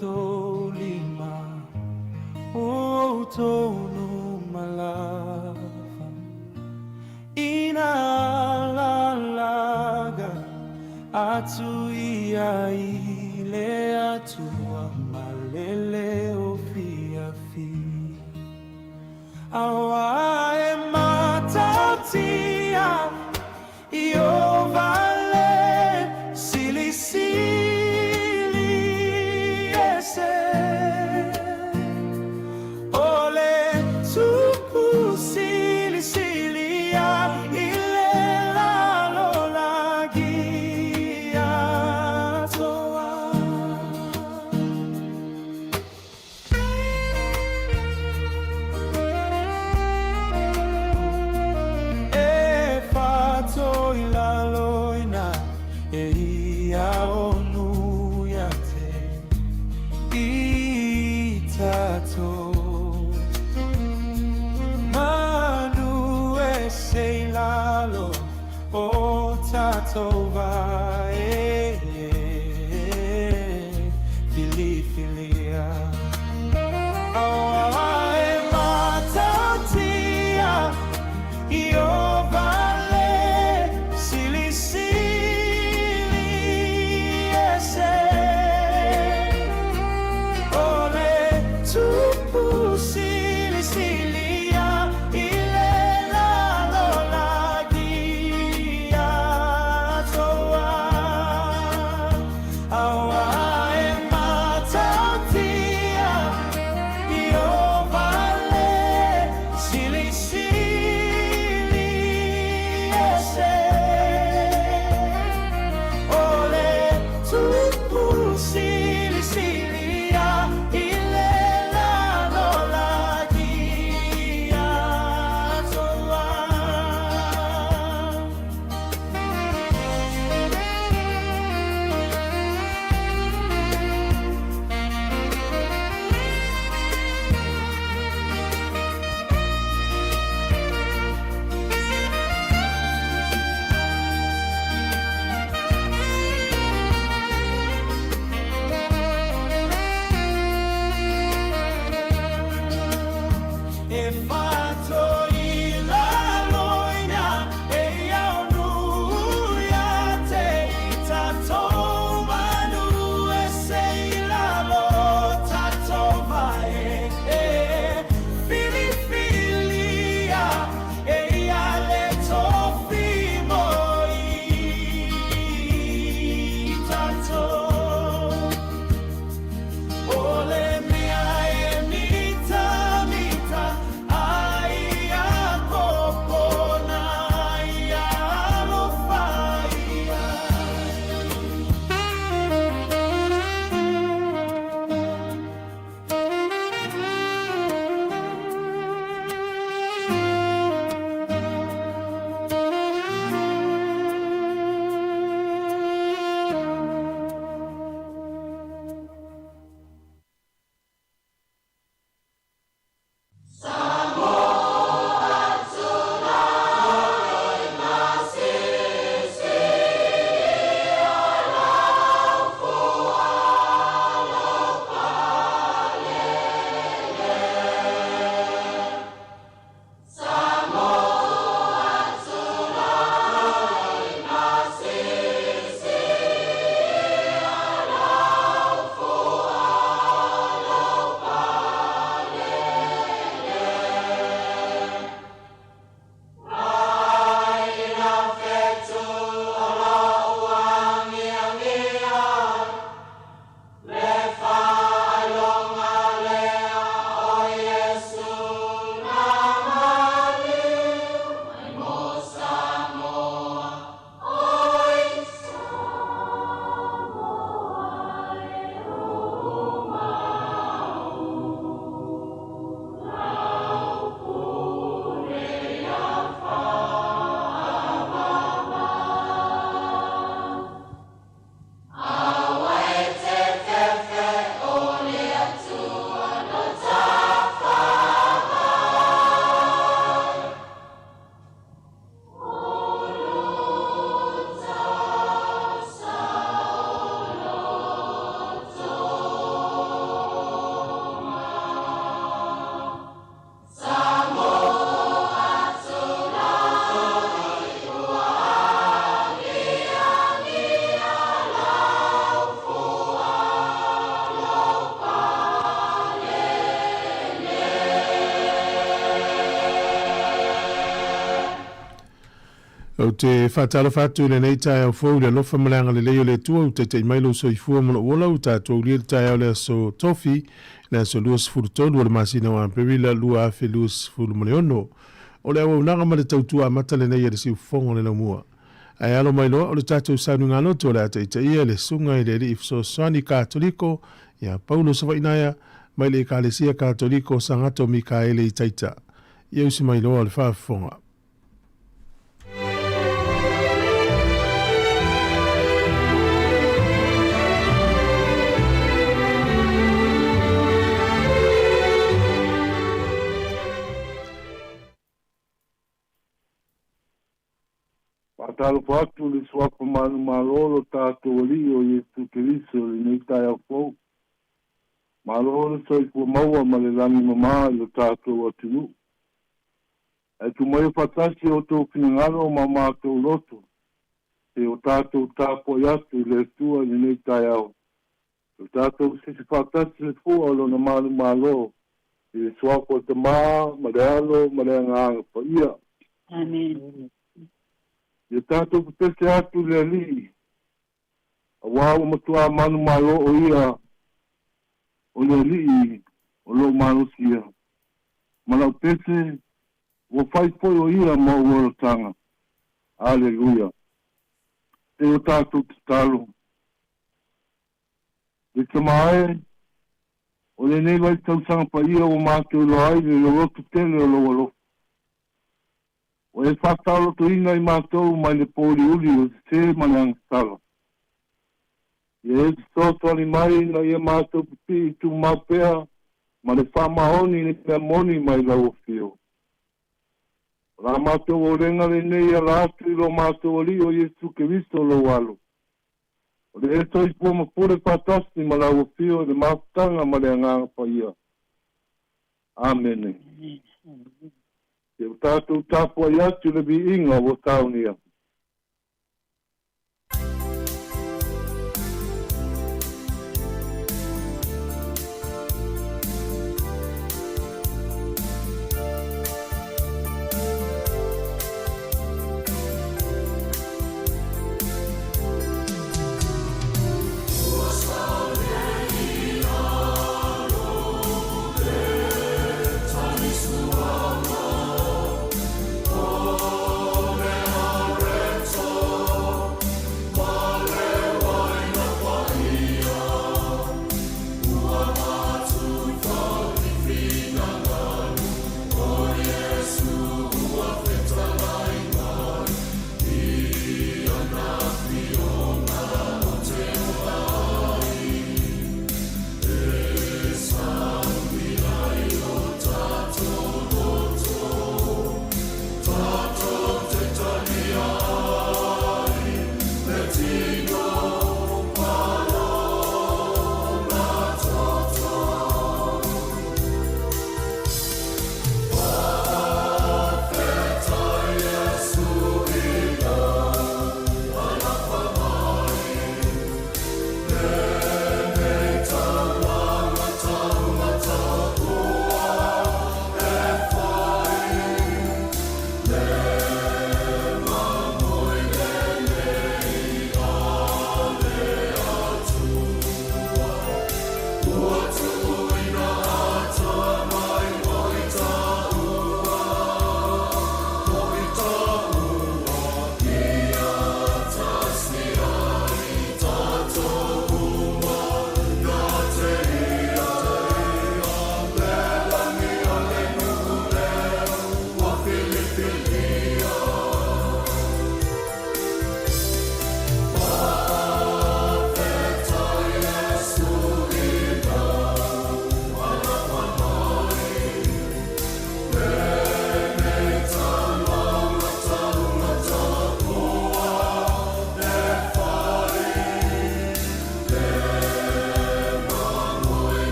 tolima tono malava inalalaga atu ia ile atua malele ofiafi awae matatia io vale sili ese ole tupu sili ile la lola gia toa e fato ilaloina e ia onu yate itato manu seilalo o tato vai filia awae matatia io vale sili ese ole tupu silia ile la lola gia toa O te whatara whatu le nei tai au fau le lofa malanga le leo le tua u te te mailo so i fua mona wola u tātou lia tai au le so tofi le so luas furu tonu o le masina wa perila lua afe luas furu mone ono. O le awa unanga ma le tautua amata le nei e le si ufongo le naumua. Ai alo mai loa o le tātou sanu ngano to le ata ita ia le sunga i le li ifso soani katoliko ia Paulo Savainaya mai le ekalesia katoliko sangato Mikaele i taita. Ia usi mai loa o le whaafonga. Patalo fatu le suapo manu malolo tātou li o Yesu Kiriso le nei tai au fau. Malolo soi kua maua ma le lani mama le tātou atinu. E tu mai fatasi o tō kinangaro ma mātou loto. E o tātou tāpo yatu le tua le nei tai au. O tātou sisi fatasi le fua o lona manu malo. E suapo te maa, ma le alo, ma le nganga pa ia. Amen. Ia tātou putese atu le li. A wāua matua manu malo o ia. O le li o lo manu sia. Malau pese o fai poi o ia ma o oro tanga. Aleluia. Te o tātou te talo. Le te mae. O le nei vai tau sanga pa ia o mātou lo ai le lo rotu tele o lo alo. O e whātalo to inga I mātou mai le pōri uli o te manang talo. I e tōtoni mai na I e mātou puti I tu mapea ma le whamahoni ni pia moni mai lau o fio. Rā mātou o renga le nei a rātu I lo mātou o li o Yesu Kiristo lo walo. O le e toi pua mapure patasi ma lau o fio le mātanga ma le anganga pa ia. Amen. E o tātou tāpua I atu le bi inga o tāunia. Oh,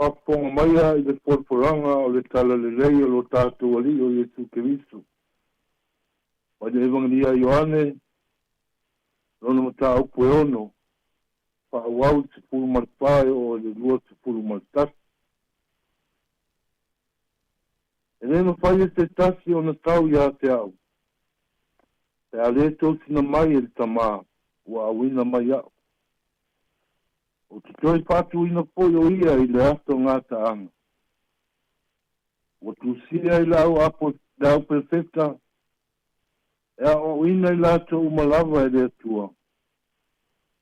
paponga maia i le porporanga o le tala lelei o lo tātou ali o Iesu Keriso. O le evangelia Ioane, lona mata upu e ono, whauau te pulu marpae o le lua te pulu martasi. E rena whai te tasi o na tau ia te au. Te ale tōsina mai e le tamā, ua awina mai au. O te toi pātu ina poi o ia i le ato ngā taanga. O tu sia i lau apo lau perfecta, e o ina i lato umalava e le atua.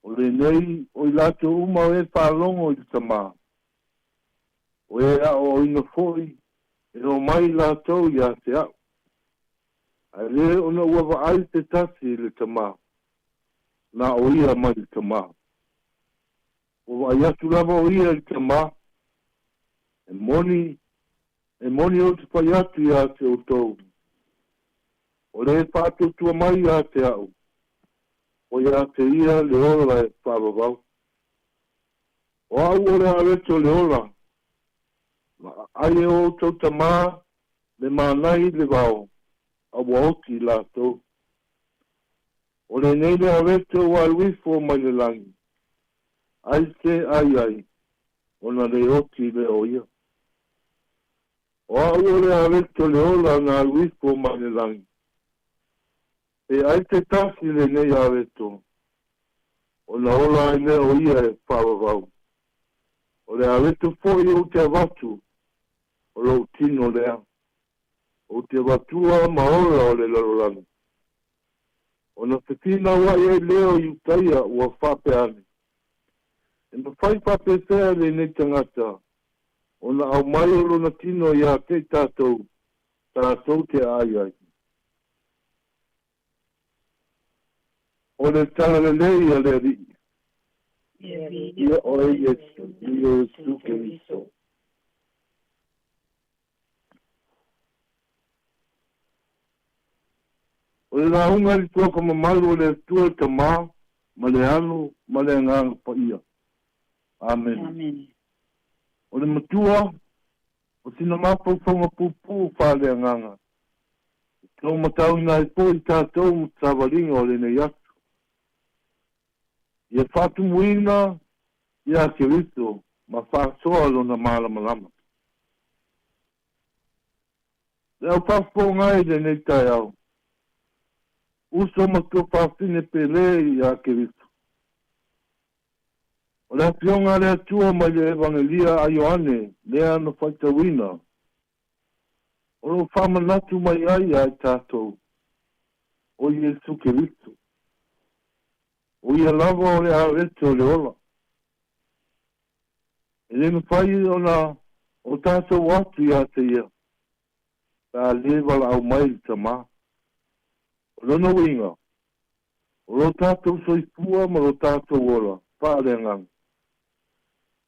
O le nei o i lato uma o e whaalongo i te tamā. O e a o ina foi, e o mai lato i a te au. A le ona ua ai te tasi i le tamā. Na o ia mai i tamā. O ai atu lava o ia i tamā. E moni o te pai atu i a te o tau. O le pātu tua mai i a te au. O ia te ia le ola e whāwawau. O au o le areto le ola. Ai e o tau tamā, le mānai le wao. A waoti la tau. O le nei le areto o alwifo mai le langi. Ai se ai. Ona le oti le oia. O au o le areto le ola na alwifo mai le langi. E ai te tasi le nei areto. Ona ola ai le oia e whāwawau. O le areto foi o te avatu. O lo tino lea. O te watua maora o le lalolani. O na whitina wai e leo i utaia ua whape ane. E na whai whape sea le nei tangata. O na au mai o na tino i a te tātou. Tātou te ai. O le tala le lei a le ri. Ia o e Yesu. Ia o Yesu Keriso. O le raunga li tua ka mamalu o le tua te mā, ma le anu, ma le nganga pa ia. Amen. O le matua, o sina mapau whanga pupu wha le nganga. Tau matau ina e po i tātou mutawaliga o le nei atu. Ia whatu muina, ia Keriso, ma whāsoa lona mālamalama. Le au whafo ngai le nei tai au. Uso matua whawhine pele i a Keriso. O le pionga le atua mai le evangelia a Ioane, lea no whaitawina. O lo whamanatu mai ai ai tātou. O Iesu Keriso. O ia lava o le areto le ola. E le mwhai o tātou atu i a te ia. Tā lewa au mai ta maa. O lono winga. O lo tātou soifua ma lo tātou ola. Pāre ngang.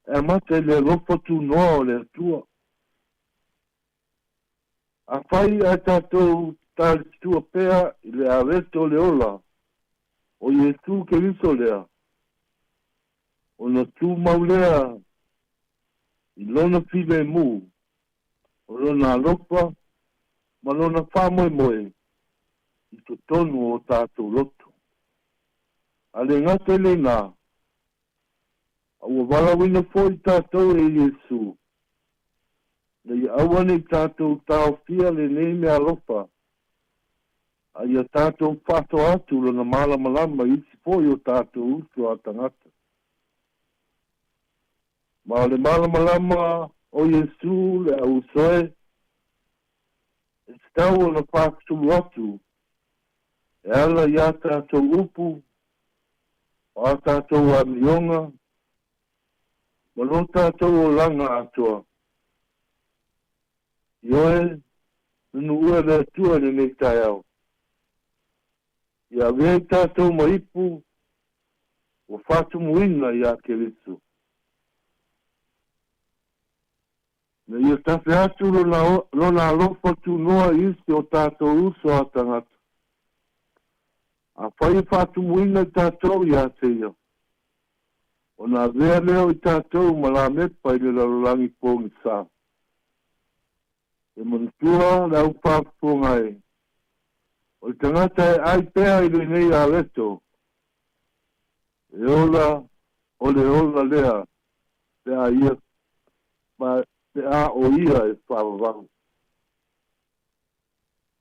E mate le lofa tu noa o le atua. A whai a tātou tāle tua pēa i le areto le ola. O Iesu Keriso lea. O na tū maulea. I lona while mu. O lona lofa. Ma lona whamoe moe. I to tonu o tātou loto. Ale ngate le nā. Aua walawina fōi tātou e Iesu. Le i awane tātou tāo fia le nei mea lofa. A ia tātou whato atu lana malamalama isi fōi o tātou usu a tangata. Ma le malamalama o Iesu le au soe. E stau o na whakatulu atu. E ala ia tātou upu, o a tātou a mionga, ma no tātou o langa atoa. Ioe, nunu ua le atua le nei tai au. Ia vei tātou maipu, o whatu muina i a Keriso. Na ia tafe atu lona alofa tu noa isi o tātou uso a tangata. A whai whatu muina tātou i a te ia. O nā vea leo I tātou malame pai le larolangi pōngi sā. E manutua le au pāpunga e. O I tangata e ai pēa I le nei a leto. E ola, o le ola lea, te a ia, ma te a o ia e whāwawahu.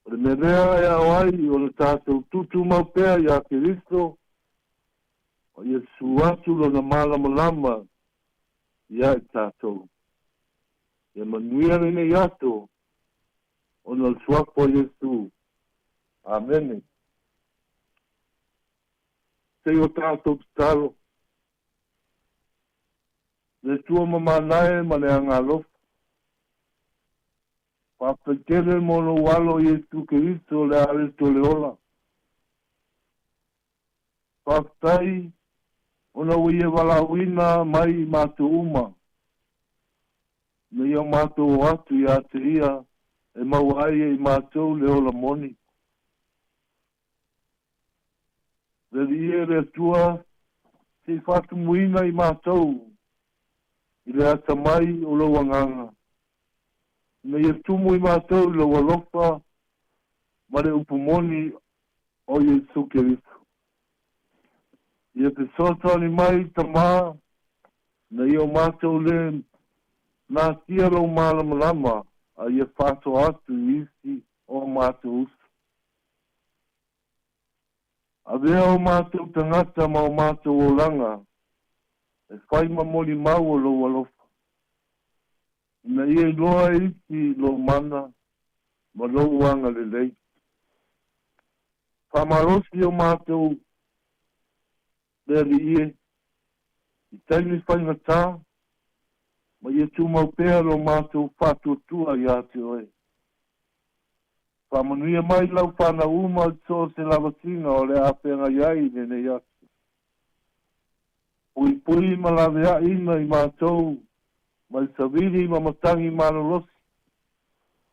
O le merea e au ai, o le tātou tutu mau pēa I a Kiristo, o ia suatu lona malama ia I tātou. Ia manuia nei ato, o na suapo Yesu. Amen. Sei o tātou talo. Le tua mamanae ma le angalof. Whakatele mono walo Yesu Kiristo le areto le ola. Whakatai, ona uie walawina mai mātou uma. Me ia mātou atu I ate ia, e mau ai I mātou le ola moni. Le ie le tua, se whatu muina I mātou, I le ata mai o lo wanganga. Me ia tumu I mātou lo walofa, ma le upumoni o Yesu Kiristo. Ia te sotani mai tamā, na ia mātou le nā tia lo malamalama, a ia whato atu isi o mātou usu. A vea o mātou tangata ma o mātou o langa, e whai mamoli mau o lo walofa. Na ia loa isi lo mana, ma lo wanga le lei. Whamarosi o mātou le li ie, I taini whaingatā, ma ia tu mau pēa lo mātou whātua I ate oe. Whamanuia mai lau whana uma so se lavatinga o le apenga iai nene ate. Pui ma lawe a ina I mātou, mai saviri ma matangi manolosi.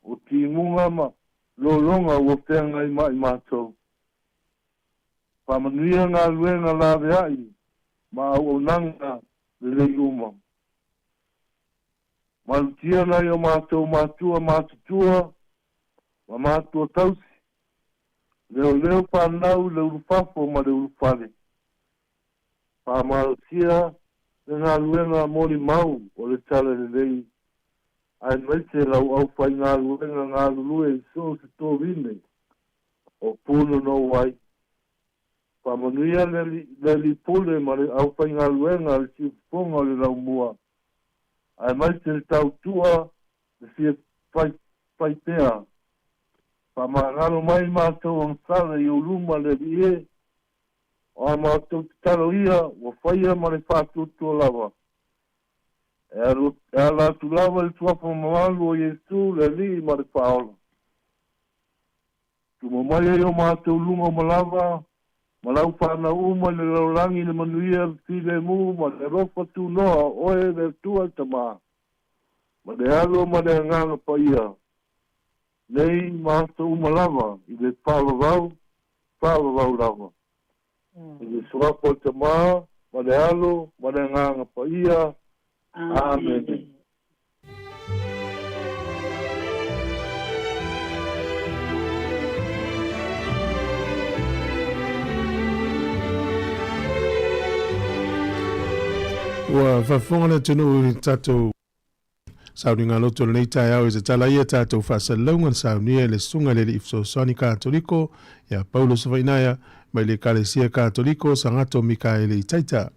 O ti munga ma lolonga ua whenga I mātou. Whamanuia ngā luenga lawe ai, ma au o nanga le lei uma. Malutia nai o mātou mātutua, ma mātua tausi. Leo whanau le urufafo ma le urufale. Whamalutia le ngā luenga mori mau o le tala le lei. Ai meite lau au whai ngā luenga ngā lulue I so se tō vine. O puno no wai. Whamanuia le li pule ma le au whai ngā luenga le si fonga le lau mua. Ai mai te tau tua, le fia whai pēa. Whamangano mai mātou ang sara I uluma le rie, o a mātou te taro ia, wa whaia ma le whātutua lava. E ala tu lava le tuapa mamalu o Yesu le li ma le whaola. Tu mamai e o mātou lunga ma lava, ma lau whana uma le laurangi le manuia le file mu, ma le rofa tu noa oe le tua tamā. Ma le alo ma le nganga pa ia. Nei mātou uma lava, I le whāwawau lava. I le suapo tamā, ma le alo, ma le nganga pa ia. Amen. Ua whafonga na tunu I tātou sauninga loto nei tai au e te tala ia tātou whasalaungan saunia le sunga le ifso soni katoliko ia Paulo Savainaya mai le kalesia katoliko sangato Mikaele I taita.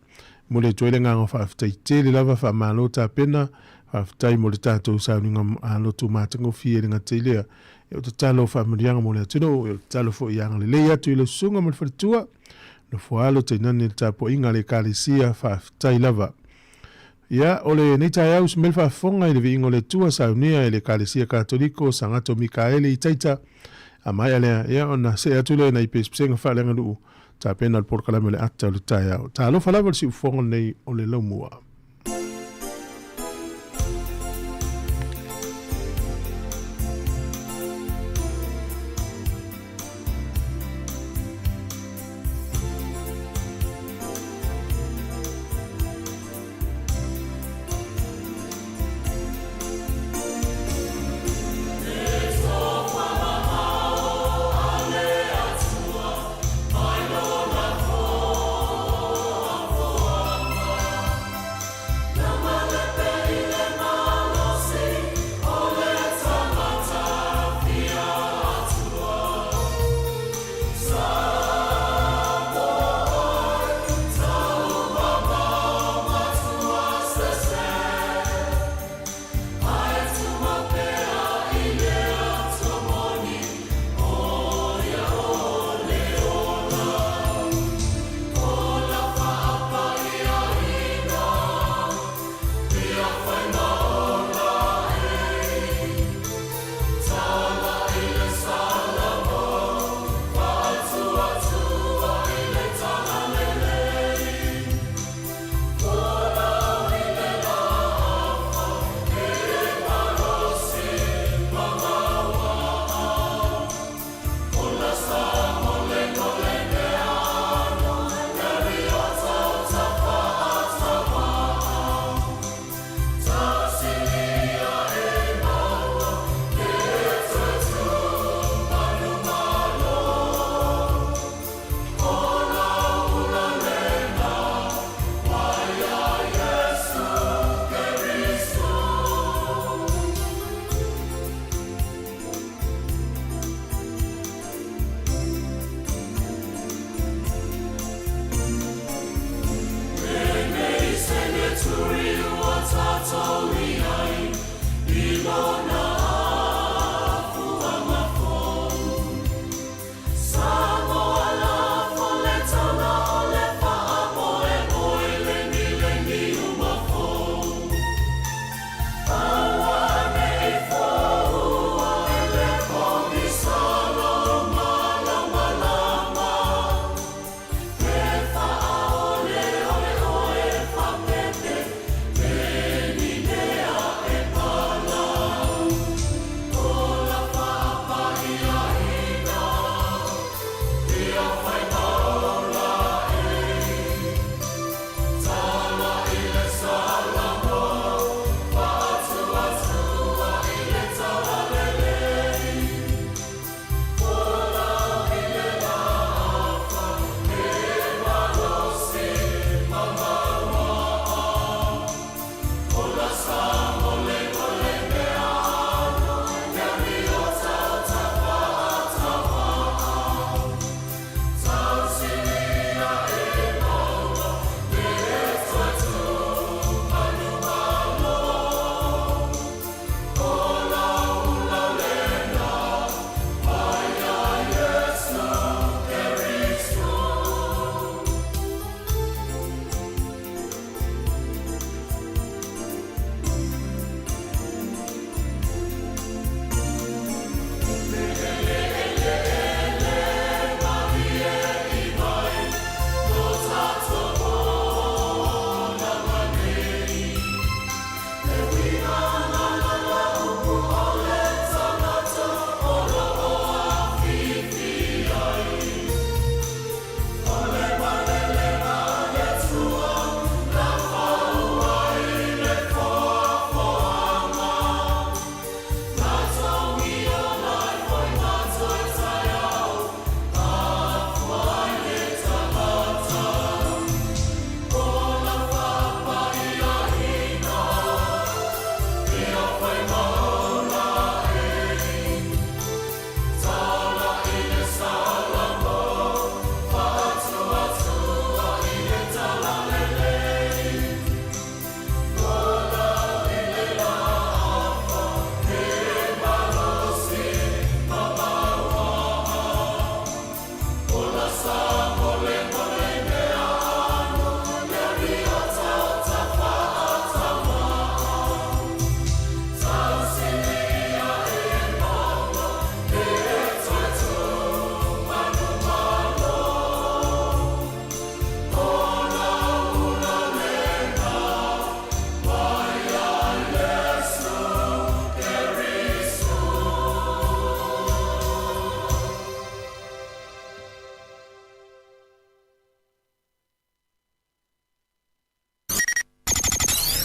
Mole tuele nganga whaftai te le lava whamalota pena whaftai mo le tātou sauninga loto mātango fie ringa te lea. E o te talo whamurianga mo le atino, e o te talo fo ianga le lea tu I le sunga mo le wharitua. No fualo te nani le tapo inga le kalesia whaftai lava. Ia, ole nei tai au smel whafonga I le vi ingo le tua saunia I le kalesia katoliko sangato Mikaele I taita. A mai alea, ia ona se atule na I pespenga whalenga luu. Ta pena al porkalame le ata o le tai au. Ta alofa lava le si ufonga nei o le laumua.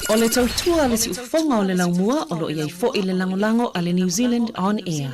O le tautua le si ufonga o le laumua o lo iai fo i le langolango a le New Zealand On Air.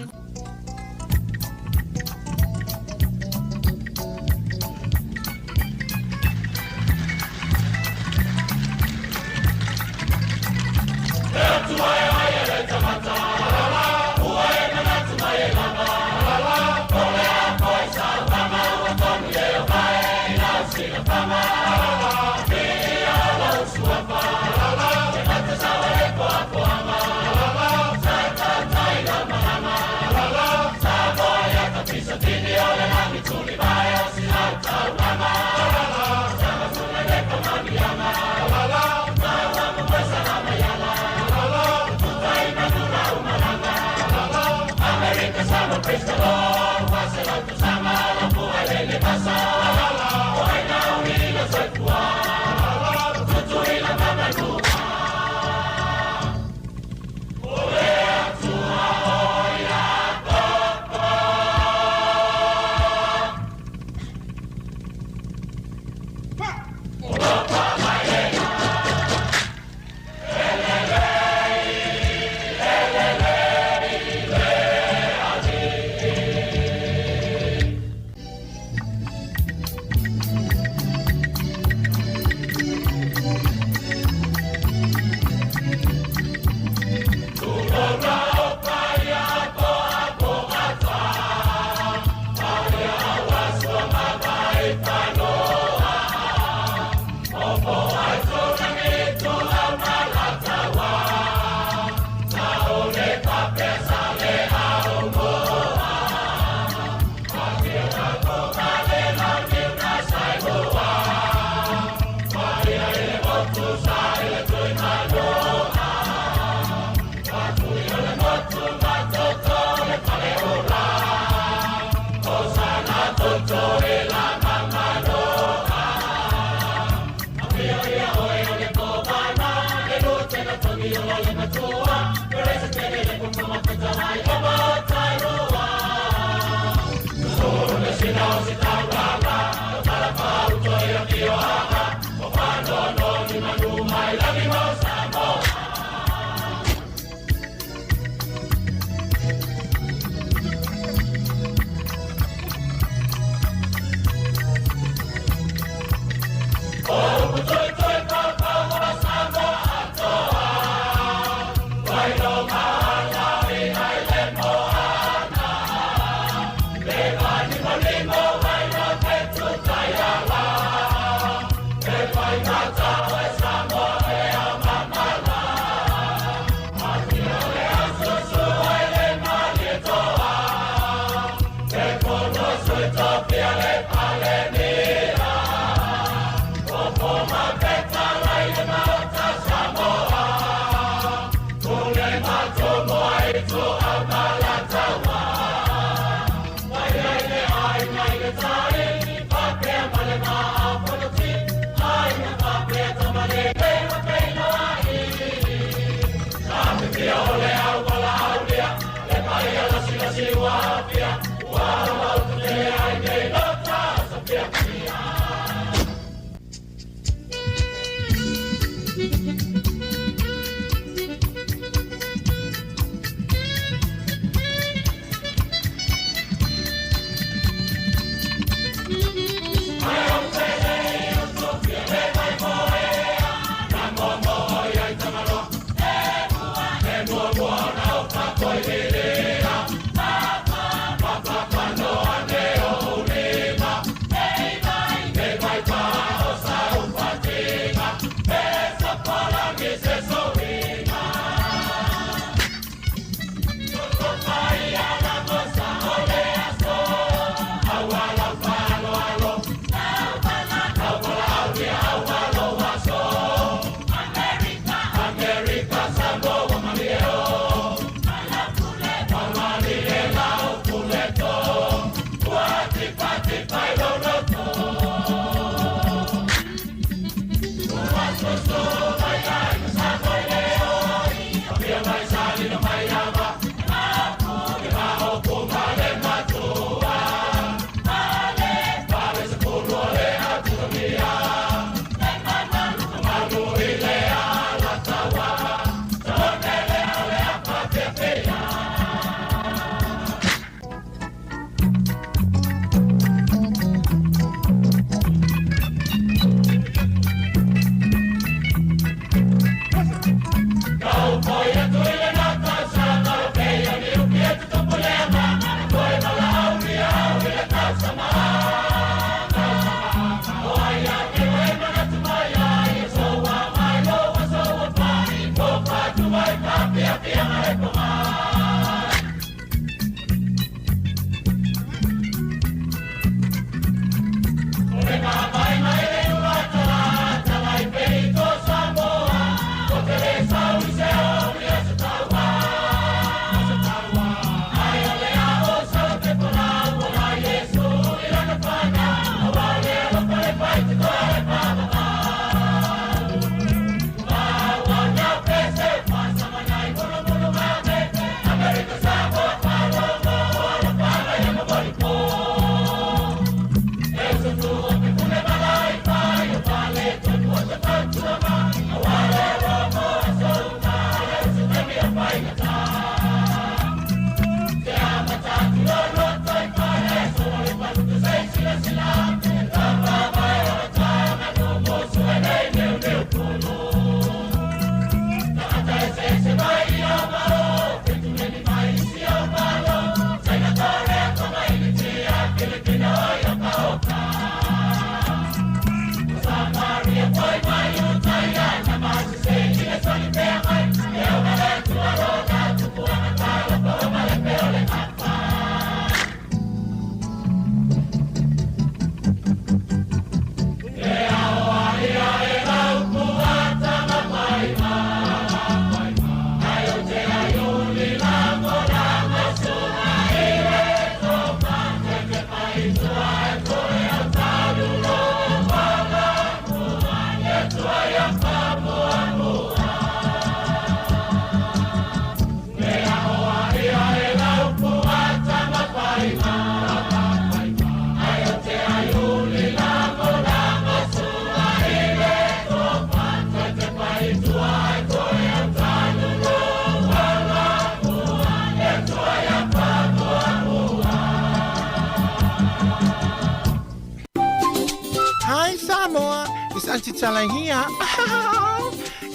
Sāmoa, is Auntie Tala here.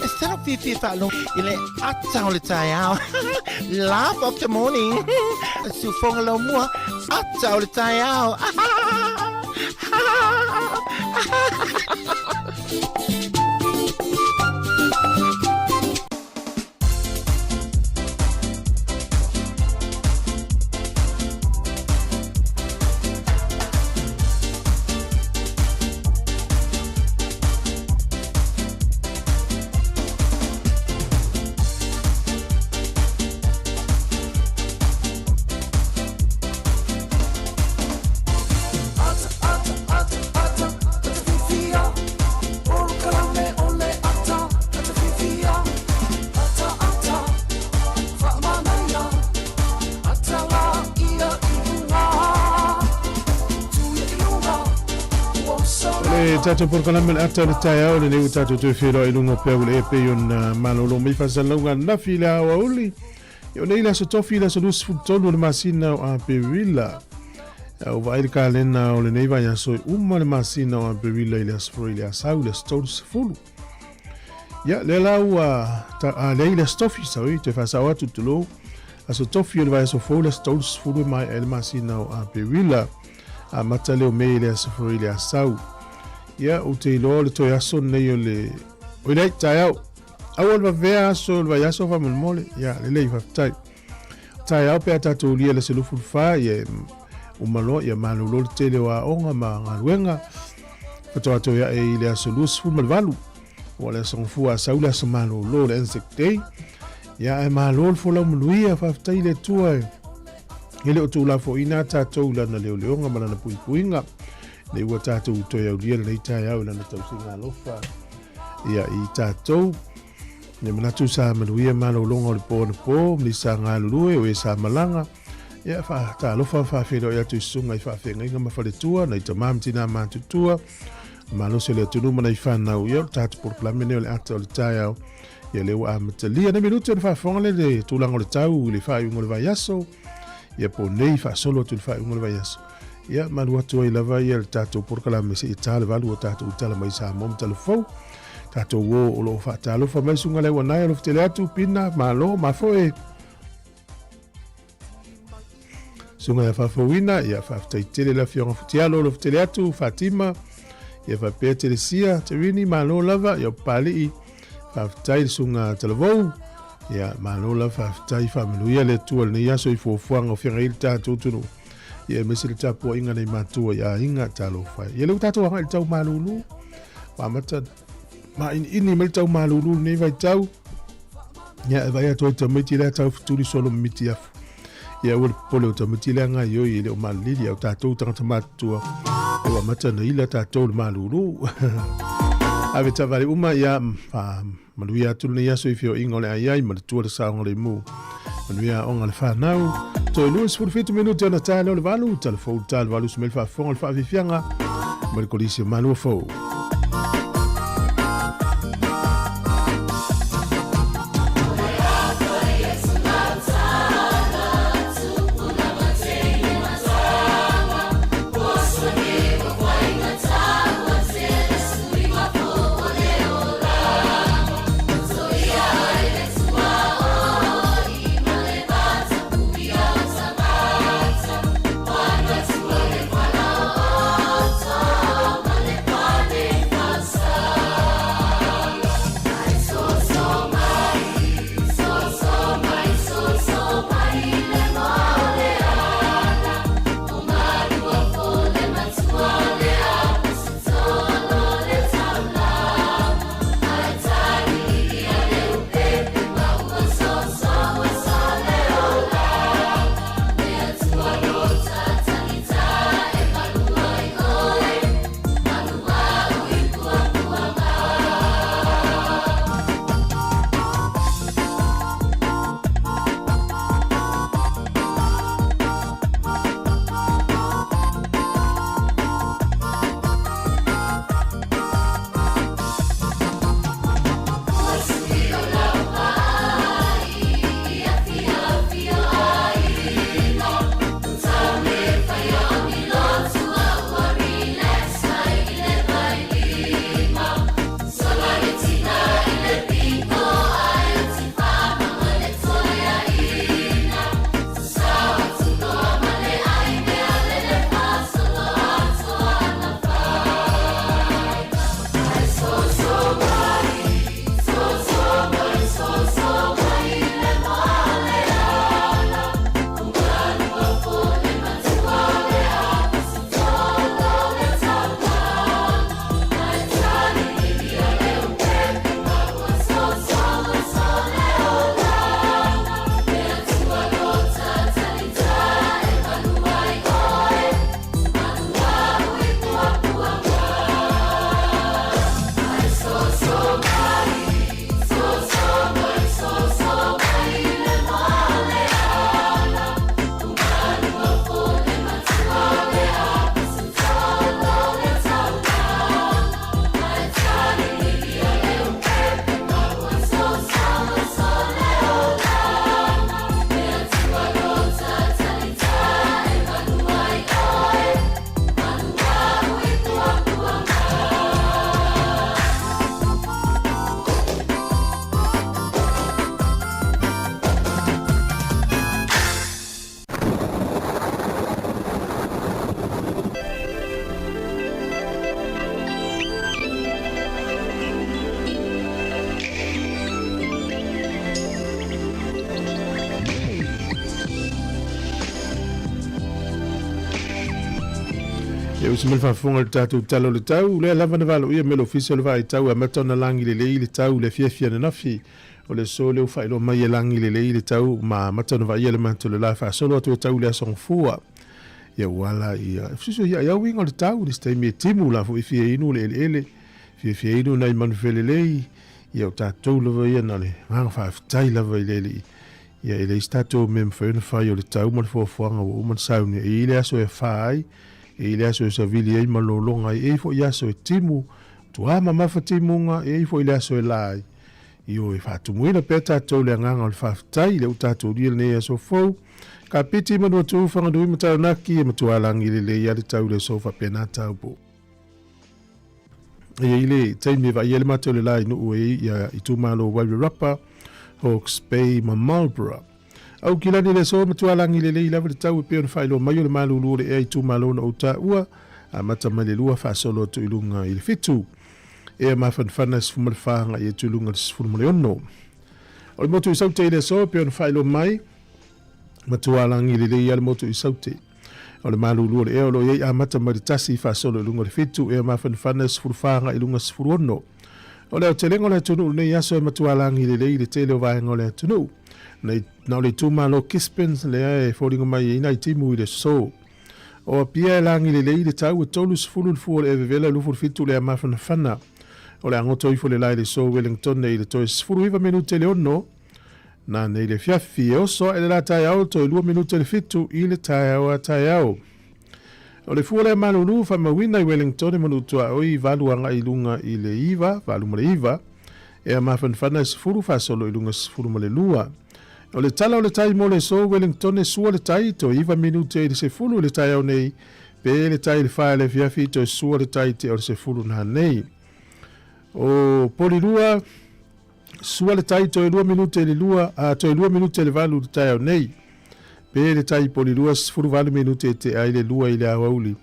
Instead of Fifi Falo, ile atau le tayao. Laugh of the morning. Sufong lo mua, atau le tayao. Tato por kana men ata le tayao le ni tato tu firo i lungo pe ule pe yon malolo mi fa salonga na fila wa uli yo nei la so tofi la so lus futolo le masina a pe villa o vai il calena o le nei va so le masina a pe villa ile asfro ile asau le stores fulu ya le la wa ta le ile stofi sa wi te fa sa wa tutulo a so tofi le va so fulu le stores fulu mai el masina a pe villa a matale o me ile asfro ile asau ya o te lo le to yaso nei le o le tayao awol va vea so va yaso va mole ya le va tayao pe ata to le se lu fa ye o malo ya malo lo te le wa onga ma ngawenga fa to ya e le so lu fu mal valu o le son fu a saula so malo lo le insecte ya e malo fo lo mluia fa tai le tua ele o tu la fo ina ta to la na le onga ma na puinga le ua tātou toi au lia nei tai au lana tau singa lofa ia i tātou ne manatu sa manuia malo longa o le pōna pō ni sa ngā lulue o e sa malanga ia tā lofa whawhero ia tu sunga i whawhenga inga mawhaletua nei ta mamtina mātutua malo se le tunu mana i whanau ia tātou porklame neo le ata o le tai au ia le ua amatalia ne minuto le whawhonga le tūlanga o le tau le whaiunga le vai aso ia po nei whasolo tu le whaiunga le vai aso ya malu atu ai lava ia tato por kala me se tale valu tato tala mai sa mom telefon tato wo o lo fa talo fa mai sunga le wana lo tele atu pina malo ma foi sunga fa foina ya fa tele la fiona futialo lo tele atu Fatima ya fa pe tele sia terini malo lava ya pali fa tai sunga televo ya malo lava fa tai familia le tu le ya so ifo fuanga fianga tato tunu ia mesel tapo inga nei matua ia inga talo fai ia lu tato nga tau malulu wa mata ma ini mel tau malulu nei vai tau ia vai to tomiti la tau futuri solo miti af ia ul polo tomiti la nga yo ile o malili au tato tanga matua wa mata nei la tato malulu ave tavale uma ia fa maluia tu nei aso ifio inga le ai ma tu le sa ngole mu maluia onga le fa nau to luis for 20 minutos na talo le valu telefon tal valu smel fa fon fa vifianga mercolisi malu fo Party. E usi mele whafonga le tātou talo le tau, le lava na walo ia mele official vai tau a matona langi le lei le tau le fia na nafi. O le so le uwhailo mai e langi le lei le tau ma matona vai ia le manto le lai whaasolo atu e tau le asong fua. Ia wala ia. Fusiso ia iau ingo le tau, le stai me timu la fu i fia inu le ele. Fia inu nai manu fele lei. Ia o tātou lava ia na le manga whaafitai lava i lele. Ia ele istatou me mwhaina whai o le tau ma le fuafuanga o uman sauni. E ile aso e whai. E ile aso e savili e malolonga e fo i aso e timu. Tua mamafa timunga e fo ile aso e lai. Io e whaatumuina pe tātou le nganga o le whaafitai le utatou lia ne aso fau. Ka piti manua tu whangadui matau naki e matualangi le le iale tau le sofa pena tau po. E ile taimi va iele matau le lai nuu e ia i tu malo Wairarapa, Hawke's Bay ma Marlborough. Au kilani le so matualangi le le ilawa le tau e peo na whailo mai o le malu lua le e i tu malo na uta ua a mata mai le lua whaasolo tu ilunga i le fitu. E ma whanwhana sifuma le whanga i e tu ilunga le sifuma le ono. O le motu i saute le so peo na whailo mai matualangi le le ia le motu i saute. O le malu lua le e o lo iei a mata mai le tasi i whaasolo ilunga le fitu e ma whanwhana sifuma whanga ilunga sifuma ono. O le o te lengo le tunu nei aso e matualangi le le i le tele o vaenga o le tunu. Na le tumalo kispens le e fōringa mai ina i timu i le so. O pia e langi le le tau e tolu sifuru le fuo le evevela lufu le fitu le a mawhana whana. O le angoto ifo le lai le so Wellington nei le toi sifuru iwa minute le ono. Na nei le fiafi e oso e le la tai au toi 2 minute le fitu i le tai au a tai au. O le fuo le malulu fa mawina i Wellington e manutua o i valu anga i lunga i le iwa, valu ma le iwa. E a mawhana whana sifuru fa solo i lunga sifuru ma le lua. O le tala o le tai mo le so Wellington e sua le tai to iwa minute i le sefulu le tai au nei. Pe le tai le whae le fiafi to sua le tai te o le sefulu na nei. O polilua sua le tai to 2 minute le lua a to 2 minute le valu le tai au nei. Pe le tai polilua sefulu valu minute te ai le lua i le awauli.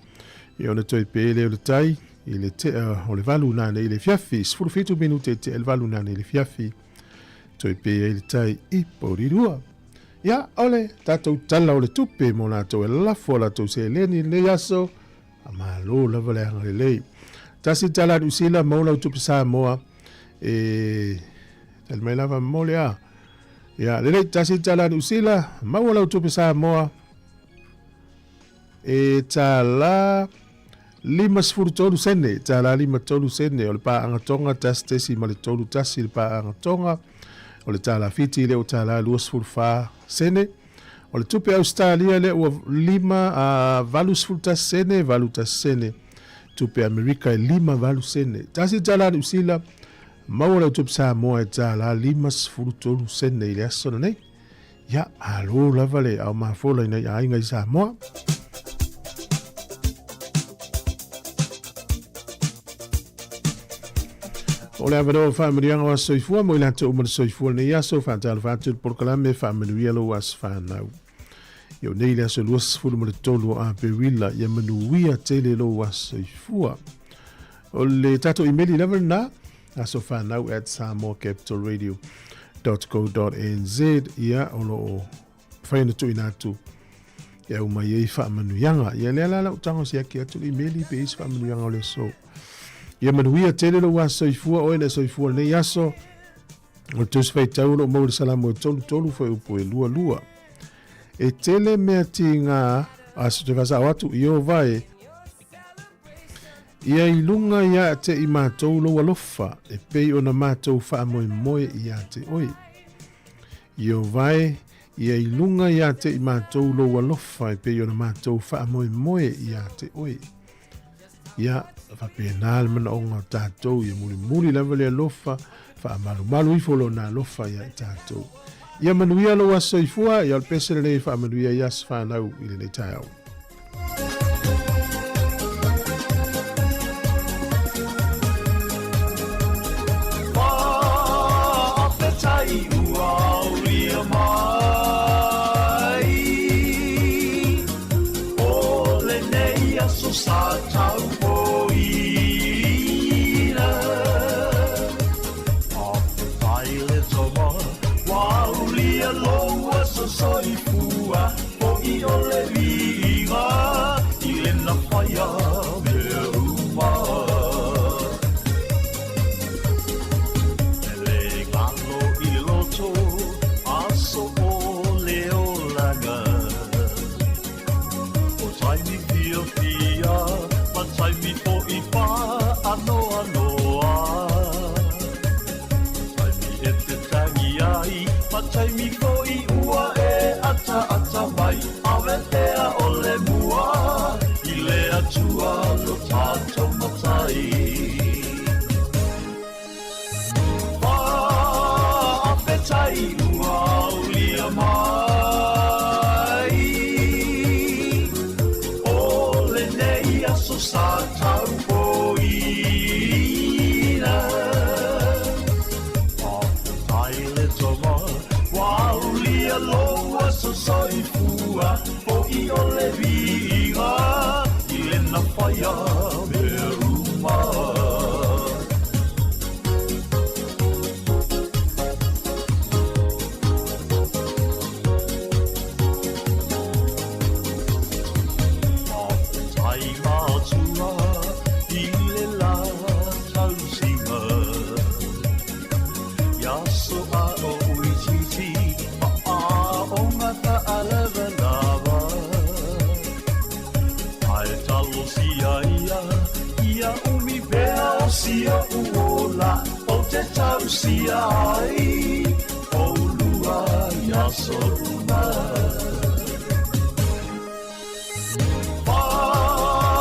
E ona toi pe le o le tai i le te o le valu na nei le fiafi sefulu fitu minute te el valu na nei le fiafi. Toi pe ai le tai i polilua. Ia ole tatou tala o le tupe mo na to e lafo la to se leni le yaso a malo lava le hanga le lei. Tasi tala usila maula utupi Sāmoa e tal mai lava mole a. Ia lele tasi tala usila maula utupi Sāmoa e tala 5 tolu sene, tala 5 tolu sene o le pa angatonga tasi ma le tolu tasi le pa angatonga o le tala fiti le o tala 2 sene. O le tupe Australia le ua 5 a valus sene, valuta sene. Tupe Amerika e 5 valu sene. Tasi tala ni usila, maua tupe Sāmoa e tala 5 sene i le asona nei. Ia alo lava le au mafola ina i ainga i Sāmoa. O le avado whaamirianga wa soifua, mo ila te umar soifua ne iaso, whaatala whaaturu porkalame, whaamiruia lo was whanau. Yo nei le aso luas fulu mo le tolu a pewila, ia manuia tele lo was soifua. O le tato emaili level na, aso whanau at samoacapitalradio.co.nz, ia o lo whaina tu inatu. Ia umai ei whaamanuianga, ia le alala utango si aki atu emaili pe isi whaamanuianga o le so. Ia manuia tele lo wa soifua o ele soifua ne yaso. O tus fai taulo mo le salamo tolu fai upo e lua. E tele mea tinga aso te wasa watu i o vai. Ia ilunga ia te i mātou lo walofa. E pei o na mātou wha moe ia te oi. I o vai. Ia ilunga ia te i mātou lo walofa. E pei o na mātou wha moe ia te oi. Ia whapenal mana o ngā tātou. Ia muli lewa lea lofa. Wha malu i folo nā lofa ia tātou. Ia manuia lo aso i fua. Ia alpesere nei wha manuia i as whanau i le nei tai au. Soifua, o i ole vinga, ai awetea o le mua I le atua lo tātou matai Whaapetai ua ulia mai O le nei aso sa tau poina Whaapetai le toma Waulia loa so soifua O I o le viga I le na whaia me ruma Ai mātua I le la tausinga Ia so a o uititi A o ngata alawa nawa Ai talo sia Ia umi bea o sia uola O te tausia ai O lua ia so una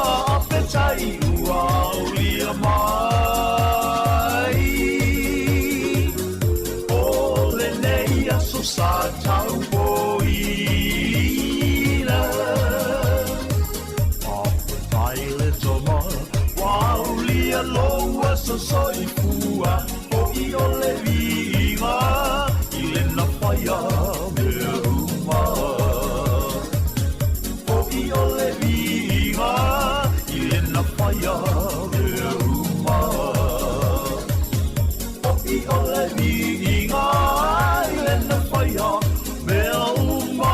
Whaapetai ua ulia mai O le nei aso sa tau poina Whaapetai le toma Waulia loa so soifua O I o le viga I le na whaia me ruma O I o le viga I le na whaia me ruma O I o le viga I le na whaia me ruma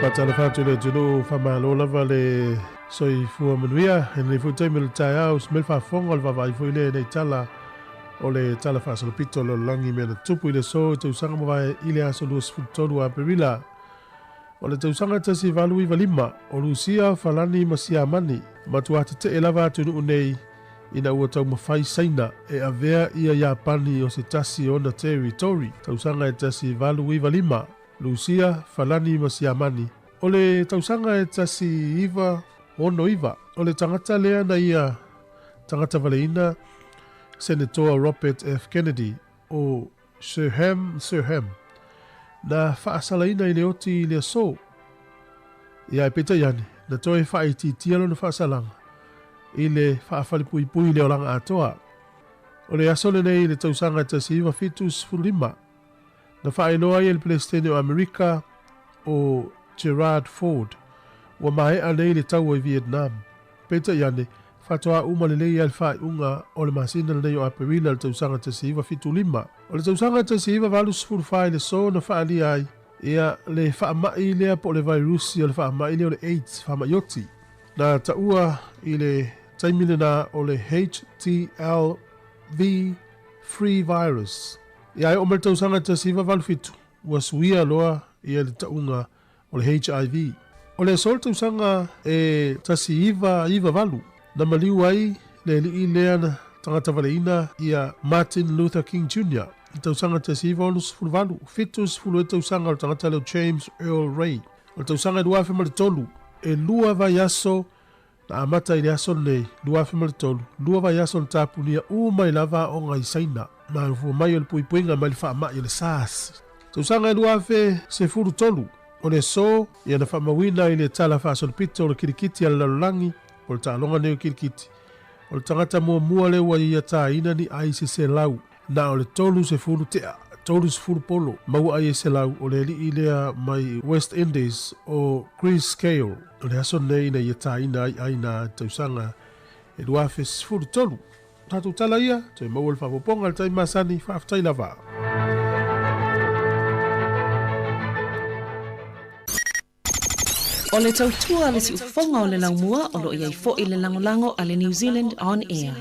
Patala fatu le tunu whamalo lava le soi fua manuia e le futai me le tai au smel whafonga le wawai fui le nei tala o le tala whasalo pito lo langi me na tupu I le so te usanga mawai I le aso luas futonu a perila o le te usanga tasi valu I valima o lusia falani masia mani matuata te e lava tunu unei ina ua tau mawhai saina e avea ia Japani o se tasi ona territory tausanga e tasi valu I valima Lucia falani masiamani o le tausanga e tasi iwa ono iwa o le tangata lea na ia tangata valeina Senator Robert F. Kennedy o Sirham na whaasalaina I le oti I le so ia e peta yani na toi whaiti tialo na whaasalanga I le whaafalipui le olanga atoa o le asole nei le tausanga e tasi iwa fitus fulima na whaeloa I le Palestine o Amerika o Gerard Ford wa mai anei le tau o Vietnam. Peta iane, whatoa umalelei al whae unga o le masina nei o Aperila le tausanga tasiva fitu lima. O le tausanga tasiva valu sifuru whae le so na whaali ai ia le whaamai lea po le virusi o le whaamai lea o le AIDS whaamaioti. Na taua I le taimine na o le HTLV free virus. Ia o mele tausanga tasiva valu fitu ua suia loa ia le taunga o le HIV. O le sol tausanga e tasiva valu na maliu ai le li lea na tangata valeina ia Martin Luther King Jr. I tausanga tasiva o sifuru valu fitu sifuru e tausanga o tangata leo James Earl Ray. O tausanga duafe male tolu e lua vai aso na amata I le aso nei duafe male tolu lua vai aso na tapunia umai lava o ngai saina ma fu mai o le puipuinga mai le whaamai o le SARS. Tausanga e duafe sifuru tolu o le so ia na whamawina I le tala whaasolpita o le kirikiti ala lalangi o le tālonga neo kirikiti. O le tangata mua le wa ia tā ina ni ai se lau na o le tolu sifuru tea tolu sifuru polo mau ai se lau o le li lea mai West Indies o Chris Scale o le aso nei na ia tā ina ai na tausanga e duafe sifuru tolu. Tatu tala ia te mau le whapoponga le tai masani whaafitai lava. O le tautua le si ufonga o le laumua o lo iai fo I le langolango a le New Zealand On Air.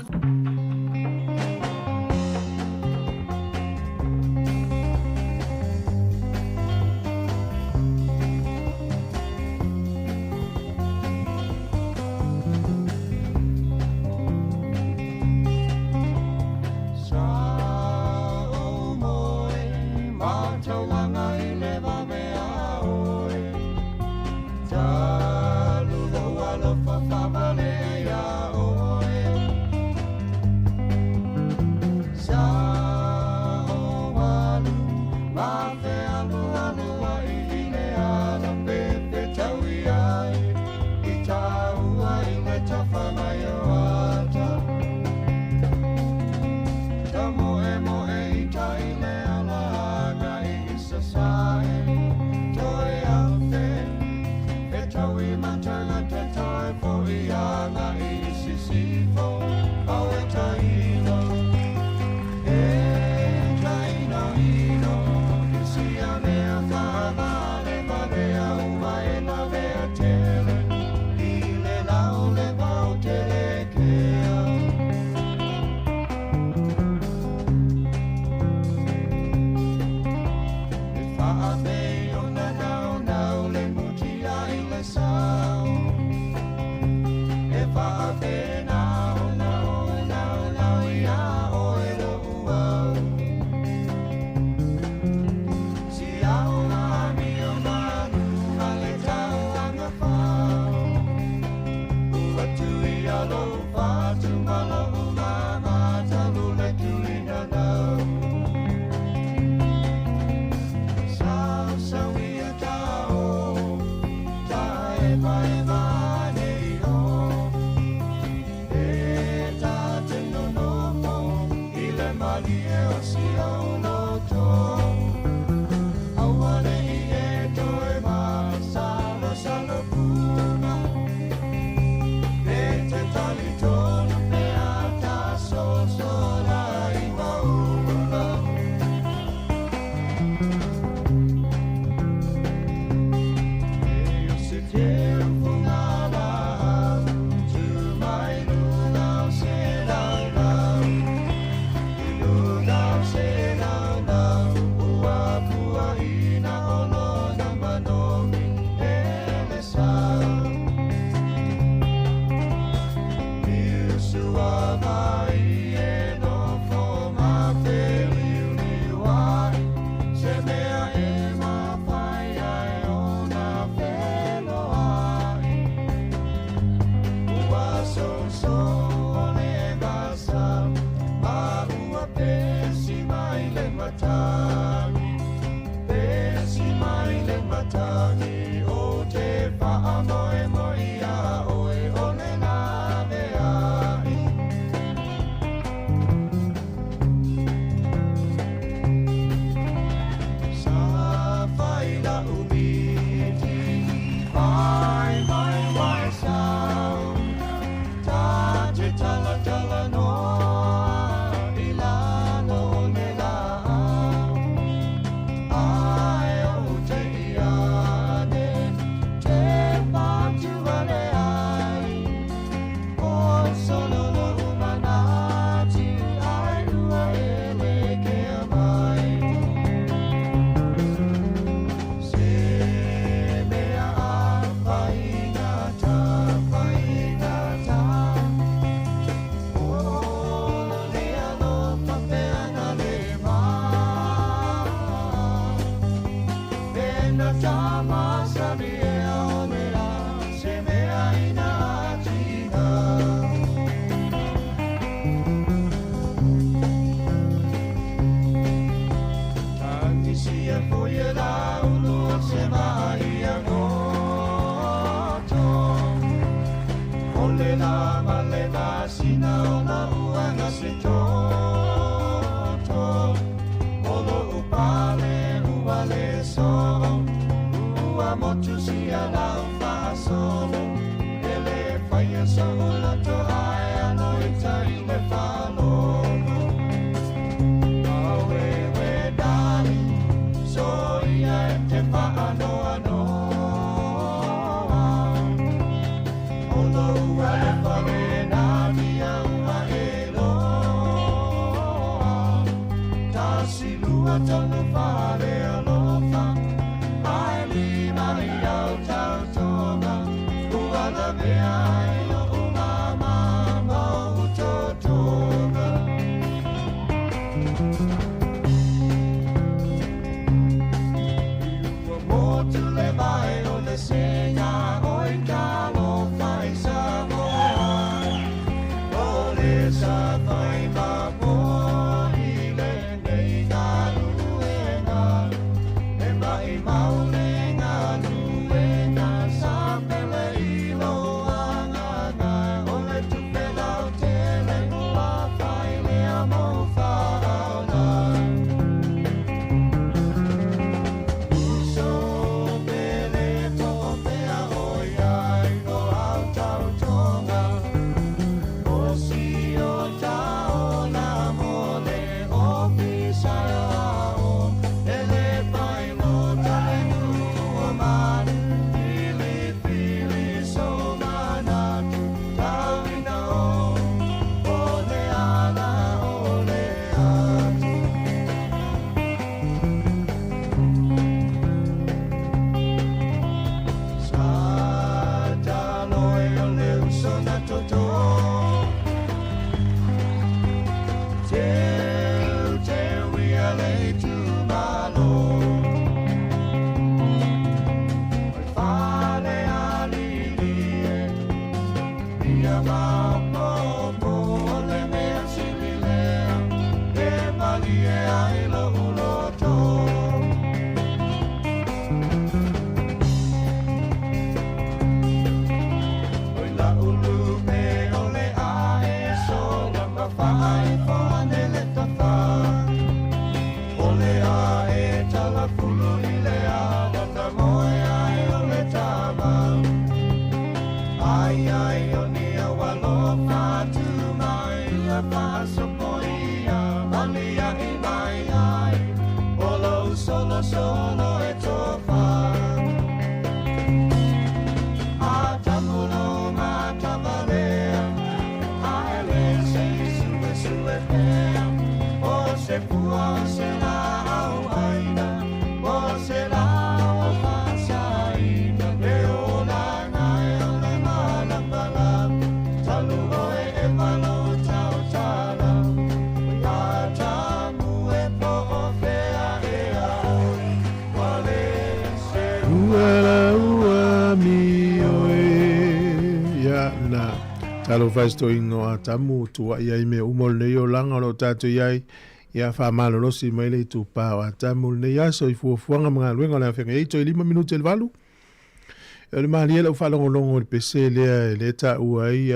na talo vasto ingo a tamu tua ia me umol ne yo langa lo tato iai ia fa malo lo si mai le tu pa a tamu ne ia so i fuanga mga luenga la fenga e to 5 minuto el valu e le mali le fa longo le pc le ta uai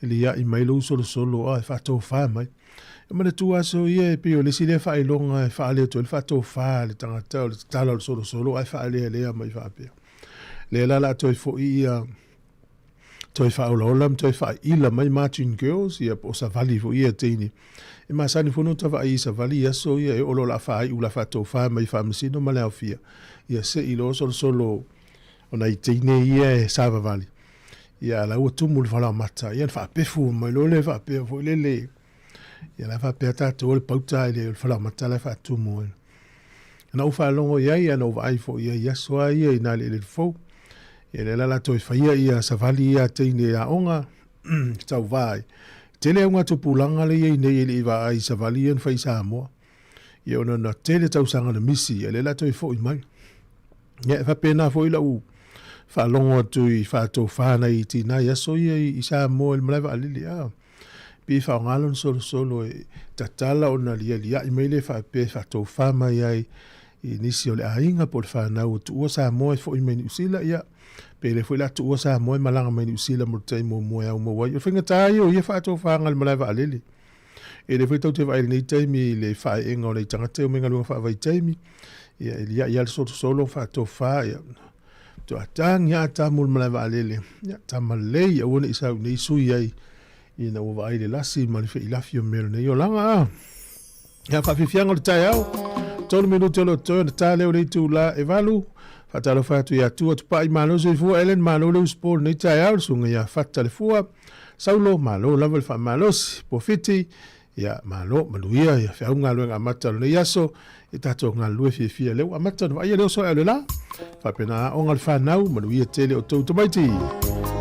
le ia i mai lo solo a fa to fa mai e mana tua so ia pe o le si le fa i longa fa le to le fa to fa le tanga le talo solo ai fa le mai fa pe le la to fo ia toi fa olam toi fa ila mai Martin Girls ia po sa vali fo ia tini e ma sani fo no tava i sa vali ia so ia e olo la fa i ula fa to fa mai fa msino ma la fia ia se ilo solo ona i tini ia e sa vali ia la o tumu fa la mata ia fa pe fu mai lo le fa pe fo le ia la fa pe ta to le pauta ile fa la mata la fa tumu na o fa longo ia no vai fo ia so ia ina le fo e le la toi faia ia savali ia teine a onga tau vai tele unga tu pulanga le ia nei le va ai savali en fai Sāmoa ia ona na tele tau sanga na misi e le la toi fo i mai ia fa pena fo i la u fa longo tu i fa to fa na i tina ia so ia i Sāmoa le mleva alili a pi fa ngalon solo e tatala ona lia i mai le fa pe fa to fa mai ai i nisi o le ainga por fa na u tu o Sāmoa fo i meni usila ia pele foi la tu sa mo malanga mai usila mo tai mo ya mo wa yo finga tai o ye fa to fa ngal malava alele e le foi to te vai ni tai mi le fa engo le tanga te o menga lu fa vai tai mi ya solo fa to fa ya to atang ya ta mo malava alele ya ta male ya wona isa ni su ye ina o vai le lasi mal fe ila fio mer ne yo langa ya fa fi fianga tai au tolu minuto lo to ta le o le tu la evalu fatalo fatu ya tu pa i malo se fu elen malo le sport ni tai al sunga ya fatale fu saulo malo level fa malo po fiti ya malo maluia ya fa unga lo nga mata le yaso itato nga lu fi le amata no ya le so ele la fa pena onga fa nau maluia tele o to maiti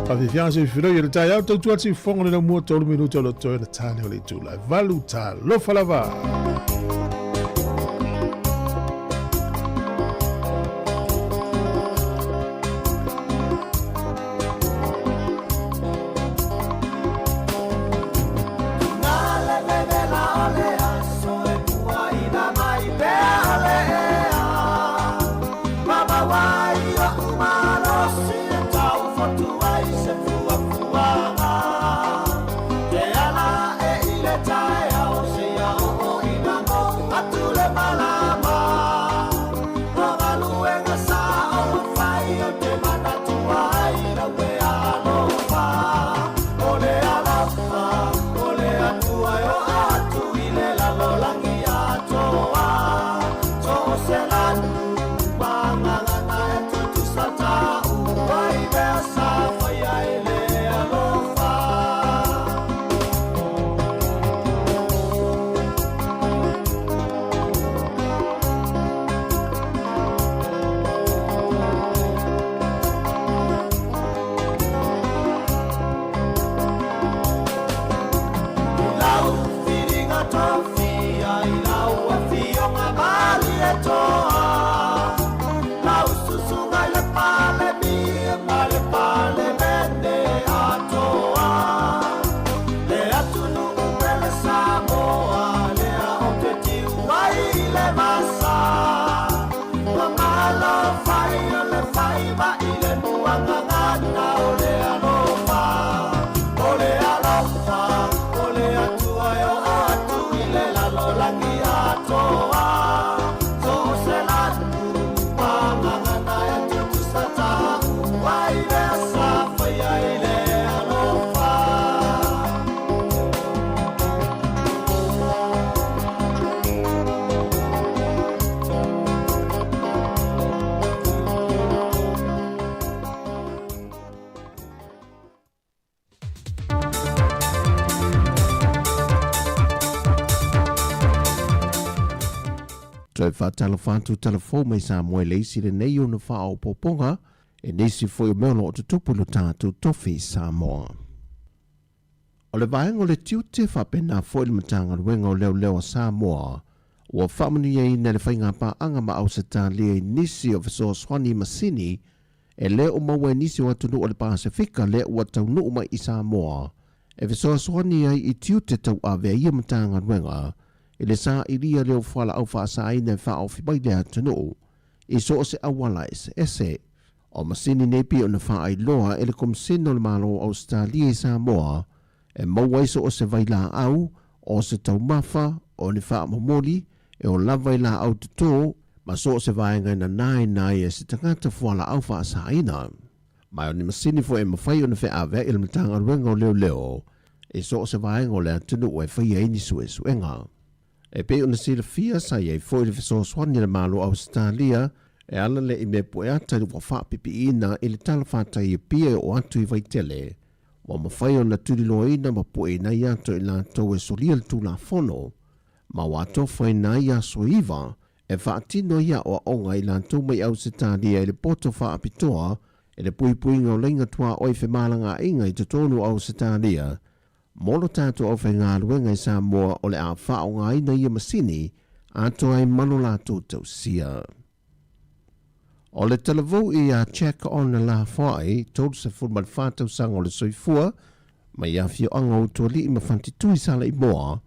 fa fi fian se fi le tai al to tu ati fonga le mo to minuto lo to na tane le tu la valuta lo falava Trai whātalo whātu telefo mai Sāmoa leisi le nei o na whao poponga e neisi foi o meono o te tupu lo tātou tofi Sāmoa. O le vaenga o le tiute whapena foi le matanga luenga o leo Sāmoa ua whamanu iei na le whainga pā anga ma au se tā lea nisi o viso swani masini e le o maua nisi o atu o le Pasifika le o atau nuu mai i Sāmoa. E fesoasoani ai I tiu te tau ave ia matanga ruenga, e le sā iria leo whala au whaasaina e wha o whipai le atu nuu, I so se awala ese. O masini nepi o na wha ai loa e le komisino le malo Australia I Sāmoa, e maua iso o se vaila au, o se tau mafa, o ni wha momoli, e o lava I la au tuto, ma so se vaenga na nai e se tangata whala au whaasaina. Mai o ni masini fo e mawhai o na wha ave il matanga ruenga o leo, e so se vaenga o le atunu o e whai e ni suenga. E pe o na sila fia sa e fo I le fesoaswani le malo Australia, e ala le I me poe ata I wa wha pipi ina I le tala whata I pia o atu I vaitele, wa mawhai o na tulilo ina ma poe na I ato I la tau e solia le tula fono, ma wato whai na I aso iwa, e whaatino ia o onga I la tau mai au se tālia I le poto wha apitoa, e le pui ngau lenga tua oi whi malanga inga I te tonu au se tālia, molo tātou au whi ngā luenga I Sāmoa o le a wha o ngā ina ia masini, ato ai mano la tōtau sia. O le talavou I a check on na la whai, tōru se fulman whātau sang o le soifua, mai a fio anga o tō li I mawhantitui sala I moa,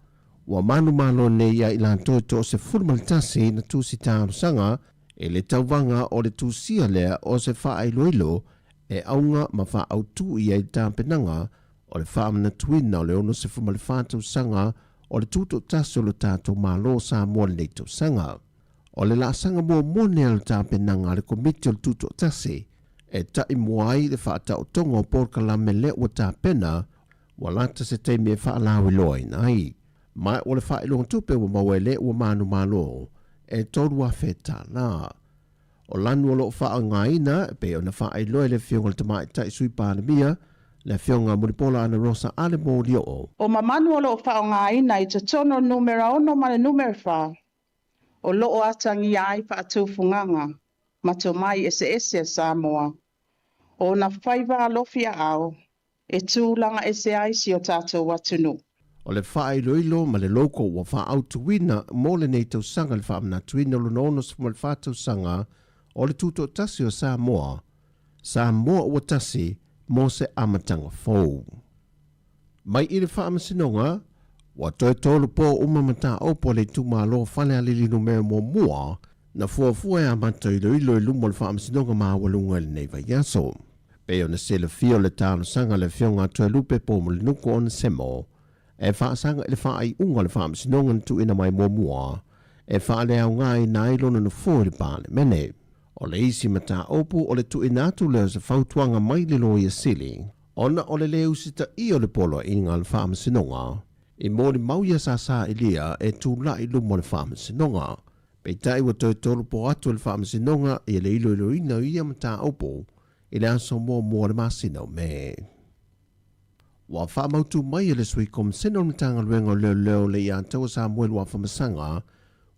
wa manu malo ne ia I la tō se fulman tasi na tūsi tāru sanga, e le tauwanga o le tūsia lea o se wha ai loilo, e aunga ma wha au tū I ai tāpenanga, o le wha amana tuina o le ono se fulman whātau sanga, o le tūto tasi o le tātou malo Sāmoa le neitau sanga. O le la sanga mua mone al tāpenanga le komiti o le tūto tasi, e tai muai le whaata o tonga o porkalame le o tāpena, wa lata se teimi e whaalawi loa inai. Mai o le whaelonga tupe wa maua le o manu malo, e tolu a wheta la. O lanu o lo wha ngā ina, pe o na wha ai loa le whionga le tamai tai sui pālemia, le whionga muripola ana rosa ale mō lio o. O mamanu o lo wha ngā ina I te tono numera ono ma le numera wha. O loo atangi ai wha atūwhunganga, ma tō mai ese Sāmoa. O na whaiva alofia au, e tūlanga ese aisi o tātou atunu. O le whae loilo ma le loko wa wha au tuina mō le nei tau sanga le wha amna tuina lo nono ma le wha tau sanga o le tūto tasi o Sāmoa. Sāmoa o tasi mō se amatanga fōu. Mai I le wha amasinonga, wa toi tolu po umamata opo le tūmalo whale alilino mea mō mua na fuafua e amata I loilo I lumo le wha amasinonga maa walunga le nei vai yaso. Peo na se le fio le tāno sanga le fionga tue lupe po mo le nuko o na semo, e wha sanga I le wha ai unga le wha amasinonga na tu ina mai mō mua, e wha le au ngai na ilona na fuo le pāle mene. O le isi mata opo o le tu ina atu leo se whautuanga mai le loia sili, ona o le leo sita I o le polo inga le wha amasinonga, I mōri mauia sa ilia e tūla I lumo le wha amasinonga, pei tai wa toi tolu po atu le wha amasinonga I le ilo ina ia mata opo, I le aso mō le masino me. Wa wha mautu mai le sui kom seno mtanga luenga leo le ia tau Samuel wa whamasanga,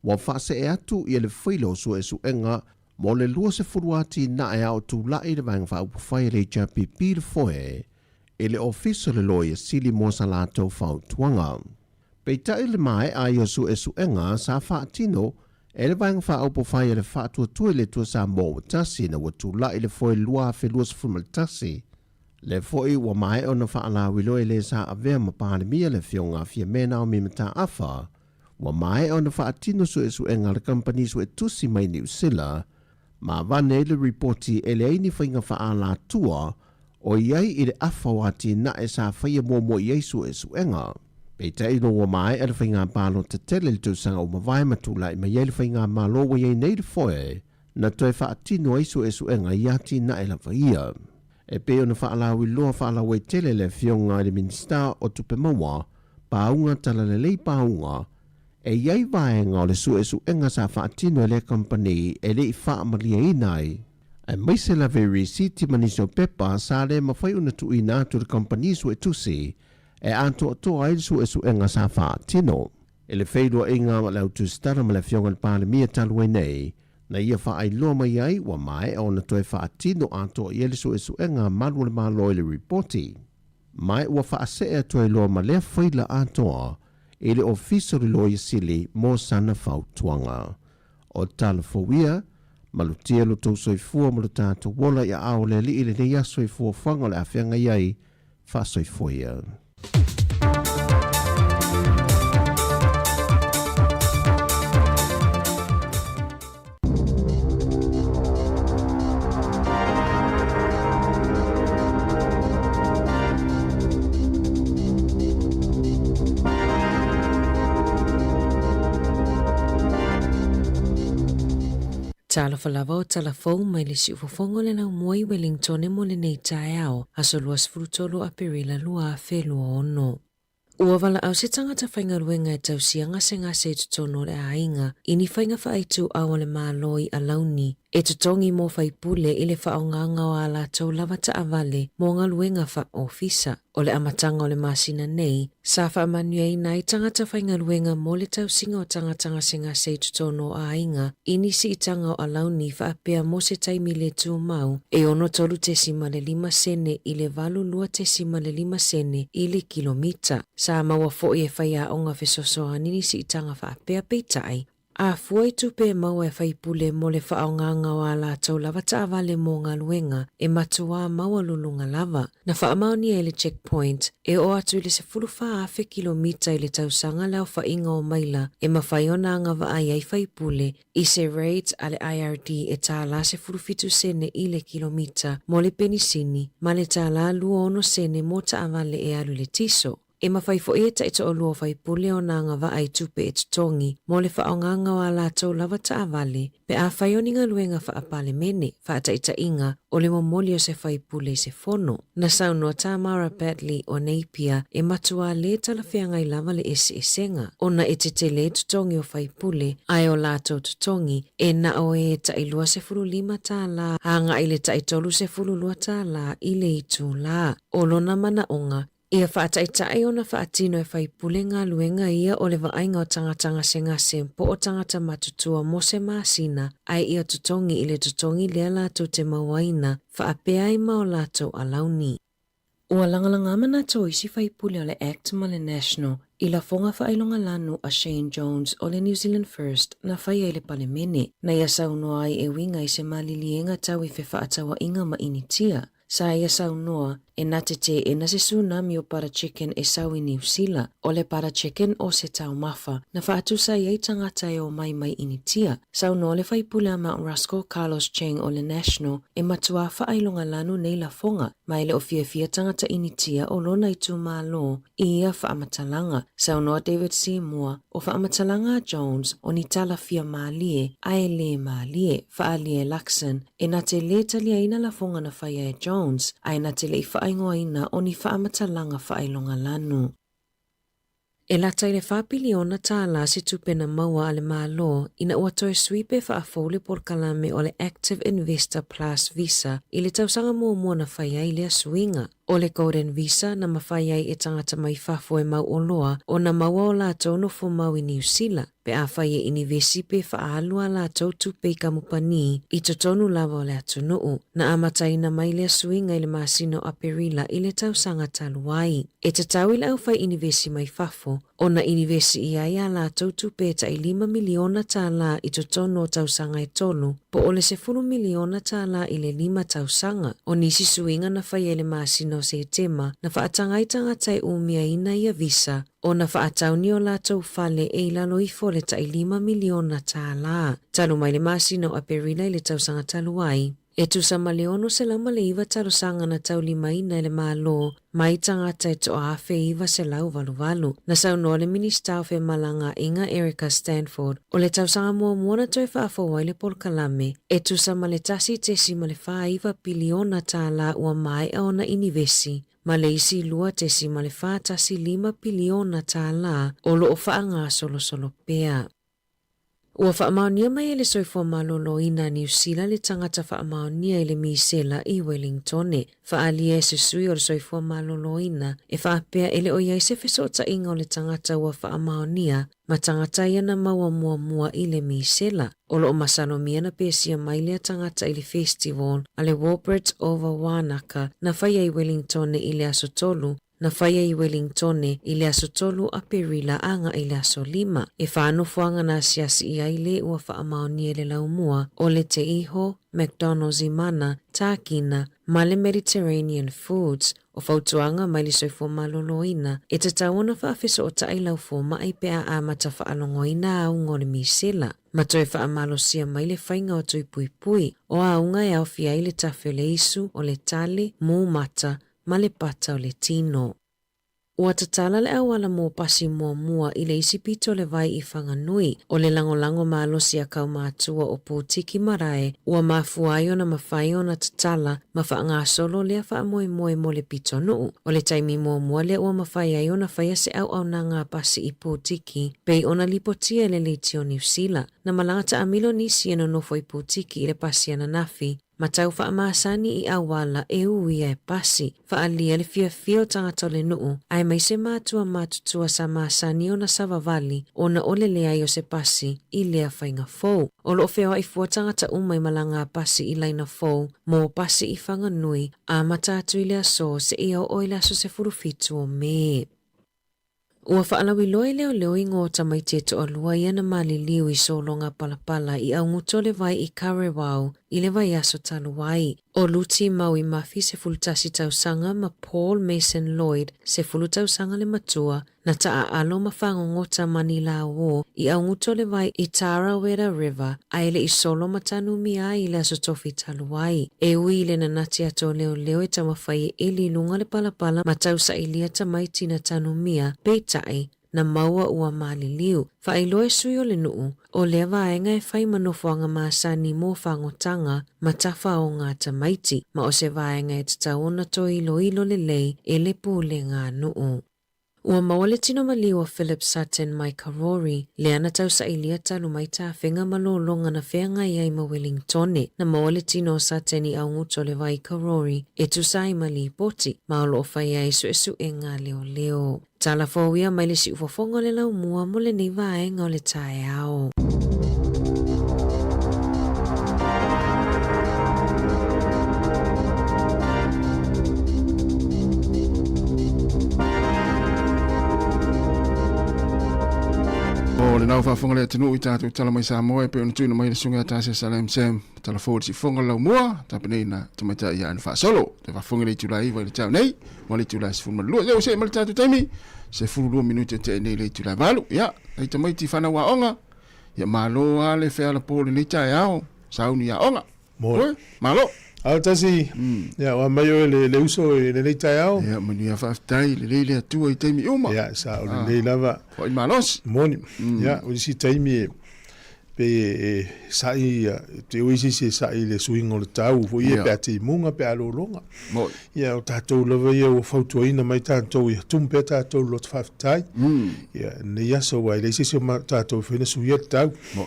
wa wha se e atu I le whailo su e suenga, mo le lua se furuati na e au tūla I le vang wha upawhai le JPP le foe, e le ofiso le loia sili mo sa lātou whau tuanga. Pei tai le mai a ia su e suenga sa wha atino, e le vang wha upawhai le wha tua le tua sa mō tasi na wa tūla I le foe lua fe lua se furumal tasi. Le foi wa mai ona wha ala wilo e le sa avea ma pānemia le fionga fia mena o mimata afa, wa mai ona wha atino su e suenga le company su e tusi mai New Zealand, ma vane le reporti e le aini whainga wha ala tua, o iai I le afa wati na e sa whaia mō iai su e suenga. Pei te ino wa mai e le whainga pālo te tele le tūsanga o mawai matula I mai e le whainga malo wa iai nei le foe, na toi wha atino ai su e suenga iati na e la whaia. E pe ona whaalawi loa whaalawi tele le fionga le minista o tupe maua, paunga tala le lei paunga, e iai vaenga o le su e suenga sa whaatino le company e le I whaamalia inai. E maise la veri siti maniso pepa sa le mawhai una tu ina tu le company su e tusi, e anto toa ai su e suenga sa whaatino. E le whaidua inga ma lau tu stara ma le fionga le pāle mia talwe nei, na ia wha ai loa mai ai wa mai o na toi wha atino ato I ele su e suenga malu le malo le reporti. Mai ua wha asea toi loa ma lea whaila atoa ele ofiso le loa sili mo sana whau tuanga. O tala fowia, Malutia lo tau soifua ma lo tātou wola ia ao le li ile nei a soifua whanga le awhianga iai wha soifua ia. Tala falava o tala fau mai le si ufofongo le lau moi Wellington e mo le nei tae ao aso luas frutolo a perila lua a whelua ono. Ua wala au se tangata whainga ruenga e tausianga se ngā se tutono le ainga ini whainga whaaitu awa le māloi a launi e tutongi mo whaipule i le whaonganga o ala tau lava ta avale mo ngā luenga wha ofisa. O le amatanga o le masina nei, sa whaamanuia i nai tangata whainga ruenga mo le tausinga o tangatanga se ngā se tutono a ainga ini si itanga o a launi whaapea mo se taimi le tū mau e ono tolu te sima le 5 sene i le valu lua te sima le 5 sene i le kilomita. Sa maua fo e whaia o ngā whesosoa nini si itanga whaapea peitai. A fuai tupe maua e whaipule mo le whaonganga o ala tau lava ta avale mo ngā luenga e matua maua lulunga lava. Na whaamaoni e le checkpoint e o atu i le se fuluwha afe kilomita i le tausanga leo whainga o maila e mawhaiona anga wa ai ai whaipule i se rate ale IRD e tāla se fulufitu sene i le kilomita mo le penisini ma le tāla luono sene mo ta avale e alu le tiso. E mawhaifo e ta ito o lua whaipule o nanga wa ai tupe e tutongi mo le whaonganga wa la tau lava ta avale pe a whaioninga luenga whaapale mene whaata ita inga o le momoli o se whaipule se fono. Na saunua Tamara Batley o Napier e matua le talawhianga i lava le ese esenga. Ona e te le tutongi o whaipule ai o la tau tutongi e na o e ta ilua se fulu 5 ta la hanga i le ta itolu se fulu lua ta la i le itu la. O lona mana onga ia whaataitai ona whaatino e whaipule ngā luenga ia o le waainga o tangatanga se ngā sempo o tangata matutua mo se māsina ai ia tutongi i le tutongi lea lātou te mawaina whaapea i mao lātou a launi. Ua langalanga mana tō isi whaipule o le Act ma le National i la fonga whailonga lanu a Shane Jones o le New Zealand First na whaia i le palemene na ia saunoa ai e winga i se malilienga tau i fe whaatawa inga ma initia. Sa ia saunoa e natete e nase tsunami o para chicken e sau i New Zealand o le para chicken o se tau mafa na whaatusa iei tangata e o mai mai initia. Saunoa le whaipule a Mount Rushmore Carlos Cheng o le National e matua whaailonga lanu nei la fonga mai le o fia tangata initia o lona i tu malo i ia whaamatalanga. Saunoa David Sāmoa o whaamatalanga Jones o ni tala fia maalie ae le maalie whaalie Luxon e na te le talia ina la fonga na whaia e Jones ai na te le i whaingoa ina o ni whaamatalanga whailonga lanu. E lata i le whapiliona tāla se tupena maua ale mālo ina ua toe swipe whaafole por kalame o le Active Investor Plus Visa i le tausanga mua na whaia i lea suinga. O le Golden Visa na mawhaiai e tangata mai whafo e mau o loa o na maua o lātou no fo mau i New Zealand. Pe a whaia inivesi pe whaalua lātou tupe i kamupani i totonu lava o le atunuu. Na amataina mai lea suinga i le masino a perila i le tausanga taluai. E te tau i lau whai inivesi mai whafo o na inivesi i ai a lātou tupe ta i 5 miliona tāla i totonu o tausanga e tolu po o le se 10 miliona tāla i le 5 tausanga. O nisi suinga na whaia le masino se tema na whaatangaitanga tai umia ina ia visa o na whaatauni o lātou whale e ilalo i fole ta i 5 miliona tāla. Talo mai le masino a perila i le tausanga taluai. E tusa maleono se lama le iwa talo sanga na tau 5 ina i le malo mai tangata e to afe iwa se lau valu. Na saunoa le minister fe malanga inga Erica Stanford o le tausanga mua na toi whaafawai le polkalame e tusa male tasi te si male wha iwa biliona tāla ua mai a ona inivesi. Ma le isi lua te si male wha tasi 5 biliona tāla o lo o whaanga solo pea. Ua whaamaonia mai e le soifua malolo ina New Zealand le tangata whaamaonia i le misela i Wellingtone. Whaalia e susui o le soifua malolo ina e whaapea ele o iai se whesota inga o le tangata ua whaamaonia ma tangata ia na maua mua i le misela. O lo o masalomia na pesia mai lea tangata i le festival a le Warburton over Wanaka na whaia i Wellingtone i le asotolu na whaia i Wellingtone i le aso tolu a perila anga i le aso 5. E whaanofuanga na siasi i aile ua whaamaonia le laumua o le te iho, McDonald's i mana, tākina, ma le Mediterranean foods, o whautuanga mai le soifua maloloina, e te tauana whaafeso o tailau fo mai pea a mata whaalongoina au ngore misela. Ma toi whaamalosia mai le whainga o tui pui pui, o aunga e au fia i le tawhio le isu o le tale, mō mata, ma le pata o le tino. Ua tatala le awala mō pasi mua i le isipito le vai i whanganui o le langolango maalosi a kau mātua o pōtiki marae ua mafuaio na mawhaio na tatala ma whaanga solo lea wha moe mo le pito nuu o le taimi mua lea ua mawhaiaio na whaia se au na ngā pasi i pōtiki pei ona lipotia le leiti o New Zealand na malangata a milo nisi eno nofo i pōtiki i le pasi ana nafi. Matau whaamaasani i awala e ui e pasi, whaalia le fia o tangata le nuu, ai mai se mātua mātutua sa maasani o na savavali o na ole lea i o se pasi i lea whainga fou. O lo feo i fua tangata umai malanga pasi i laina fou, mō pasi i whanganui, a matatu i lea so se i au oila so se furufitu o me. Ua whaalawi loe leo i ngō tamai te to alua i ana mali liu i solonga palapala i au nguto le vai i Karewau i le vai aso taluai. O luti mau i mafi se fulutasi tausanga ma Paul Mason Lloyd se fulutausanga le matua na taa alo mawhango ngota manila o i au nguto le vai i Tarawera River a ele i solo matanu mia i le aso tofi taluai. E ui le nanati ato leo e tamawhai e li lunga le palapala ma tausa i lia tamai tina tanu mia peitai na maua ua mali liu. Whailoe sui o le nuu, o lea vaenga e whai manofuanga maasani mō whangotanga ma tawha o ngā tamaiti, ma o se vaenga e tataona to ilo le lei e le pūle ngā nuu. Ua maua le tino mali o Philip Sutton mai Karori, le ana tau sa ilia talu mai ta whenga malolonga na whenga iai ma Wellingtone, na maua le tino Sutton i au nguto le vai Karori, e tu sai mali poti, ma o loo whai ai su esu e ngā leo. Tala fōwia mai le si ufofonga le lau mua mo le nei vaenga o le tae ao. Le nau whafonga le tinu i tātou tala mai Sāmoa e pe ona tuina mai le sunga tāse Salam Sam tala fōri si fonga lau mua tapanei na tamaita i anu whaasolo te whafonga le tulai vai le tau nei mo le tulai se fulma lua leo se ma le tātou taimi se fulua minuti te nei le tulai valu ia ai tamaiti whana wa onga ia malo a le whea la pōle nei tae ao sauni a onga malo Au tasi, ya wa mayo le uso le le tai ao. Ya mani a whaftai le le atua i taimi uma. Ya sa o le lava. O i malos. Moni. Ya o si taimi pe sai te uisi se sai le swing o le tau fo ia pe ati munga pe alo longa. Mo. Ya o tatou lava ia o fautu ina mai tatou ia tumpe tatou lot whaftai. Ya ne ya so wai le si se tatou fina suia tau. Mo.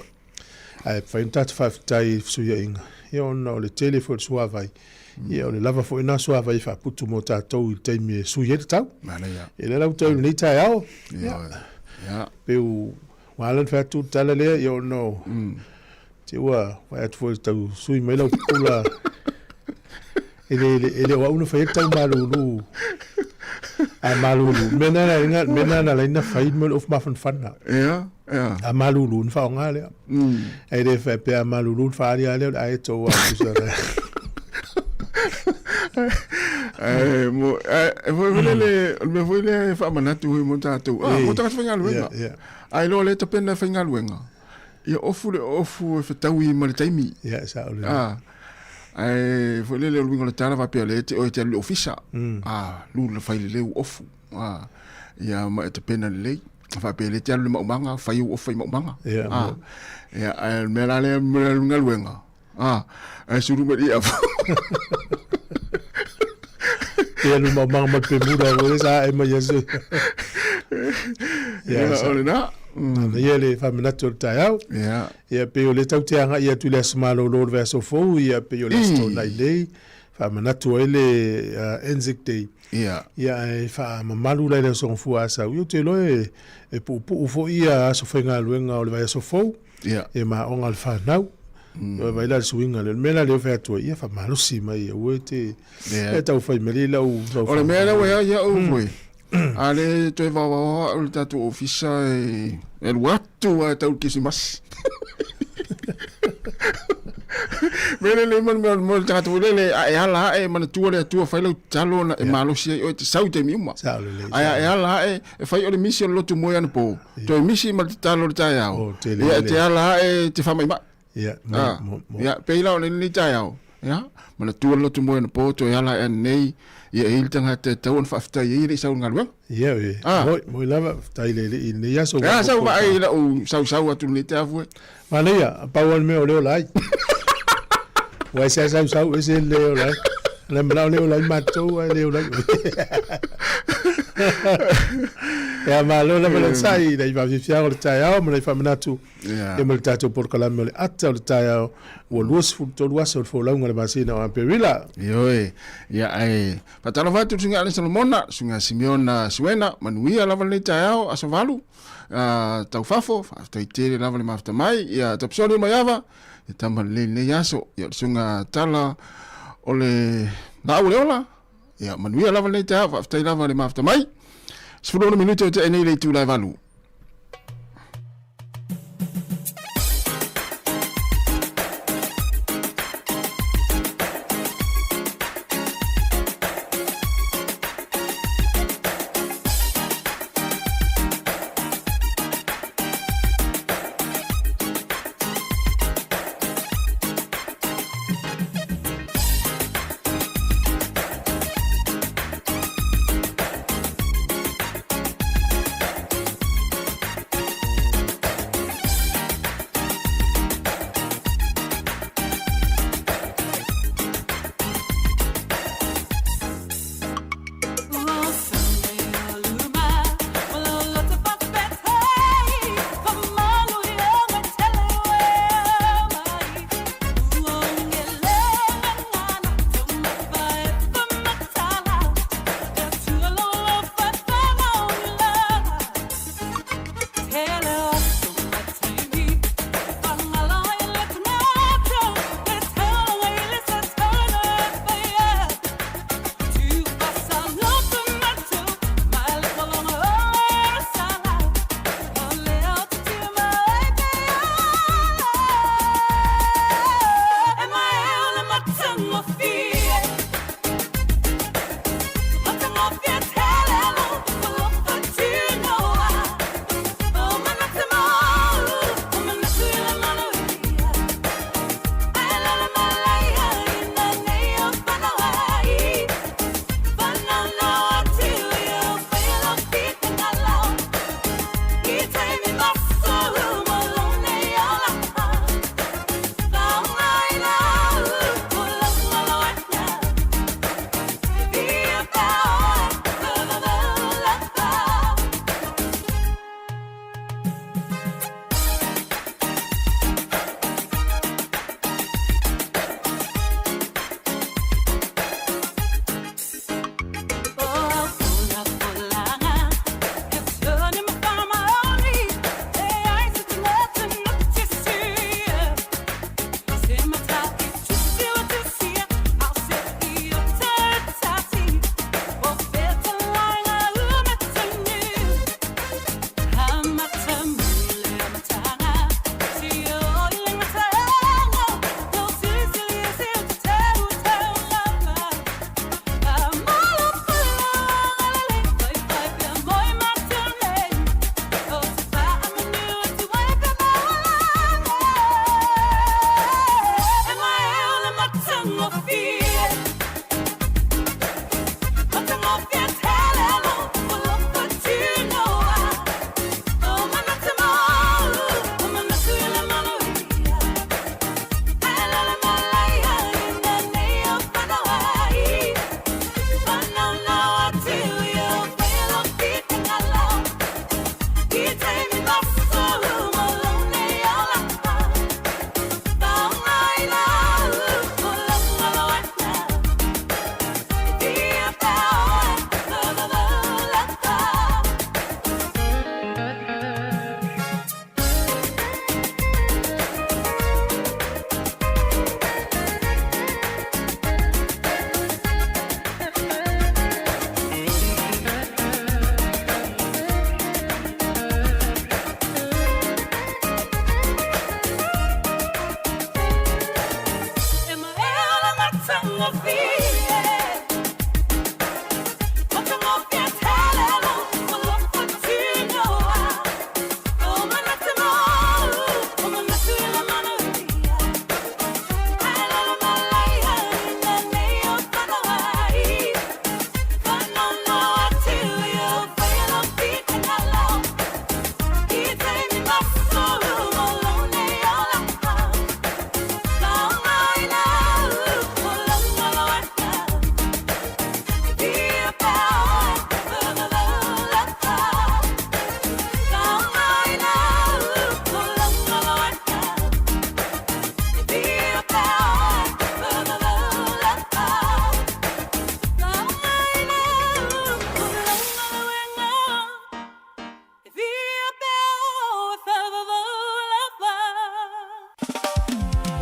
Ai fain tatou whaftai suia inga. Ia ona o le telefone suavai. Ia o le lava fo ina suavai fa putu mo tātou i teimi suie te tau. Mana ia. E le lau tau nei tai ao. Ia. Peu walan fa tu tala lea ia ona o. Te ua wai atu fo tau sui mai lau pula. Ele wa una fa tau malulu. A malulu. Mena na laina faid mo of mafan fanna. Ia. Ja. A malulu fa nga le. Ai de fa pe a malulu fa ali le ai to wa so. Voi le fa manatu mo tatu. Mo ta fa ngaluenga. Ai lo le tapena fa ngaluenga. Ia ofu fa tawi mo le taimi. Ja, sa o le. Ai foi le luinga le tala va pe le o te le ofisa. Lu le fa le ofu. Ia ma tapena le fa pe le tala mo manga fa o fa mo manga. Ya al melale ngaluenga. Ai suru me ia. Ia no mama pe mura o sa e mai yesu. Ya olena. Ia le faminato taiao. Ya. Ia pe o le tautianga ia tu le smalo lo verso fo ia pe o le sto na ile. Faminato ele enzik day. Ia. Ia e fa mamalu le so fu asa. Yo te lo e pu fo ia so fenga luenga o le vai so fo. Ia. E ma on alfa now. o vai la swinga le mela le fa to ia fa malo si mai o te e tau fai mele la o le mela we ya o we ale to va va o tatu ofisa e watu a tau kisimas mele le man tatu le ala e man tu fa lo talo na e malo si o te sau te mima ai ala e fai o le mission lo tu moya no po to misi ma talo ta ya o te ala e te fa mai ma ya ya peila o ni ta ya ya man tu lo tu moya no po to ala e nei ia il tanga te tau fa fta ia ri sau ngalwa ia mo lava tai le ni ya so ya sau ba ai la o sau atu ni te afu ma le ya pa wal me o le lai wa sa sau ese le lai le mala le lai mato le lai ya ma lo la mala sai dai va fia o tai mo le fa manatu e mo tato por kala mo le atta o tai o luas to luas o fo longa le masina o perila Yoe, ya ai. Patalo vatu singa ale Salomona, singa Simeona Suena, manuia lava le taiao asavalu. Tau fafo, tai tere lava le mafta mai, ya tapsori mai ava, ya tama le yaso, ya singa tala ole lauleola, ya manuia lava le taiao, tai lava le mafta mai. 10 minuto te nei le tu la valu.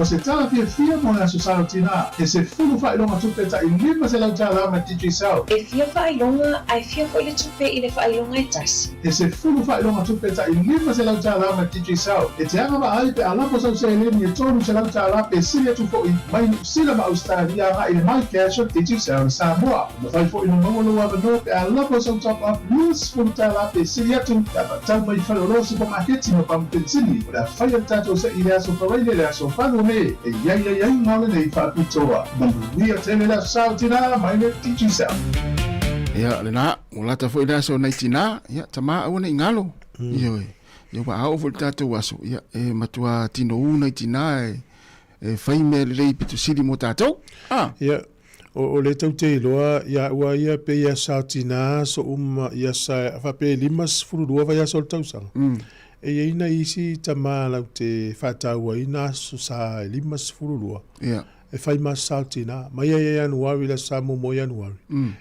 o se tala fia mo na susalo tina e se fulu fa ilonga tupe ta ilima se lau tala ma tiji sao E fia whailonga, ai fia ko ile tupe ile whailonga e tasi. e se fulu fa ilonga tupe ta ilima se lau tala ma tiji sao e te anga ma ai pe alapo sau se elemi e tonu se lau tala pe silia tu fo i mai sila ma Australia nga ile mai casho tiji sao Samoa ma fai fo ino nongo wa no pe alapo sau top up news fulu tala pe silia tu tau mai falolo se po maketi no pam pensini la fai tato se ile aso fawaile le aso fanu me e yai ngole nei fa pitoa ni a tele la sao tina mai le tiji sao Ia le na o lata fo ida so nai tina ia tama au nei ngalo ia ia wa au fo tata waso ia e matua tino u nai tina e fai me le pitu sili mo tato ia o le tau te loa ia ua ia pe ia sao tina so ia sa fa pe limas furua va ia sol tau sang e ina isi tama lau te whātau ina so sa limas furua ia e fai ma sao tina mai e Januari la samu mo Januari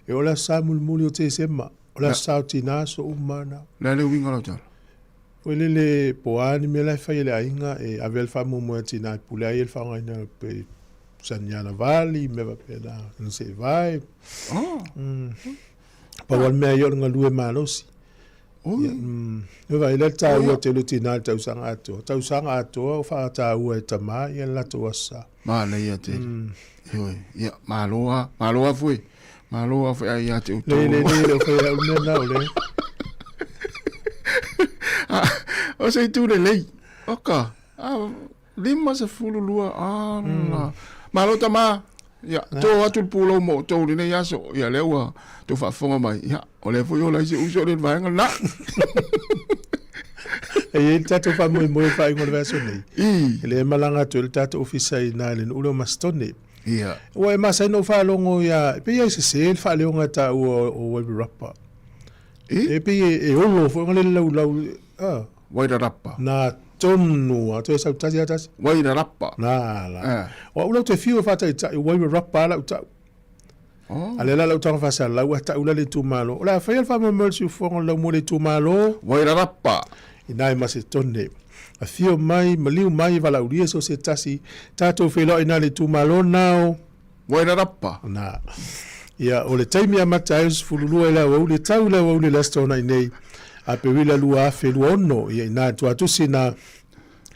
e ola samu muli o te sema ola sao tina so umana la le winga la tala o le poani me la fai le ainga e avel famu mo tina pulai el fa ngaina pe Sanyana Valley me va pe na non se vai pa wal me yo nga lue malosi e vai le tau te lutina tau sanga ato o fa tau e tama e la toasa ma le ia te ia maloa foi ai ate uto le foi au na ole o sei tu le lei oka lima se fulu lua la malo tama ia to atu pulo mo to ni ya so ia lewa to fa fonga mai ia o le foi o la se uso le vai na e tato fa mo fa ngol verso nei le malanga to tato officer na le ulo mastone ia o e masa no fa longo ia pe ia se fa le nga ta o rapa e pe e o fo ngale lau wai rapa na tonu a to sa tasi atas wai rapa na la o ulo te fiu fa ta wai rapa la ta ale la ta fa sa la wa ta ula le tu malo la fa il fa mo mercy fo ngalo mo le tu malo wai rapa ina ma se tonne a fio mai maliu mai vala uria so se tasi tato felo ina le tu malo nao wai rapa na ia o le taimi a matais fululu ela o le taula o le lastona nei a pewila lua fe luono ia ina tu atusina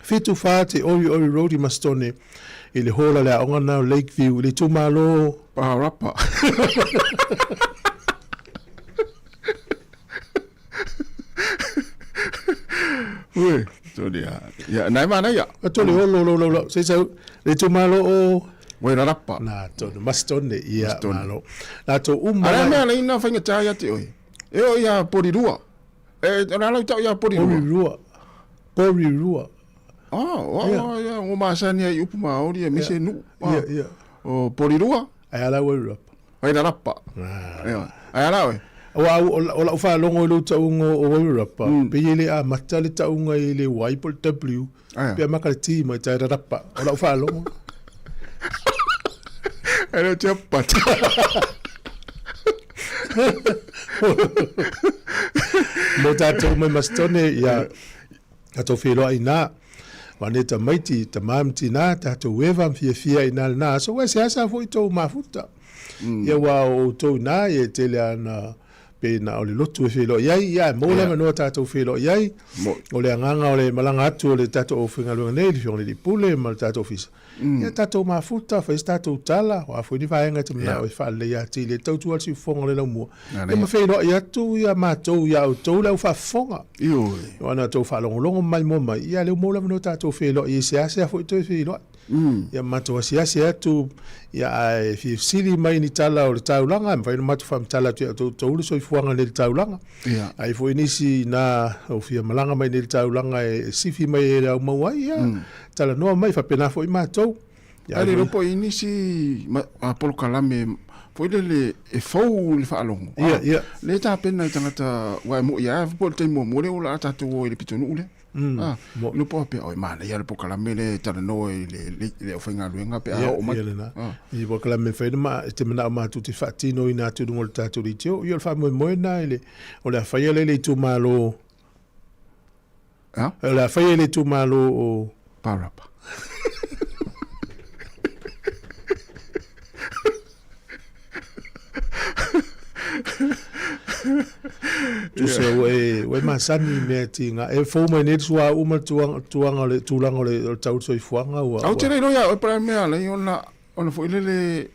fitu fate ori road i mastone ile hola le onga na Lakeview le tu malo pa rapa ui to dia ya nai mana ya to le lo se le tu malo o wai rapa na to mastone ia malo na to ara me le ina fanga taya te oi e o ya porirua ona la ta ya porirua ya o masani ai upu maori e mise nu ia o porirua ai ala wai rapa ai ala oi o la fa longo lo taungo o rapa pe ile a matale taunga ile waipol w pe makale ti mai tai rapa o la fa longo era te pata mo tato mai mastone ya tato filo ina waneta maiti tamamti na tato weva fia ina na so we se asa foi to mafuta ya wa o to na ye tele ana pe na o le lotu filo ya mo le no tato filo ya o le nganga o le malanga atu o le tato o finga lo nei fio le pule mal tato office ya tato mafuta fa tato tala wa foi ni vaenga te na o fa le ya ti le tautu al si fonga le mo ya ma filo ya tu ya ma to ya o to le fa fonga yo wana to fa longo mai mo mai ya le mo le no tato filo ya se asa foi to filo ya mato sia tu ya fi sili mai ni tala o taulanga mai mato fam tala tu so fuanga le taulanga ai foi inisi na o fi malanga mai le taulanga e sifi mai le mau ai ya tala no mai fa pena foi mato ya le ropo inisi a polo kalame foi le e fou le fa longo le ta pena tangata wa mo ya polo te mo le ola ta tu o le pitonu le no po pe o mana ya le po kala mele tala no le ofinga luenga pe o ma i po kala me fe ma te mana ma tu te fatino ina tu ngol tatu ritio yo fa mo na ile o la fa le tu malo la fa le tu malo o parapa Tu se we masani me tinga e fo mai net sua uma tuanga le tulanga le tau soi fuanga wa. Au tere no ya o para me ala ona fo ile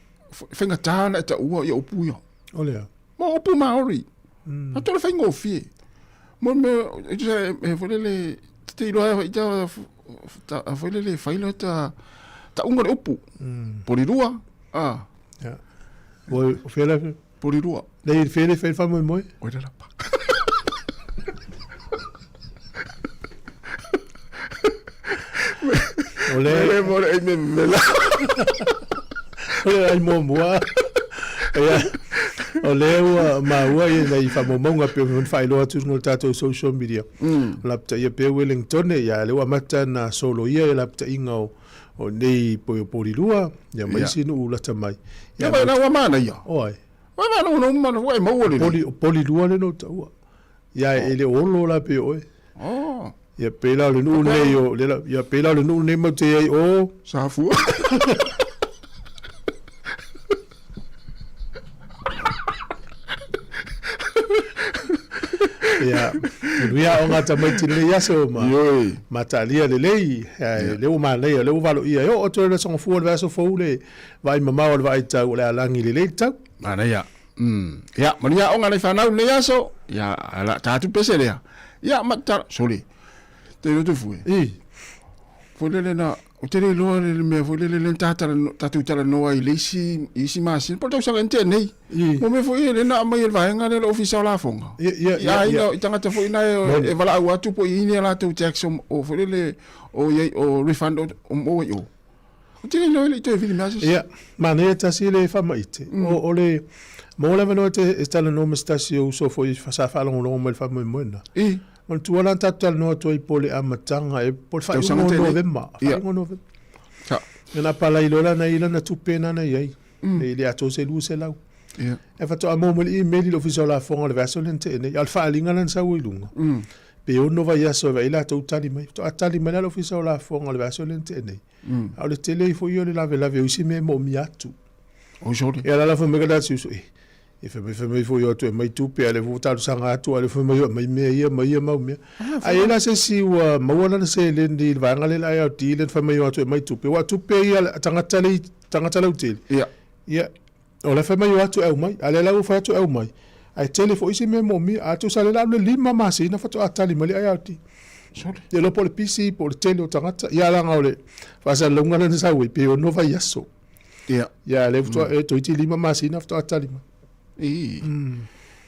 fenga tana ta ua ya upu yo. Ole. Mo upu maori. A tole fenga o fie. Mo me e fo ile te ilo ya ta fo ile failo ta unga le upu. Porirua. Ah. Ja. Wo fela Porirua. Nei fele fa moi. Oi la pa. Ole mo le me la. Ole ai mo moa. Ya. Ole wa ma wa ye nei fa mo monga pe mon fa ilo atu no tato social media. Lapta ye pe Wellington ya le wa mata na solo ye lapta inga o nei porirua ya mai sinu la tamai. Ya ba na wa mana ya. Oi. Wa no mana wa mo le. Porirua le no taua. Ya ele olo la pe oi. Oh. Ya pela le no ne yo le ya pela le no ne mo te ai o safu. Ya, dia onga tamai tine ya so ma. Matalia le lei, le o ma le o valo ia yo o tole son fu le so fu le vai mama o vai ta o le alangi le ta. Mana ya. Ya, mania onga le fana le ya so. Ya, ala tatu pese le ya. Ya, mata soli. Te lo tu fu. Fu le na o te le lo le me fu le tatu tala no ai le isi masin. Por tau sanga ente nei. Mo me fu le na mai el vai ngale official la fonga. Ya, ino itanga te fu ina e vala au atu po ini la tu taxum o fu le o refund o mo yo. O te le le te vini masin. Ya, mane ta si le fa maite. O le mo le veno te stala no mestasio so fo fa sa fa lo mo fa mo na. On tu ala tatal no to ipole amatanga e por fa no november. Fa no november. Ja. Na pala ilola na ila na tupena na yai. E le ato se lu se lau. Ja. E fa to amo mo i meli lo fiso la fonga le verso lente ne. Al fa linga lan sa wilunga. Pe o no va ya so va ila to tali mai. To atali mai lo fiso la fonga le verso lente ne. Au le tele fo yo le lave usi me mo miatu. Aujourd'hui. E ala la fo me gada su e fe fo yo to mai tu pe ale vo ta sanga tu ale fo mai me ai la se si wa mawala se le ndi va ngale la ya ti le fa mai yo to mai tu pe wa tu pe ya tanga tale hotel ya o la fa mai yo to au mai ale la fa to au mai ai tele fo isi me mo mi a to sale la le lima ma si na fa to atali mali ai ti sole de lo por pc por tele o tanga ya la ngole fa sa longa na sa we pe o no va yaso ya le to ti lima ma si na fa to atali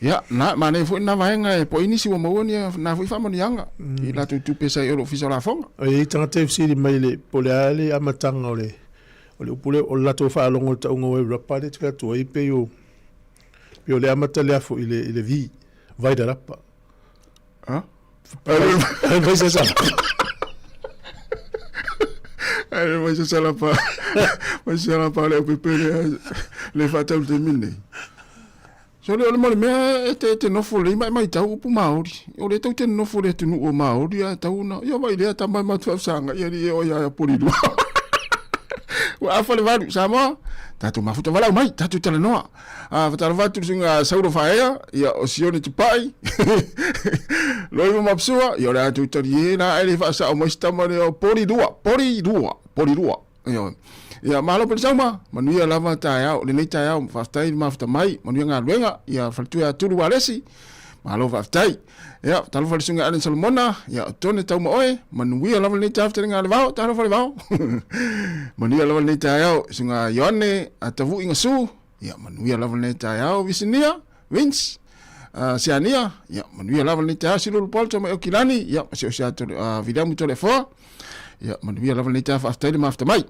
Ya, na mana fu na vaenga e po inisi wa mawoni na fu famo nianga. I la tu pesa yo fiso la fonga. E tanga te fsi di mai le poleale amatanga ole. Ole pule o la to fa longo ta ungo we rapade tka to i pe yo. Pe ole amata le afo ile vi vai da rapa. Ha? Vai se sa. Vai se sa la pa. Vai se la pa le pepe le fatal de mine. So le mo me te no fule mai tau pu maori. O le tau te no fule te no maori a tau na. Yo mai le ta mai matu sanga ye o ya polidu. Wa afale valu Sāmoa. Tatu mafuta vala mai tatu tala noa. A fatala vatu singa sauro faea ya o sione te pai. Loivo mapsua yo le atu tari na ele fa sa o mostama le o porirua. Yo. Ya malo pe sama manuia lava taia o le nei taia o faftai mafuta mai manuia nga luenga ya faltua tulu walesi malo faftai ya talo falisunga alen salmona ya tone tau moe manuia lava nei taia after nga levao talo falevao manuia lava nei taia o sunga yone atavu inga su ya manuia lava nei taia o visinia Vince siania ya manuia lava nei taia silu polto mai okilani ya sia to video mu telefo ya manuia lava nei taia faftai mafuta mai.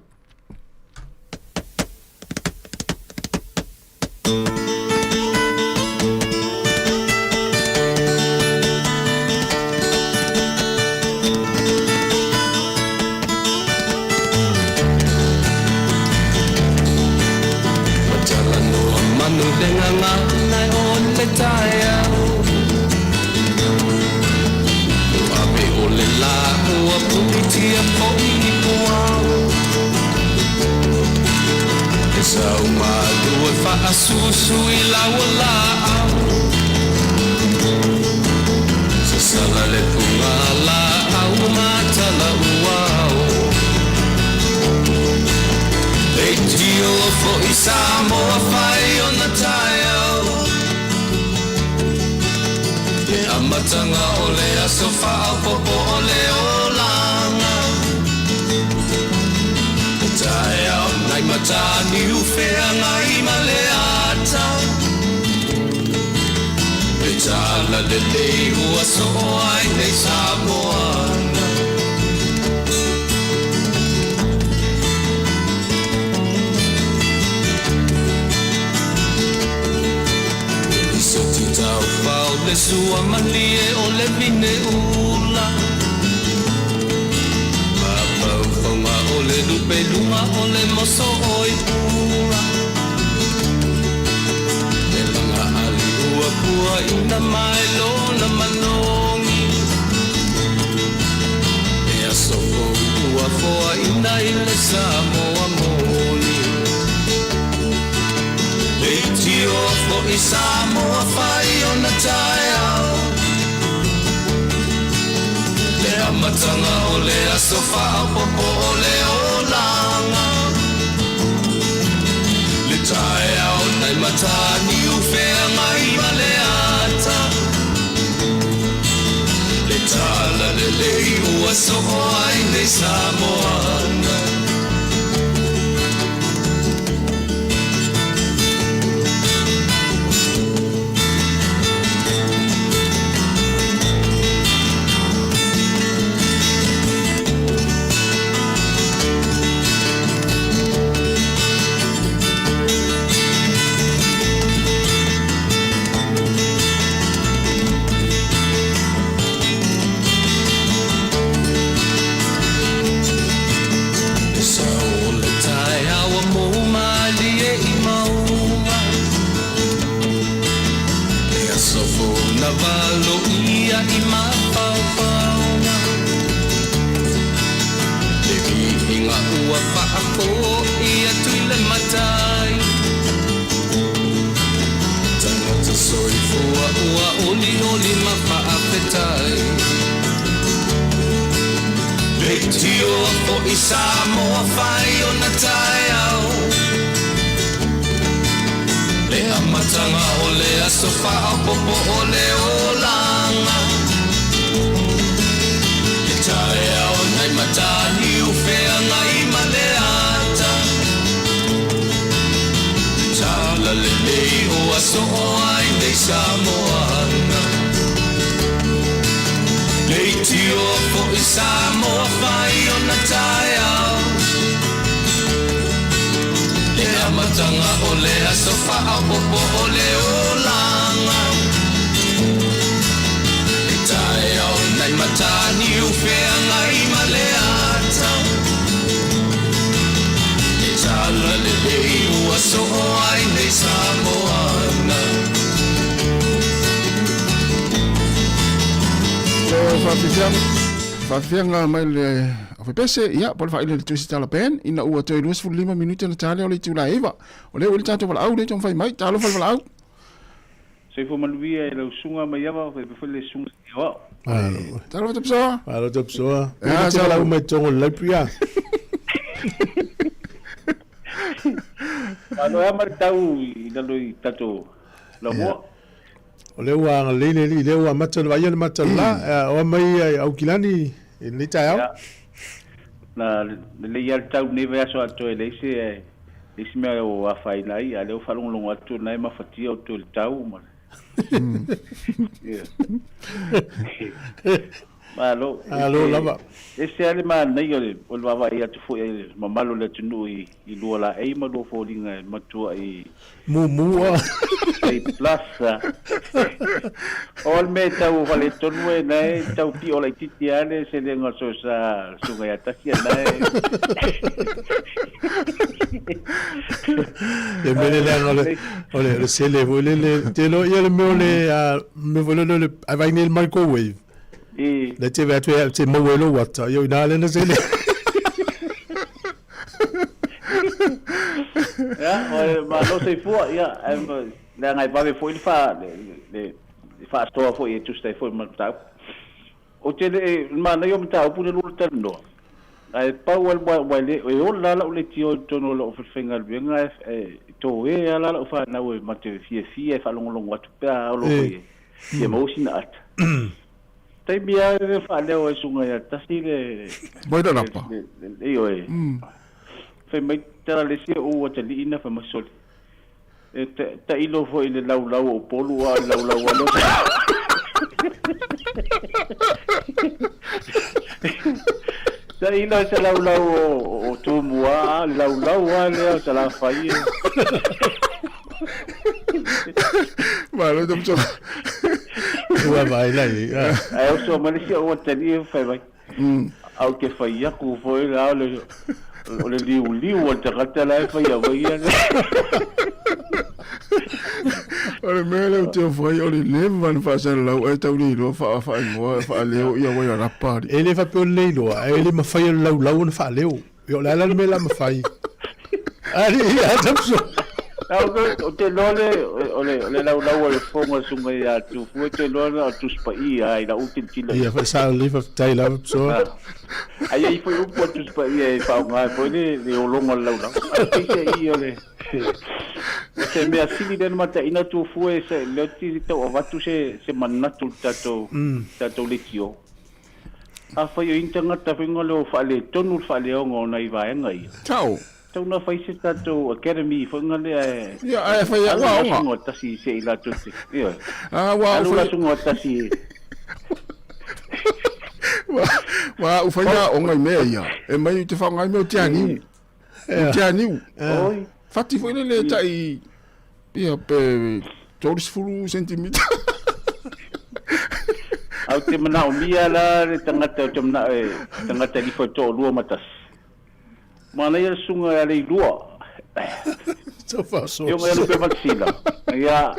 Sala le pungala au matala uau Leitio fo I Sāmoa whai o na taiau Le amatanga o le aso whao popo o le olanga Le taiau nai matani uwhea ngai ma le ata Le tala le leu aso ai nei Sāmoana Tau pau le sua malie o le vine ula Mapau whaunga o le lupe luma o le moso oi pura Le langa ali ua pua ina mai lona manongi E aso ua foa ina I le Sāmoa moni Leitio fo I Sāmoa whai o na taiau Le amatanga o le aso whao popo o le olanga Le taiau nai matani uwhea ngai ma le ata Le tala le lei ua so ai nei Sāmoana Valo ia I mapaupauna Le vihinga ua whaako ia tui le matai Tangata soifua ua oli oli mawhaapetai Le tio fo I Sāmoa whai o na taiau Le amatanga o le aso whao popo o le olanga Le taea o nai matani uwhea ngai ma le ata Le tala le lei o aso o ai nei Sāmoana Le tio fo I Sāmoa whai o na taiau Le amatanga o le aso whao popo o le olanga Le taea o nai matani uwhea ngai ma le ata Le tala le lei ua so o ai nei Sāmoana Whawhianga mai le Whapese, ia, pole whaile le tuisi tala pen, ina ua toi 25 minuta na tale o le tūla ewa. O le uli tātou wala au, le tōng whai mai, tālo wala au. Seifo manuia e lau sunga mai awa, whai sunga i wao. Tālo tapsoa. Tālo tapsoa. Ia, tālo au mai tongo laipia. Ano ea maritau I nalo I tato la mua. O le ua ngaleine li, le ua matala, vaia le matala, o mai au kilani, ni tai au. Na le yar tau neve aso ato e leise mea o awhai nai, a leo whalongolongo ato nai mawhatia o to le tau. Malo. Alo lava. Ese ale ma nei o le wawa I atu fo mamalo le tunu I lua la ei ma lo fo linga matua I Mumua. Ai plus. Ol me tau wale tonu e nei tau pi o la titi ale se le ngaso sa sunga ya tasia nei. E mele le ole se le vole le telo ia le me vole le vai nel microwave. Le te vetu te mawelo wata yo ina le na se le. Ya, ma no se fu ya, le ngai pa ve foi fa le fa sto foi tu stai foi ma tau. o te le mana yo mta o pule lu tano ai pa wal le o la le tio tono lo fenga venga to ala o fa na we mate fie fa longo atu pa lo e mo sina at tai bia fa le o sunga ya tasile Boy da lapa. Io fe mai tara le si o te li ina fa masol ta ilo fo ile lau o polu a lau lo ta ilo se lau o tu mua lau a le se la fai Ma lo dom so. Ua vai lai. Ai o so mali si o te li fa vai. Au ke fai a ku foi la o le liu o te gata la fai a vai. Ole mele o te fai ole leve van fa sa lau e tau ni lo fa mo fa leo ia wa ra pa. Ele fa pe le lo, ele ma fai lau na fa leo. Yo la me la ma fai. Ali ya tapso. O te lole ole lau o fonga sunga ya tu fu te lole o tu spai ai la utin tila. Ia fa sa le fa tai la so. Ai foi un po tu spai ai fa nga po ni o longo lau. Ai se I ole. Se me asili den mata ina tu fu e se le ti to o vatu se manatu tato le tio. A fa yo intanga ta vengo lo fa le tonu fa le ngo na I va ngai. Ciao. Tau na fai se tato academy foi ngale ia ai fai wa ngo tasi se ila tu ia wa fai ngo tasi wa u fai na o ngai me ia e mai te fa ngai me tiani oi fatti foi le tai ia pe 12 cm au te mana o mia la le tangata o te mana tangata li foi to lua matas mana ia sunga ia le lua so fa so eu ia lupe matsila ia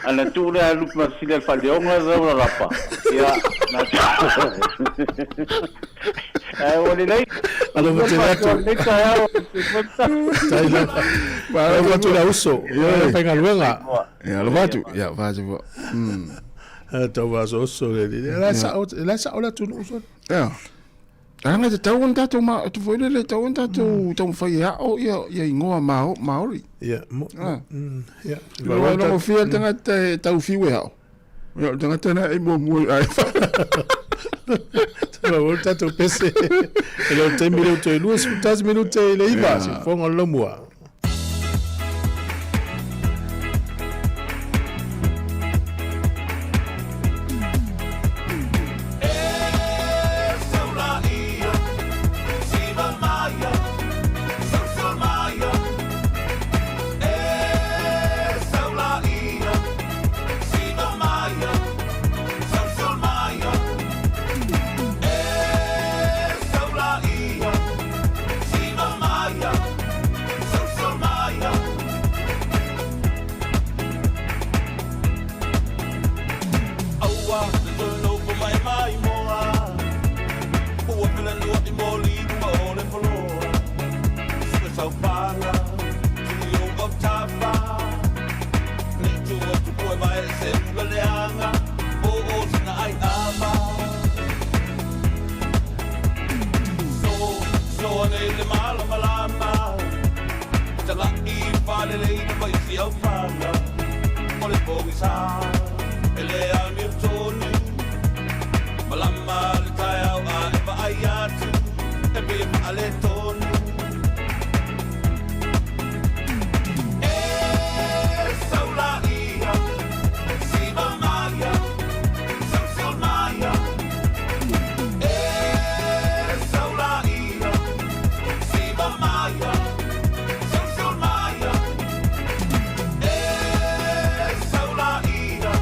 ana tu le lupe matsila fa le onga ra rapa ia na ai o le nei alo te rato le ka tai la ba ba tu la uso ia fa ngaluenga ia lo vatu ia va je vo to va so le la sa ola tu no so ia Anga te tau nta tu ma tu foi le tau nta tu tau fai ya o ia ingoa maori. Ia ia. Wa no fia tanga te tau fiwe ha. Ia tanga tena e mo ai. Tava volta tu pese. Ele tem minuto e 2 minutos e le iba, si fongo lo mua. Saula ia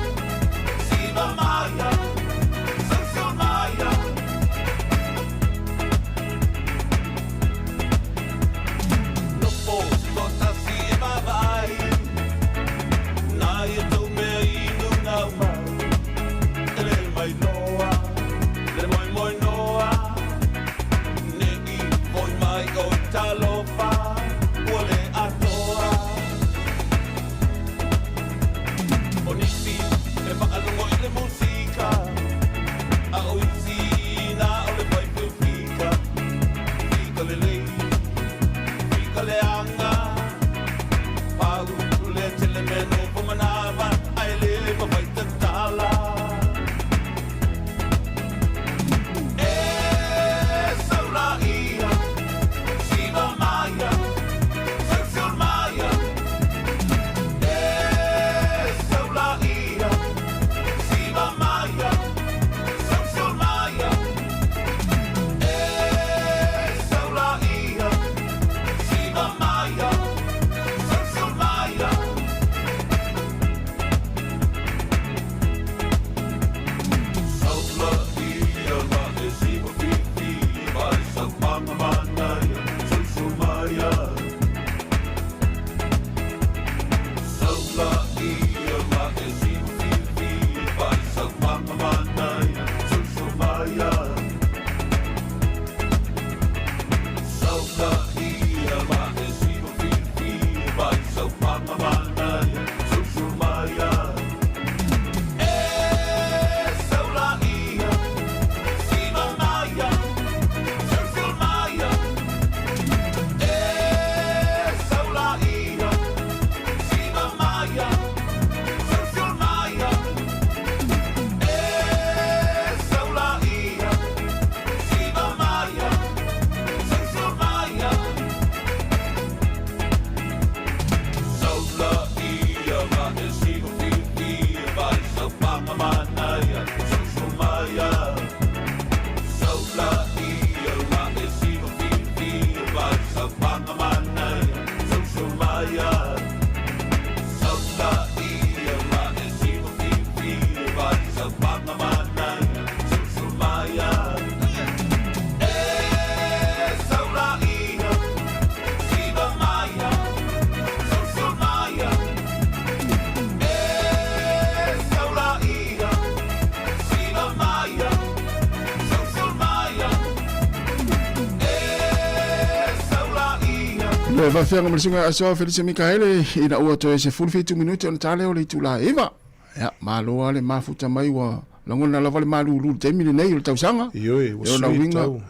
Pe va fenga mo singa aso Felice Mikaele ina ua to se full 2 minuti on tale o le tula eva. Ya malo ale mafuta mai wa langona la vale malu te mine nei o tausanga. Yo e o na winga.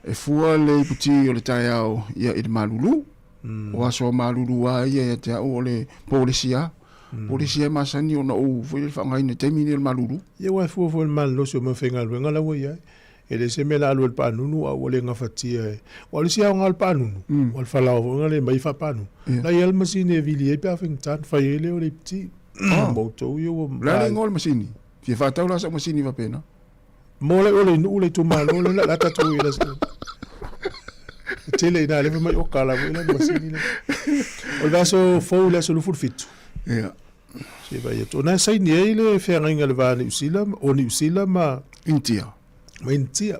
E fua le puti o le taiao ia i malulu. O aso malulu wa ia te o le polisia. Polisia masani o na o foi fa ngai te mine malulu. Ia wa fua fua mal no so mo fenga luenga la wa ia. Ele se mela alu el panunu a ole nga fatia. Wale si a ngal panunu. Wal fala o ngale mai fa panu. La yel masine vili e pa fing tan fa ele o le pti. Moto yo la ngol masini. Fi fa taula sa masini va pena. Mole ole nu le tu malo le la tatu ile. Tele na le mai o kala ile masini. O vaso fo le so lu fit. Ja. Se va yeto na sai ni ele fe ringa le va ni usila o ni usila ma intia. Mentia.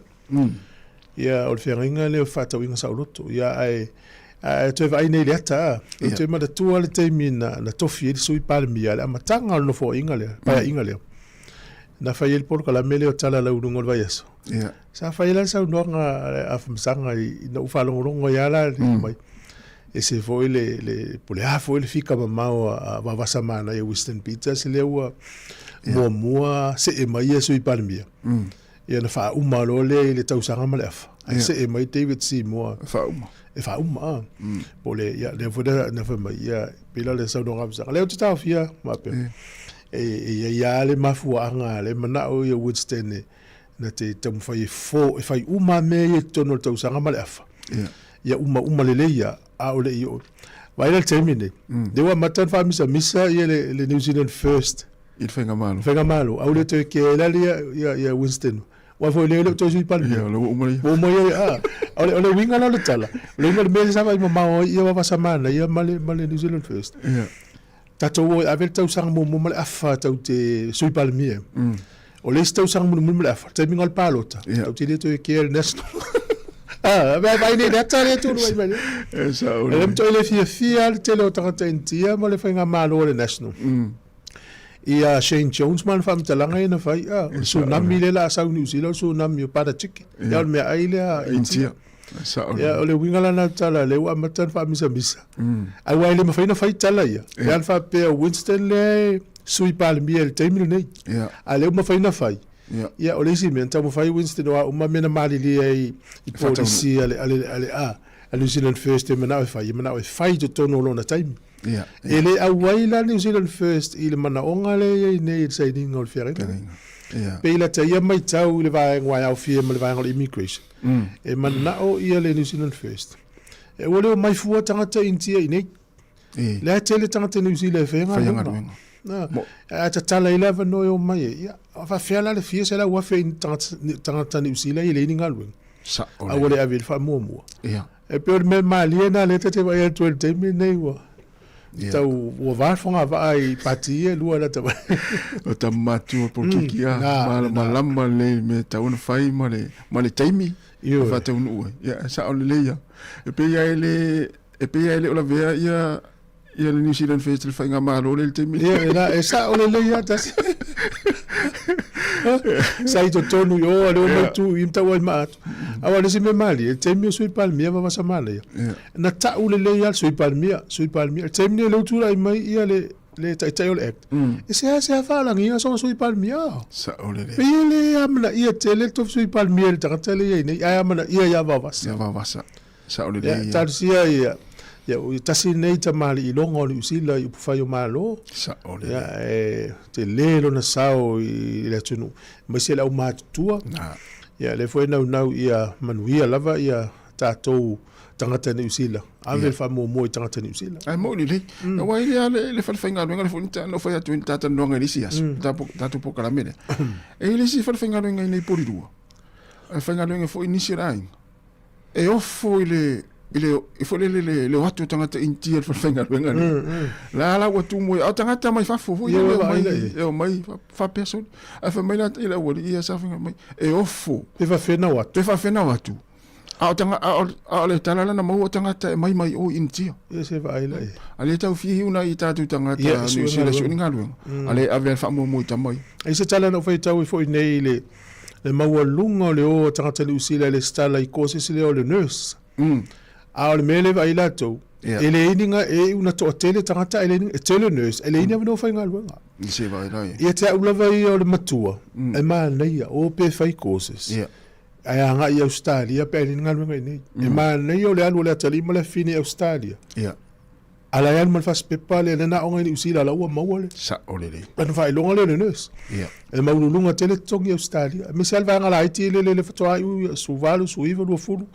Ia o le ringa le fata winga sa loto. Ia ai te vai nei leta. Te ma tu ale te mina na tofi sui palmia le matanga no fo inga le. Pa inga le. Na fa el por kala mele o tala la urungo vai eso. Ia. Sa fa ila sa no nga afumsanga i no fa longo ya la mai. E se foi le pole a foi le fica mamau a vasamana e Western Pizza se le ua mua se e mai sui palmia. Ia na fa uma lo le tausanga malefa. Se e mai David Sāmoa fa uma. E fa uma. Pole ia le foda na fa mai ia pela le sa no gamsa. Le o tata fia ma pe. E ia le mafuanga le mana o ia Western na te tamu fai fo e fai uma me e tono tausanga malefa. Ia uma le ia a ole io. Vai le termine. Dewa matan fa misa ia le New Zealand first. Il fenga malo. Fenga malo. A ole te ke la ia Winston. Wa fo le to sui pal. Ia le umai. Umai a. Ole winga na le tala. Le me sa vai mama ia wa samana ia male New Zealand first. Ia. Tato o avel tau sang mo male afa tau te sui pal mie. Ole tau sang mo male afa. Te mingal palota. Tau te le to ke national. Vai ni data le tu vai. Esa o. Ele to le fia te le tangata intia mo le fenga malo le national. Ia Shane Jones man fam talanga ina fai tsunami le la sa New Zealand tsunami para chiki. Ya me aile intia. Esa o. Ya ole wingala na tala le wa matan fa misa. Ai wa le mafaina fai tala ia. Ya fa pe Winston le sui palmiel temil nei. Ya. Ale mafaina fai. Ja, ole si men tamu fai Winston o ma mena mali li I polisi ale New Zealand first mena fai to tono lo na time. Ja. Ele a waila New Zealand first ile mana onga le nei sai ding ol fere. Ja. Pela te ia mai tau le vai ngwa au fie le vai ngol immigration. E mana o ia le New Zealand first. E ole mai fu tangata intia nei. Le tele tangata New Zealand fere. A tala 11 no yo mai ia fa fela le fie se la wa fe tangata New Zealand ile ni ngalwe. Sa o. A ole avil fa mo. Ja. E pe me maliena le te vai 20 me nei wa. Tau o va fonga vai patie lua la tava. O ta matu por kikia malama le me ta un fai male taimi. Io fa ta un u. Ja, sa o le ia. E pe ia ele o la vea ia le New Zealand Festival fai nga malo le taimi. Ia e sa o le ia ta. Sai to tonu yo ale o mai tu imta wa ma. Awa le se me mali, e taimi sui palmia va sa male. Na ta u le ia sui palmia. Taimi le tu lai mai ia le tai o act. E se fa la ngia so sui palmia. Sa o le. Ile amna ia tele to sui palmia ta tele ia nei amna ia va vas. Ya va vas. Sa o le. Ta sia ia. Ya o tasi nei ta mali I longo ni usila I pufai o malo. Sa o le. Ya te lelo na sao I le tunu. Ma se la o matua. Ya le foi nau ia manuia lava ia tatou tangata ni usila. Ave fa mo tangata ni usila. Ai mo ni le. Na wai le fa fainga no ngale funta no fa tu tata no ngale sias. Ta tu poka la mele. E le si fa fainga no ngale porirua. Ai fainga no ngale fo inisirai. E offo ile foi le watu tangata intia fa fainga no ngale. La watu mo o tangata mai fa fo mai fa person. Ai fa mai na ile wo ia sa fainga mai. E offo. Pe fa fena watu. A le talala na mau tangata mai o intia. Ia se vai lai. Ale tau fi una I tatu tangata ni sila su ni ngalu. Ale ave fa mo tamai. Ai se tala no fai tau foi nei le mau lunga le o tangata ni usila le stala I kose se le o le nurse. A le mele vai la tau. ele ininga e una to tele tangata ele ininga tele nurse ele ininga no fai ngalwenga se vai lai ia te ulava i o le matua e ma nei o pe fai courses ai anga i Australia pe ele ngalwenga nei e ma nei o le alu le tali ma le fini Australia ala yan mal fas pepa le na onga ni usila la ua mawale sa ole le pan fai longa le nurse e ma ulunga tele tongi Australia me selva nga la iti le fatoa u suvalu suiva lu fulu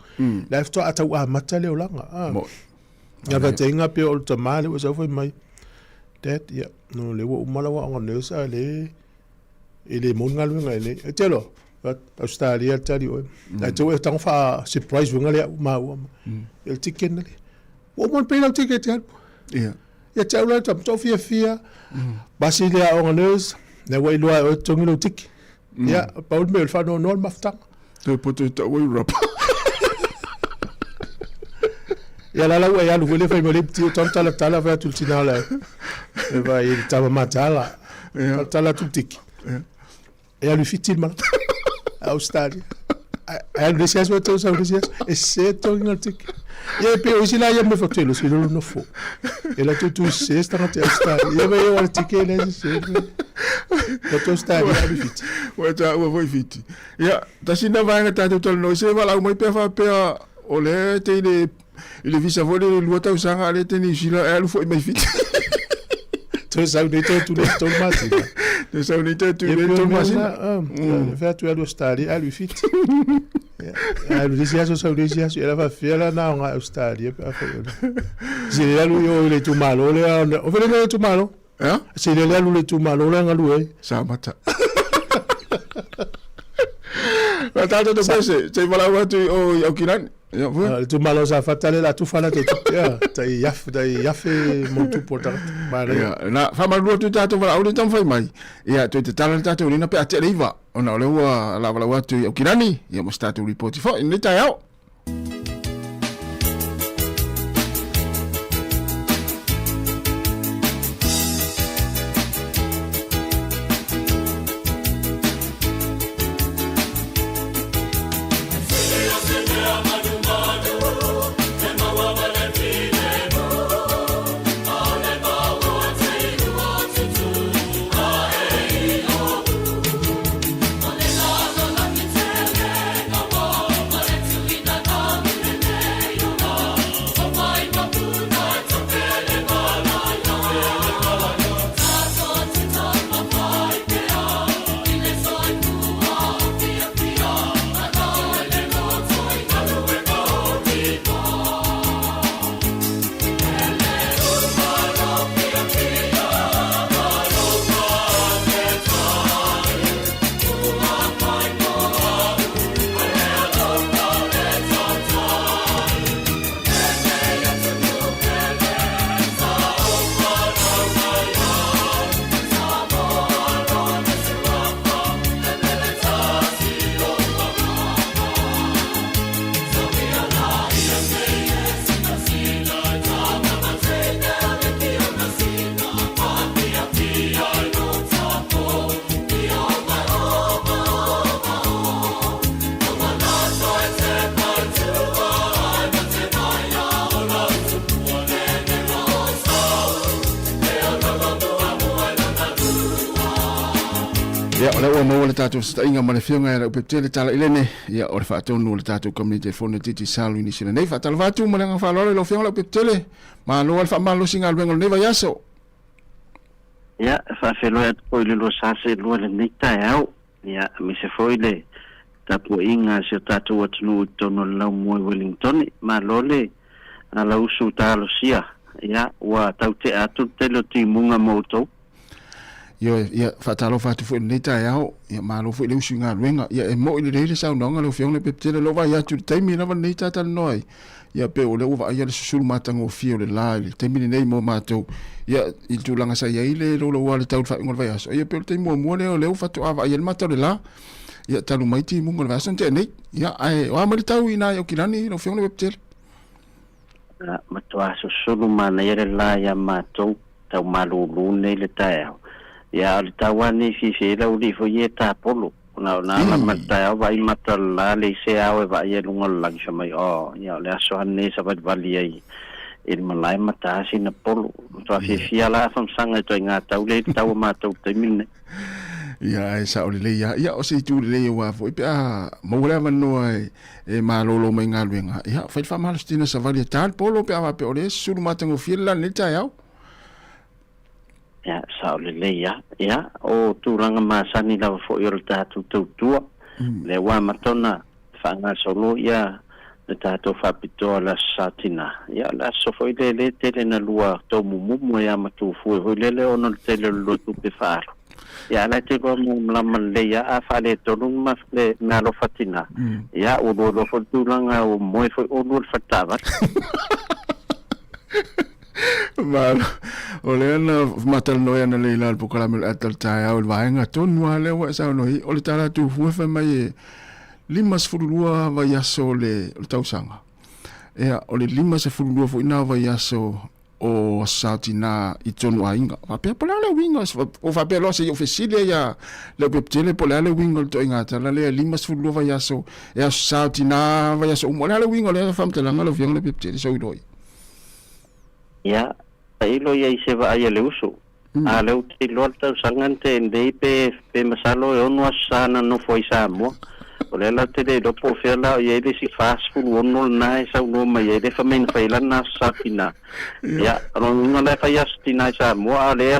la fatoa atau a matale olanga ya va tenga pe o tamale o sa foi mai that no le wo mala wa on nurse ale ele mon ngalwenga ele telo Australia tali o to e tang fa surprise wenga le ma el ticket le o mon pe la ticket ya tau tam to fia basilia on nurse na wa lo o tongilo tik ya paul me fa no maftang to poto to we rap ya la ya lu vele fai mole ti tom tala va tout tina la e va il tava matala tala tout tik ya lu fitil mal Australia ai lu sias va to sa sias e se to ngol tik ya pe o sila ya me fotelo si lo no fo e la tu se sta na Australia ya va yo tik ele se to sta ya lu fit wa ta wa voi fit ya ta sina va ngata to no se va la mo pe fa pe o le te ile visa vole le luata usanga ale teni sila alu foi mai fit to sa unite tu le to mati to sa unite tu le to mati fa tu alu stari alu fit alu disia so sa disia ela va fela na nga Australia pa fa si alu yo le tu malo le o vele le tu malo si le alu le tu malo le ngalu e sa mata Tata to pese, te vala watu o Auckland. Tu malo sa fatale la tu fala te tai yafe montu porta mare na fa malu tu tata vala o tam fai mai ia tu te tala tata o na pe ate leiva ona le wa la vala watu Auckland ia mo start report fo in le tai au Ia o mo le tatu sta inga ma le fionga era pe tele tala ilene ia o le fa tonu le tatu community phone titi salu ni sina nei fa tala vatu ma le fa lo fionga pe tele ma lo fa ma lo singa le ngol neva yaso ia fa felo et o le lo sase lo le nita au ia mi se foi le tapu inga se tatu watunu tono la mo Wellington ma lo le ala usu talo sia ia wa taute atu telo timunga moto ia fatalo fatu fu neta yao ia malo fu le usinga luenga ia e mo ile le sa nonga lo fiong le peptele lo vai atu taimi na van neta tal noi ia pe o le uva ia le susul matango fio le la le taimi nei mo mato ia il tu langa sa ia ile lo wale tau fa ngol vai aso ia pe taimi mo le fatu ava ia le mato le la ia talu maiti mo ngol vai aso te nei ia ai wa mo tau ina yo kilani lo fiong le peptele mato aso sulu mana ia le la ia mato tau malulu nei le tae ya le tawani fi la uli fo ye ta polo na la mata va i mata la le se awe va ye lungol lang shamai o ya le aso hanne sa va vali ai il malai mata sina polo to fia la fam sanga to nga tau le tau ma tau te mine ia e sa o le ia o se tu le wa fo pe a mo le mano e ma lo mai nga luenga ia fa fa mal stina sa vale tal polo pe ava pe o le sulu matango fila le tai au ia sa o le ia o tu ranga ma sani la fo yo ta tu tua le wa matona fa nga solo ia le tato whapitoa la satina. Ia la so foi le tele na lua tō mumu ia matu fui. Hoi lele ono le tele lotu pe whaaro. Ia la te koa mlama le ia a whale tonu ma le ngalo fatina. Ia o lo fo tūlanga o moe foi o lo whatawa. Malo, o le ana matal noia na le ilal pukalamil atal tai au le vaenga tonu a le wa sa no hi o le tala tu fue fa mai limas fulua vai aso le tausanga. Ea, o le limas fulua fu ina vai aso o sautina i tonu a inga. Wapea pola le winga, o wapea loa se i ofesilia ia le peptele pola le winga le to ingata. La le limas fulua vai aso, ea sautina vai aso, umola le winga le famtelanga le fianga le peptele, so idoi. Ia, ilo ia i se va aia le uso. A leu te loa tausanga te ndei pe masalo e onu asana no foi Sāmoa. O le la te le dopo fela ia le si fast food ono na sa no mai le fa men fa ila na sapina ya no no le fa yastina sa mo ale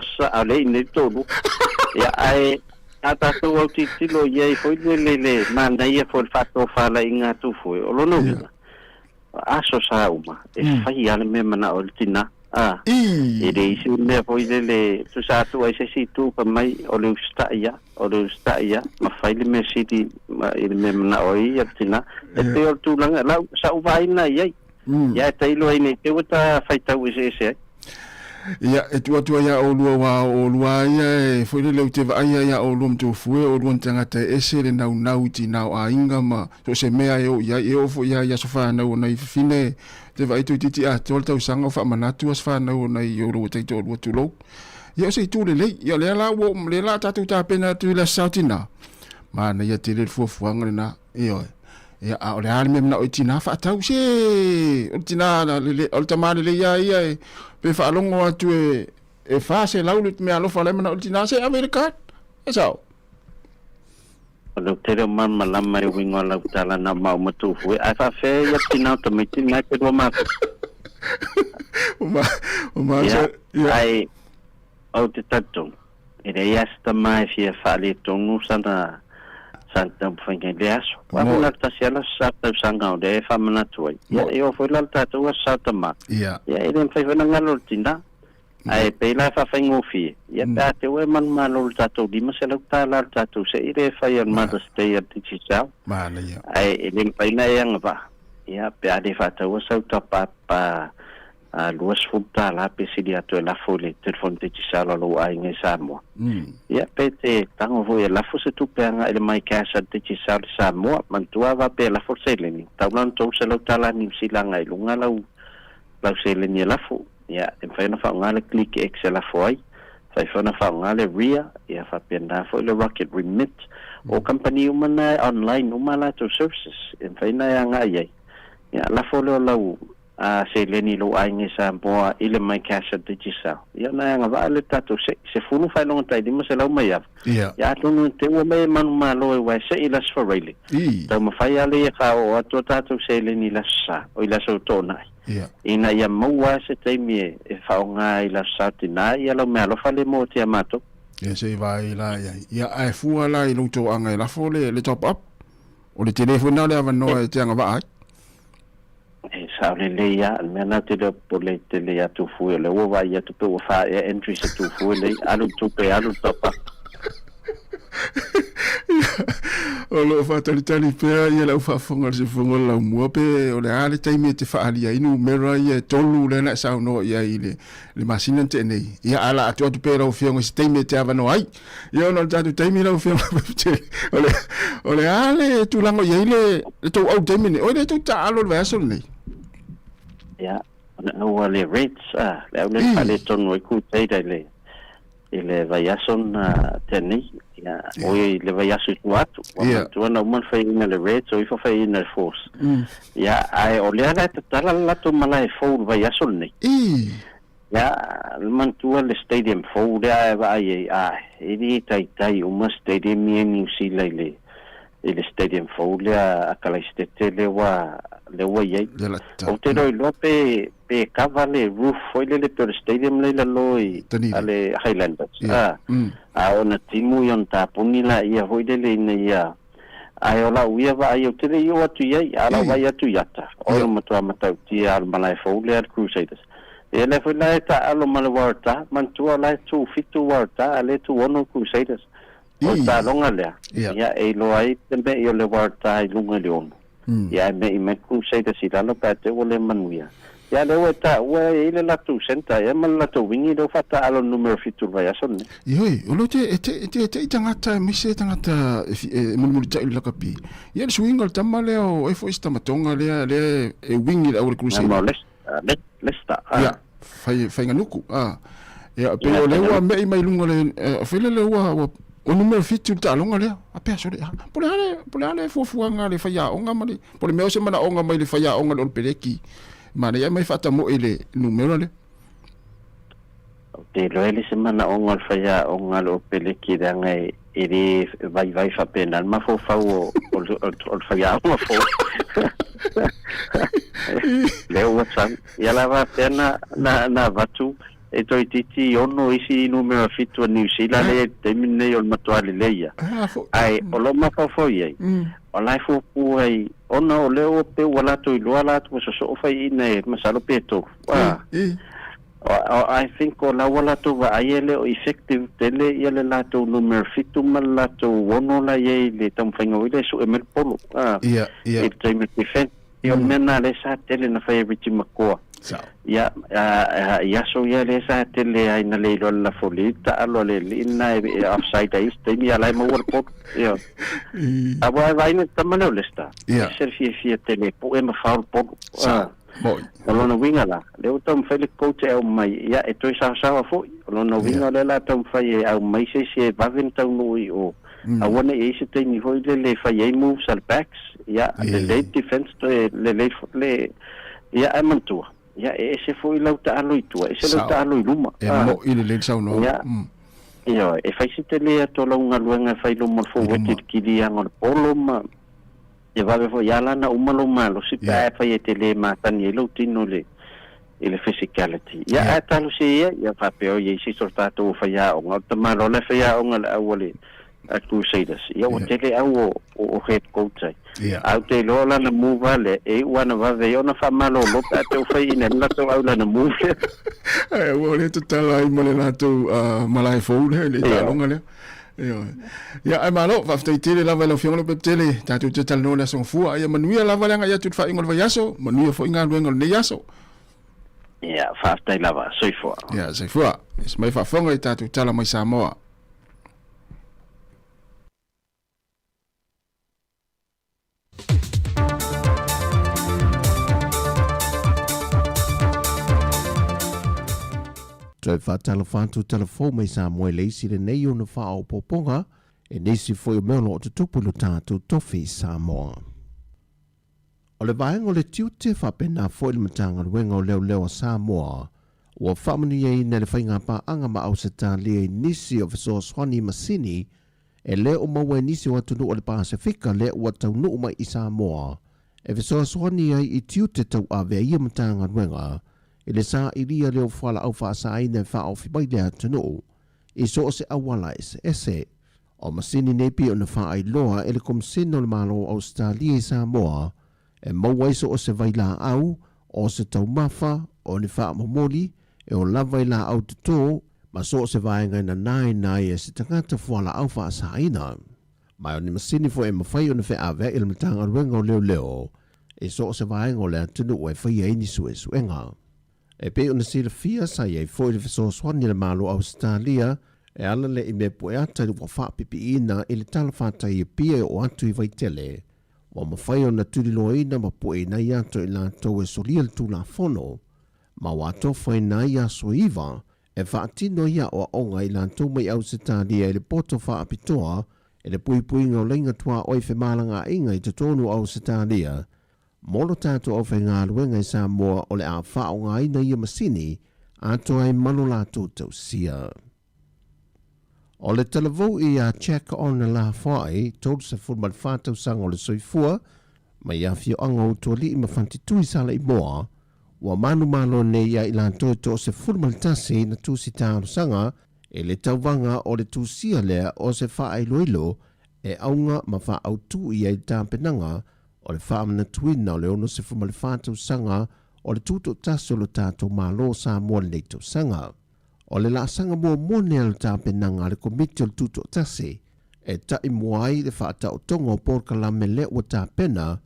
ne todo ya ai ata to o ti lo ia foi le manda ia for fatto fa la inga tu foi o lo no aso sa uma e fa ia le me mana o tina e le isi me foi le tu sa tu ai si tu pa mai o le sta ia ma fai le me siti il me na oi tina e te o tu langa la sa u vai na ia ia te ilo ai ne te uta fai tau ese ia e tu ia o lua ia e foi le te vai ia o lum tu fue o lum tanga te ese le nau ti nau a inga ma so se mea e o ia e o fo ia so fa na i fine te vai tu titi a tol tau sanga fa manatu as fa na i o lo te to tu lo ia se tu le ia le la wo le la tatu ta pena tu la sautina ma na ia te le fuanga na ia a o le alme na o tina fa tau se o tina le o tamale le ia pe fa longo atu e fa se laulut me alo fa le na o tina se america eso o te man malama e wingo la tala na mau matu fu ai fa fe ia tina to me tina ke do ma o ma ai o te tatu e le esta mai fia fa le tonu sana santa fanga leaso wa na tasiala sa sanga o de fa mana tu ia eu foi la tatu sa tama ia ele foi na ngalo tina ai pe la fa fengo fi ia ta te we man malo tatu di ma se la ta la tatu se ile fa ia ma da stay at ti chao mana ia ai ele pe na yang va ia pe ade fa ta wa sa ta pa luas futa la pe si dia to la folie telefon te tsala lo ai ngai Sāmoa ia pe te tango vo la fo se tu pe nga ele mai casa te tsala Sāmoa man tua va pe la forse le ni taulan to se lo tala ni sila ngai lunga la se le ni la fo ia e fa na fa ngale click excel la foi fa na fa ngale ria ia fa pe na fo le rocket remit o company umana online umala to services e fa na nga ia ia la fo lo se leni lo ainge Sāmoa ile mai casa de tisa ia na nga va le tato se fulu fa long tai di mo se la mai ya tonu te o me man malo e wa se ila sfarele ta mo fa ya le fa o to tato se leni la sa o ila so tona ina ia mo wa se te mi e fa nga ila sa tina ia lo me lo fa le mo te amato ia se vai la ia ai fu ala i lo to anga la fo le top up o le telefono le ava no te nga va sa le ia mena te do pole te le atu fu le o va ia tu pe o fa entry se tu fu le alu tu pe alu topa o lo fa tali pe ia la fa fonga se fonga la mo pe o le ale tai me te fa ali inu mera ia tolu le na sa no ia ile le masina te nei ia ala atu pe ro fionga se tai me te ava no ai ia no tatu tai me ro fionga o le ale tu lango ia ile to au tai me o le tu ta alo le vaso nei ia no le rates le au le pale tono ku tai dai le ile vayason teni Ya, oi le vai asu tu atu. Tu ana man fai ina le red, so ifa fai ina le force. Ya, ai o le ala te tala la tu malai fo vai asu nei. Ya, man tu le stadium fo le ai ini tai uma stadium ni si le stadium fo le akala stete le wa ye. O te roi lope pe cavale roof foi le per stadium le loi ale Highlanders. Ona timu yon tapuni la ia hoidele ina ia ai ola uia va ai te le yo atu ia ala vai atu yata o matua matau ti al malai fole al Crusaders ele foi la ta alo malwarta mantua la tu fitu warta ale tu ono Crusaders o ta longa le ia e lo ai tembe io le warta i lunga le ono ia me Crusaders ila lo pa te ole manuia ya le weta we ile la tu senta ya mal la tu wingi do fata alo numero fitu vai ason yoi o lo te tangata mise tangata mulmul ta ila kapi ya le swingal tamale o e foi sta matonga le e wingi la o Crusade lesta ya fai nganuku ya pe o le wa me mai lunga le fele le wa o numero fitu ta longa le a peso le pole ale fofuanga le fai a onga mali pole me o se mana onga mai le fai a onga lo peleki Mane ya mai fata mo ele numero le. Te loele semana ongal faya ongal o peleki dangai iri vai fa pena ma fo fa o faya ma fo. Le WhatsApp ya la va pena na vatu e toi titi ono isi numero fitu New Zealand le temine o matuale leia. Ai o lo ma fo ye. O lai fu puai ona o leo pe wala to i loala to so fai ne masalo peto I think o la wala to va aiele o effective tele ile la to numero fitu mala to wono la ye le tam fango ile so emel polo it time defense yo mena le sa tele na fai bichi makoa ya so ya le sa tele ai na le lo la folita alo le ina offside is temi ala mo wor pot yo abo vai ne tamano le sta ser fi tele po e ma fa pot Moi. Alona winga la. Le utam fele coach e mai ya e toi sa fo. Alona winga la tam fai au mai se va ventau noi o. A wona e se te ni foi le fai moves al backs ya le late defense to le ya amantua. Ya e se foi lauta aloi tua. E se lauta aloi luma. E mo ile le sau no. Ya. Yo e fai se te le to longa luenga fai lo mo fo weti kili ang polo ma e va fo yala na umalo malo si pa fai te le matan ye lo tino le ile physicality ya atalo si ya fa pe o ye si sorta to fa ya o ngata malo le fa ya o ngala awole a Crusaders ya o te le au o head coach au te lo la na move le e wana va ve ona fa malo lo pa te fa ina la to au la na move e o le to tala i mole na to malai fo le talonga le ya ai malo va ftai tele lava lo fiona pe tele ta tu te talno la son fu ai manuia lava nga ya tu fa ingol va yaso manuia fo inga ngol ne yaso ya fa ftai lava soi fo ya soi fo es mai fa fonga ta tu tala mai Sāmoa Toi whātala whāntu telefo mai Sāmoa leisi le nei o na whao poponga e nesi foi o meolo o te tupulu tātou tofi Sāmoa. O le vaenga o le tiute whapena foi le matanga ruenga o leo a Sāmoa ua whamanu iei ne le whainga pā anga ma au se tā lea nisi o fiso swani masini e leo maua nisi o atunu o le Pasifika lea ua taunu mai i Sāmoa e fiso swani ai i tiute tau a vea ia matanga ruenga e le sa iria leo whala au whaasa ine wha au whipai lea tunu i so o se awala ese o masini nepi o na wha ai loa e le komsino le malo Australia i Sāmoa e maua iso o se vaila au o se tau mafa o ni wha mamoli e o lava i la au tuto ma so o se vaenga ina nai e se tangata whala au whaasa ina mai o ni masini fo e mawhai o na wha awe i le matanga ruenga o leo e so o se vaenga o lea tunu o e whai e ni suenga. E pe ona sila fia sa iei foi le fiso swani le malo Australia e ala le i me poe ata i wafa pipi ina i le tala whata i pia o atu i vaitele. Wa mawhai ona turi loa ina ma poe ina i ato i la tau e solia le tūla fono. Ma wato whai na i aso iwa e whaatino ia o onga I lantou mai au se tālia I le poto whaapitoa e le pui ngau lenga tua oi whemalanga inga I te tonu au se tālia. Molo tātou au whainga ruenga I Sāmoa o le a whao ngā ina ia masini ato ai malo lātou tau sia. O le talavou I a check on la whai tolu se fulman whātau sanga o le soifua mai a fio anga o tua li I mawhantitui sala I moa wa manu malo ne ia I lātou to se fulman tasi na tūsi tāru sanga e le tauwanga o le tūsia lea o se wha loilo e aunga ma wha au tū I ai tāpenanga o le wha amana tuina o le ono se fulman whātau sanga o le tūto tasi o le tātou malo Sāmoa le neitau sanga. O le la sanga mua mone al tāpenanga le komiti o le tūto tasi e tai muai le whaata o tonga o porka la mele o tāpena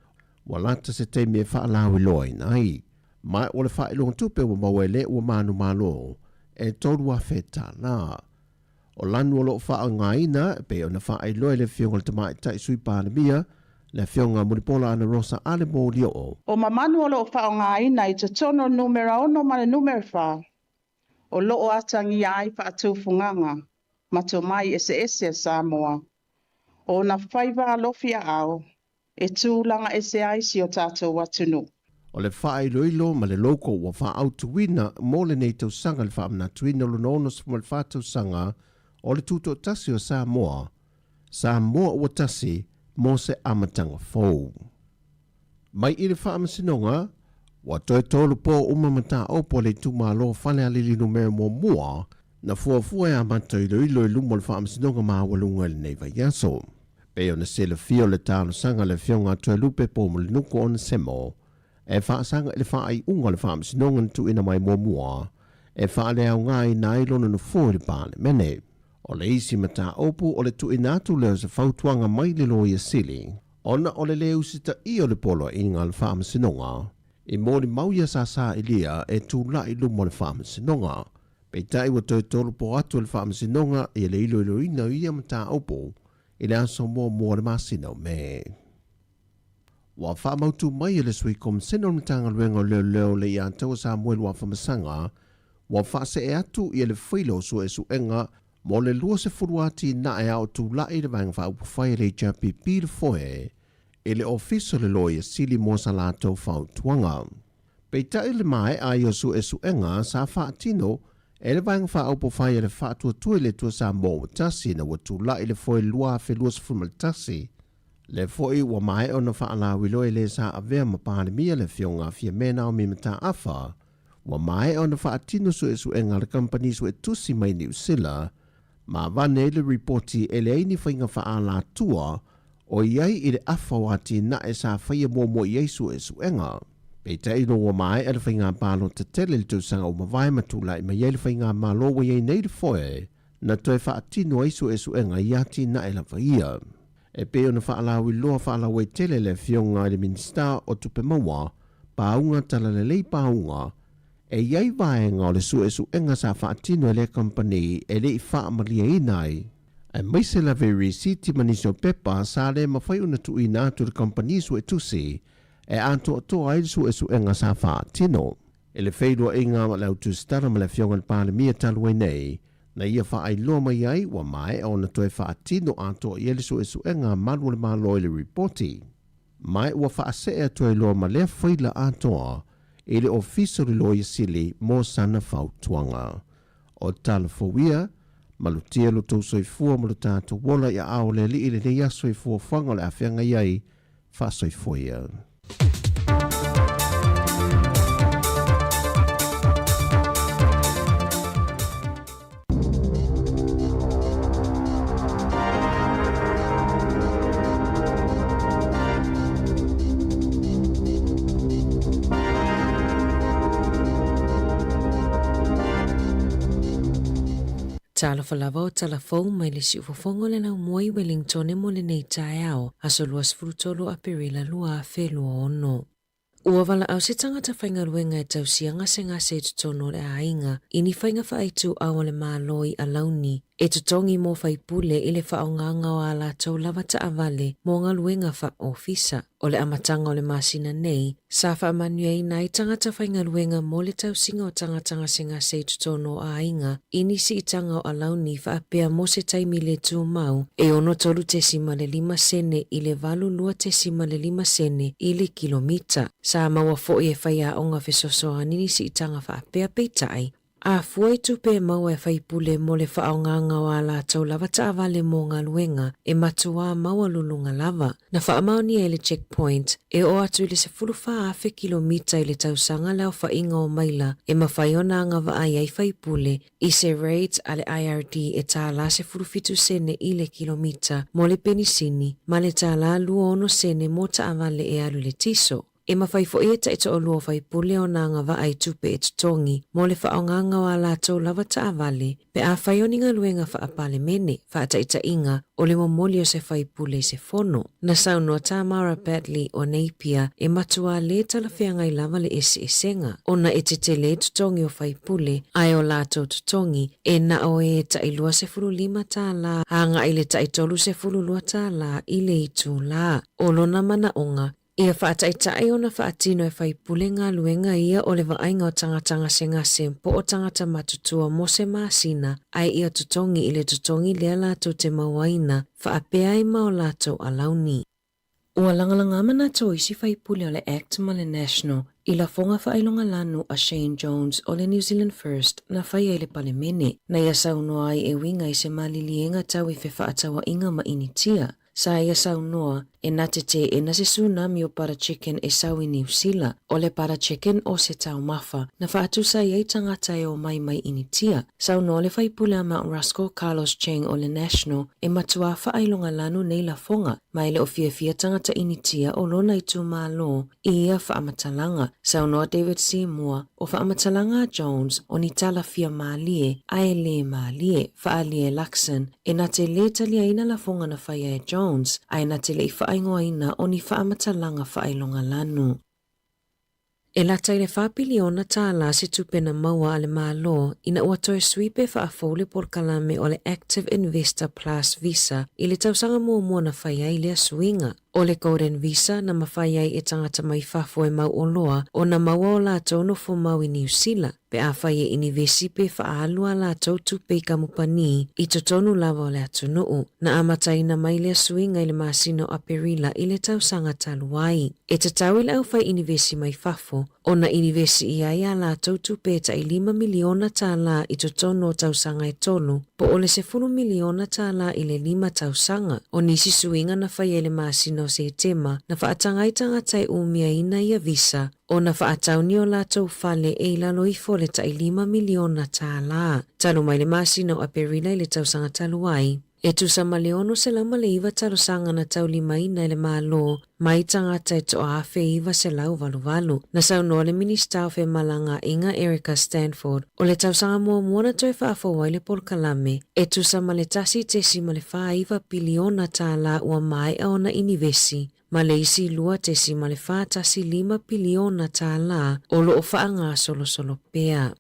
wa lata se teimi e wha alawi loa nai. Mai o le wha ilong tupe wa mawele ua manu malo e tolu a wheta la. O lanu o lo wha ngaina pe o na wha iloa le fionga le tamai tai sui pānemia le fionga muripola ana rosa ale mo lio o. O mamanu o lo wha ngaina I te tono numera ono ma le numera wha. O loo atangi ai whaatūwhunganga, mato mai ese Sāmoa. O na whaiva alofia au, e tūlanga ese ai si o tātou watunu. O le whae loilo ma le loko wa wha autuina mo le nei tau sanga le wha amna tuina lo nonos ma le wha tau sanga o le tūto tasi o Sāmoa. Sāmoa ua tasi mo se amatanga fōu. Mai I le wha amasinonga, wa toi tolu po umamata opo le tumalo whale alili numero mua na fuafua e amata I loilo I lumo le whaamsinonga maa walunga le neiva yaso. Peo na se le fio le talo sanga le fionga toi lupe po mo le nuku o na semo. E wha sanga le wha ai unga le whaamsinonga tu ina mai mua. E wha le au ngai na ilona na fuo le pāne mene. O le isi mata opo o le tu inatu leo se fautuanga mai le loia sili. Ona o le leo sita I o le polo inga le whaamsinonga. I mōri mauia sa ilia e tūla I lumo le whaamasinonga. Pei tai wa toi tolu po atu le whaamasinonga I le ilo ina ia mata opo I le aso mō le masino me. Wa whaamautu mai le sui kom seno mtanga luenga leo le ia taua Samuel wa whamasanga wa whaase e atu I le whailo su e su enga mō le lua se furuati na e au tūla I le vanga whaupufai le JPP le foe e le ofiso le loia sili mo sa lātou whautuanga. Pei tai le mai a iosu e su enga sa whaatino e le vanga whaaupo whai e le whaatua tue le tua sa mō tasi na watu la I le foe lua fe lua sifuma le tasi. Le foe wa mai o na whaalawi loe le sa avea ma pānemia le fionga fia mena o mimata afa. Wa mai o na whaatino su e su enga le company su e tusi mai New Zealand ma vane le reporti e le aini whainga whaala tua o iai I le afa wati na e sa whaia mo Yesu e su enga. Pei te ino wa mai e le whainga pālo te tele le tūsanga o mawai matula I mai le whainga malo wa iei nei le foe na toi whaatino Yesu e su enga I ati na e la whaia. E peo na whaalawi loa whaalawe tele le fionga le minista o tupe maua paunga tala le lei paunga e iai vaenga o le su e su enga sa whaatino e le company e le I whaamalia inai. E maise la veri siti maniso pepa sa le mawhai una tu ina atu le company su e tusi e anto to ai su e su enga sa whaatino. E le whaidua inga ma lau tu stara ma le fionga le pāle mia talue nei na ia wha ai loa mai ai wa mai o na toe whaatino anto I ele su e su enga malu le malo le reporti. Mai ua wha se e toe loa ma lea whaila atoa e le ofiso le loia sili mo sana whautuanga. O tala fawia, malutia lo tau soifua mo le tātou wola ia ao le li le nei a soifua whanga le awhianga iai wha soifua ia. Tala falava o talafou mai le si ufofongo le nau moi Wellington e mo le nei tae ao aso lua sfurutolo a perila lua a whelua ono. Ua wala au se tangata whainga ruenga e tau sianga se ngā se tutono le a inga ini whainga whaaitu awa le maaloi a launi E tutongi mo faipule ile whaonganga o ala tau lava ta avale mo ngā luenga wha ofisa. O le amatanga o le masina nei, sa whaamanuei nai tangata whainga luenga mo le tau singa o tangatanga singa se tutono a inga, inisi i tanga o alauni whaapea mo se taimi le tu mau, e ono tolu te sima le 5 sene i le valu lua te sima le 5 sene i le kilomita. Sa maua fo e whaia onga whesosoa ninisi i tanga whaapea peitai, a fuai tupe maua e whaipule mo le whaonganga o ala tau lava ta avale mo ngā luenga e matua maua lulunga lava. Na whaamaoni e le checkpoint e o atu le se fuluwha afe kilomita i le tausanga leo whainga o maila e mawhaiona anga wa ai whaipule i se rate a le IRD e tāla se fulufitu sene i le kilomita mo le penisini ma le tāla luono sene mo ta avale e alu le tiso. E mawhaifo e ta ito o lua whaipule o nanga wa ai tupe e tutongi mo le whaonganga wa la tau lava ta avale pe a whaioninga luenga wha apale mene wha ata ita inga o le momoli o se whaipule se fono. Na saunoa Tamara Badley o Napier e matua le talawhianga i lava le ese esenga. Ona e te te le tutongi o whaipule ai o la tau tutongi e na o e ta ilua se fulu 5 ta la hanga i le ta itolu se fulu lua ta la i le itu la. O lona mana onga ia whaataitai ona whaatino e whaipule ngā luenga ia o le waainga o tangatanga se ngase po o tangata matutua mo se maasina ai ia tutongi i le tutongi lea lātou te mawaina whaapea i mao lātou alauni. Ua langalanga mana tō isi whaipule o le Act ma le National i la fonga whailonga lanu a Shane Jones o le New Zealand First na whaia i le palemene na ia saunoa ai e winga i se malilienga tau i whewhaatawa inga ma initia. Sa ia saunoa e natete e na se tsunami o para chicken e sau i New Zealand o le para chicken o se tau mafa na whaatusa i ei tangata e o mai initia. Saunoa le whaipule a Mount Rushmore Carlos Cheng o le National e matua whaailonga lanu nei la fonga mai le o fia tangata initia o lona i tu malo i ia whaamatalanga. Saunoa David Sāmoa o whaamatalanga Jones o ni tala fia maalie ai le maalie whaalie Luxon e na te le talia ina la fonga na whaia e Jones ai na te le i whaingoaina o ni whaamatalanga whailonga lanu. E lata i le whapiliona tāla se tupena maua ale malo ina ua toe swipe whaafole por kalame o le Active Investor Plus Visa i le tausanga mua na whaiai lea suinga. O le Golden Visa na mawhaiai e tangata mai whafo e mau o loa o na maua o la tono fo mau i New Zealand. Pe a whaia inivesi pe whaalua la tau tupe i kamupani i totonu lava o le atunuu. Na amatai na mai lea suinga i le masino a perila i le tausanga taluai. E tatau i le au whai inivesi mai whafo o na inivesi i aia la tau tupe ta i 5 miliona tāla i totonu o tausanga e tolu po o le 10 miliona tāla i le 5 tausanga. O nisi suinga na whaia le masino se tema na whaatangai tangatai umia ina ia visa o na whaatauni o lātou whale e lalo i fole ta i 5 miliona tāla. Talo mai le masino a perila i le tausanga taluai. E tusa maleono se lama le iwa tarosanga na tau 5 ina le malo mai tangata e to afe iwa se lau valu. Na saunoa le minister fe malanga inga Erica Stanford o le tausanga mua na toe whaafo waile por kalame e tusa male tasi te si male wha iwa biliona tāla ua mai a ona inivesi. Ma le isi lua te si male wha tasi 5 biliona tāla o lo o wha ngā solo pea.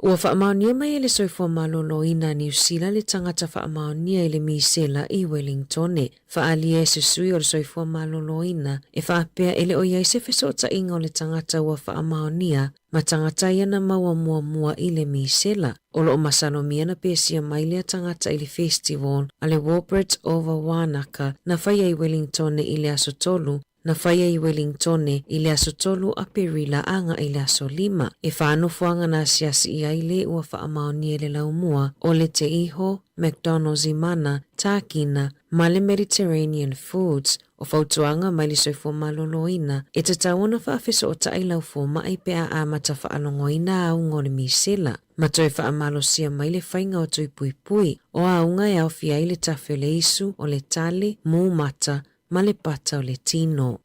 Ua whaamaonia mai ele soifua malolo ina New Zealand le tangata whaamaonia ele misela i Wellington. Whaalia e susui o le soifua malolo ina e whaapea ele o iai se whesota inga o le tangata ua whaamaonia ma tangata ia na maua mua i le misela. O lo o masanomia na pesia mai lea tangata i le festival a le Warburton over Wanaka na whaia i Wellington i le aso tolu. Na whaia i Wellington i le aso tolu a perila anga i le aso 5. E whaanofuanga na siasi i aile ua whaamaoni le laumua o le te iho, McDonald's i mana, tākina, ma le Mediterranean foods o whautuanga mai le soifua maloloina e te tauana whaafeso o ta ilau fo mai pea a mata whaalongoina au ngore misela. Ma toi whaamalosia mai le whainga o tui pui o aunga e au fia i le tawhele isu o le tale, mū mata, ma le pata o le tino.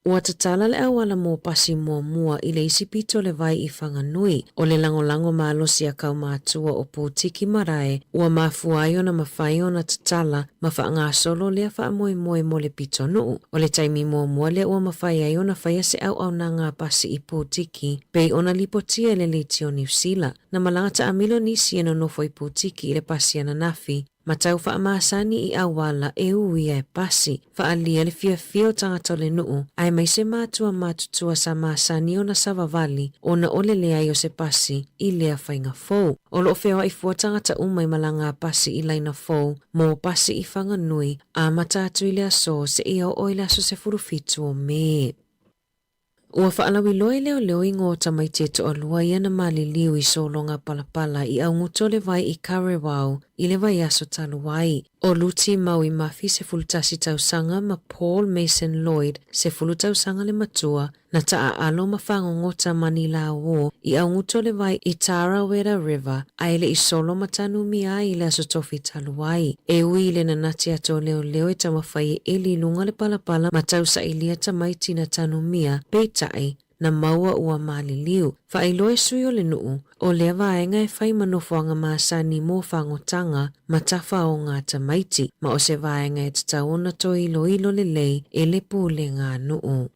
Ua tatala le awala mo pasi mua i le isi pito le vai I whanganui o le lango maalosi a kau mātua o pōtiki marae ua mafuaio na mawhaio na tatala ma whaanga solo lea whaamoe mo le pito nuu o le taimi mua lea ua mawhaiaio na whaia se au na ngā pasi I pōtiki pei ona lipotia le leiti o New Zealand na malangata a milo nisi ena nofo I pōtiki I le pasi ana nafi Matau whaamasani I awala e uia e pasi, whaalia le fia tangata le nuu, ai mai se mātutua sa masani o na savavali o na ole lea I o se pasi I lea whainga fau. O lo whea I fua tangata umai malanga pasi I laina fau, mō pasi I whanganui, a matatu I lea so se I o oila so se furufitu o me. Ua whaalawi loe leo I ngō tamai te toa lua I ana mali liu I solonga palapala I au nguto le vai I Karewau I le vai aso taluai. O luti Maui Mafi se fulutasi tausanga ma Paul Mason Lloyd se fulutausanga le matua na taa alo mawhangongota Manila War I au nguto le vai I Tarawera River aile I solo matanu mia I le aso tofi taluai. E ui le na nati ato leo I tamawhai e li lunga le palapala ma tausa ilia tamai tina tanu mia peitai na maua ua mali liu. Whaeloe sui o le nuu, o lea vaenga e whai manofoanga maasani mō whangotanga ma tawha o ngā tamaiti, ma o se vaenga e tataona to ilo le lei e le pūle ngā nuu.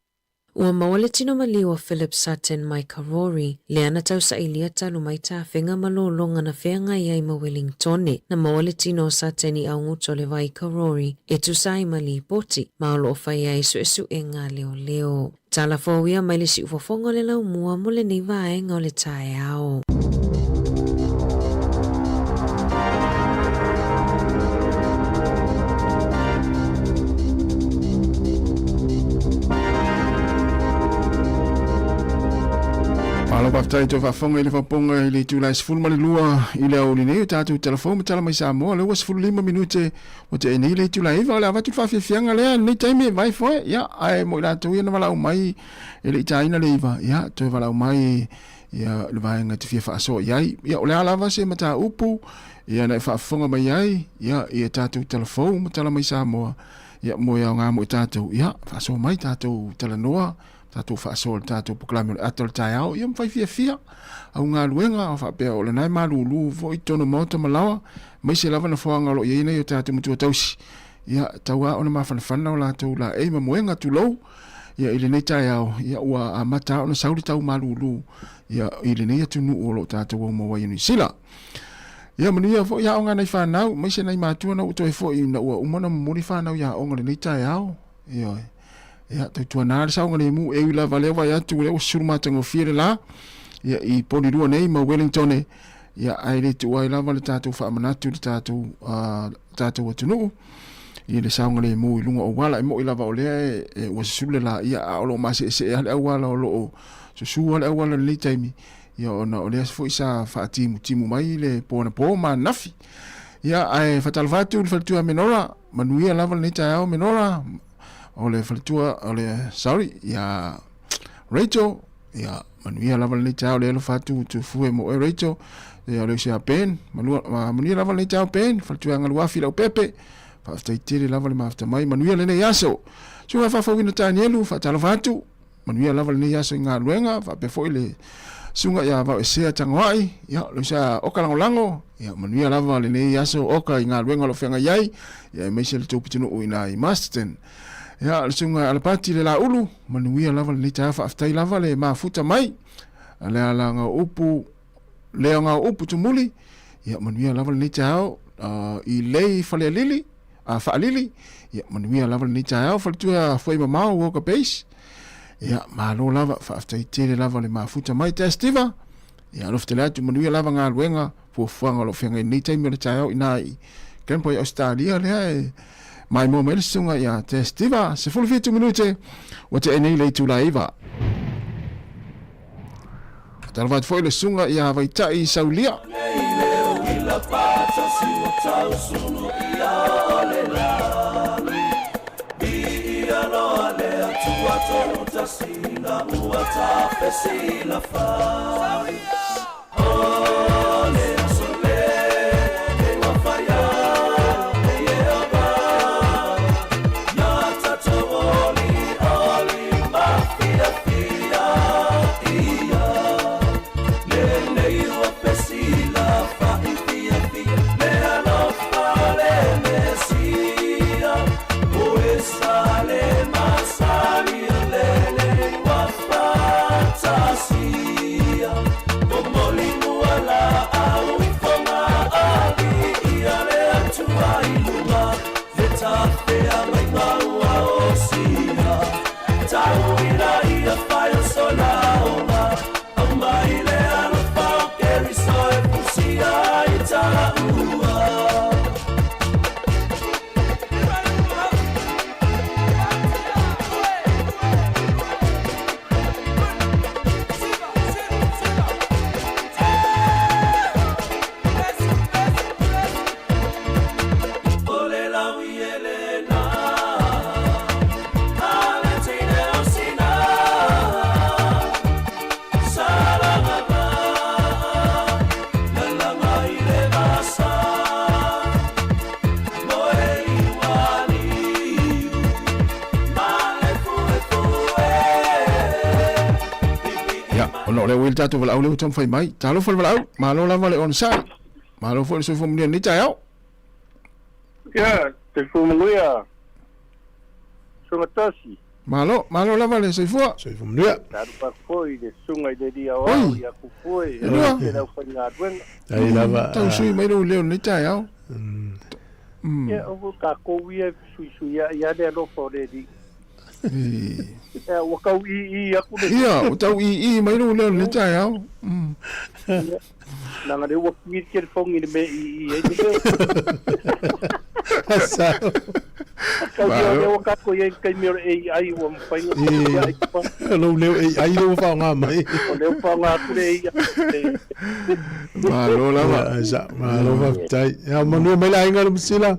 Ua maua le tino maliu o Philip Sutton mai Karori, le ana tau sa ilia talu mai ta whenga malolonga na whenga I ma Wellingtone, na maua le tino o Sutton I au nguto le vai Karori, e tu sai mali poti, ma o lo whai ai su e ngā leo. Tala fōwia mai le si ufofongo le lau mua mo le nei vaenga o le tae ao. Alo baftai to whafonga I le whaponga I le tūlai sifuru ma le lua I le au ni nei o tātou telefon tala mai Sāmoa le ua 15 minute o te nei le tūlai iwa o le awatu whawhiawhianga lea nei taimi vai foe ia ai mo I rātou ia na walau mai e le itaina le iwa ia to walau mai ia le vaenga te whia whaasoa iai ia o le alawa se mata upu ia na whafonga mai iai ia I tātou telefon ma tala mai Sāmoa ia mo ia o ngā mo I tātou ia whaasoa mai tātou tala noa tātou whaasol, tātou poklami o le atol tai au, ia mwhai fia, au ngā luenga, o whapea o le nai marulu, vo I tono mauta malawa, mai se lava na whaanga lo iei nei o tātou mutua tausi, ia taua o na mawhanawhana o lātou la eima moenga tu lau, ia ili nei tai au, ia ua a mata o na sauri tau marulu, ia ili nei atu nu o lo tātou o mawa New Zealand. Ia manuia fo ia o ngā nei whanau, mai se nei mātua na utoe fo I na ua umana muri whanau ia o ngā nei tai au, ia ia te tuanare sa ngale mu e ila vale wa ya tu le usurma tango fiere la ia I poni rua nei ma Wellington ia ai le tu ai la vale tatu fa manatu tatu tatu watunu ia le sa ngale mu lunga o wala mo ila va ole e wasule la ia o lo mase se ale wala o lo su ale wala le taimi ia ona ole fo isa fa timu mai le pona po ma nafi ia ai fatal vatu le fatu menora manuia la vale ta menora ole falitua ole sorry ya Rachel ya manuia lava le tau le fatu tu fue mo Rachel ya ole sia pen manuia lava le tau pen falitua ngalua fila pepe fa titiri lava le mafta mai manuia le yaso so fa wina tanielu fa talo fatu manuia lava le yaso nga luenga fa pe foile sunga ya va se tangwai ya lo sia okalango ya manuia lava le yaso oka nga luenga lo fenga yai ya mesel tu pitino uina I Marston ya sunga alapati le la ulu manuia lava le tafa aftai lava le mafuta mai le ala nga upu tumuli ya manuia lava le tao I lei fale lili fa lili ya manuia lava le tao faltua foi mama o ka base ya malo lava fa aftai tele lava le mafuta mai testiva ya loftela tu manuia lava nga luenga fo fanga lo fenga ni time le tao inai kempo Australia le mai mo mele sunga ya testiva se 45 minute o te nei le tula iva talvat foi le sunga ya vai tai saulia no le wil tatu wala le utam fai mai talo fal wala malo lava le on sai malo fo so fo mni ni tai au ya te fo mnuia so matasi malo lava le sai fo mni taru pa foi de sunga de dia o ya ku foi e da fo nga dwen ai lava tau sui mai lo le ni tai au ya o ka ko wi su ya de lo fo de di ya o ka wi ya ku de ia o tau i mai lo le ni tai au na nga de wo ki ke fo ngi de me i e de sa o ka ko ye kai mi e ai wo mpai lo le ai lo fa nga mai o le fa nga ku de malo lava sa malo va tai ya manu mai la inga lo sila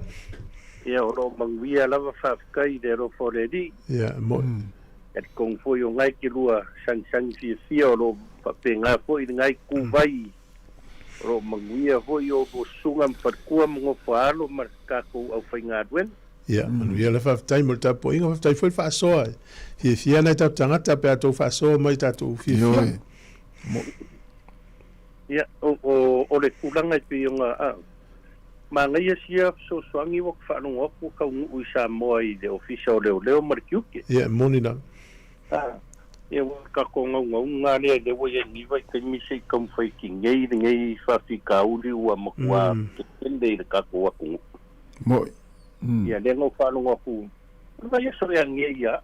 ya o mangwia lava fa kai de ro fo de di ya mo et kong fo yo ngai ki lua sang fi o lo pa penga fo i ngai ku vai ro mangwia fo yo bo sunga pa ku mo fa lo mar ka ko au fa nga dwen ya manu ya la fa tai mo ta po inga fa tai fo fa so fi na ta tanga ta pe to fa so mai ta to fi ya o le kulanga pe yo nga ma ngai sia so swangi wo fa no ko ka u Sāmoa i de official leo markiuke ya moni na e ka ko nga le de wo ye ni vai ke mi se kom foi ki ngai fa fi ka u ri wa mo kwa tende ka ko wa ku mo ya le no fa no ku nga ye so ya ngai ya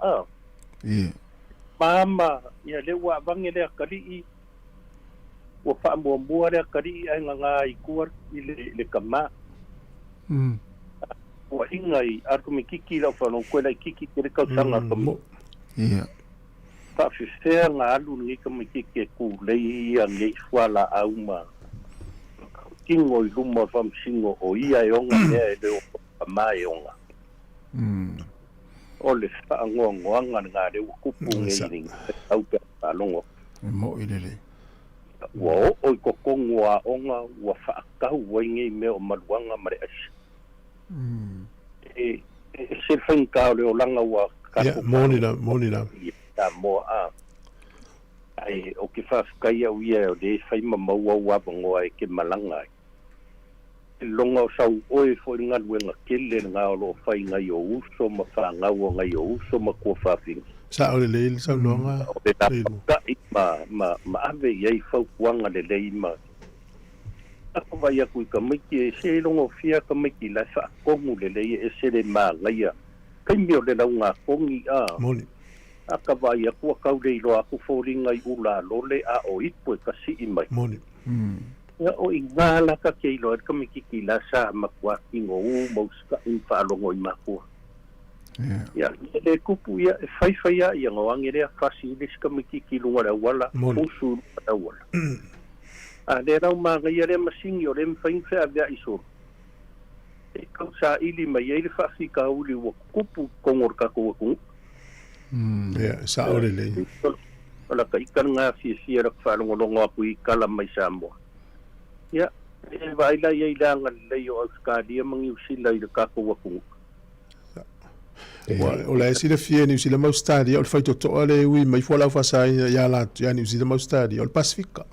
mama ya le wa bangele ka ri wa fa mo le ka ri ai nga i ku le kama wa ingai arku mi kiki la fa no ko la kiki ke ka sanga ko pa fe nga alu ni ka mi kiki ku le ia ngai fala auma kingo i luma fam singo o ia yonga ne de o mai yonga o le fa ngo nga de ku pu ngai ni au pe alongo mo ile wo o ko ngwa onga wa fa ka wo ngai me o maluanga mare as se fen ka le langa wa ka moni na ta mo ai o ki fa ka ia wi e de fa ma wa bongo ai ke malanga longa sau o e fo nga wenga kelle nga lo fa nga yo uso ma fa nga wo nga yo uso ma ko fa fin sa o le sa longa ma ave ye fa kwanga le ma ako vai aku ka miki se longo fia ka miki la fa kongu le e se le ma ngaia kai mi o le nga kongi moni aka vai aku ka le lo aku fo ringa I ula lo le o ipo ka si I mai moni ya o ingala ka ke lo ka miki ki la sa ma kwa kingo u mo ska in fa longo I ma ko ya le kupu ya fai ya ngawangere fa si le ska miki ki lunga wala usu wala le rau mga yare masing yore mfaing fa avia isor e kau sa ili mai ele fa si ka uli wo kupu kongor ka ko ku ya sa ore le ala ka ikan nga fi ra fa ngolongo aku ikala mai Sāmoa ya e vai la ye la le yo ska dia mangiusi la ka ko ku o la si le fie ni si le maustadi o faito to ale wi mai fola fa sa ya la ya ni si le maustadi o Pacifica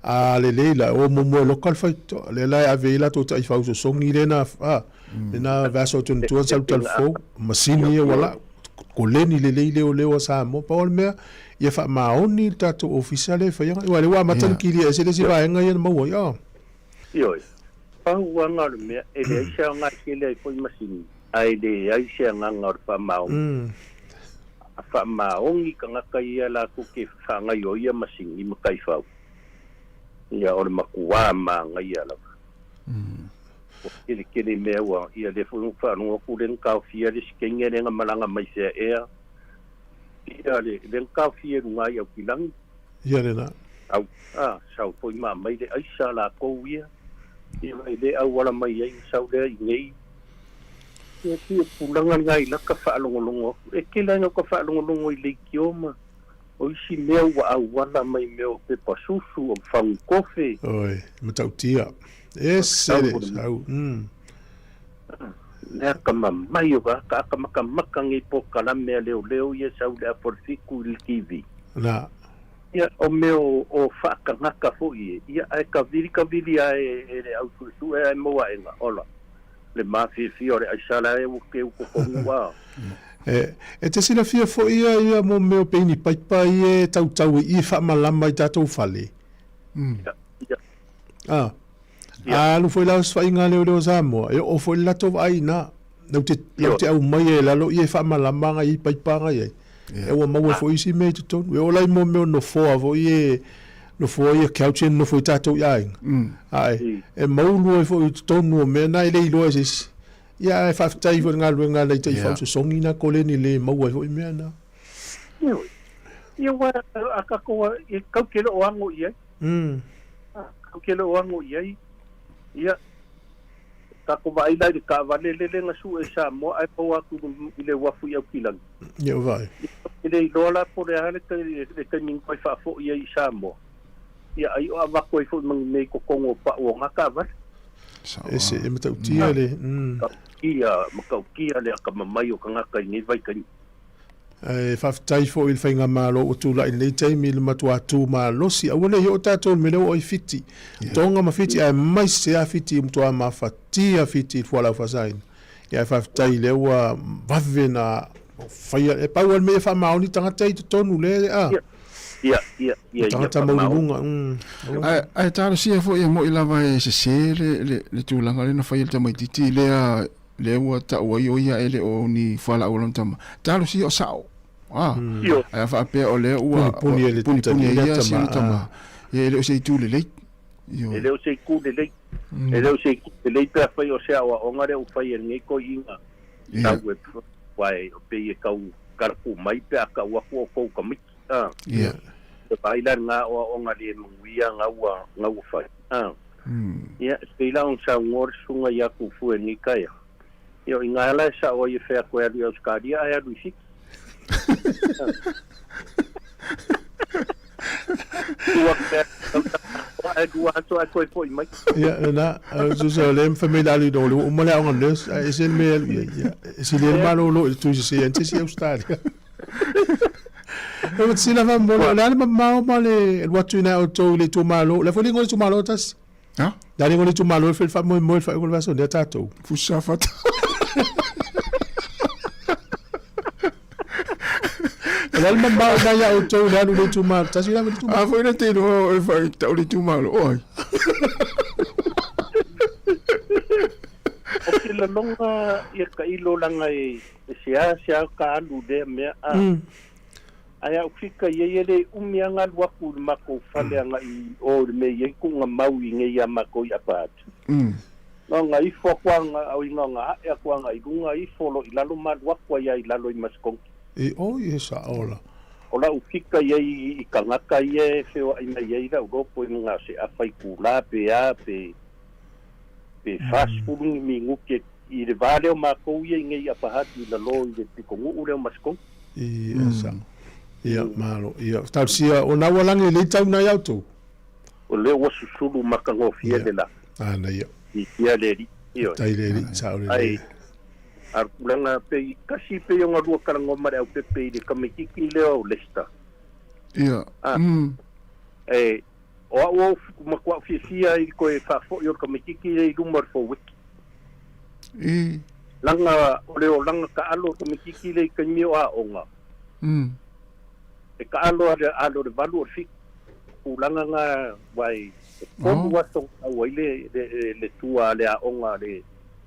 a le leila o mo local faito le la ave la to tai fa so songi le na na vaso tun tu sa tel fo masini wala ko le ni le leile o le o sa mo pa o me ia fa ma oni tato officiale fa ya wale wa matan kili e se le si va nga ya mo yo pa wa nga me e le sa nga kile ko masini ai de ai se nga fa maongi ka nga kai la ku ke fa nga yo ia masingi ma kai fa ia o makuwa ma nga ia la ele me wa ia de fu fa no ku den ka fia de skenge nga malanga mai se ia le den ka fia nga ia kilang ia le na au sau foi ma mai de ai sa la ko ia ia de au wala mai ai sau de ngai e ki pulanga ngai la ka fa longo e ke la no ka fa longo I le kioma o si meu wa wala mai meu pe pasusu o fang kofe oi matautia sere au ne ka mai o ka maka ngi po kala me leo ye sau le por fiku il TV na Ia o meo o whaakangaka fo'i ia ai ka viri ai le au su e moa e nga ola le mawhi o le aisala e uke uko kongua E te sila fia fo ia mo meo peini paipai e tau i whaamalama i tātou whale. Alu foi lau swainga leo Sāmoa. E o foi lato ai na. Lau te au mai e lalo i e whaamalama nga i paipanga i. E ua maua foi si mei te tonu. E o lai mo meo no foa fo i e no foa i e couchen no foi tātou i ainga. Ai. E maulu e foi te tonu o mea na i lei loa e sisi. Ia e whaftai fo ngā luenga lei te i whausa songi na kole ni le maua e fo i mea na. Ia wa a kakoa e kaukele o ango i ai. Kaukele o ango i ai. Ia kakoa ai lai ka vale le nga su e Sāmoa ai pau aku i le wafu i au kilang. Ia vai. I le ilola po le hale ka mingkoi whaafo i ai Sāmoa. Ia ai o awako i fo mangi mei ko kongo pa o ngaka vale. Ese e matau tia le. Ia makaukia le aka mamai o ka ngaka i nei vai kani. E whaftai fo i whainga malo o tūla i nei teimi le matua tū malosi. A wane hi o tātou me leo oi fiti. Tonga ma fiti a mai se a fiti i mtua ma whati a fiti i fualau whasain. Ia e whaftai leo a whawe na whaia. E pau al me e whamaoni tangata i te tonu le a. Ia. Tangata maurunga. Ai tāra sia fo i mo i lava e se le tūlanga le na whaia le tamaititi lea le ua ta ua i oia ele o ni whala au lon tama. Tālo si o sao. Ai a whaapea o le ua puni e le ia si o tama. E le o se i tū le leit. E le o se i kū le leit. E le o se i kū le leit pēr whai o se awa o ngare o whai e ngei ko inga. Tau e whai o pei e kau karapu mai pēr ka waku o kou ka miki. Ia. E pailan ngā o ngare e munguia ngau whai. Ia, speila on sa ngor sunga ia kufu e ngei kaya. Yo ingala sa o ye fair ko ya skadia ya du sik. Ja, na, so lem família ali do o mole on dus, is el mel ja. Is el malo lo tu se ente se Australia. Eu te lava mole, lá ma male, el watu na o to le tu malo, la foli ngol tu malo tas. Ja? Daar ngol tu malo, fel fa mo fa ngol vaso de tato. Fusa fat. Lal mambao na ya auto na lu tu mal. Tasi na tu mal. Foi na te no e fai ta o tu mal. Oi. O ke la longa ia ka ilo langa e sia ka alu de me a. Ai au fika ye le umianga waku mako fale nga i o me ye ku nga mau i nge ya mako ya pat. No nga i fo kwanga au nga e kwanga i kunga i folo i lalo ma waku ya i lalo i maskong. E o esa ola. Ola ufika ye i kangaka ye feo ai mai ye da uropo i nga se afai kula pe fast food mi nguke i le vale o mako ye nge ya pahati la lo i le pikongu ure o maskong. E esa. Ia malo ia tausia o na walangi le tau na auto. O le o susulu makango fiele la. Na ia. Ia le ri. Tai le ri sa le. Ai. Ar kulanga pe kasi pe yung aru karango mare au pe de kamikiki le o lesta. Ia. O makwa fisia i ko e fa fo yo kamikiki le lumar fo wiki. Langa o le o langa ka alo kamikiki le kanyo a onga. E ka alo de valu fi ulanga nga wai ko waso wai le tua le a onga le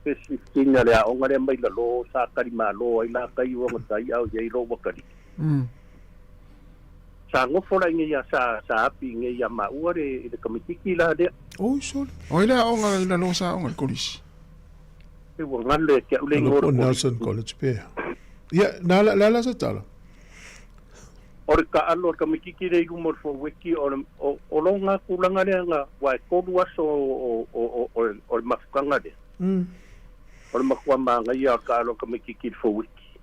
pesifina le a onga le mai lo sa kari malo ai la kai o ngai au ye lo wakari sa ngo fora ngi ya sa api ngi ya ma ure le komitiki la de o sol o le onga le lo sa onga kolis e wo ngale ke ule ngor Nelson College pe ya la sa tala. Ore ka alo ka mikiki le rumor fo wiki o longa kulanga le nga wa ko waso o mafukanga de o makwa manga ia ka alo ka mikiki fo wiki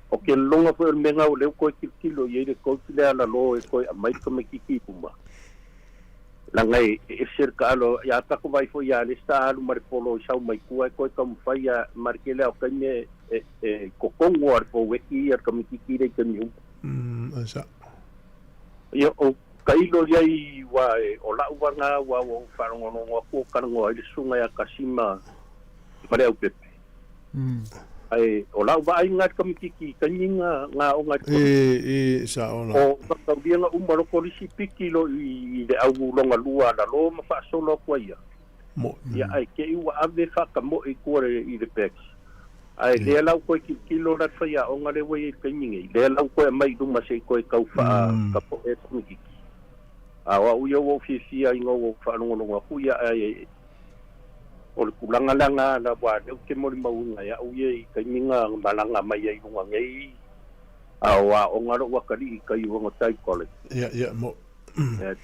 o ke longa fo menga o le ko kilo ye de ko le ala lo e ko mai ka mikiki puma la ngai e ser ka alo ya ta ko vai fo ya le sta alu mar polo sa mai ku ko ka mfaya markele o kanye ko kongo ar fo wiki ar ka mikiki le kanyu esa. Ia o kailo iai wa o la uanga wa o wharongono wa ko karango ai sunga ya kasima mare au pepe. Ai o la wa ai ngat kamiki kaninga nga o ngat sa ola. O ka bianga umaro ko risi pikilo I de au longa lua la lo ma fa solo ko ia. Mo. Ia ai ke wa ave fa ka mo I ko I de pex. Ai le lau ko ki kilo la fa ia o ngale we kaninga. Le lau ko mai du ma se ko ka fa ka po e kamiki. Awa uia wo fisia ingo wo whanongono wa kuia ai o le kulanga na wa le ke mori maunga ya uia I kaiminga malanga mai ai lunga ngai awa o ngaro wa kali kai wo tai kole ya mo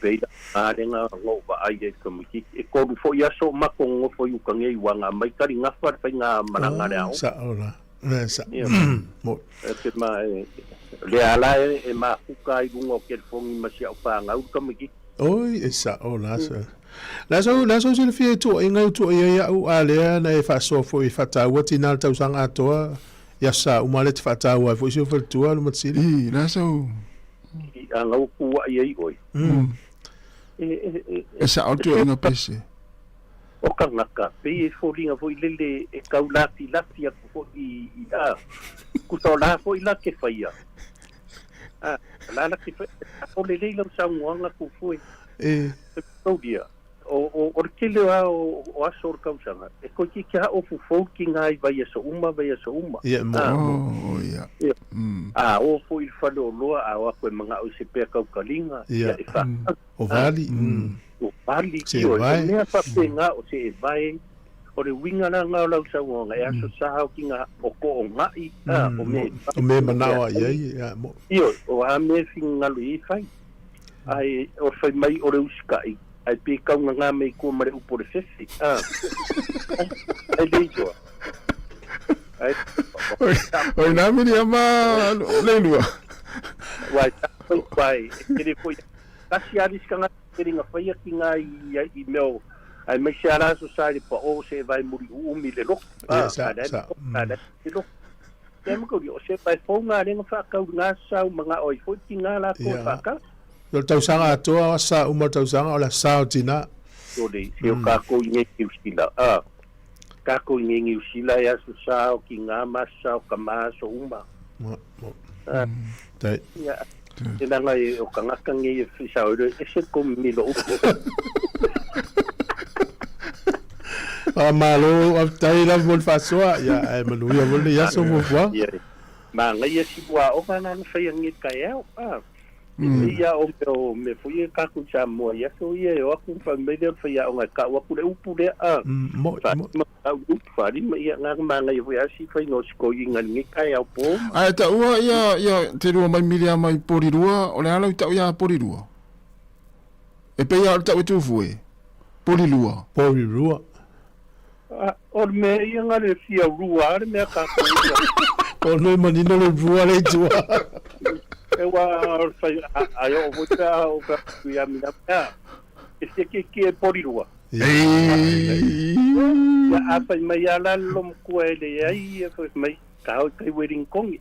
peida arenga ngo ba ai e komiki e ko fo ia so mako ngo fo yu kangai wanga mai kari ngafa fa nga malanga le au sa ola sa mo ke mai le ala e ma kuka I lungo ke fongi ma sia pa nga u kamiki oi sa ola sa la so se fie to inga to ya u ale na e fa so fo I fata wati na tau sang atoa ya sa u male te fata wa fo so fo to lu matsili la so anga ku ai oi e sa auto inga pese o ka ngaka pe fo ringa fo lele e kaula tilapia fo I ku to la fo ila ke faia la ke fa o lele lo Sāmoa ku fo o dia o kile o asor kausanga e ko ki ka o fo ki ngai vai so uma ya mo ya o fo I falo lo a o ko manga o se pe ka kalinga ya fa o vali o vali ki o ne fa penga o se vai o le winga na nga lau Sāmoa e aso sa ki nga o ko o ngai o me manawa ya mo io o a me finga lui fai ai o fai mai o le uskai ai pe ka nga me ko mare u por sesi ai leijo ai oi na mi ama le lua vai ele foi kasi aris ka nga tinga fai ki nga I meu ai me xara so sai pa o se vai muri u mi le lo sa lo tem ko o se vai fonga le nga fa ka nga sa mga oi foi ki nga la ko fa ka lo tau sanga atoa sa uma tau sanga o la sao tina o le se o ka ko ngi usila ka ko ngi usila ya so sa o ki nga ma sa o ka ma so uma tai ya ina ngai o ka ngaka ngi fi sa o e se ko mi lo malo tai la vol fasoa ya e manu ya vol ya so mo wa ma ngai si wa o kana na fa ngi ka ya ia o me fui ka ku Sāmoa ia so ia o ku fa me de fa ia o ka wa ku le upu le mo fa ri me ia nga ma ngai fui asi fa no sko inga ni ka ya po ai ta ua ia te rua mai milia mai porirua o le ala ta ia porirua e pe ia ta tu fue porirua o me ia nga le fia rua me ka ko o no manino le rua le tua e wa fa ayo vota o ka ia mina pa ese que porirua ya apa mai ala lom ko ele ai fa mai ka kai wedding kong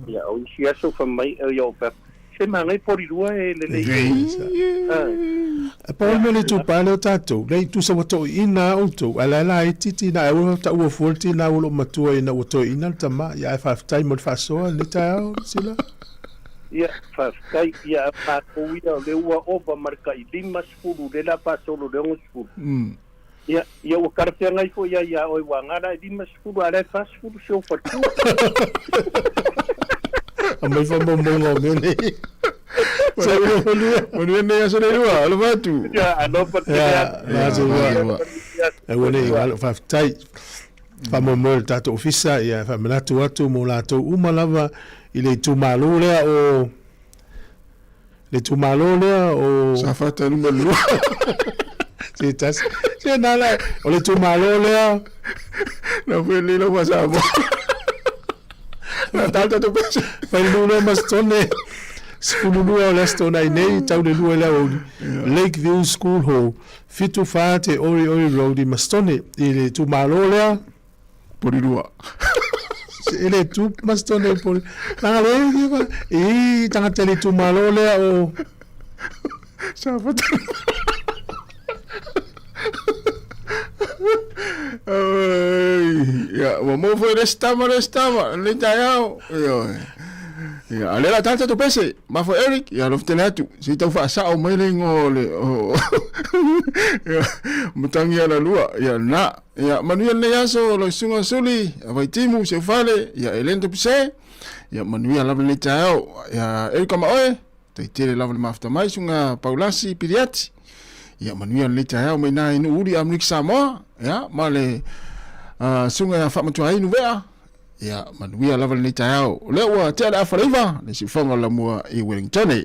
ya o sia so fa mai yo pa se mangai porirua le pa me le tu palo tato le tu sa wato ina auto ala la titi na o ta o forti na o matua ina o to ina tama ya fa time mo fa so le ta sila ya fa kai ya pa ko ida le wa over marka I limas fulu de la pa solo de uns fulu ya o cartea ngai fo ya o wangara limas fulu ala fa fulu so fa tu mai fa mo ngene Bueno, ne so le lua, lo vatu. Ya, ano pa ya e wone ngalo fa tai fa mo tato ofisa ya fa manatu watu mo lato uma lava ile tu malole o le tu malole o sa fata no lua si tas si nala o le tu malole no fue le lo pasamos na tanto pesa fa no mastone Skululua lesto na nei tau de lua leo Lakeview School Hall fitu fate ori road I mastone ile tu malolea porirua ele tu mas tone poli nanga le ba tanga tele tu malo le o siapa tu ya mo foi restama le tayao ya ale la tanta tu pese ma foi Eric ya lo tenatu si tau fa sa o mele ngole ya mutangi ala lua ya na ya manuel le yaso lo sunga suli vai timu se fale ya elento pise ya manuel la le tayao ya Eric ma oe te tele la mafta mai sunga paulasi piriati ya manuel le tayao me na inu uri amrik Sāmoa ya male sunga ya famatu ai nu vea ya manuia lava ni tayao lewa te ala fariva ni si fonga la mua I Wellington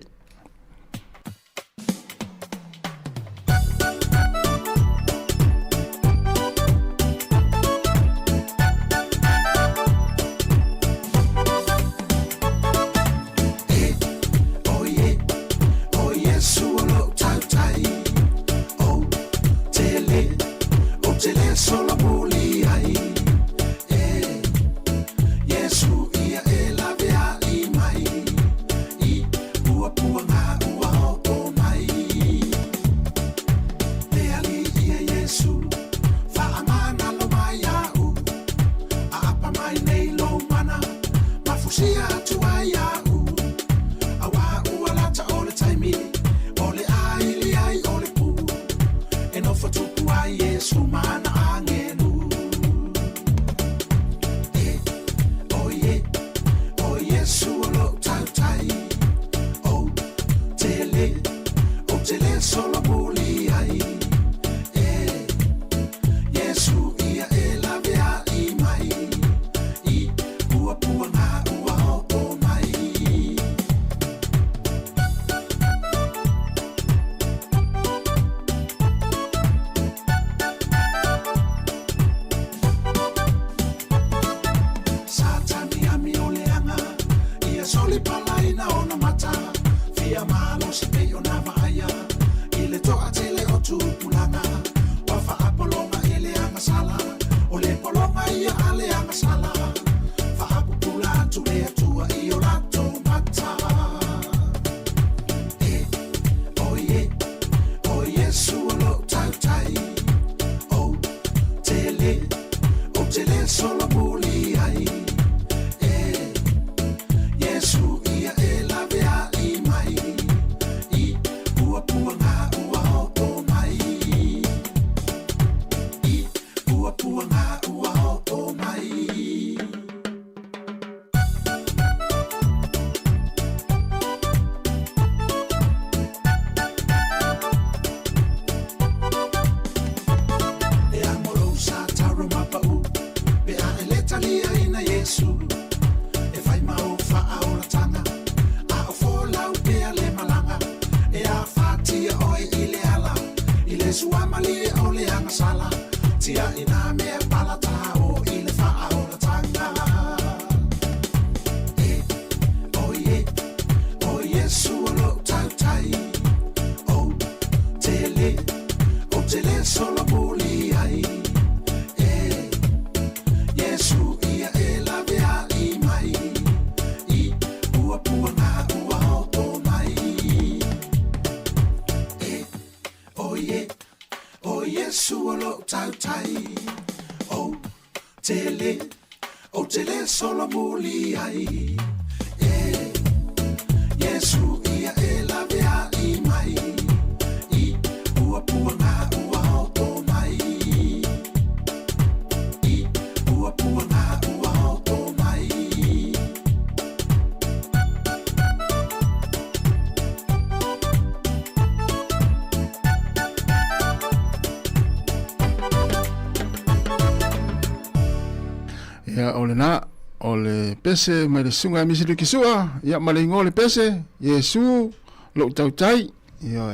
ya olena ole pese mai le sunga mi silu kisua ya malingo le pese Yesu lo tau tai yo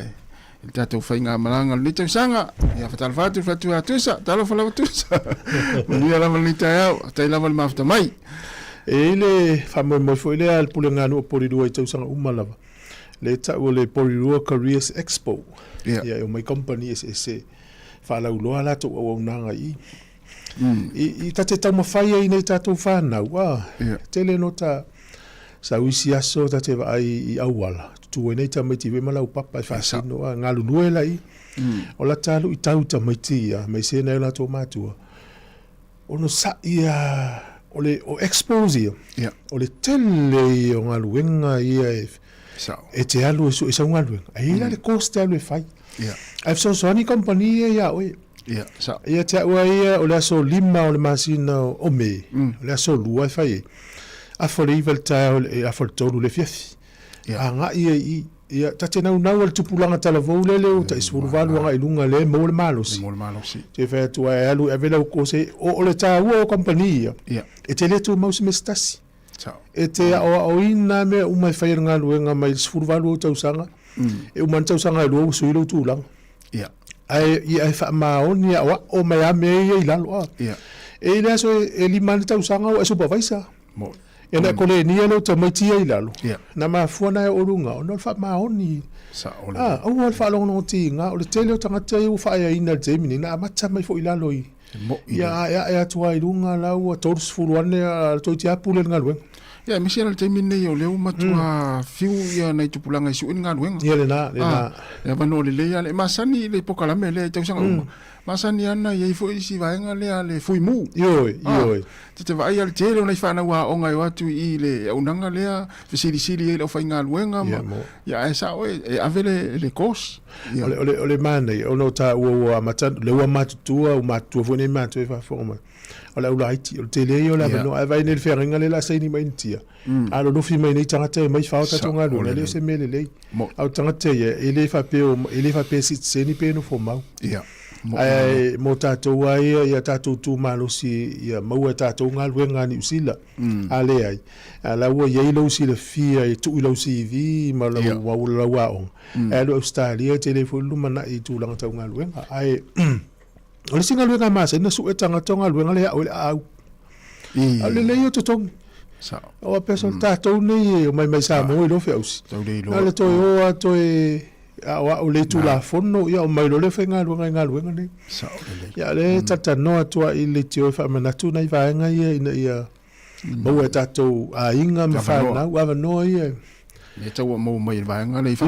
il tato fainga malanga le tau sanga ya fatal fatu atusa talo fala atusa ni ala malita ya tai la mal mafta mai ele famo mo foi le al pulenga no poridu tau sanga umalava le tau le poridu careers expo ya my company is fala ulo ala to o nanga I I tate tau mawhai ai nei tātou whānau. Tele no ta sa uisi aso tate wa ai I awala. Tuwe nei ta maiti we malau papa I whasino. Ngā lunue lai. O la tālu I tau ta maiti ia. Mai se nei la tō mātua. Ono sa ia o expose ia. O le tele o ngā luenga ia e te alu e sa ngā luenga. Ai la le koste alu e whai. Ai so ani kompania ia oe. Ia te aua ia o le aso 5 o le masina o me. O le aso 2 e whai. A fore iwa le tae o le a fore tolu le fiafi. A ngā ia tate nau al tupulanga tala vau lele o ta isuru valu anga ilunga le mo le malosi. Te whai atua e alu e vela o kose o le tae ua o kompania. E te letu mausi me stasi. E te o ina me umai whai ngā luenga mai isuru valu o tausanga. E umana tausanga e lua usu ilo tūlanga. Ai wha maoni o mai ame e lalo a. E le aso e limani tausanga o e supervisor. E na kole ni alo ta maiti e lalo. Na mafuana e orunga o no wha maoni. Au al wha longo ti nga o le tele o tangata e u wha ea ina Jamini na amata mai fo ilalo I. Ia atua ilunga lau a tōrus furuane a toi ti apule ngā luenga. Ia, misi ala te mine o leo matua fiu ia nei tupulanga isu in ngā luenga. Ia le nā. Ia wano le lea le masani le pokalame le tausanga uma. Masani ana ia ifo isi vaenga lea le fui mu. Ioi. Te vai al tele o nei whana ua o ngai watu I le unanga lea siri e le whai ngā luenga. Ia e sa oe e avele le kos. O le manei, o no ta ua matan, le ua matutua, fune matu e whawhonga. O la ula haiti, o le tele o la mano, a vai nel whenga le la saini mai ntia. Alo nofi mai nei tangata e mai whao tato ngā luenga, leo se mele lei. Au tangata e le whape sit seni pe no fo mau. Ai mo tātou ai ia tātou tū malosi ia maua tātou ngā luenga ni usila ale ai ala ua iei lau si le fia e tuu lau si vi ma lau aong e lo Australia telefonu mana I tūlanga tau ngā luenga ai o le singa luenga masa ina su e tangata ngā luenga le au au ale leo totong o a peso tātou nei o mai Sāmoa I lo fe ausi ale toi oa toi o le tu la fono ia o mai lo le fenga luenga nei ia le tata no atua I le tio fa manatu nei vaenga ia mo e tatou a inga ma fa na wa no ia le tau mo mai vaenga nei fa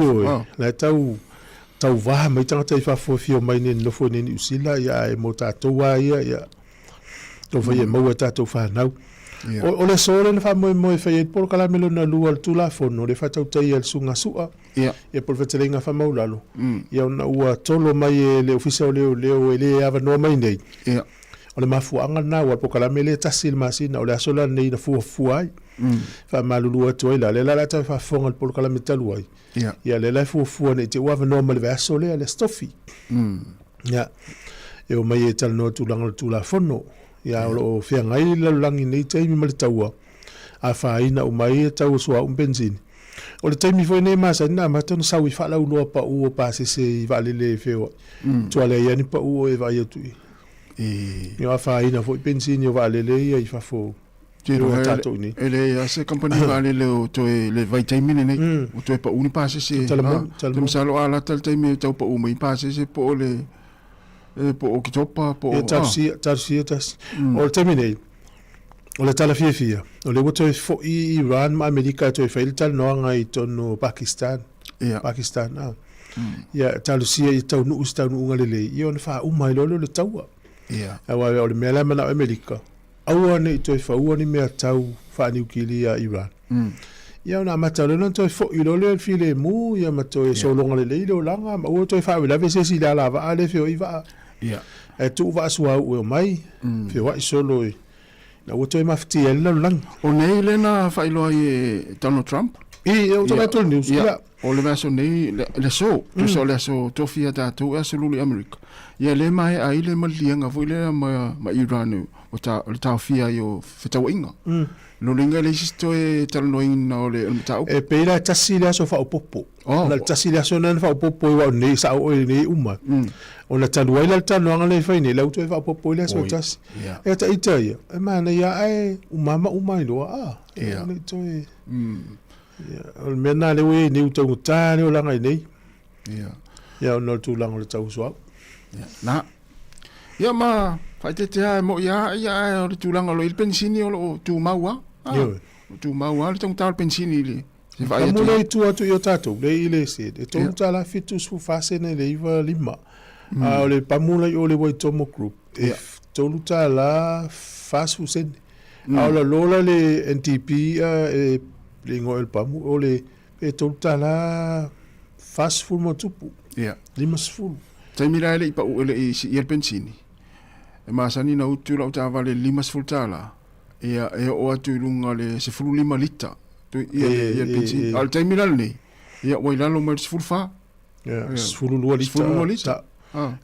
le tau va mai tanga tai fa fo mai ni no fo ni usila ia e mo tatou ia to fa ia mo e tatou fa na o le sole na fa mo fa ia por kala melo na lua tu la fono le fa tau tai al sunga sua ia por vetelenga fa maulalo ia na ua tolo mai le ofisa leo ele ava no mai nei o le mafuanga na ua por kala mele tasil masina o le asola nei na fu ai fa malulu atu ila le la ta fa fonga por kala metalu ai ia le la fu nei te ua no mai le asole le stofi ia e o mai e tal no tu la fono ia o fia ngai la langi nei taimi ma le taua a faina o mai e tau sua benzini o le taimi foi nei masa na ma tonu sau I fala uloa pa u pa se I vale le feo tu ale ia ni pa u e vai tu ia a faina foi benzini o vale le ia I fa fo tiro tato ni ele ia se company vale le o to le vai taimi nei o to pa uni pa se le msalo ala tal taimi tau pa u mai pa se po le po o kitopa po o tarsi o le terminei o le tala fia o le woto fo I Iran ma Amerika to fail tal no nga I tono Pakistan ia talusia I tau nu ngalele I on fa umai lolo le taua awa o le mela mana Amerika awa ne to fa uani me tau fa ni ukilia Iran ia na mata le non to fo I lolo le file mu ia mato so longa le le langa ma o to fa la vese si la va ale fio iva e tu va sua o mai fe wa solo na o to mafti el lang o nei le na fa ilo ai Donald Trump o to meto news ia o le vaso nei le so le so to fia da to absolutely America ia le mai ai le malianga vo le ma Iran o ta fia yo feta winga no linga le sisto e tal no in o le tau e pela tasila so fa popo na tasila so na fa popo wa nei sa o nei uma ona talu ai la tanu anga le fai nei la to fa popo le so tas e ta itaia e mana ia ai uma lo ne to e o mena le we ni uto tani o langa nei ia no tu lango le tau so na Ia ma fai te mo ia o le tūlanga lo il pensini o tu maua. Tu maua le tong tal pensini le. Pamula i tu atu i o tātou, le i le se. E tō tala fitu su whasene le iwa lima. O le pamula i o le Waitomo Group. E tōlu tala whasu sene. A la lola le NTP e le ngoel pamu o le e tōlu tala whasu fulu mo tupu. Lima sfulu. Taimira ele i pa u ele i si i el pensini. E masani na utu lau tawa le lima sfulu tala. E o atu runga le se fulu lima lita. Tu ia pensini. Al taimira le ia wailalo mai sfulu fa. Sfulu lua lita. Sfulu lua lita.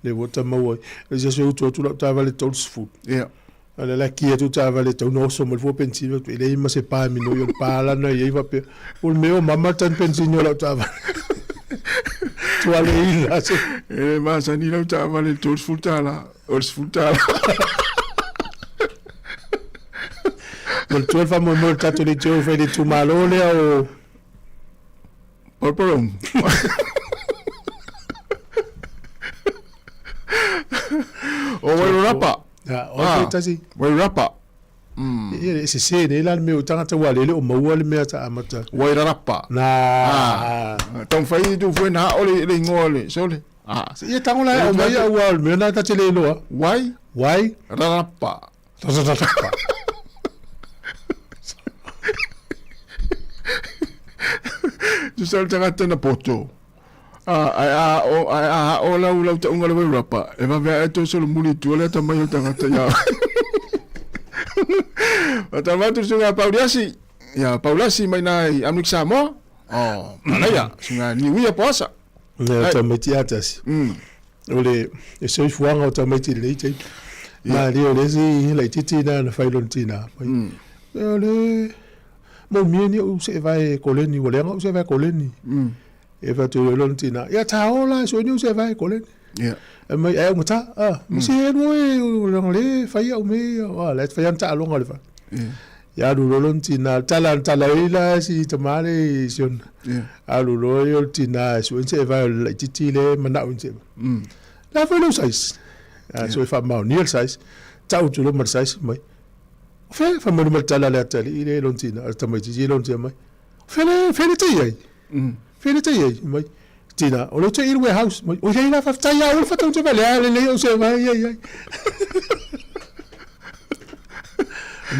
Le wata maua. Le se utu atu lau tawa le tōlu sfulu. Ala la kia tu tawa le tau noso mo le fua pensini. Ele ima se pā mino i o pāla na i eiva pe. Ul meo mama tan pensini o lau tawa. Tuale ila se. E masani lau tawa le tōlu sfulu tala. O sfulu tala. Mal tuel fa mo tato le teo fe de tu malole o porporong. O wairapa. O tasi. Wairapa. Ia se ne la me o tangata wale le o maua le mea ta amata. Wairapa. Na. Tong fai tu foi na o le ngole, sole. Ia tangola o mai a wal me na ta tele loa. Wai rapa. Rapa. Tu sal tangata na poto. O lau ta unga le rapa. E va vea to solo muli tu le ta mai tangata ya. Ata matu sunga Pauliasi. Ya Paulasi mai nai amik Sāmoa. Mana ya sunga ni wia posa. Ne ta meti atas. Ole e soi fuanga ta meti le tei. Ma rio le si le titi na failontina. Ole mo mieni o se vai koleni o lenga o se vai koleni. E va tu lontina. Ya taola so ni se vai koleni. E mai e mata mi se no e le fai o me le fai anta longa le fa. Ya lu lontina tala ila si tamale sion. A lu lontina so se vai le titi le mana o se. La fa no size. So fa ma ni size. Tau tu lo mar size mai. Fa mo mal tala la tali ile lontina tamai ji lontina mai. Fele te ai. Fele te ai mai. Tina, o lo te il warehouse, o ia la fa taia o fa tau te vale le o se vai ai.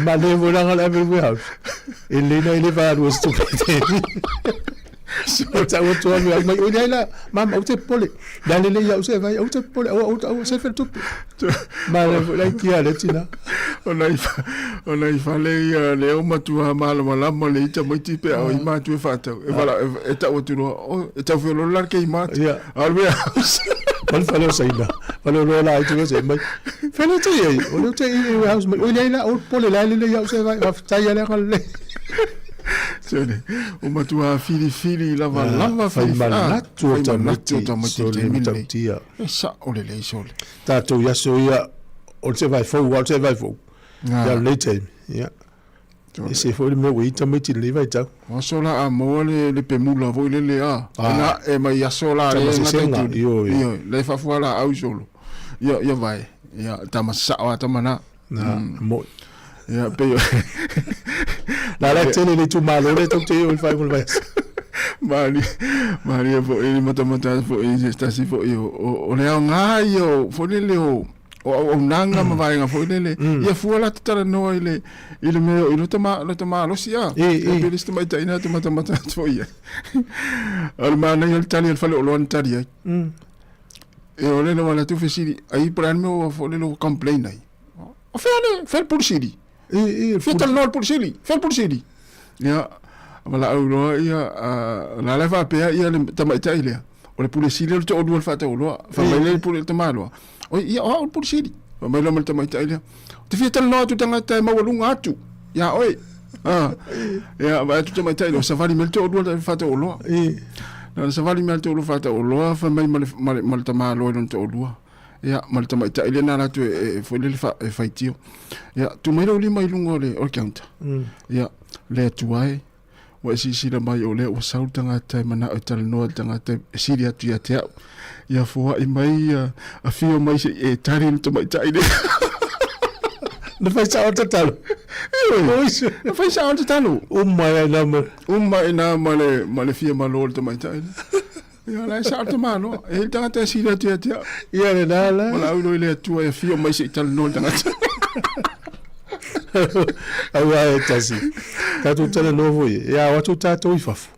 Ma le vola la warehouse. Ele na ele va o sto pete. So ta o to mai o ia la mama o te pole. Dale le ia o se vai o te pole o se fa tu. Ma le vola kia le tina. Ona i fa le o matua malo mala mo le ita mo tipe o i matu fa ta e vala e ta o tu o e ta fo lo la ke i matu alwe pal fa lo saina pal lo la i tu se mai fa lo te i o lo te i house mai o le o pole la le ya se va ta ya le le sone o matua fili la va fa ma tu ta mo ti sa o le sole ta tu ya so ya o se vai fo ya later ya se foi le meu ita me tili vai tau o sola a mo le pemula vo le na e mai ya sola le yo le fa fuala au solo ya vai ya tamasa wa tamana na mo ya pe yo la tele le tu malo le tu te yo vai vai Maria vo e mata vo e sta si vo yo o le nga yo fo le o nanga ma vai nga foi nele ia fuala tara no ile me ile tama lo sia e bilista mai taina tama foi al mana il tali il falo lo antari e ole no la tu fesi ai pran me o fo le complain ai o fer por siri e fetal no por siri fer por siri ya mala o ia la leva pe ia tama taile o le polisi le to o fa ta o fa mai le tama lo o ia o por siri mai lo malta mai taile te fia tal no tu tanga ta mawalunga atu ya oi ya vai tu mai taile sa vali melto o do fa ta o lo na sa vali melto o fa ta o lo fa mai malta ma lo non to o lo ya malta mai taile na la tu foi le fa tio ya tu mai lo li mai lungo le o counta ya le tu ai wa sisila mai o le o sau tangata mana o talanoa tangata siri atu ia te au ia fua i mai a fio mai se e tari ni tomai taide na fai sa o te talo na fai sa o te talo umma e na male fia malo tomai taide ia la sa o te malo e tangata siri atu ia te au ia le nala wala au lo ile atua e fio mai se talanoa tangata au ai tasi tatu tala novo ia watu tatu ifafu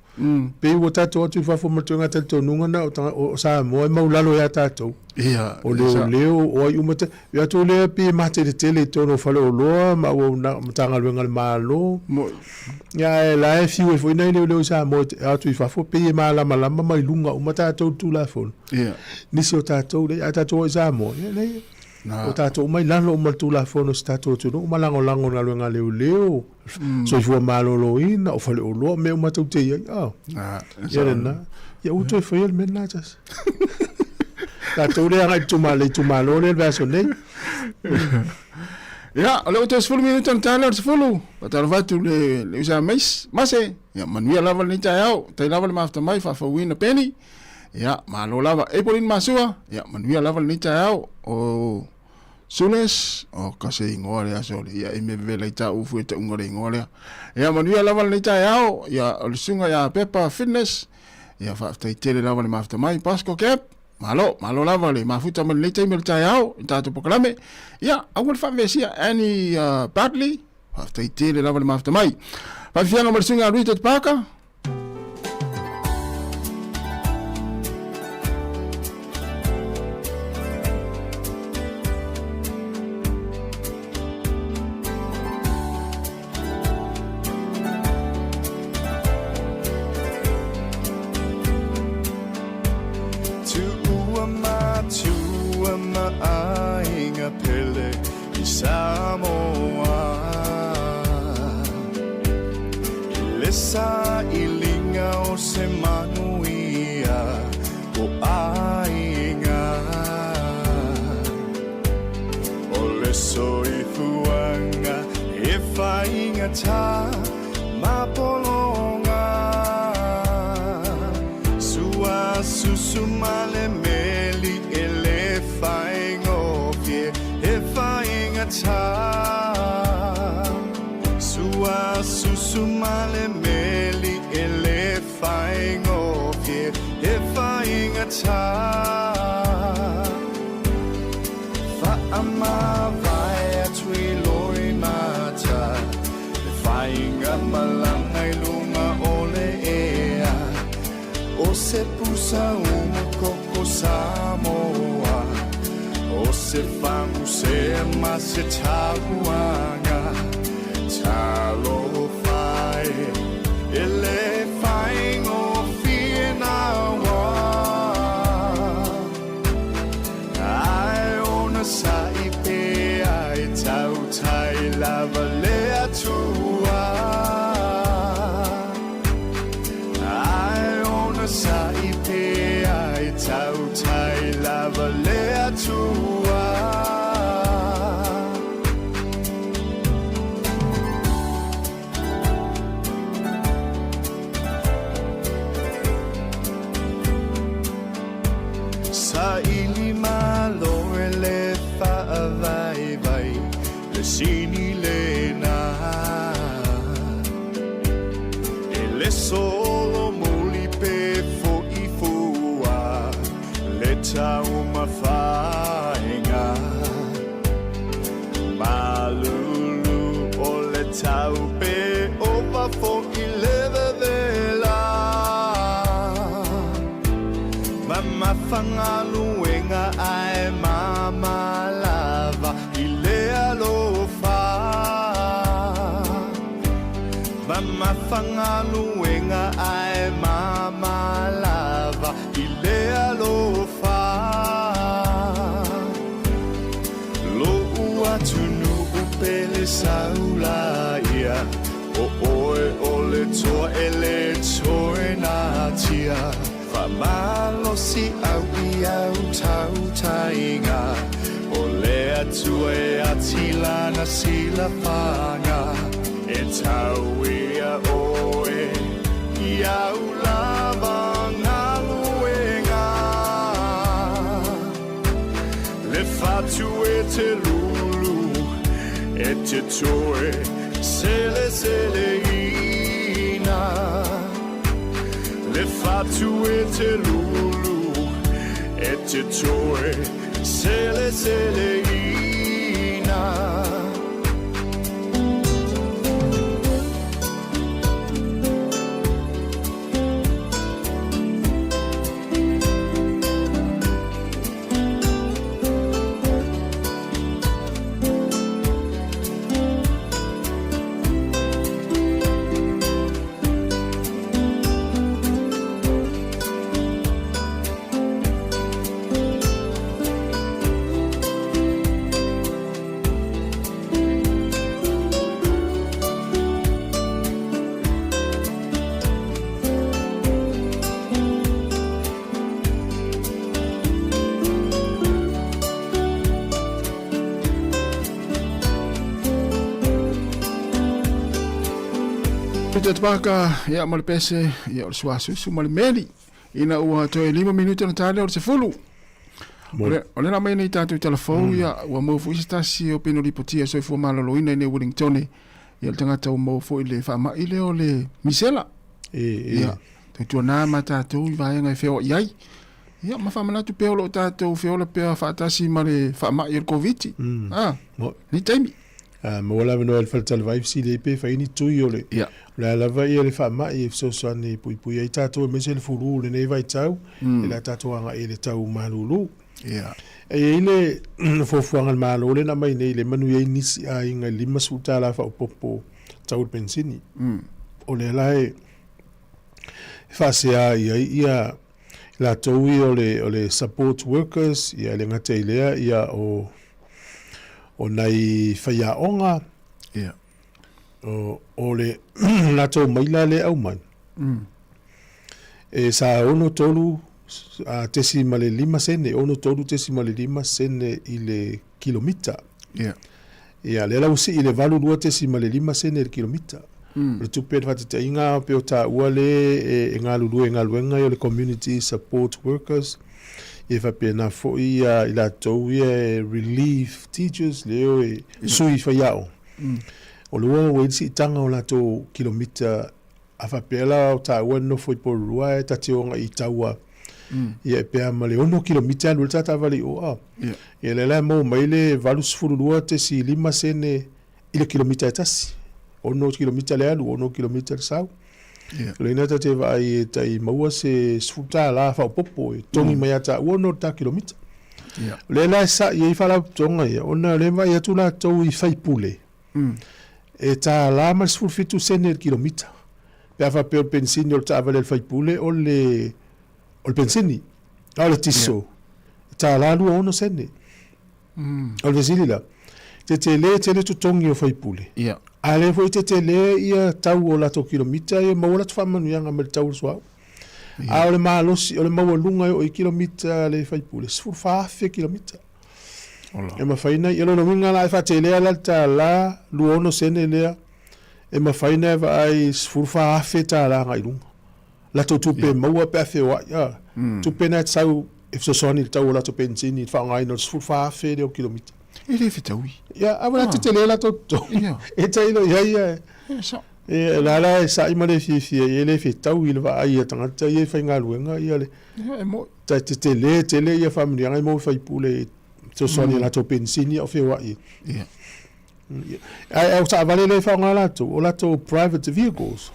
pe wo tatu watu ifafu matunga tatu nunga na o Sāmoa maulalo ya tatu ia o leo o i umate ya tu le pe mate de tele tono falo lo ma wo na mtanga lo ngal malo ya la e fiu e foi na le Sāmoa atu ifafu pe mala malama mai lunga umata tu la fon ia nisi o tatu le tatu o Sāmoa ne o tatou mai lalo o matula fono stato tu no malango lango na luenga leo so fua malolo ina o fale o lo me o matou te ia ia na ia uto foi el menajas tatou le ngai tu malo le verso nei ia o le uto sfulu minuto ntana o sfulu patalo vatu le usa mais mase ia manuia lava ni taiao tai lava le mafta mai fa wina penny ia malo lava e polin masua ia manuia lava ni taiao o Sunes o kase ingole asole ia imevela ita ufu ita ungore ingole ia manuia lava ni taiao ia o sunga ia Peppa Fitness ia fa tele lava le mafta mai Pasco Cap malo lava le mafuta man le taimel taiao ita to poklame ia awal fa vesia ani Bartley fa tele lava le mafta mai fa fianga mo sunga Rita Parker Sāmoa Ilesa ilinga o se manuia o ainga O le soifuanga e whainga tā mapolonga Sua susumale meli e le whaingofie e whainga tā Sua susumale meli e le whaingofie e whainga tā Whaama vai atui loi mata e whainga malanga I lunga ole ea O se pusa koko Sāmoa O se whangu se ma se tabuanga Talo whai e le whaingo whina wā Ai ona sai pe ai tau tai lava le atua Ai ona sai pe ai tau tai lava le atua Sa ili malo e le whaavai vai le sini le nā E le solo muli pe fo I fua le tau mawhainga Malulu o le tau pe opa fo I leve vela Mama whangaluenga ai mama lava I le alofa Mama whangaluenga ai mama lava I le alofa Lo ua tunu upele saula ia O oe o le toa e le toe na tia Malo si au I au tau tainga O le atua e atilana si la panga E tau ia oe te toe sele sele ina le fatu e te lulu e te toe sele sele ina Pita tabaka ia male pese ia o suasu male meli ina ua toe 5 minuti na tale o se fulu. Ole na mai nei tatu telefon ia ua mo fu istasi o pino ripotia so fu malolo ina nei Wellington ia tangata o mo fu ile fa ma ile o le misela. Ia tu na mata tu vai ngai feo iai. Ia ma fa mana tu pe o tatu feo le pe fa tasi male fa ma ir covid. Ni taimi. Ma wala no el falta vai si le pe fa ini tu yo le. La lava ia le fa mai so so ni pui pui ai tato me se le furu le nei vai tau e la tato anga e le tau malulu e ile fo fuanga malo le na mai nei le manu ia nisi a inga lima suta la fa popo tau pensini o le lai fa se ia la tau o le support workers ia le ngate ilea ia o nai faya onga o le lato maila le au man e sa ono tolu a tesi male 5 sene ono tolu tesi male 5 sene i le kilomita ia le lau si i le valu 2 tesi male 5 sene il kilomita le tupe fatita inga pe o ta ua le e ngaluenga i le community support workers e fa pena fo i la tau ia relief teachers leo e sui faiao o lua o si tanga o lato kilomita a fa pela o ta ua no foi por rua e tati o i taua ia pe a male ono kilomita lu tata vali o a ia le la mo maile valus furulua te si 5 sene ile kilomita tasi ono kilomita le alu ono kilomita sau le nata te vai tai maua se sfuta la fa popo e tongi mai ata ono ta kilomita le la sa ia fala tonga ia ona le vai atu la tau i fai pule e ta la mas fulfitu sene kilomita pe ava pe o pensini o ta vale fai pule o le pensini o le tiso ta la lu ono sene o le zilila te le tutongi o fai pule ale foi te le ia tau o la to kilomita e maula tu famanu yanga me tau so a le malosi o le mawalunga o i kilomita le fai pule fa fe kilomita e ma faina i lo no minga la fa te le ala ta la lu ono sene le e ma faina va ai fa fe ta la ngai lunga la to tu pe maua pe fe wa ya tu pe na sau if so soni tau la to pensini fa ngai no fa fe de kilomita ele fitaui ya abra te le la to e tai no ya e la sa i male fi ele fitau il va ai tanga ta ye fa ngaluenga ia le mo te le ia family ngai mo fai pule so soni la to pensini o fe wa i ai o ta vale le fa ngala to o la to private vehicles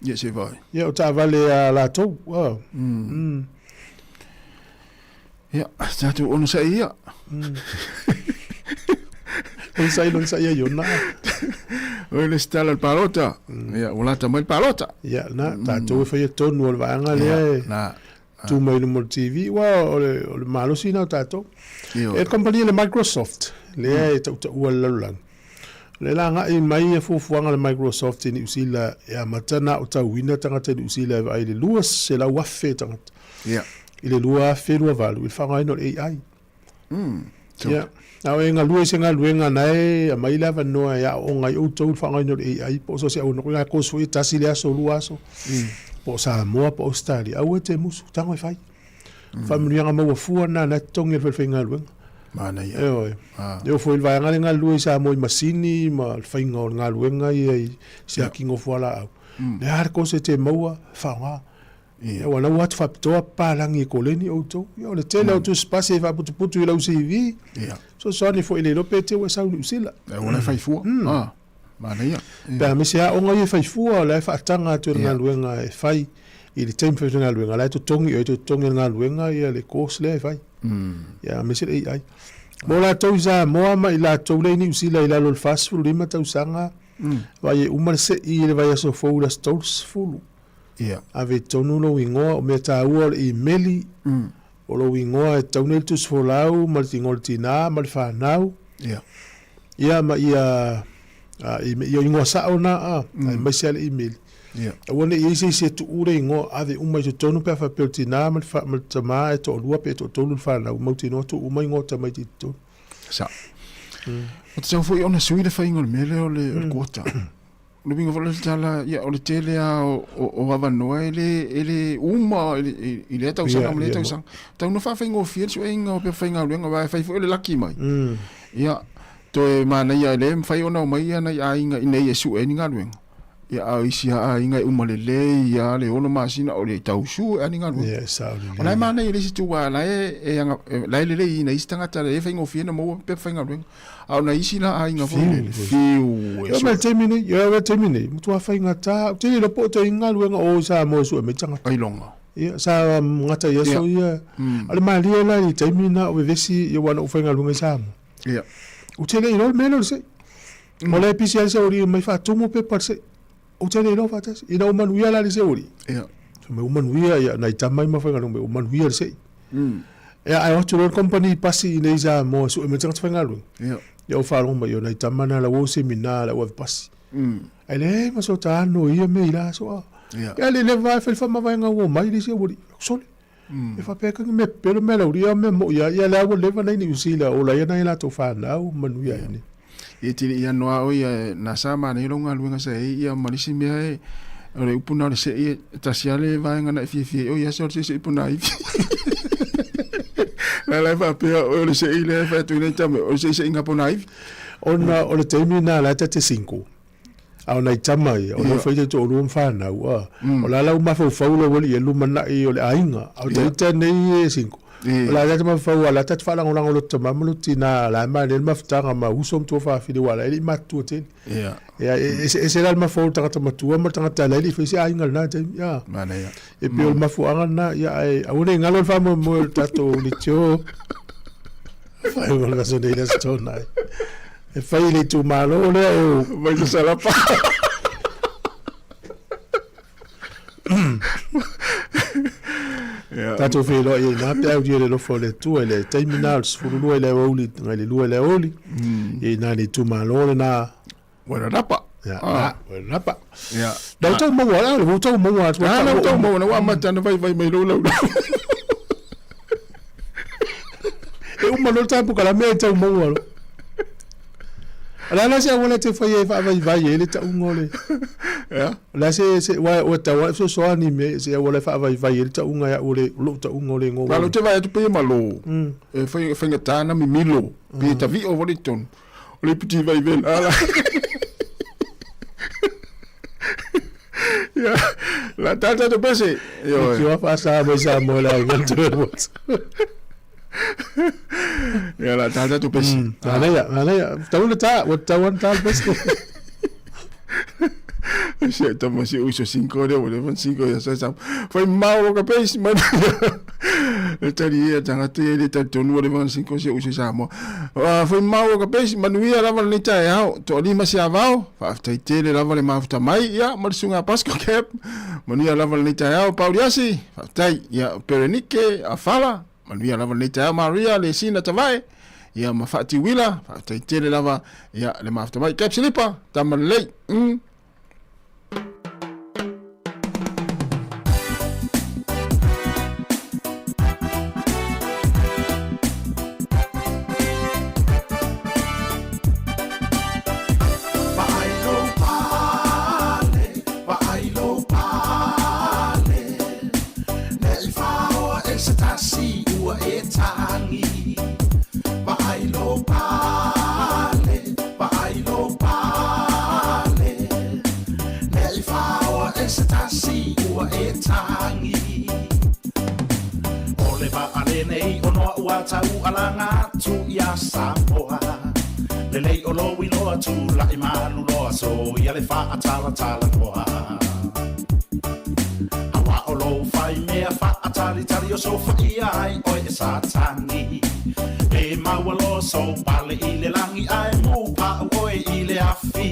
yes e vai o ta vale la to ja sta tu ono sa ia non sai io na o le stala al palota ya o la ta mai palota ya na ta to fa ye ton no va nga le na tu mai no TV wa o le malo sina ta to e compagnia le Microsoft le ta o la le la nga i mai e fu nga le Microsoft ni usila ya matana o ta wina tanga te usila ai le luas se la wa fe tanga ya ile lua fe lua valu il fa nga no AI ya na wenga lua senga luenga nai a mai lava no ya o ngai o tau fa ngai no AI po so se o no nga ko so ita sile aso lua so po Sāmoa po Australia au te musu tango fai familia nga mo fu na tongi fe fenga luenga Mana ia. Yo foi vai nga lui sa mo masini ma fainga nga luenga ia se kingo fola au. Le har ko se te maua fa nga. Ya wala wat fa to pa langi ko leni auto. Yo le tele auto space va putu la usivi. So ni fo ile lo pete wa sa usila. Wala fai fu. Mana ia. Da me se o nga fai fu la fa tanga to nga luenga e fai. Il tempo nga luenga la to tongi nga luenga ia le course le fai. Ya me se ai. Mo la tau za mo ma ila tau le ni usila ila lo fast food lima tau sanga. Vai umar se I le vai so fo la stores fulu. Ave tonu lo wingo o me ta ua I meli. O lo wingo e tonu tu sfolau ma tingol tina ma fa nau. Ia ma ia ia ingo sa ona ma se le email. Wona I se tu ure ngo ave umai to tonu pe fa peltina ma fa ma tama e to lua pe to tonu fa na mo tino to umai ngo tama ti to. Sa. O te foi ona suile fa ingol mele o le kota. No bingo vola tala ia o le tele a o ava noa ele uma ele ta usanga mele ta usanga. Ta no fa ngo fiel so inga o pe fa inga luenga vai fa foi le laki mai. Ia to e mana ia le fa ona mai ana ia inga ine yesu e ninga luenga. Ya isi a inga umalele ya le ono masina o le tausu ani nga. Ona mana ile si tu wa la la le ina istanga ta le fa ngofina mo pe fa nga. Ona isi na a inga fo. Fiu. Yo me termine. Mutu fa nga ta. Te le poto inga luenga o sa mo su me tanga. Ai longa. Ya sa ngata yeso ya. Ale mali la ni termina o vesi yo wana fa nga luenga sa. Ya. Utele ilo meno se. Mola pisial se ori mai fa tumo pe parse. O tele no fatas ina o manuia la se ori so me o manuia ya na tamai ma fanga no me o manuia se ya ai otro company pasi nei za mo so me tanga fanga lu ya o falo ma yo na tamana la o seminar la o pasi ele ma so ta no ia me ila so ya le va fa ma va nga o mai se ori so e fa pe ka me pero me la ori me mo ya la o le va nei ni usila o la ya na to fa na o manuia ni e tiri ia noa o ia na sama nei longa luenga se ia malisi mea e ore upuna le se ia tasiale vaenga na fie o ia sorte se upuna i la fa pe o le se ile fa tu le tame o se inga pona i ona o le termina la tate 5 au na tama o no foi to rum fa na o la uma fo lo woli e luma na i o le ainga au te nei 5 la ya ma fa wala tat fa lang lo tama mo tina la ma le ma ftanga ma usom to fa fi de wala ele ma to te ya ese la ma fo ta ta ma tu ma ta ta le fi si ainga na te ya mana ya e pe ma fo anga na ya au ne ngalo fa mo ta to li tio fa yo la so de la sto na e fa ile tu malo le o vai to sala pa Tato felo e na pe au dire lo fole tu ele terminals fulu ele oli ngale lu ele oli e na ni tu malone na bueno rapa ya bueno rapa ya da to mo wala lo to mo wa to mo na wa mata na vai mai lo e un malo tempo kala me to mo wala ala se wala te foi vai ele ta ungole ya la se wa o ta wa so ani me se wala fa vai ele ta unga ya ole lo ta ungole ngo malo te vai tu pe malo e foi ngata na mi milo pe ta vi o Wellington ole petit vai vel ala ya la tata to pese yo fa sa mo la ngento ya la tata tu pesi ana ya tauna ta o tawan tal pesi se tomo si uso 5 de o 5 ya sa foi mau ka pesi man e tari tanga te ele ta tonu de 5 se uso Sāmoa foi mau ka pesi manuia lava le ta ya to li ma se avao fa tai tele lava le mafuta mai ya marsunga pasco cap manuia lava le ta ya pauliasi fa tai ya perenike afala manuia lava le ta Maria le sina tavai ia mafati wila fa tai tele lava ya le mafuta mai cap silipa tamalei Ba tasi ua e tangi O le vaale nei o noa ua tau alanga atu ia Sāmoa Le lei o lo ilo atu lai malu loa so ia le wha atala tala noa Hawa o lo whai mea wha atali tali o so whai ai o e satani E maua lo so pale i le langi ai mu pa o i le afi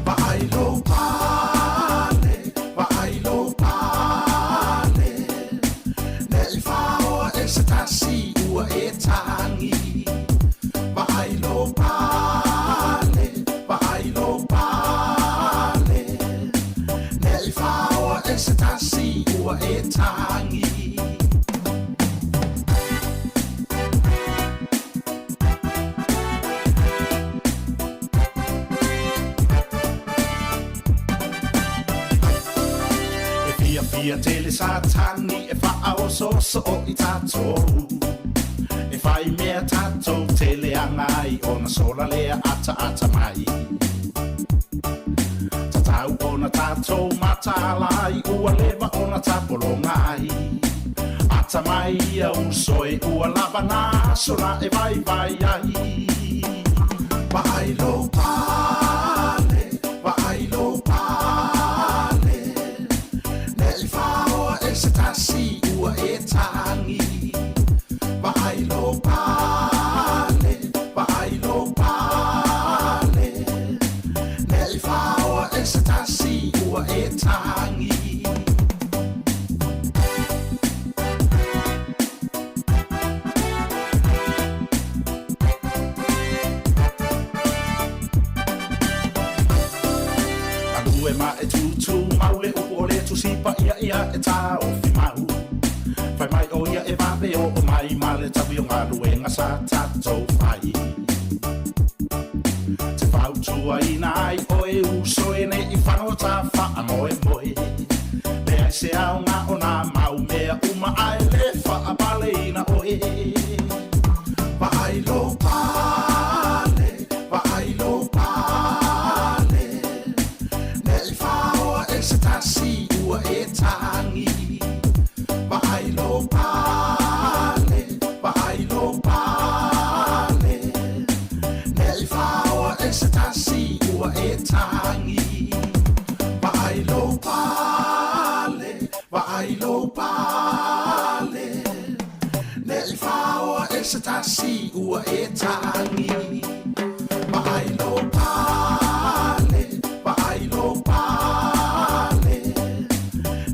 Vailo pale, vailo pale Ne i whaoa e se tasi ua e tangi Vailo pale, vailo pale Ne i whaoa e se tasi ua e tangi Ia tele satani e wha o so o I tātou E whai mea tātou tele angai o na sola lea ata mai Tatau o na tātou matalai ua lewa o na tapolo ngai Ata mai ia usoi ua lava na sona e vai ai Vailo pale, vailo pale I whaoa e se tasi ua e tangi Vailo pale, vailo pale Ne I whaoa e se tasi ua e tangi Alue ma e tutu maule upo le tu sipa ia e tā o whimau Whai mai o ia e vape o mai male tawi o ngā luenga sa tātou whai Te whautua I nai o e uso e ne I whano tā wha moe moe Le ai se au ngā o nā mau mea uma ai le wha pale ina oe Vailo pale, vailo pale Ne I whaoa e se tasi ua e tangi Vailo pale, vailo pale Ne I whaoa e se tasi ua e tangi Vailo pale, vailo pale Ne I whaoa e se tasi ua e tangi Vailo pale, vailo pale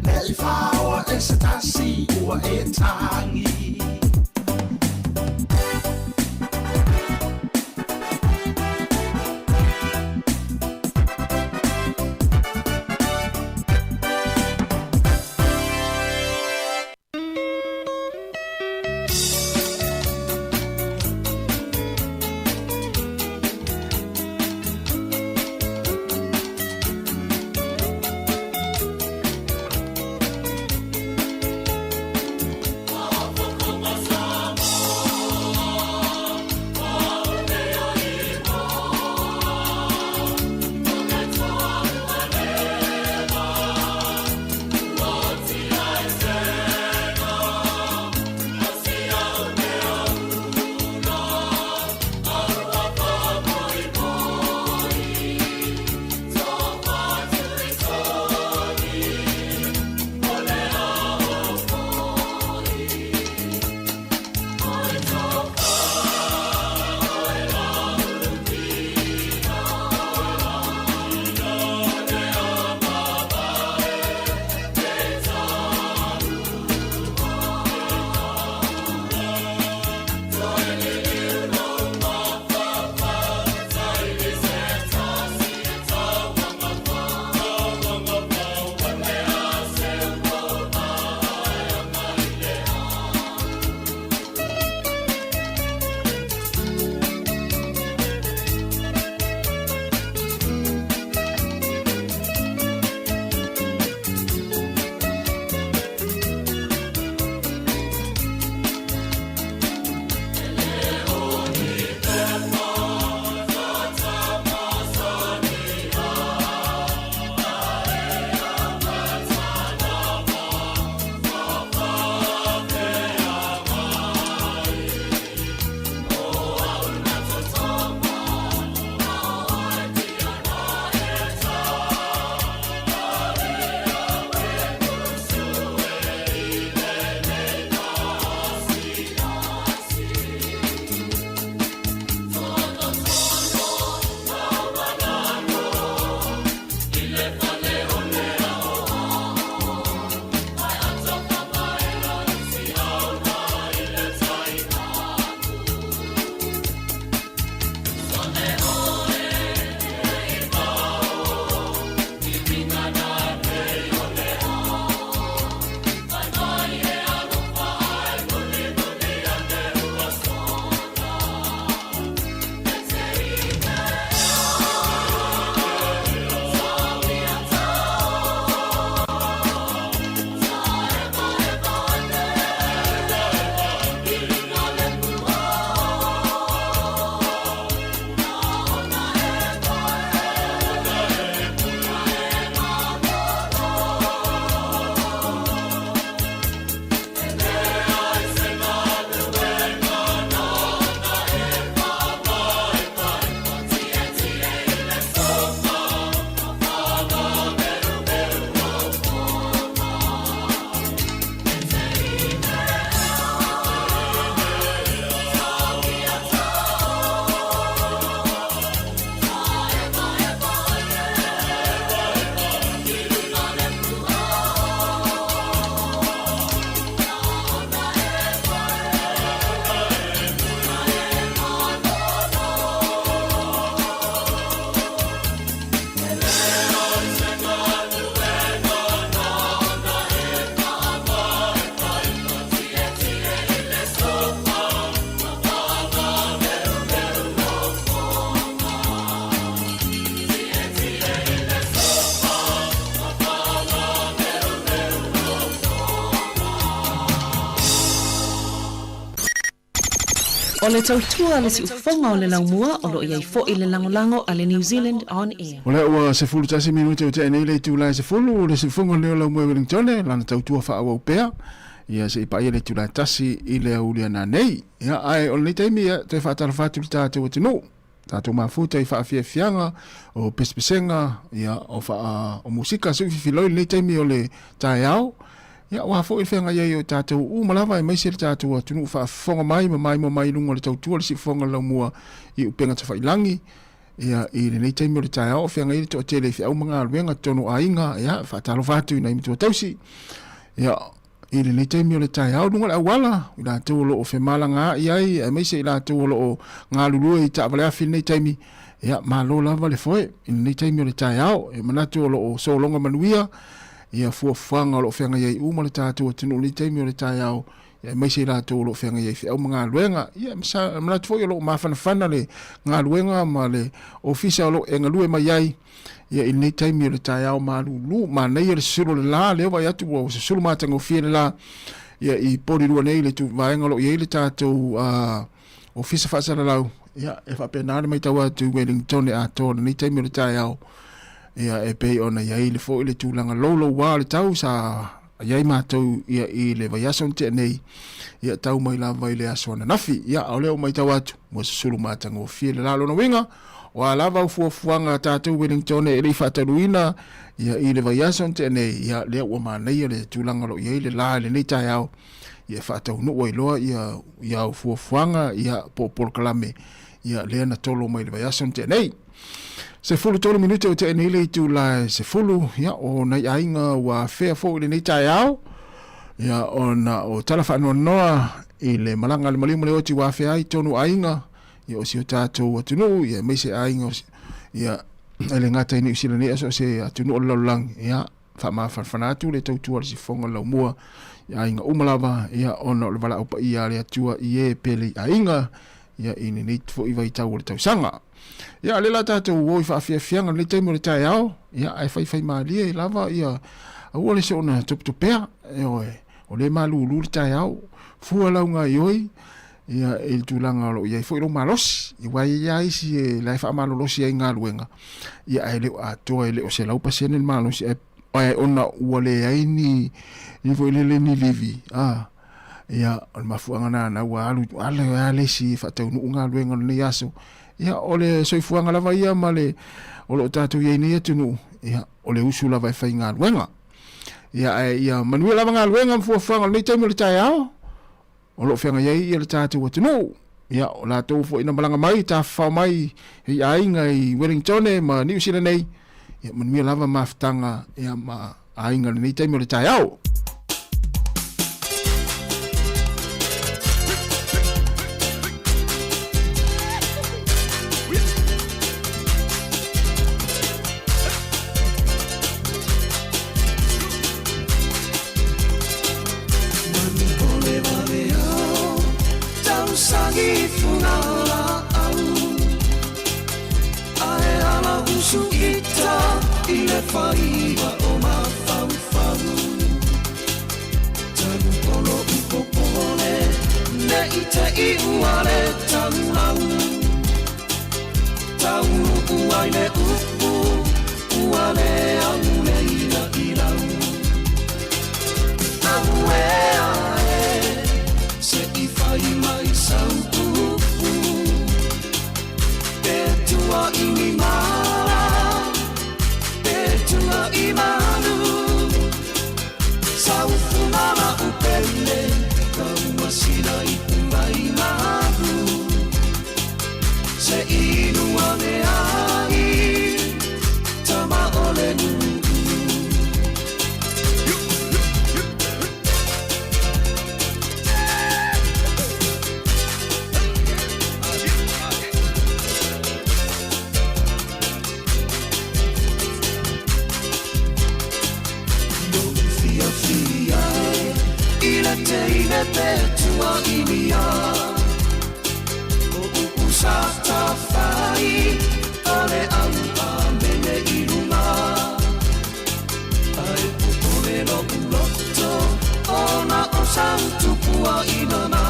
Ne I whaoa e se tasi ua e tangi O le tautua le si ufonga o le laumua o lo iai fo i le langolango a le New Zealand On Air. O le ua se fulu tasi minuti o te nei le tūlai se fulu, le se ufonga leo laumua Wellingtone, lana tautua wha awa upea. Ia se ipa ia le tūlai tasi i le aulia nā nei. Ia ai o le teimi ia te whaatara whātu li tātou o tino. Tātou mafuta i whaafia fianga o pespesenga, ia o musika su fifiloi le teimi o le tae au. Ia wa fo i whenga iei o tātou umalawa i maise le tātou a tunu whaafonga mai lunga le tautua le si whonga laumua i upenga ta whailangi. Ia i le nei teimi o le tae au o whenga i le toa tele i whiau mga aluenga tono a inga, ia whaataro whātu i na imitua tausi. Ia i le nei teimi o le tae au lunga le awala, i la tau lo o whemala ngā iai, i maise i la tau lo o ngā lulua i ta wale afi nei teimi. Ia ma lo lava le foe, i le nei teimi o le tae au, i manatu lo o solonga manuia, ia fuafanga lo whenga iei uma le tātua tinu li teimi o le tai au ia mai se la tō lo whenga iei whiau mga luenga ia manatu fo i lo mawhanawhana le ngā luenga ma le ofisa lo e ngalue mai iei ia i nei teimi o le tai au ma lulu ma nei le sulu le la leo vai atu o se sulu matanga o fia le la ia i pori rua nei le tu vaenga lo iei le tātou ofisa whaasara lau ia e whapenare mai tau atu Wellington e ato nei teimi o le tai au ia e pei ona iai le fo i le tūlanga lolo wā le tau sa iai mātou ia i le vai ason te nei ia tau mai la vai le aso ana nafi ia au leo mai tau atu mo se sulu mātanga o fie le lalo na winga o a lava u fuafuanga tātou Wellington e le whataruina ia i le vai ason te nei ia lea ua mānei le tūlanga lo iai le la le nei tai au ia whatau no wai loa ia u fuafuanga ia po kalame ia lea na tolo mai le vai ason te nei. Se fulu tolu minute o te enile i tūlai se fulu, ia o nei ainga wa whea fo i nei tai au, ia o talafa noa i le malanga le malimu le oti wa whea i tonu ainga, ia o si o tātou atunu, ia mei se ainga, ia ele ngata ini usila nei aso se atunu o laulang, ia wha whanatu le tautua le si fonga lau mua, ia ainga umalawa, ia ona o le wala upa ia le atua i e pele ainga, ia ini nei fo i vai tau o le tausanga. Ia le la tātou o i whaafiafianga le teimo le tai au, ia ai whai maalia i lava, ia au ole se ona tuptupea, o le malulu le tai au, fua launga i oi, ia e tūlanga lo, ia i fo i lo malosi, i wai ia isi e lai wha malolosi ai ngā luenga, ia ai leo atoa e leo se lau pasene le malosi, ai ona uale ai ni fo i lele ni livi, ia o le mafuanga nana ua alu alesi whatau nu ngā luenga ni aso, ia ole soifuanga lava ia ma le o lo tātou iei nei atunu ia ole usu lava e whai ngā luenga ia manua lava ngā luenga mfuafuanga nei taimi o le tai au o lo whenga iei ia le tātou atunu ia o la tau fo ina malanga mai ta whao mai i ainga i Wellington ma New Zealand nei ia manua lava mawhtanga ia ma ainga nei taimi o le tai au. Whaiwa o mawhauwhau Tau polo upopole Ne i te iuare tau lau Tau uai le upu Uale au le ina i lau Au e ae Se i whai mai sau upu E tua imi mara Tua imanu Sau funala upele Kau masina i umai mahu Se inu ane ai Tama ole nuu Teine petua inia O usata fai Ale au amene irunga Ai pupone no uloto Ona o santu pua inana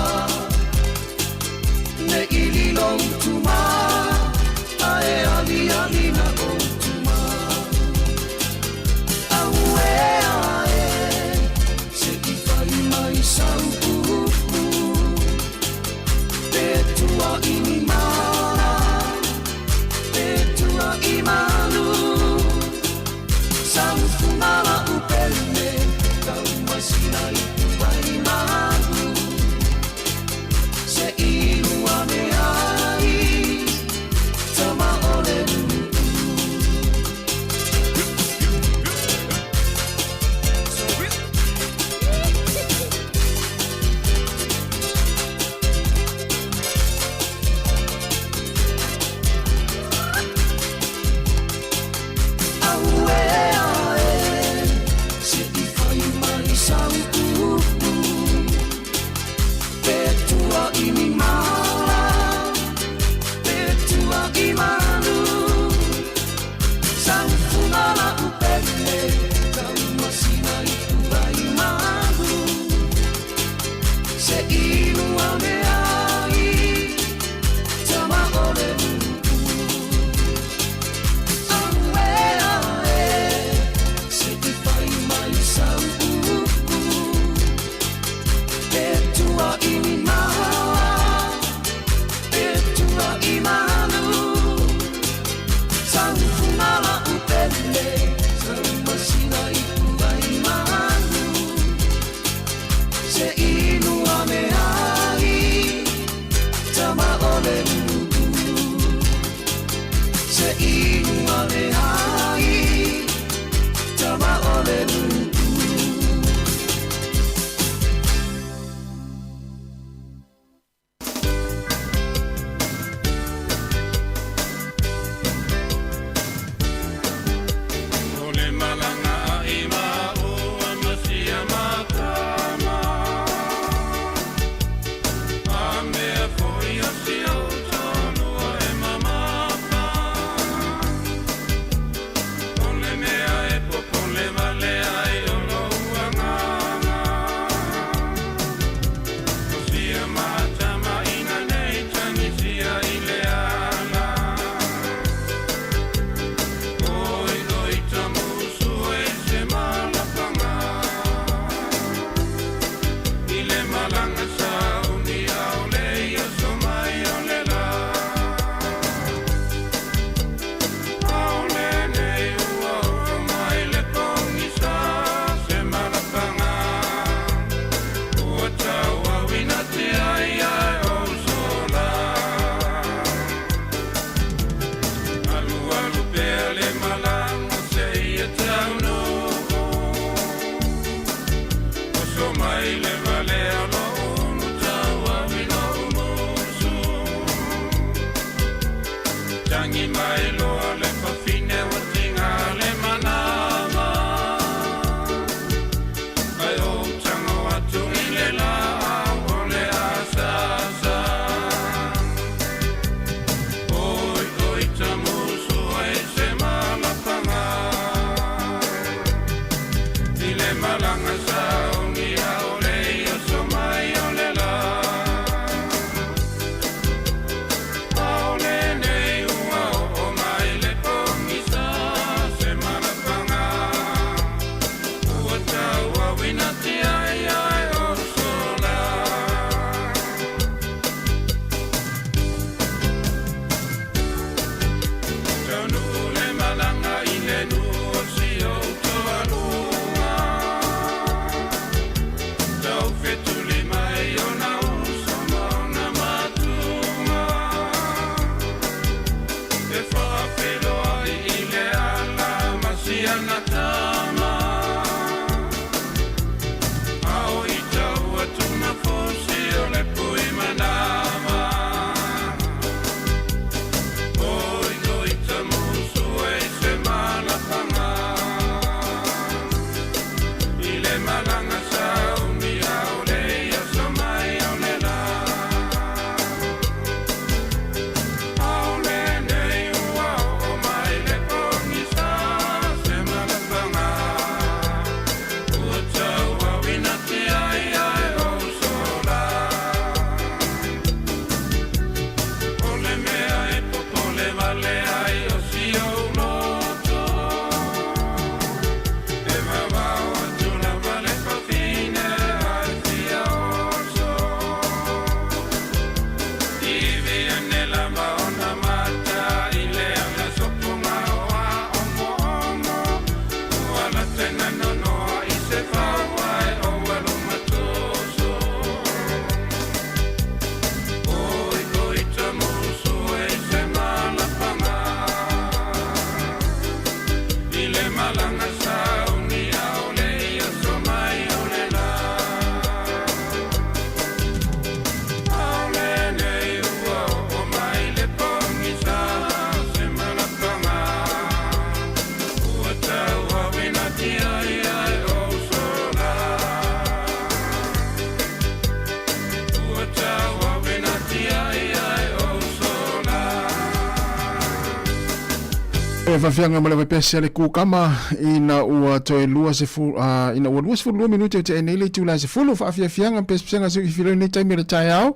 Fafianga mala pese le kukama ina ua toe lua se fu ina ua lua se fu lua minute te enele tu la se fulu fafianga pese nga se filo ni time le tai au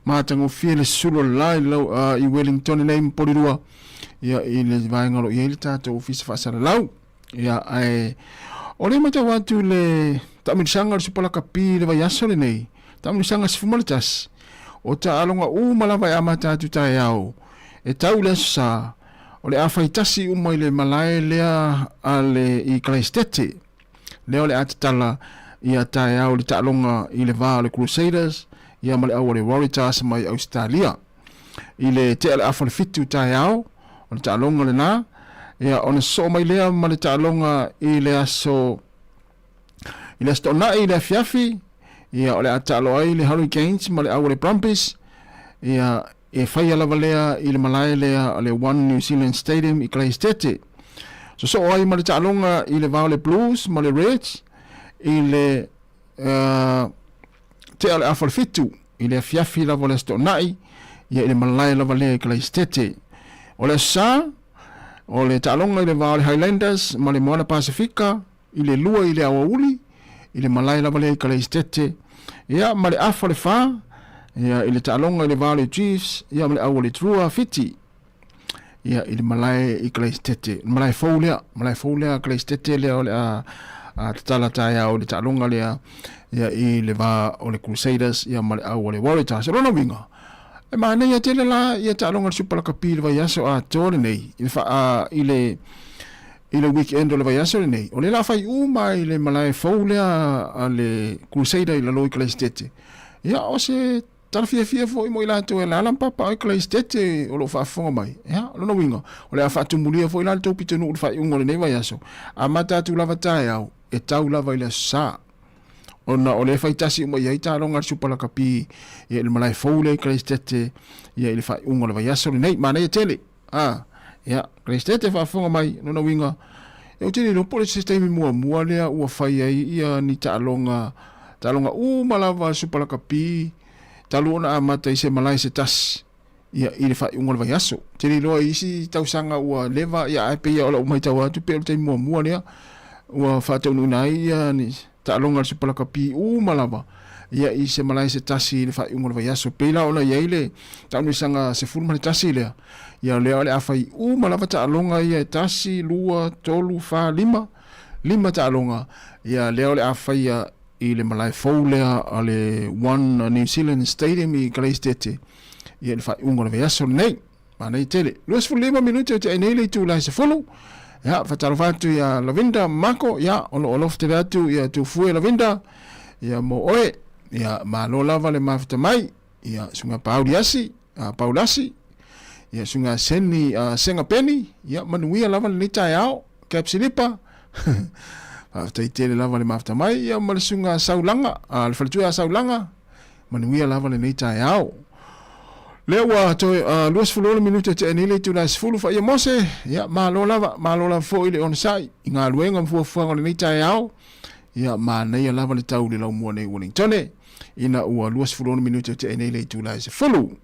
ma tango fiele sulo lai lo I Wellington nei polirua ia ile vainga lo ile tato office fa sala lau ia ai ole mata watu le tamisanga le supola kapi le vai asole nei tamisanga se fumalitas o ta alonga mala vai amata tu tai au e tau le sa o le afaitasi umai le malae lea ale I Christchurch leo le atatala ia tae au le ta'alonga I le vā le Crusaders ia male au le Warriors mai Australia I le te ale afa le fitu tae au o le ta'alonga le nā ia o le so mai lea ma le ta'alonga I le aso na I le afiafi ia o le atalo ai le Hurricanes ma le au le Brumbies ia e fai ala valea I le malae lea le One New Zealand Stadium I Christchurch. So ai ma le ta'alonga I le vau le Blues ma le Reds I le te ale afa le fitu I le fiafi lava le stonai ia I le malae lava lea I Christchurch. O le sa o le ta'alonga I le vau le Highlanders ma le Moana Pasifika I le lua I le awauli I le malae lava lea I Christchurch. Ia ma le afa le fa ia I le ta'alonga I le Valley Chiefs ia ma le au le Trua Fiti ia I le malae I Christchurch malae faulea Christchurch lea o le a tatala tae au le ta'alonga lea ia I le va o le Crusaders ia ma le au le Warriors rona winga e mana ia tele la ia ta'alonga le supala kapi le vai aso a tore nei I le weekend o le vai aso nei o le la fai mai le malae faulea a le Crusader I la loi Christchurch ia o se tala fia foi mo ila to la papa o Christchurch o lo fa fonga mai ya lo no winga o le fa tumulia foi la to pitenu o fa ungo le nei vai aso a mata tu lava tai au e tau lava ile sa ona o le faitasi mo ia ita longa supala kapi ia le malai foule Christete ia le fai unga le vai aso nei mana ia tele ia Christete fa fonga mai nona winga e tele no pole sistemi mua lea ua fai ai ia ni ta longa malava supala kapi talu ona amata i se malai se tas ia i le fai unga le vai aso tele loa isi tausanga ua leva ia aipe ia ola umai tawa tu pe te mua lea ua fata unai ia ni ta longa se pala kapi malava ia i se malai se tasi le fai unga vai aso pela ona ia ile ta no sanga se fulma le tasi le ia le ole afai malava ta longa ia tasi lua tolu fa lima ta longa ia le ole afai ia i le malai foule ale one New Zealand Stadium i Christchurch ia le fai unga vai aso nei mana i tele luas fu 5 minuti te nei le tu la se follow ya fatalvatu ya Lavinda Mako ya ono te datu ya tu fue Lavinda ya mo oe ya malo lava le mafta mai ya sunga Paulasi ya sunga Seni Senga Penny ya manuia lava le tai ao Capsilipa after itele lava le mafta mai ya mal sunga Saulanga le faltu ya Saulanga manuia lava le tai ao lewa to luas fulolo minuto te anile tu las fulu fa ia mose ya malo lava fo ile on sai inga luenga fu fu le tai ao ya mana ia lava le tau le lau mo nei Wellington ina ua luas fulolo minuto te anile tu las fulu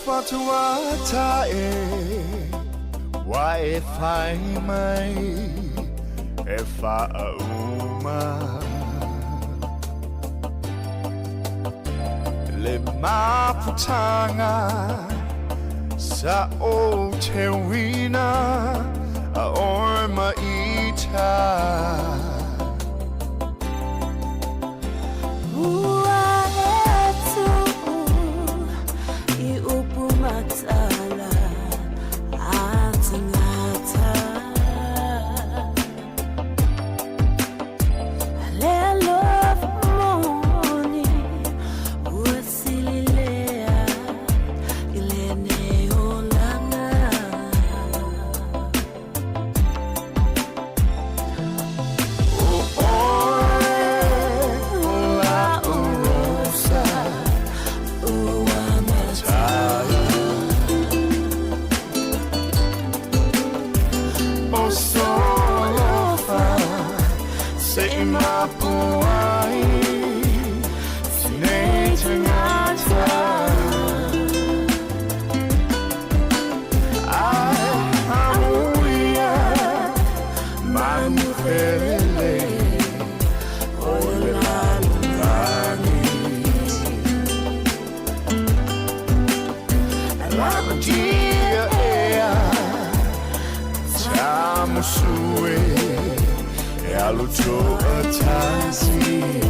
Fatuata wa e fai mai e fa uma le maputanga sa o te wina a orma ita sue e alo to atasi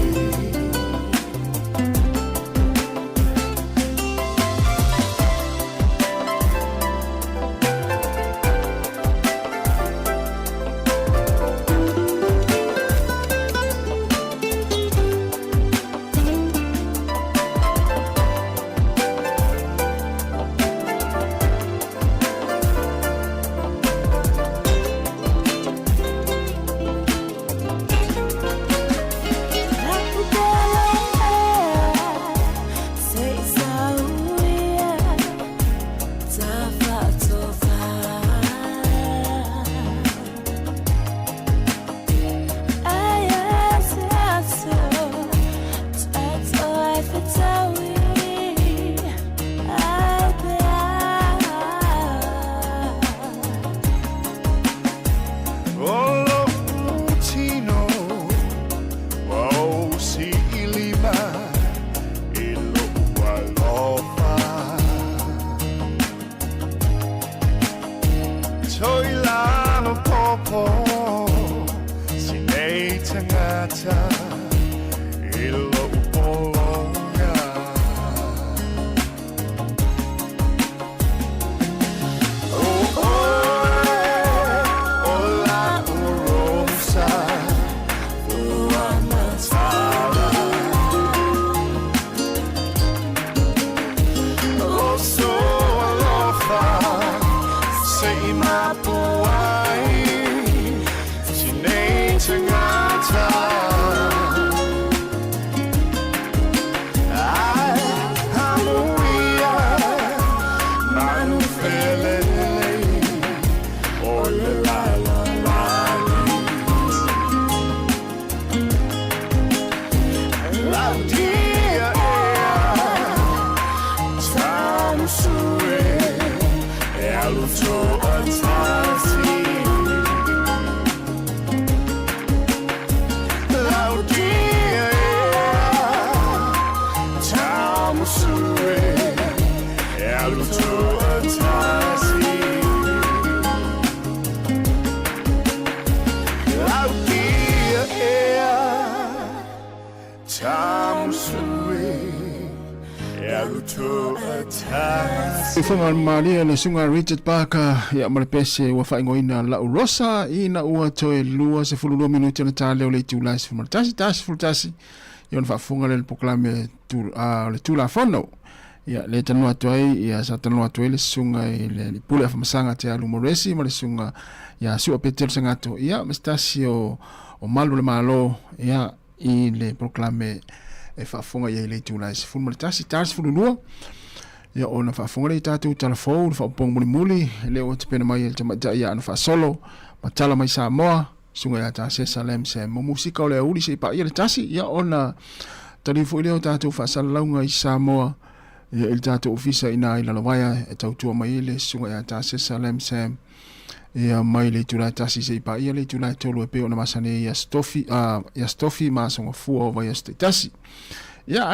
Funga Maria le sunga Richard Parker ya malpese wa faingoina la urosa ina ua toe lua se fululu minuti na tale o le tula se fultasi yon fa funga le proclame le tula fono ya le tanu atoai ya sa tanu atoai le sunga le pule fa masanga te alu moresi ma le sunga ya su petel sangato ya mestasi o malu le malo ya i le proclame e fa funga ya le tula se fultasi tas fululu ya ona fa fonga le tatu telefon fa pong muli le o te pena mai te mata ya na fa solo matala mai Sāmoa sunga ya ta se salem se mo musika o le uli se pa ile tasi ya ona telefon le o tatu fa salunga i Sāmoa ya il tatu ofisa ina ila lawaya e tautua mai le sunga ya ta se salem se ya mai le tula tasi se pa ile tula tolu e pe ona masane ya stofi ma songa fu o vai este tasi ya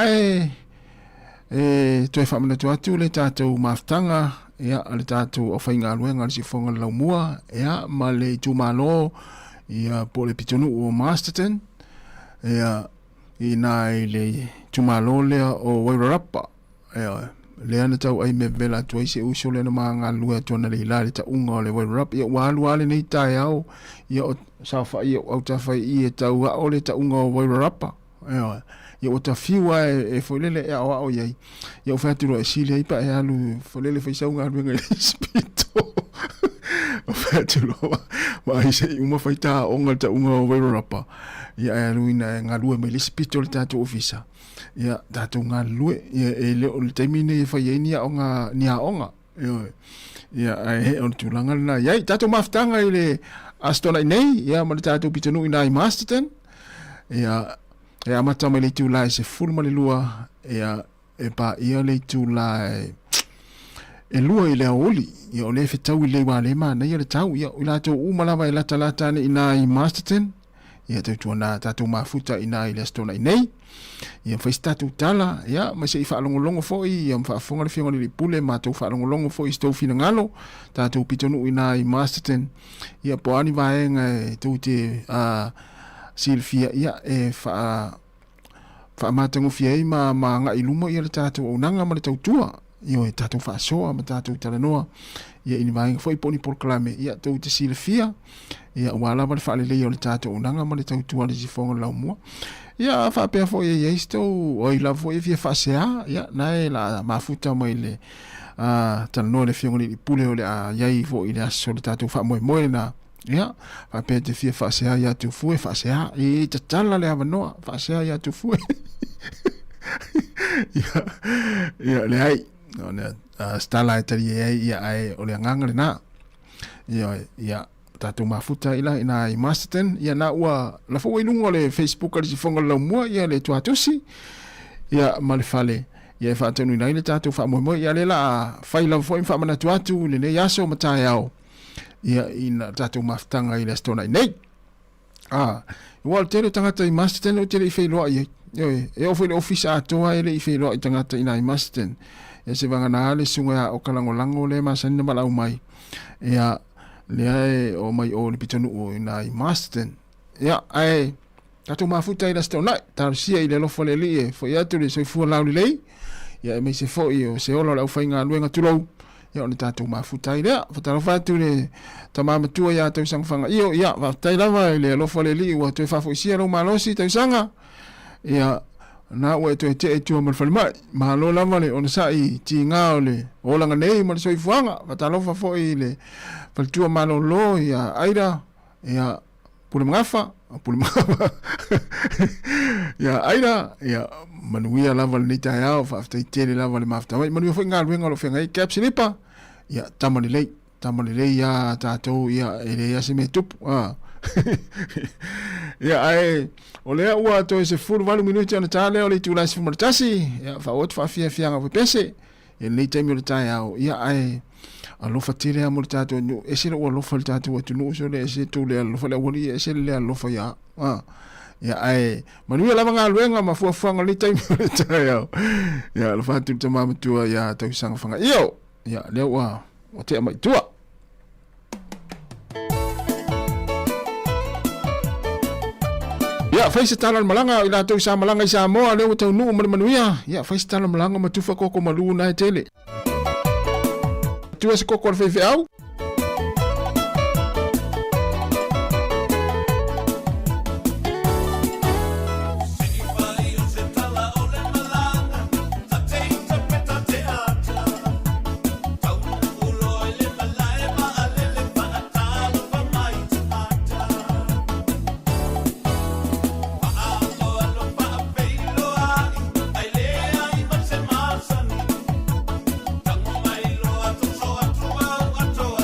toi fa mana tu le tatou maftanga ya le tatou o fainga luenga si fonga la mua ya ma le tu malo ya po le pitonu o Masterton ya ina le tu malo le o Wairarapa ya le ana tau ai me vela tu se uso le ma nga lua tu na le la ta unga le Wairarapa ya walu ale nei tai au ya sa fa ya o ta fa i tau o le ta unga o Wairarapa ya o ta fiwa e folele e o ye ya o fa tu ro sile i pa e alu folele fa isa unga ruenga spito o fa tu ro ma i se uma fa ta onga ta unga o Wairarapa ya alu ina nga lua me le spito le ta tu ofisa ya ta tu nga lue ya e le o termine fa ye ni onga ni onga ya ai on tu langa na ya ta tu maftanga ile astona nei ya ma ta tu pitonu ina i Masterton ya e amata mai le tūlai se fulma le lua e pa ia le tūlai e lua i le aoli ia o le whetau i le wā le mana ia le tau ia o lato umalawa i lata ne ina i Masterton ia tautua nā tātou mafuta ina i le astona i nei ia fai statu tala ia ma se i whaalongolongo fo ia mwhaafonga le whionga li pule ma tau whaalongolongo fo i stau fina ngalo tātou pitonu ina i Masterton ia poani vaenga e tau te silfia ia e whaamatango fiei ma nga iluma ia le tātou au nanga ma le tau tua ia e tātou whaasoa ma tātou talanoa ia ini vaenga fo i poni polkalame ia tau te silfia ia wala ma le whaalelei o le tātou au nanga ma le tau tua le zifonga lau mua ia whapea fo ia iestou o i la fo i fia whaasea ia nae la mafuta mai le talanoa le whionga li pule o le iai fo i le aso le tātou whaamoe na ia whapea te fia whaasea ia tu fue whaasea i tatala le avanoa whaasea ia tu fue ia le ai stala e tari e ia ai o le anganga le na ia tātou mafuta ila ina i Masterton ia na ua la fo ilungo le Facebook ali sifonga lau mua ia le tuatusi ia ma le fale ia e whaatanu ina ile tātou whaamoemoe ia le la whaila fo i whaamana tuatu le ne yaso matai au ia ina tātou mafutanga i le stona i nei ua le tele tangata i Masterton o tele i whailoa i e ofo le ofisa atoa ele i whailoa i tangata ina i Masterton ia se vangana le sunga o kalangolango le masanina malau mai ia le o mai o le pitonu o ina i Masterton ia ai tātou mafuta i la stona tārusia i le lofo le li e fo i atu le soifua lauli lei ia e mei se fo i o se ola le au whainga luenga tulou ia o le tātou mafuta i lea whatarofa atu le tamamatua ia tau sanga whanga ia whatai lava i le lofo le li ua toi whafo isia lau malosi tau sanga ia na ua e toi te e tua malwhale mai mahalo lava le ona sa i ti ngā o le olanga nei ma le soifuanga whatarofa fo i le Faltua malo lo ia aira ia pule mangafa ia aira ia manuia lava le nita ia o whaftai tele lava le mafta mai manuia fo ngā ruenga lo whenga i cap silipa ia tamani lei ia tātou ia ere ia se me tupu ia ai o lea ua to se furu valu minuti ana tāle o le tūlai se fumaratasi ia whaot whafia fianga pese ia nei taimi o le tai au ia ai alofa tele mo le tātou nu e se o alofa le tātou atu nu so le se tu le alofa le wali e se le alofa ia ia ai manuia lava ngā luenga ma fuafuanga le taimi o le tai au ia alofa atu tamamatua ia tau sanga whanga ia lea ua o te amai tua ia faisa tala malanga ila tau sa malanga i Sāmoa leo tau nu mo manuia ia faisa tala malanga ma tufa koko malu na tele tu se koko fe au Ato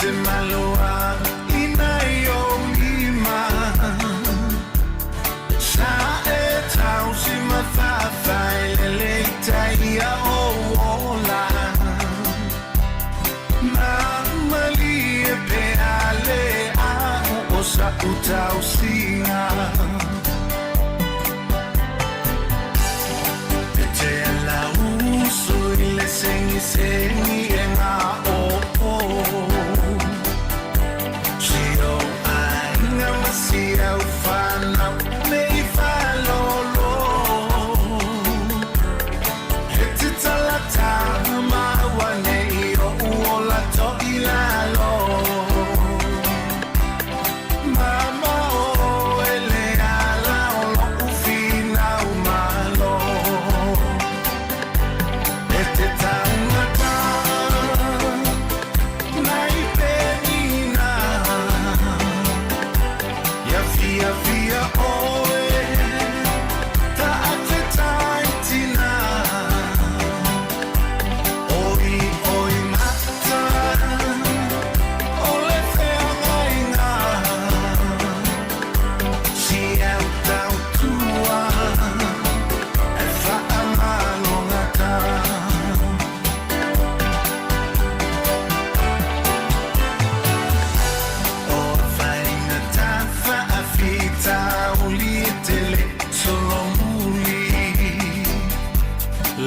te maloa ina yo lima sa e tau si mawhawhai le tai a o ola na mali e pe ale a o sa utau singa te la uso i le sengi e ngā o si o ainga masi au whanau me i whalolo he te talata maua nei o uola to i lalo mama o ele ala o lo ufina umalo e te taungata nai penina ia fia fia oe ta ate taitina oi oi mata o le whengainga si au tau tua e whaamalongata o whainga ta whaafita uli te le solo muli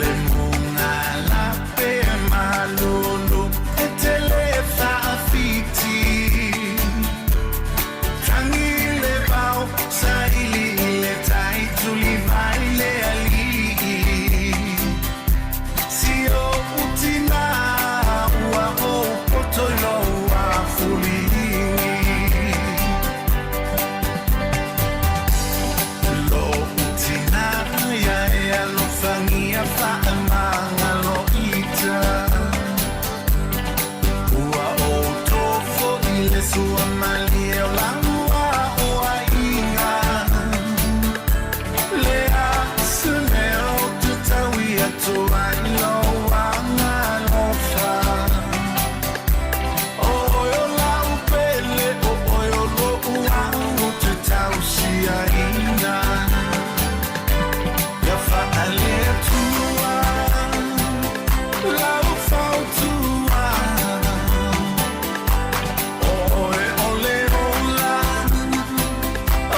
le munga la pe malulu e te le whaafiti tangi le pau sa ili le tai tuli mai le ali si o utina ua o potolo a fuli lo utina ya ya lo fangia fa amanga lo ita ua o tofo ile sua mali o langua o ainga le a suneo tutawia tu ailo anga lo fa o yo la upele o yo lo uangu tutausi ainga ya fa ale tua la ufau tua oe ole ola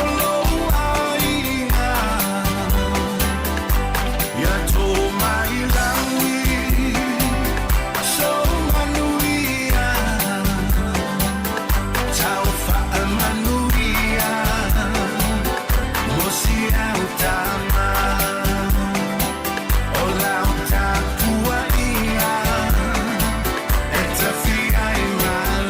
olo ainga ya to mai langi so manuia tau fa manuia mosi au tama ola uta tua ia e te fia i mala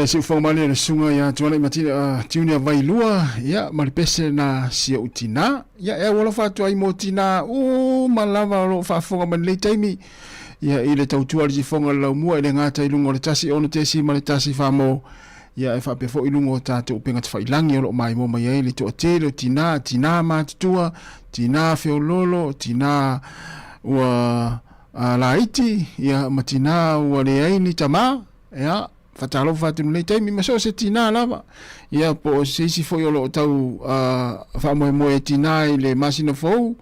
si formale le sunga ya tuana matina tiunia vailua ya malipese na sia utina ya e wala fatu ai motina o malava lo fa fonga man le taimi ya ile tautua li fonga la mua ile ngata ilungo le tasi ono tesi male tasi famo ya e fa pe fo ilungo tatu penga te fa ilangi lo mai mo mai ile to tele tina ma tua tina feololo tina wa laiti ya matina wa le aini tama ya fatalo fatu le taimi maso se tina lava ya po se fo yo tau fa mo tina ile masino fo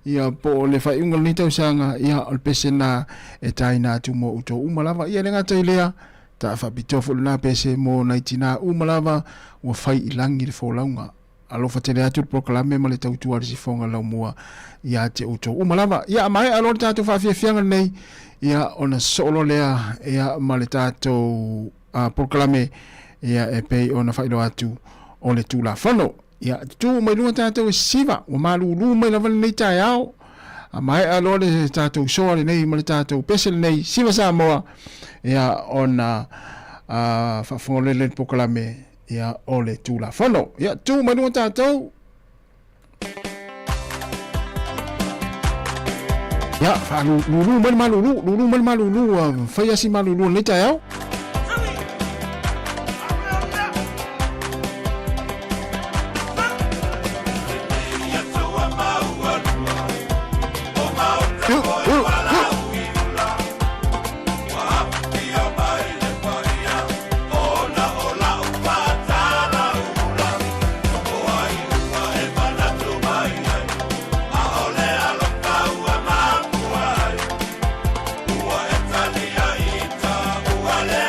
ya po le fa unga ni tau sanga ya al pesena e taina tu mo uto umalava ya le ngata ilea ta fa bitofo na pese mo na tina umalava wa fai ilangi le fo launga alo fa tele atu proclame ma le tau tu al sifonga la mua ya te uto umalava ya mai alo tatu fa fianga nei ya ona solo lea ya ma le tatu proclame ya e pe ona fa ilo atu o le tu la fono ya tu mai lua tatu siva o malu mai la nei tai ao mai alo le tatu so le nei ma le tatu pese nei siva Sāmoa ya ona fa fole le proclame ya ole tu la fono ya tu mai lua tatu Ya, lulu malulu, faya si malulu ni tayo. Wale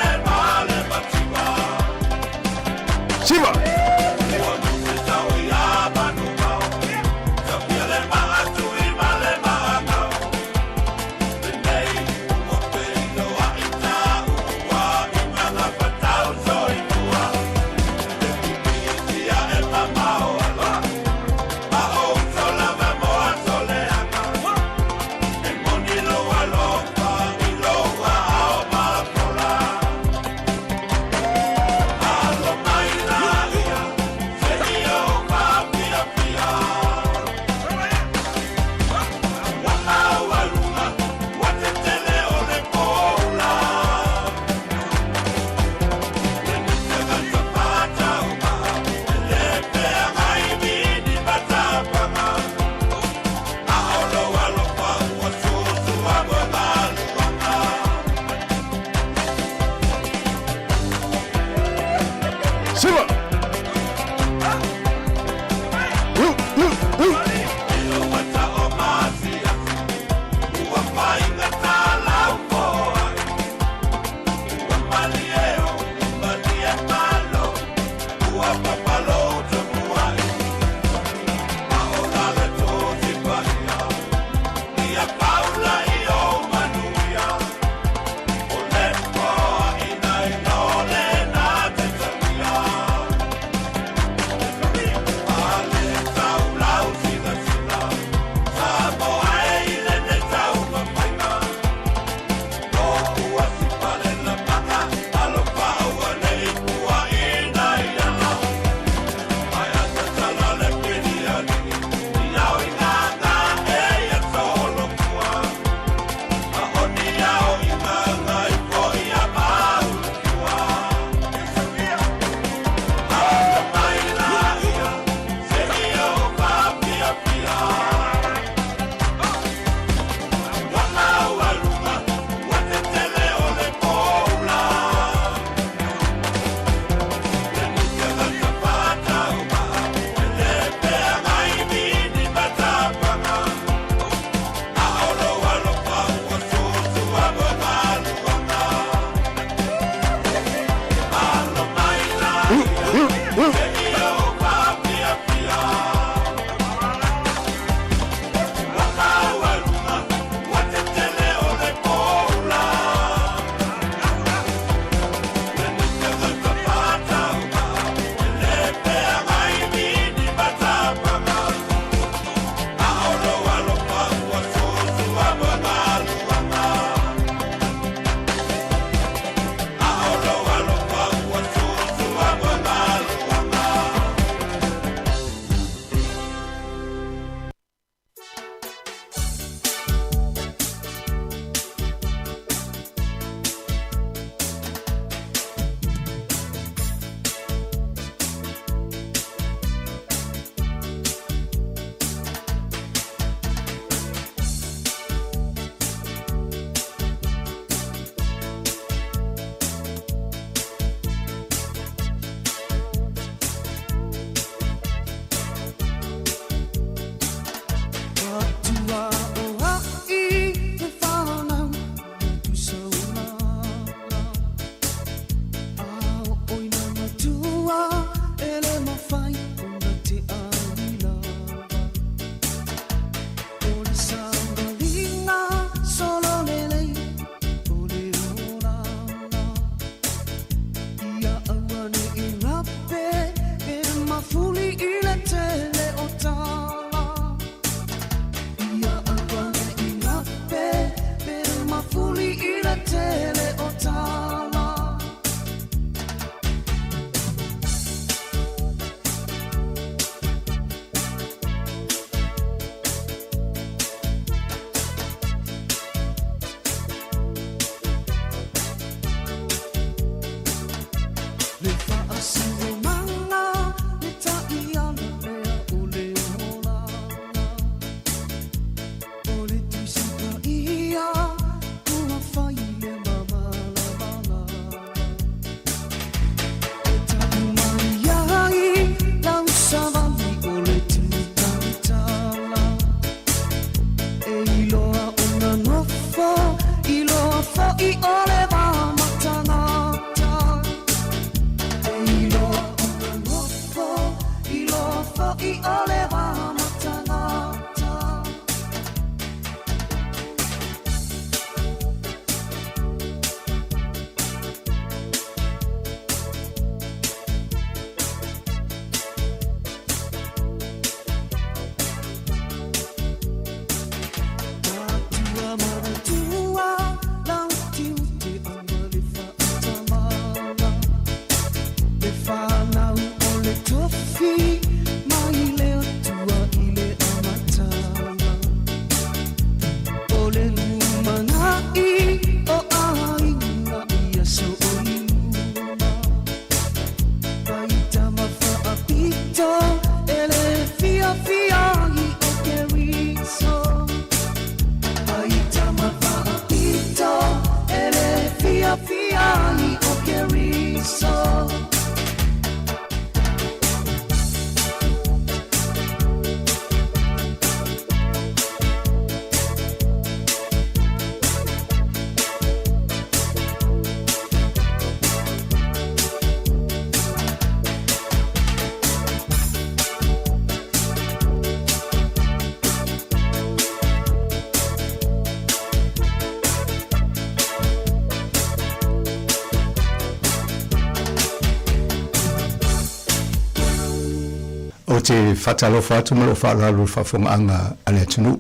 te whatalofa atu malo whaalaru whafongaanga ale tunu.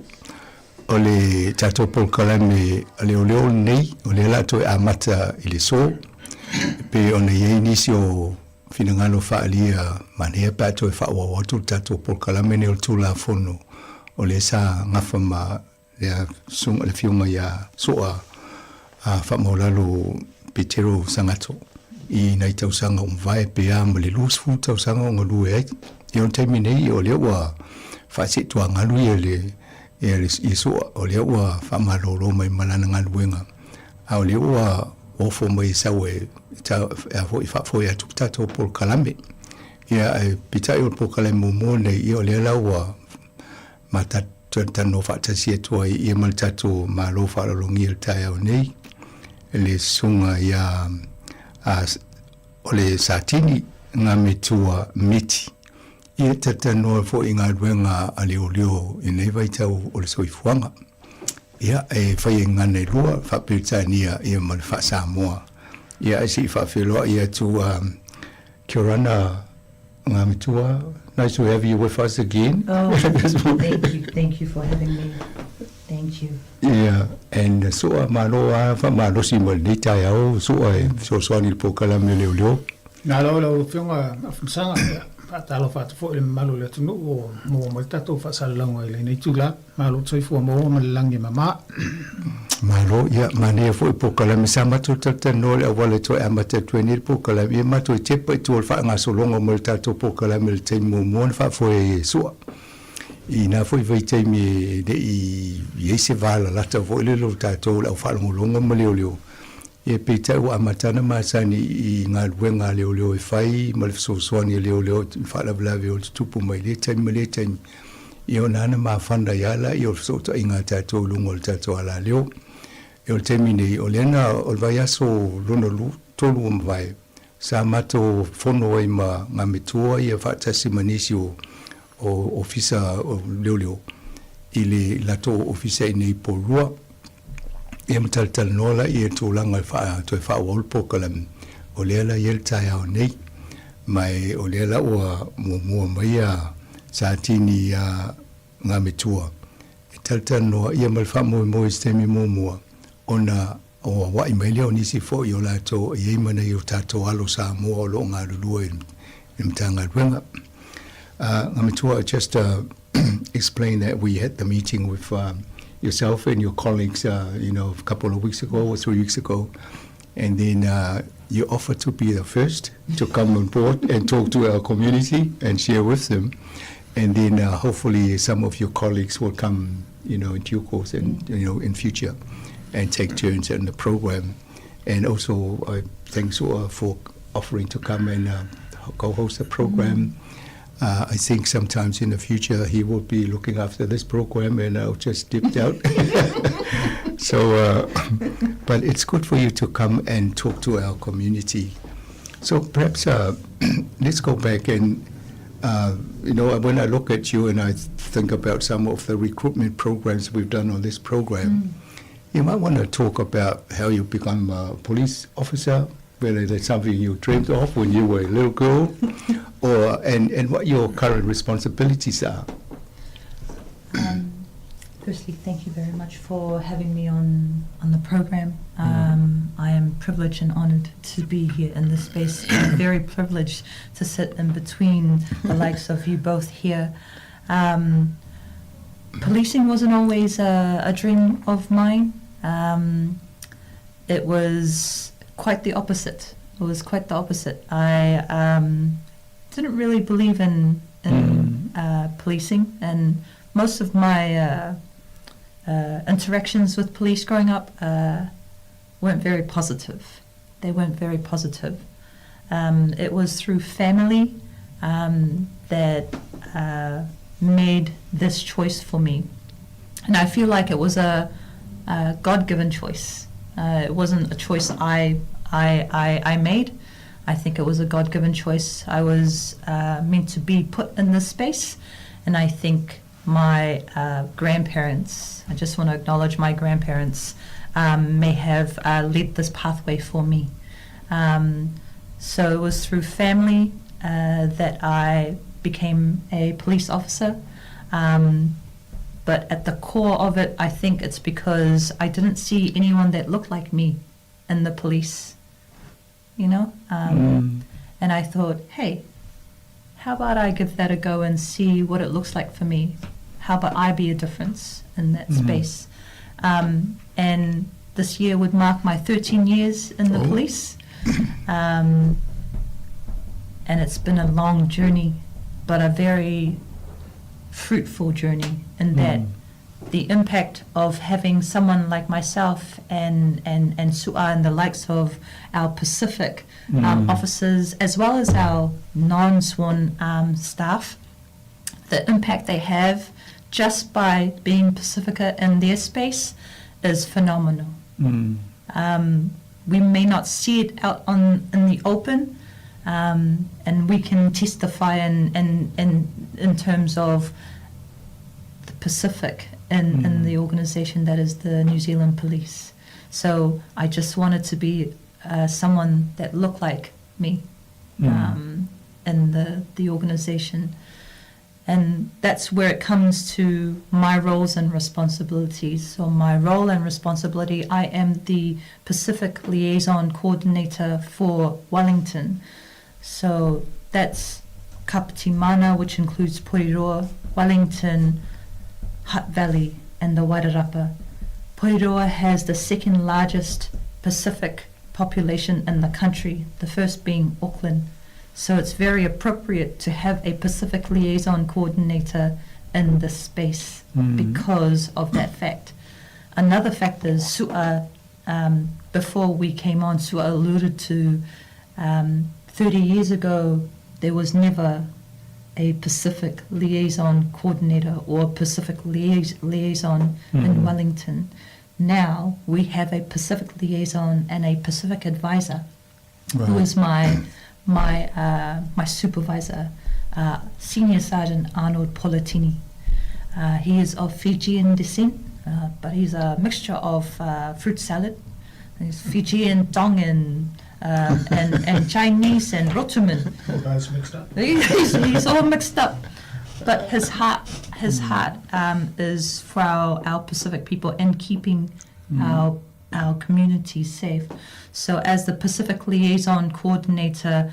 O le tato polkalame ale o leo nei, o le lato e amata i le so. Pe o ne yei nisi o finangalo whaalia manea pato e whaawawatu tato polkalame ne o tula fono. O le sa ngafa ma le sunga le fiunga ya soa whaamaulalo Petero sangato. I nei tausanga umvae pe a le lusfu tausanga o ngalue ai. I on taimi nei o lea ua whaasitua ngalu i soa o lea ua whaamalolo mai malana ngaluenga. A o lea ua ofo mai sau e whaafoi atu tato Paul Kalame. Ia pitai o Paul Kalame mo nei i o lea la ua matano whaatasi atua i e mal tato malo whaalolongi il tai au nei. Le sunga ia o le satini ngā metua miti. Ia tatanoa fo i ngā ruenga a leo leo i nei vaitau o le soifuanga. Ia e whai ngane lua whapiltania ia mali wha Sāmoa. Ia e si whawhiloa ia tu kia rana ngā metua. Nice to have you with us again. Oh, thank you for having me. Thank you. Yeah, and soa maloa fa malosi mo ni tai au soa so ni pokala me leo. Na lo fiona afsanga atalo fa fo le malo le tunu mo mo tato fa salango ile nei tula malo tsoi fo mo malangi mama. Malo ya mane fo pokala me sama to no le wale to amata 20 pokala me mato chepa to fa nga so longo mo tato pokala me te mo mo fa fo soa. I nā fwoi veitai me de i eise wala lata fwoi le lo tātou lau whalongolonga ma leo leo. E peitai wa amatana maasani i ngā luenga leo leo e whai, ma le fsoswani leo leo whalawalawe o le tupu mai le taimi ma le taimi. I o nana maa whanda yala i o fsota i ngā tātou lungo le tātou ala leo. E o le taimi nei o lena o le vai aso lona lu tolu o mwai. Sa mato whono ai ma ngā metua i a whaatasi manisi o ofisa o leo i le lato ofisa i nei porua e mataltal nola i e tūlanga to e whaawol pokalam o leala i el tai au nei mai o leala ua mua mai a sātini a ngā metua e taltal noa i e malwha mo stemi mua ona o wai mai leo nisi fo i o lato i eimana i o tato alo Sāmoa o lo ngā lulua i mtanga ruenga. Ngamitua, just explain that we had the meeting with yourself and your colleagues, a couple of weeks ago or 3 weeks ago, and then you offered to be the first to come on board and talk to our community and share with them, and then hopefully some of your colleagues will come, in due course and in future, and take turns in the program, and also thanks for offering to come and co-host the program. I think sometimes in the future he will be looking after this program and I'll just dip out. So, but it's good for you to come and talk to our community. So perhaps let's go back and, when I look at you and I think about some of the recruitment programs we've done on this program, you might want to talk about how you become a police officer, whether that's something you dreamed of when you were a little girl, and what your current responsibilities are. Firstly, thank you very much for having me on the program. I am privileged and honoured to be here in this space. I'm very privileged to sit in between the likes of you both here. Policing wasn't always a dream of mine. It was quite the opposite. It was quite the opposite. I didn't really believe in policing, and most of my interactions with police growing up weren't very positive. They weren't very positive. It was through family that made this choice for me, and I feel like it was a God-given choice. It wasn't a choice I made. I think it was a God-given choice. I was meant to be put in this space, and I think my grandparents, I just want to acknowledge my grandparents, may have led this pathway for me. So it was through family that I became a police officer. But at the core of it, I think it's because I didn't see anyone that looked like me in the police, you know? And I thought, hey, how about I give that a go and see what it looks like for me? How about I be a difference in that space? And this year would mark my 13 years in the police. And it's been a long journey, but a very fruitful journey in that the impact of having someone like myself and Sua and the likes of our Pacific officers, as well as our non-sworn staff, the impact they have just by being Pacifica in their space is phenomenal. We may not see it out in the open, and we can testify in terms of the Pacific in the organisation that is the New Zealand Police. So I just wanted to be someone that looked like me in the organisation. And that's where it comes to my roles and responsibilities. So my role and responsibility, I am the Pacific Liaison Coordinator for Wellington. So that's Kapiti Mana, which includes Poiroa, Wellington, Hutt Valley, and the Wairarapa. Poiroa has the second largest Pacific population in the country, the first being Auckland. So it's very appropriate to have a Pacific Liaison Coordinator in this space because of that fact. Another fact is Sua, before we came on, Sua alluded to 30 years ago, there was never a Pacific Liaison Coordinator or Pacific Liaison in Wellington. Now we have a Pacific Liaison and a Pacific Advisor, who is my supervisor, Senior Sergeant Arnold Polatini. He is of Fijian descent, but he's a mixture of fruit salad. He's Fijian, Tongan, and Chinese and Rotuman. All guys mixed up. He's all mixed up. But his heart is for our Pacific people and keeping our communities safe. So as the Pacific Liaison Coordinator,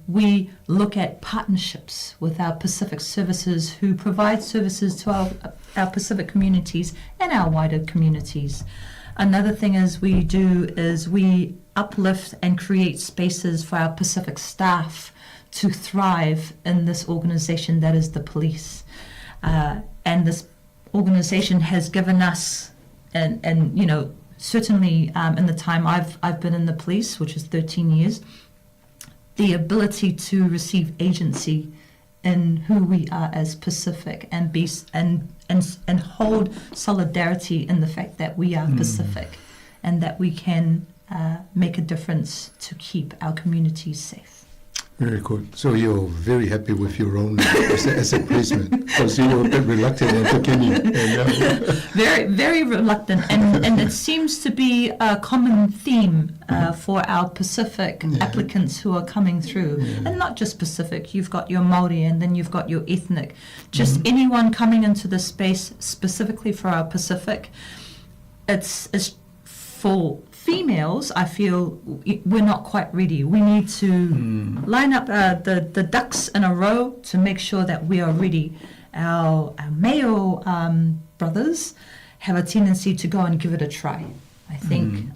we look at partnerships with our Pacific services who provide services to our Pacific communities and our wider communities. Another thing we do is we uplift and create spaces for our Pacific staff to thrive in this organization that is the police. And this organization has given us, and you know, certainly in the time I've been in the police, which is 13 years, the ability to receive agency in who we are as Pacific and be and hold solidarity in the fact that we are Pacific and that we can make a difference to keep our communities safe. Very good. So you're very happy with your own as a policeman, because you were a bit reluctant at the beginning. Very, very reluctant, and it seems to be a common theme for our Pacific applicants who are coming through, and not just Pacific. You've got your Māori, and then you've got your ethnic. Just anyone coming into the space specifically for our Pacific. It's for females, I feel we're not quite ready. We need to line up the ducks in a row to make sure that we are ready. Our male brothers have a tendency to go and give it a try. I think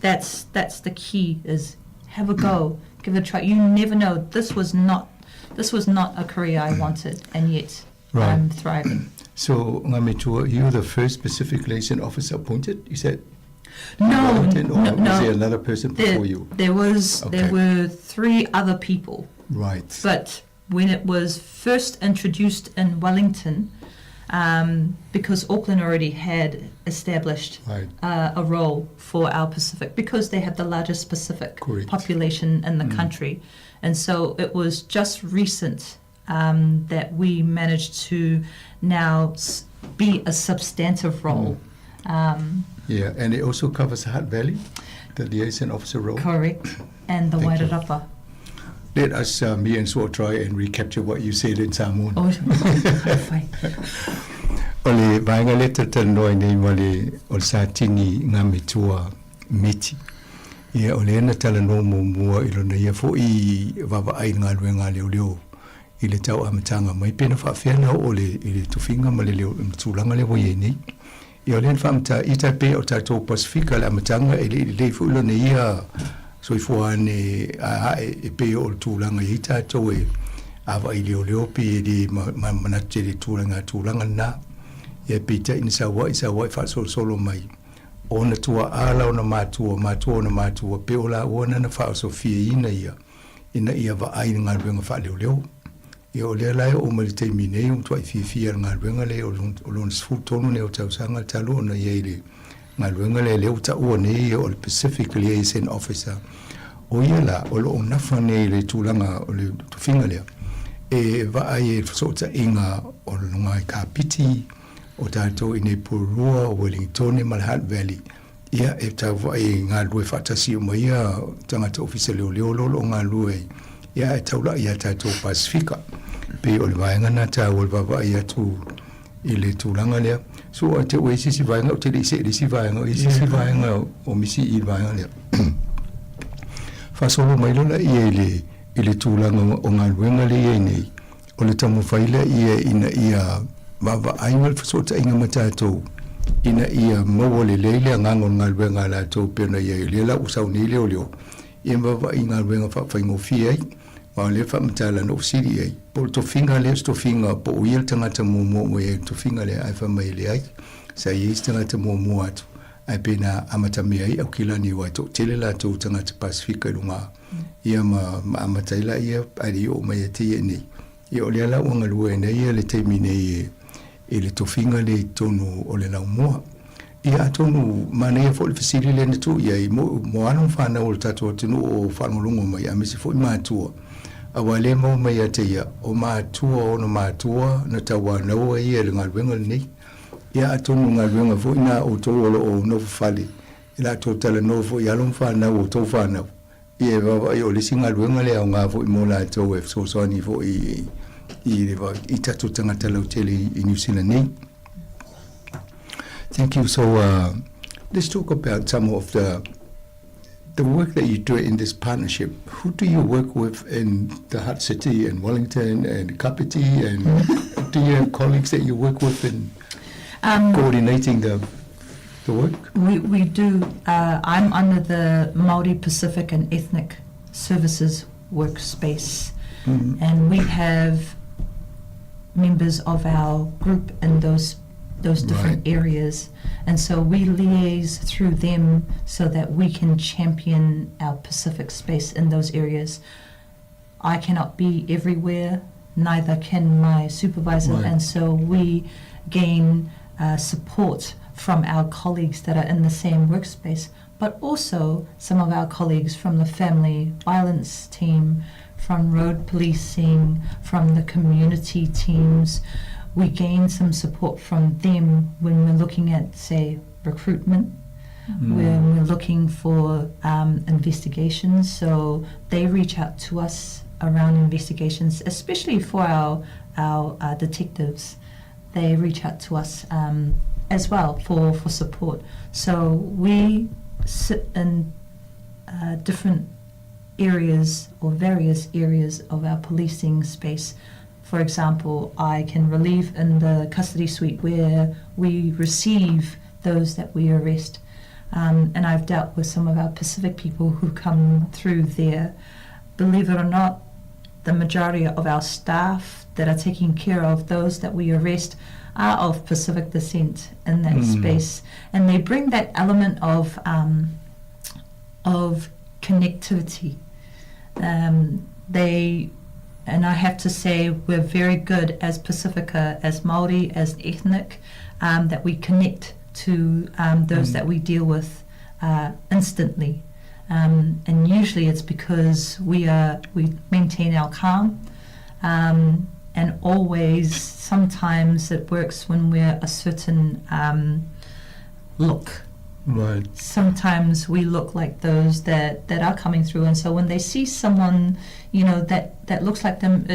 that's the key, is have a go, give it a try. You never know. This was not a career I wanted, and yet I'm thriving. So, Ngamitua, you're the first Pacific Liaison officer appointed, you said? No. Was there another person before you? There were 3 other people. Right. But when it was first introduced in Wellington, because Auckland already had established a role for our Pacific, because they have the largest Pacific population in the country. And so it was just recent that we managed to now be a substantive role. Yeah, and it also covers Hutt Valley, the liaison officer role. Correct, and the Wairarapa. let us, me and Sua, try and recapture what you said in Samoan. Oh, fine. Ole vainga le tatanoi nei male o sa tingi ngā mitua miti. Ia ole na tala no mua ilo na ia fo I vava ai ngā ruenga leo leo I le tau amatanga mai pena whaafena ole I le tuwhinga ma le leo tūlanga leo ie nei. Ia ole na whaamata I tai pe o tātou Pasifika le amatanga I le fo ilo na ia soifuane a e pe o le tūlanga I tātou e awa I leo leo pe le manate le tūlanga na. Ia pita ina sa wai fa solo mai ona tua ala ona matua ona matua pe ola ona na fa so fie ina ia va ai nga ruenga fa leo ia ole lai o mali te mine um tua fie nga ruenga le o lon sfu tonu ne o tau sanga talo na ia ile nga ruenga le o ta o ne o Pacific liaison officer o ia la o lo na fa ne le tulanga o le tufinga le e va ai so ta inga o lo ngai kapiti o tātou I nei Purua, o Wellington, Malhat Valley. Ia e tau vai ngā lue whatasi o mai ia tangata ofisa leo lolo ngā lue. Ia e tau la ia tātou Pasifika. Pe o le vaenga nā tau o le vava ia tu I le tūlanga lea. So a te oi sisi vaenga o te le isi vaenga o misi I le vaenga lea. Whasolo mai lona ia I le tūlanga o ngā luenga lea nei. O le tamu whaila ia ina ia Vava aingal fasota inga matatou ina ia mawa le leile ngango ngalwenga la tau pena ia lela usau ni leo leo ia vava inga ngalwenga whaingo fia ai wa le whamatala no siri ai po to finga le sto finga po uil tangata mo e to finga le ai whamai le ai sa ies tangata mo atu ai pena amatami ai au kila ni wai to tele la tau tangata Pasifika lunga ia ma amataila ia ari o mai te ia nei ia o le ala wanga lue nei ia le teimine ia e le tofinga le tonu o le laumua. Ia tonu manea fo le fasili le netu ia I mo anu whana o le tatua tenu o whanolungo mai a misi fo I mātua. A wale mo mai a te ia o mātua o no mātua na tawa naua ia le ngalwenga nei. Ia tonu ngalwenga fo ina o tō o nofu fale. Ila tō tala nofu I alum whana o tō whana. Ia wawa I o le si ngalwenga le au ngā fo I mo la tō e fsosani fo I tatu tangata lau tele I New Zealand nei. Thank you. So let's talk about some of the work that you do in this partnership. Who do you work with in the Hutt City and Wellington and Kapiti and do you have colleagues that you work with in coordinating the work? We do. I'm under the Māori Pacific and Ethnic Services workspace. And we have members of our group in those different areas, and so we liaise through them so that we can champion our Pacific space in those areas. I cannot be everywhere, neither can my supervisor, and so we gain support from our colleagues that are in the same workspace, but also some of our colleagues from the family violence team, from road policing, from the community teams. We gain some support from them when we're looking at, say, recruitment, when we're looking for investigations. So they reach out to us around investigations, especially for our detectives. They reach out to us as well for support. So we sit in different areas or various areas of our policing space. For example, I can relieve in the custody suite where we receive those that we arrest. And I've dealt with some of our Pacific people who come through there. Believe it or not, the majority of our staff that are taking care of those that we arrest are of Pacific descent in that space. And they bring that element of connectivity. And I have to say we're very good as Pacifica, as Māori, as ethnic, that we connect to those that we deal with instantly. And usually it's because we maintain our calm, and always, sometimes it works when we're a certain look. Right. sometimes we look like those that are coming through, and so when they see someone, that looks like them,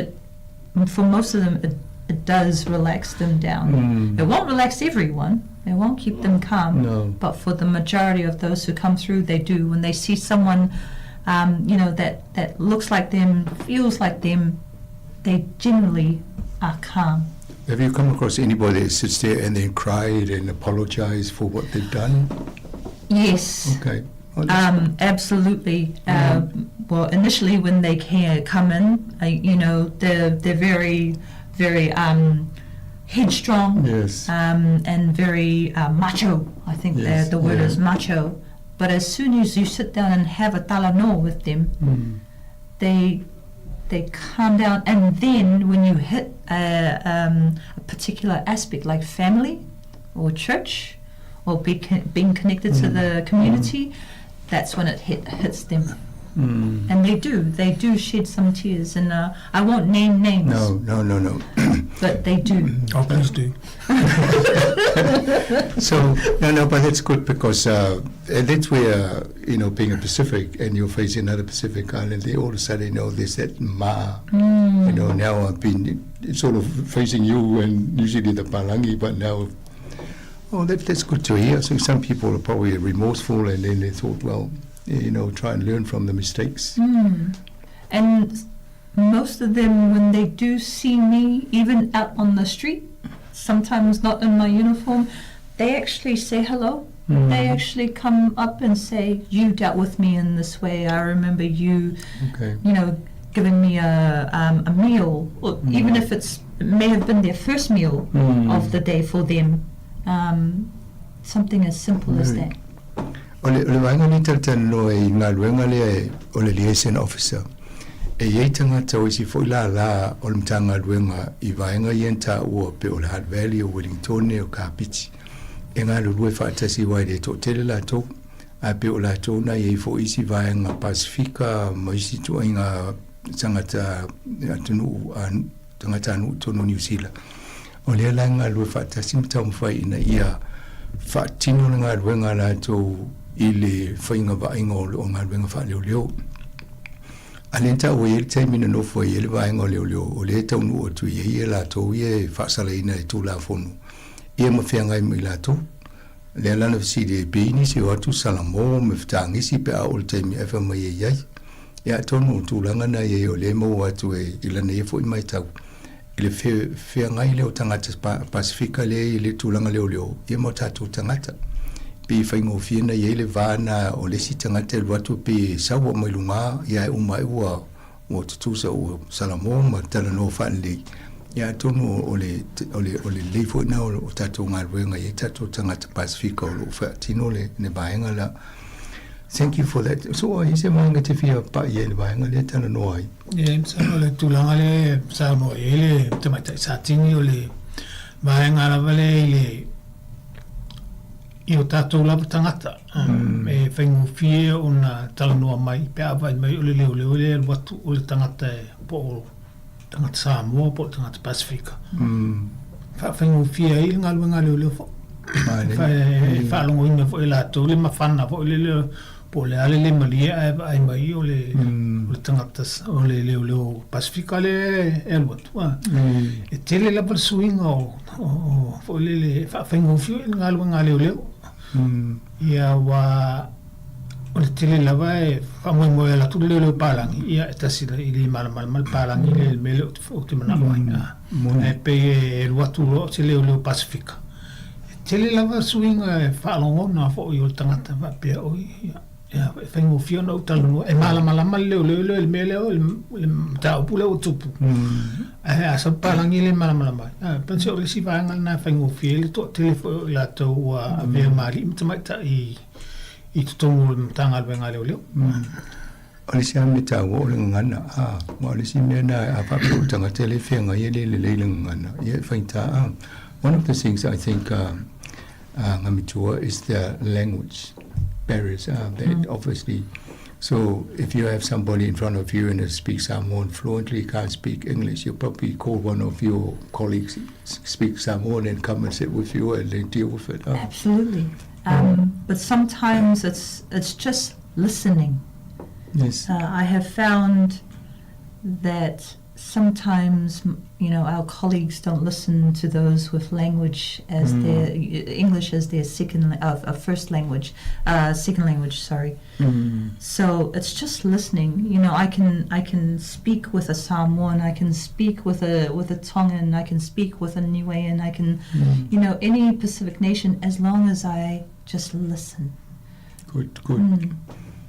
for most of them it does relax them down. It won't relax everyone, it won't keep them calm, but for the majority of those who come through, they do. When they see someone that looks like them, feels like them, they generally are calm. Have you come across anybody that sits there and then cried and apologized for what they've done? Yes. Okay. Absolutely. Well, initially when they come in, they're very, very headstrong. Yes. And very macho. I think the word is macho. But as soon as you sit down and have a talanoa with them, they calm down. And then when you hit a particular aspect like family or church or being connected to the community, that's when it hits them. And they do shed some tears, and I won't name names. No. But they do. Oh, please do. So, but that's good because that's where, being a Pacific and you're facing another Pacific island, they all of a sudden know there's that ma. Now I've been sort of facing you and usually the Palangi, but now, that's good to hear. So some people are probably remorseful and then they thought, well, try and learn from the mistakes. And most of them, when they do see me, even out on the street, sometimes not in my uniform, they actually say hello. They actually come up and say, you dealt with me in this way. I remember you, giving me a meal, or even if it may have been their first meal of the day for them. Something as simple as that. Ole wanga ni tatano e ngā luenga lea ole liaison officer. E iei tangata o isi fo la o le mtanga luenga I vaenga i enta ua pe o le Hutt Valley o Wellington o Kapiti. E ngā lulue whaatasi wai le tō tele la tō. A pe o la tōna iei fo isi vaenga Pasifika ma isi tō inga tangata anu tono New Zealand. O lea la ngā lue whaatasi mtau mwhai ina ia whaatino ngā luenga la tō I le whainga vaenga o ngā luenga wha leo. Alenta o ele te mina no foi ele vaenga leo o le tau nu o tu ye la tō ye whaasala ina e tū la whonu. Ia mawhianga I mai la tō. Le alana visi le beini se o atu Sāmoa me whtangisi pe a o le teimi ewa mai e iai. Ia tonu o tūlanga na ye o le mo atu e ilana e fo I mai tau. Ile whiangai leo tangata Pasifika le le tūlanga leo. Ia mo tātou tangata. Pe whaingo whiana ye le vāna o le si tangata e luatu pe sawa mai lunga ia e umai ua o tutusa o Sāmoa ma tala no whanle. Ia tonu o le leifo na o tātou ngā ruenga e tātou tangata Pasifika o lo whaatino le ne vaenga la. Thank you for that. So I say maanga te whia pa I le vaenga le tana no ai. Msano le tūlanga le Sāmoa le tamaita sātini o le vaenga lava le I o tātou lava tangata. E whaingo whie o na talanoa mai, pe awai mai o le leo le watu o le tangata e po o tangata Sāmoa, po o tangata Pasifika. Whaingo whie I ngā luenga leo fo. Whaalongo ina fo I lātou le mawhana fo I le po le ale le malia ai mai o le tangata o le leo Pasifika le e watu. E tele lava suinga o fo le whaingo whie ngā luenga leo. Ia wa o le tele lava e whamoe la tu leo pālangi ia e tasira I le malamal pālangi le mele o te manako ai e pe e watu o te leo Pasifika e tele lava suinga e whaalongo na fo I o tangata wapea o ia e whaingo whiona o talano e malamalama leo le mele o le mtaupu leo tupu e asa pālangi le malamalama pensi o le si vaenga na whaingo whie le to tele fo I lātou a vea maari mtamaita I tutongu le mtanga alwenga leo. O le sia me tau o le ngana o le si mea na a papi o tanga tele whenga I le ngana I whaita one of the things I think ngamitua is the language barriers that obviously. So if you have somebody in front of you and they speak Samoan fluently, can't speak English, you probably call one of your colleagues speak Samoan and come and sit with you and then deal with it. Absolutely. but sometimes it's just listening. Yes. I have found that sometimes, our colleagues don't listen to those with language as their English as their first language, second language. Sorry. So it's just listening. I can speak with a Samoan, I can speak with a Tongan, I can speak with a Niuean, I can, any Pacific nation, as long as I just listen. Good.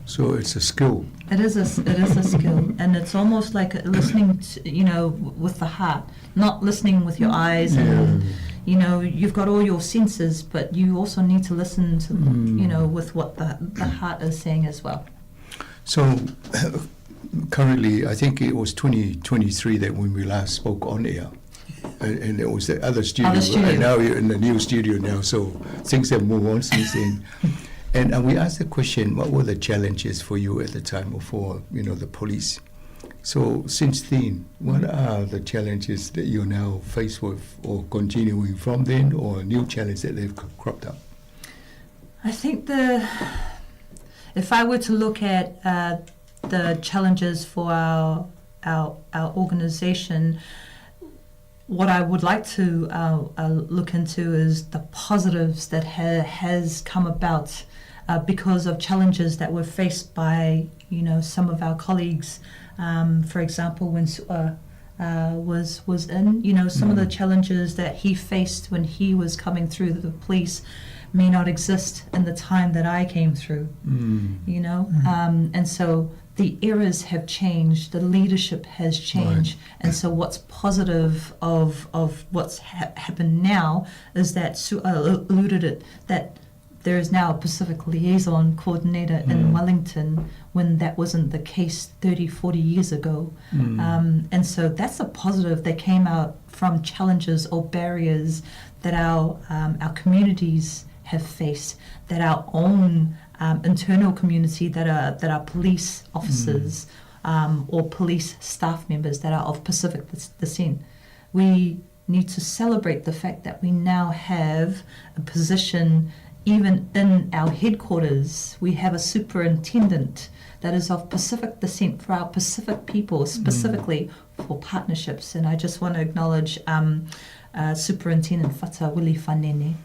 So it's a skill. It is a skill, and it's almost like listening to, with the heart, not listening with your eyes. And, you've got all your senses, but you also need to listen to, with what the heart is saying as well. So currently, I think it was 2023 that when we last spoke on air. And it was the other studio. And now you're in the new studio now, so things have moved on since then. And we asked the question, what were the challenges for you at the time for, the police? So since then, what are the challenges that you're now faced with, or continuing from then, or new challenges that they've cropped up? I think if I were to look at the challenges for our organization, what I would like to look into is the positives that has come about because of challenges that were faced by some of our colleagues. For example, when Sāmoa was in, some of the challenges that he faced when he was coming through the police may not exist in the time that I came through. And so the eras have changed, the leadership has changed, and so what's positive of what's happened now is that alluded it, that there is now a Pacific Liaison Coordinator in Wellington, when that wasn't the case 30, 40 years ago. And so that's a positive that came out from challenges or barriers that our communities have faced, that our own internal community, that are police officers or police staff members that are of Pacific descent. We need to celebrate the fact that we now have a position. Even in our headquarters, we have a superintendent that is of Pacific descent for our Pacific people, specifically for partnerships. And I just want to acknowledge Superintendent Whata Willie Whanene,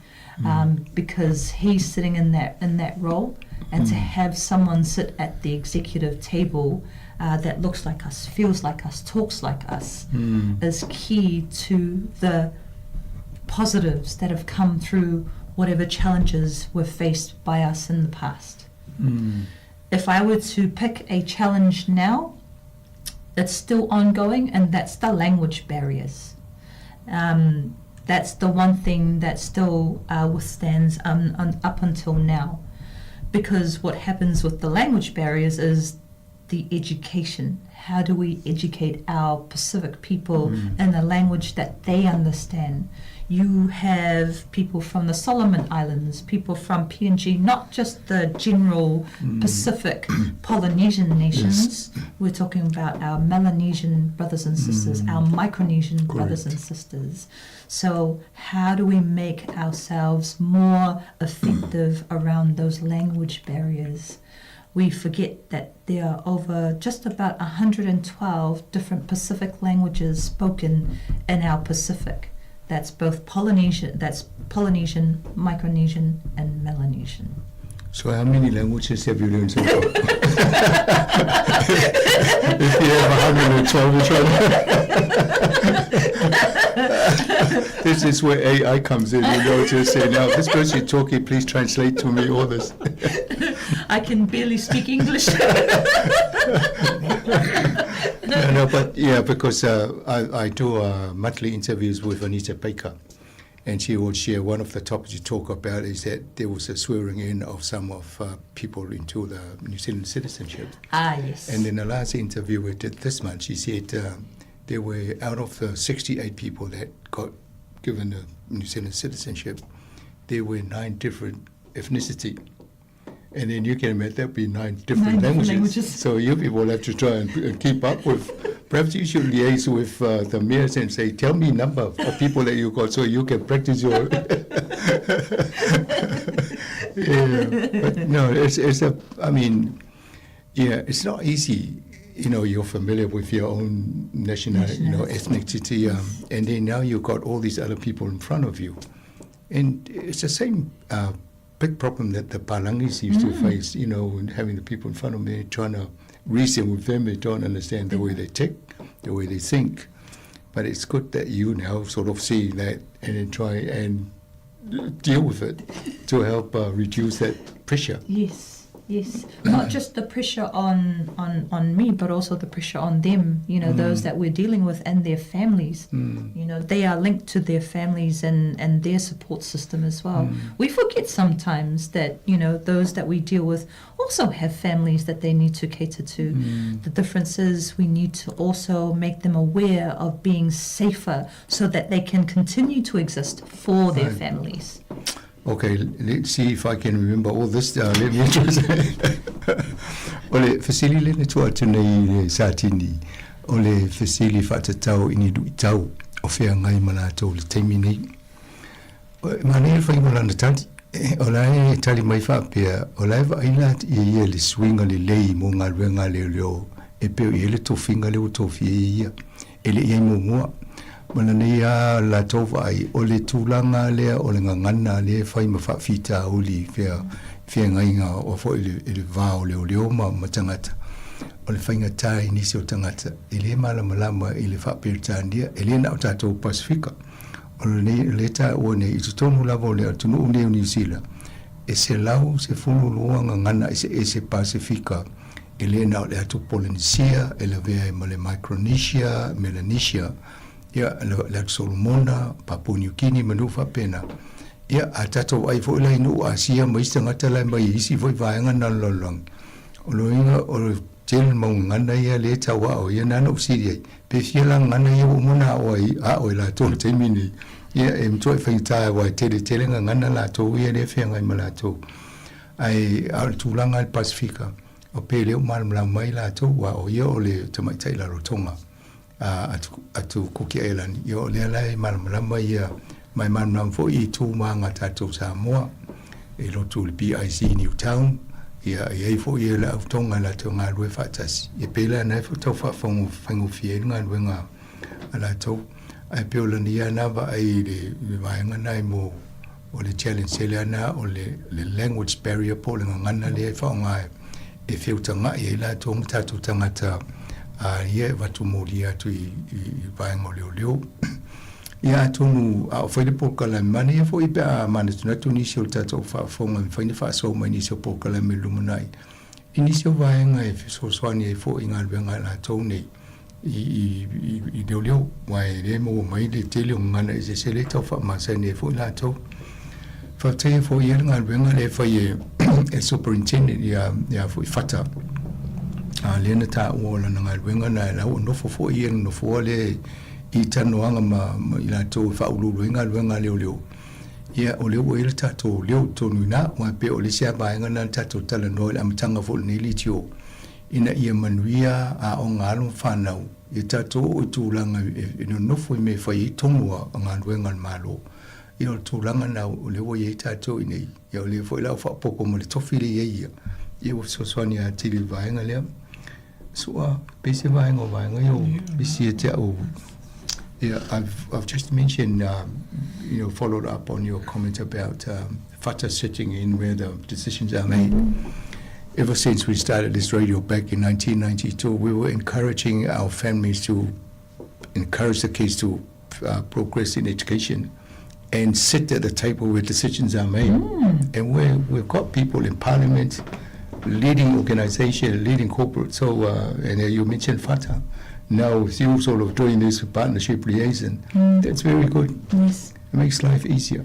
because he's sitting in that role, and to have someone sit at the executive table that looks like us, feels like us, talks like us, is key to the positives that have come through whatever challenges were faced by us in the past. If I were to pick a challenge now, it's still ongoing, and that's the language barriers. That's the one thing that still withstands up until now. Because what happens with the language barriers is the education. How do we educate our Pacific people in a language that they understand? You have people from the Solomon Islands, people from PNG, not just the general Pacific Polynesian nations. Yes. We're talking about our Melanesian brothers and sisters, our Micronesian brothers and sisters. So how do we make ourselves more effective around those language barriers? We forget that there are over just about 112 different Pacific languages spoken in our Pacific. That's both Polynesian, Micronesian, and Melanesian. So how many languages have you learned so far? If you have 112, this is where AI comes in, to say, now, this person talking, please translate to me all this. I can barely speak English. No, but yeah, because I do monthly interviews with Anita Baker, and she will share one of the topics you talk about is that there was a swearing in of some of people into the New Zealand citizenship. Yes. And in the last interview we did this month, she said there were, out of the 68 people that got given the New Zealand citizenship, there were 9 different ethnicity. And then you can imagine there'll be 9 different languages. So you people have to try and keep up with. Perhaps you should liaise with the mayors and say, tell me number of people that you got so you can practice your... But no, I mean, yeah, it's not easy. You know, you're familiar with your own nationality, ethnicity, and then now you've got all these other people in front of you. And it's the same big problem that the Palangis used to face, having the people in front of me, trying to reason with them. They don't understand the way they tick, the way they think. But it's good that you now sort of see that and then try and deal with it to help reduce that pressure. Yes. Not just the pressure on me, but also the pressure on them, those that we're dealing with and their families. They are linked to their families and their support system as well. We forget sometimes that, those that we deal with also have families that they need to cater to. The difference is we need to also make them aware of being safer so that they can continue to exist for their families. Okay, let's see if I can remember all this. Let me just ole fasili le tua tunei satini ole fasili fatatau ini duitau o fea ngai malato le taimini mane fa ingola na tanti ola tali mai fa pia ola va ina i le swinga le lei mo ngalwenga le leo e pe ile to finga le to fia ele ia mo Manania la tova ai o le tūlanga lea o le ngangana lea whai ma whawhita uli whia ngainga o fo ele vāo leo leo ma tangata. O le whainga tāi nisi o tangata. Ele malama ele whapirtānia, ele na o tātou Pasifika. O le tā o ne i tutonu lava o le atunu o New Zealand. E se lau se funu lua ngangana e se Pasifika. Ele na o le atu Polynesia, ele vea ma le Micronesia, Melanesia. Ia le Solomona, Papua New Guinea, manufa pena. Ia a tatou ai fo lai no Asia mai tangata lai mai isi foi vaenga na lolong. O loinga o tel mo ngana ia le tawa o ia nana usiri. Pe fiela ngana ia o mona o ai a o la to te mini. Ia em toi faita wa tele ngana la to ia le fenga mai to. Ai al tulanga al Pasifika. O pe le mal mai la to wa o ia o le tamaitai la rotonga. Atu Cookie Island yo le lai malama ia mai manam fo I tu manga tatu Sāmoa e lo tu BIC Newtown ia ia fo ia la tonga la tonga lue fatas e pela na fo to fa fongo fie nga luenga ala to ai pela nia na va ai le vai nga nai mo o le challenge selana o le language barrier po le ngana le fa nga e fiutanga ia la tonga tatu tangata ia watu molia tu I vaenga leo ia tonu a foi de pokala mani foi I pe a mani tu nisi o tato fa fonga foi ni fa so mani so pokala me lumunai inisio vaenga e so swani e foi inga venga la tone I leo mai le mo mai de tele ngana e se le to fa masane foi la to fa te foi inga venga le foi e superintendent ia foi fata lena ta ola na ngalwenga na la no fo I no fo le I tanoanga ma ila to fa ulu ngalwenga leo ia o leo ele ta to leo to nuna wa pe o le sia ba ngana ta to tala no am tanga fo ni litio ina ia manuia a o ngalo fanau I ta to o tulanga no fo me fa I tonua ngalwenga malo I o tulanga na o leo ia ta to ine ia o le fo ila fa poko mo le tofile ia o so swani a tili vaenga leo so basi vaenga yo bisi te o yeah I've just mentioned followed up on your comment about fata sitting in where the decisions are made. Ever since we started this radio back in 1992 we were encouraging our families to encourage the kids to progress in education and sit at the table where decisions are made and we've got people in parliament leading organization, leading corporate. So, and you mentioned FATA. Now, you sort of doing this partnership liaison. That's very good. Yes. It makes life easier.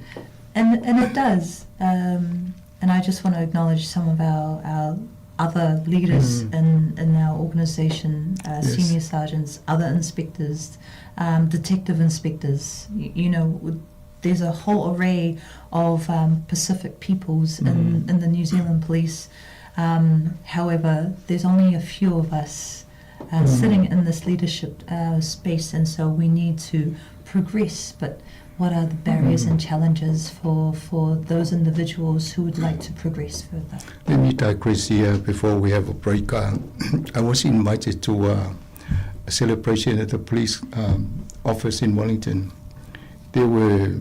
And it does. And I just want to acknowledge some of our other leaders in our organization, senior sergeants, other inspectors, detective inspectors. There's a whole array of Pacific peoples in the New Zealand Police. However, there's only a few of us sitting in this leadership space, and so we need to progress. But what are the barriers and challenges for those individuals who would like to progress further? Let me digress here before we have a break. I was invited to a celebration at the police office in Wellington. There were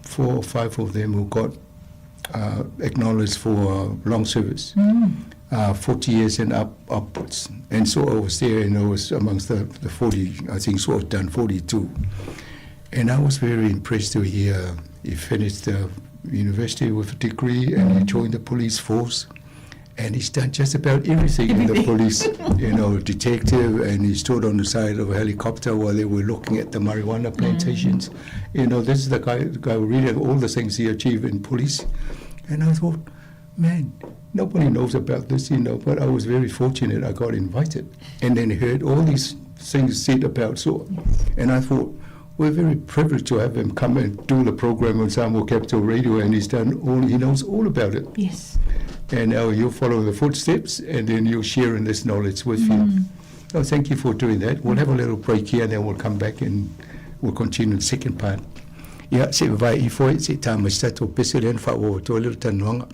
4 or 5 of them who got acknowledged for long service, 40 years and upwards. And so I was there, and I was amongst the 40, I think so I've done 42. And I was very impressed to hear he finished the university with a degree and he joined the police force. And he's done just about everything in the police, detective, and he stood on the side of a helicopter while they were looking at the marijuana plantations. This is the guy reading all the things he achieved in police. And I thought, man, nobody knows about this, but I was very fortunate I got invited. And then heard all these things said about Sāmoa. And I thought, we're very privileged to have him come and do the program on Sāmoa Capital Radio, and he knows all about it. Yes. And now you'll follow the footsteps, and then you'll share in this knowledge with you. So thank you for doing that. We'll have a little break here, and then we'll come back and we'll continue the second part. Yeah, se vai I foi se tamasta to peselen fa o to little tanonga.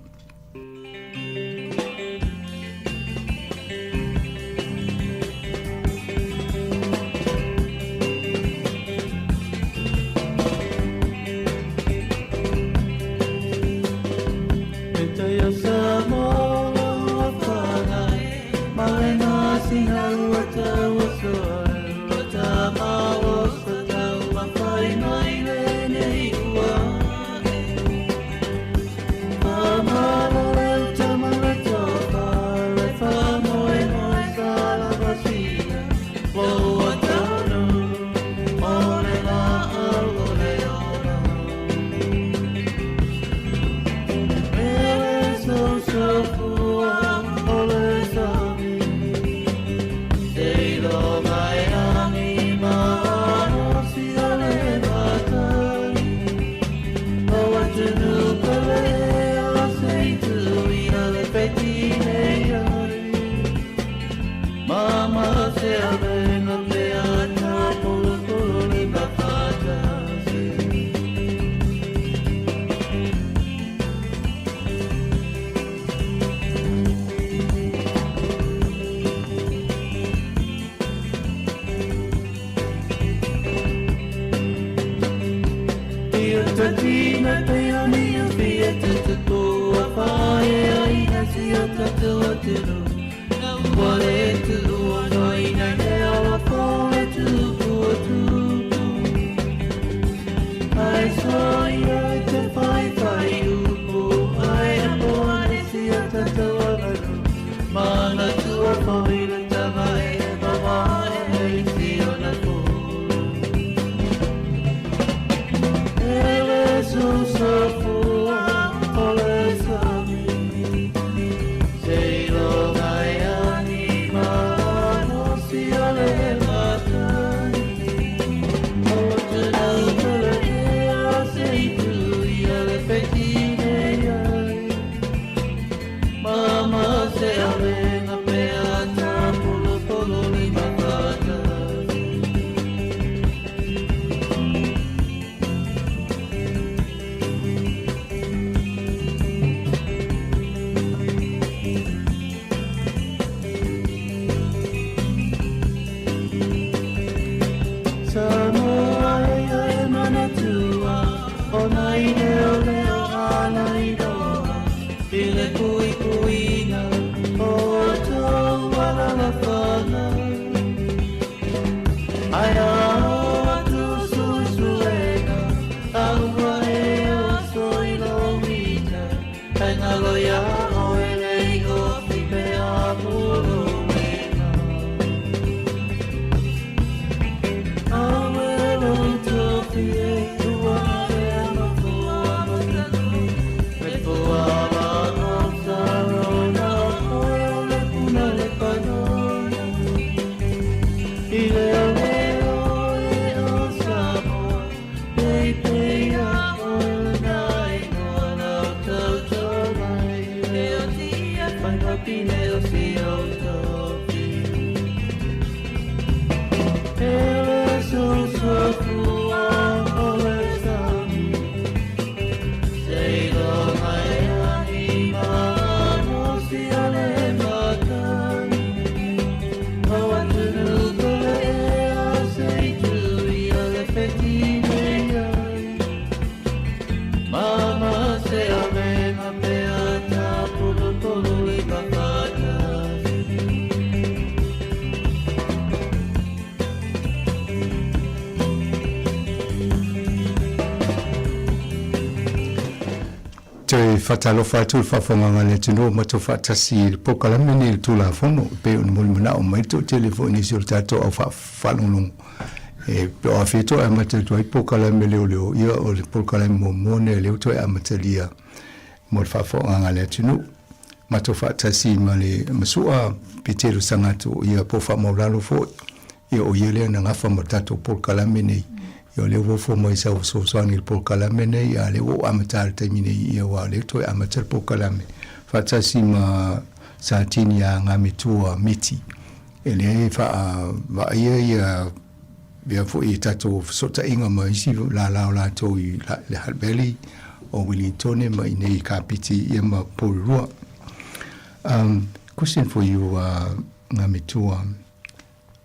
Mama se amenga peata Tolo tolo le papata Te whatalofa tu whawhonganga le tino ma tu whatasi pokalame ni tu la whono pe un muli mana o mai tu telefoni si o tato au whalonglong e o a whito e mata tu ai pokalame leo leo ia o le pokalame mo mone leo tu e amatalia mo le whawhonganga le tino ma tu whatasi ma le masua pitero sangatu ia po whamauralo fo ia o ielea na ngafa ma tato pokalame nei yo le wo fo mai sa so sangi por kalame nei ya le wo amatar termine ia wa le to amatar por kalame fa sima sa tinia nga mitua miti ele fa va ia via fo i tato so ta inga mai si la to i le halbeli o Wellington mai nei kapiti ia ma por question for you nga mitua,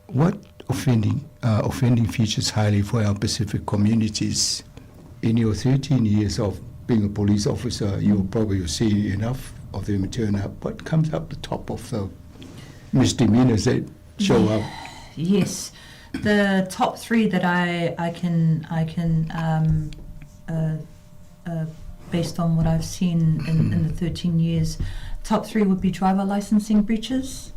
what offending features highly for our Pacific communities? In your 13 years of being a police officer, you'll probably see enough of them turn up. What comes up the top of the misdemeanors that show up? Yes, the top three that I can based on what I've seen in the 13 years, top three would be driver licensing breaches.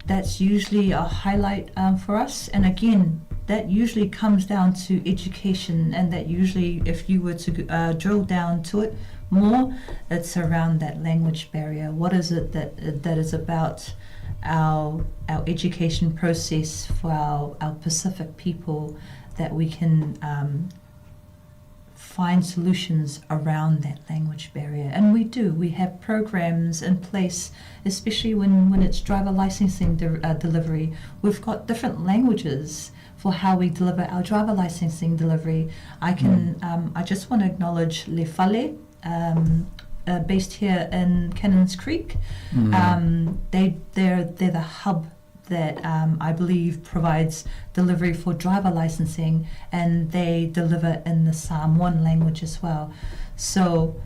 That's usually a highlight for us, and again, that usually comes down to education, and that usually, if you were to drill down to it more, it's around that language barrier. What is it that is about our education process for our Pacific people that we can find solutions around that language barrier? And we do. We have programs in place, especially when it's driver licensing delivery. We've got different languages for how we deliver our driver licensing delivery. I just want to acknowledge Le Fale, based here in Cannons Creek. They're the hub that I believe provides delivery for driver licensing, and they deliver in the Samoan language as well. So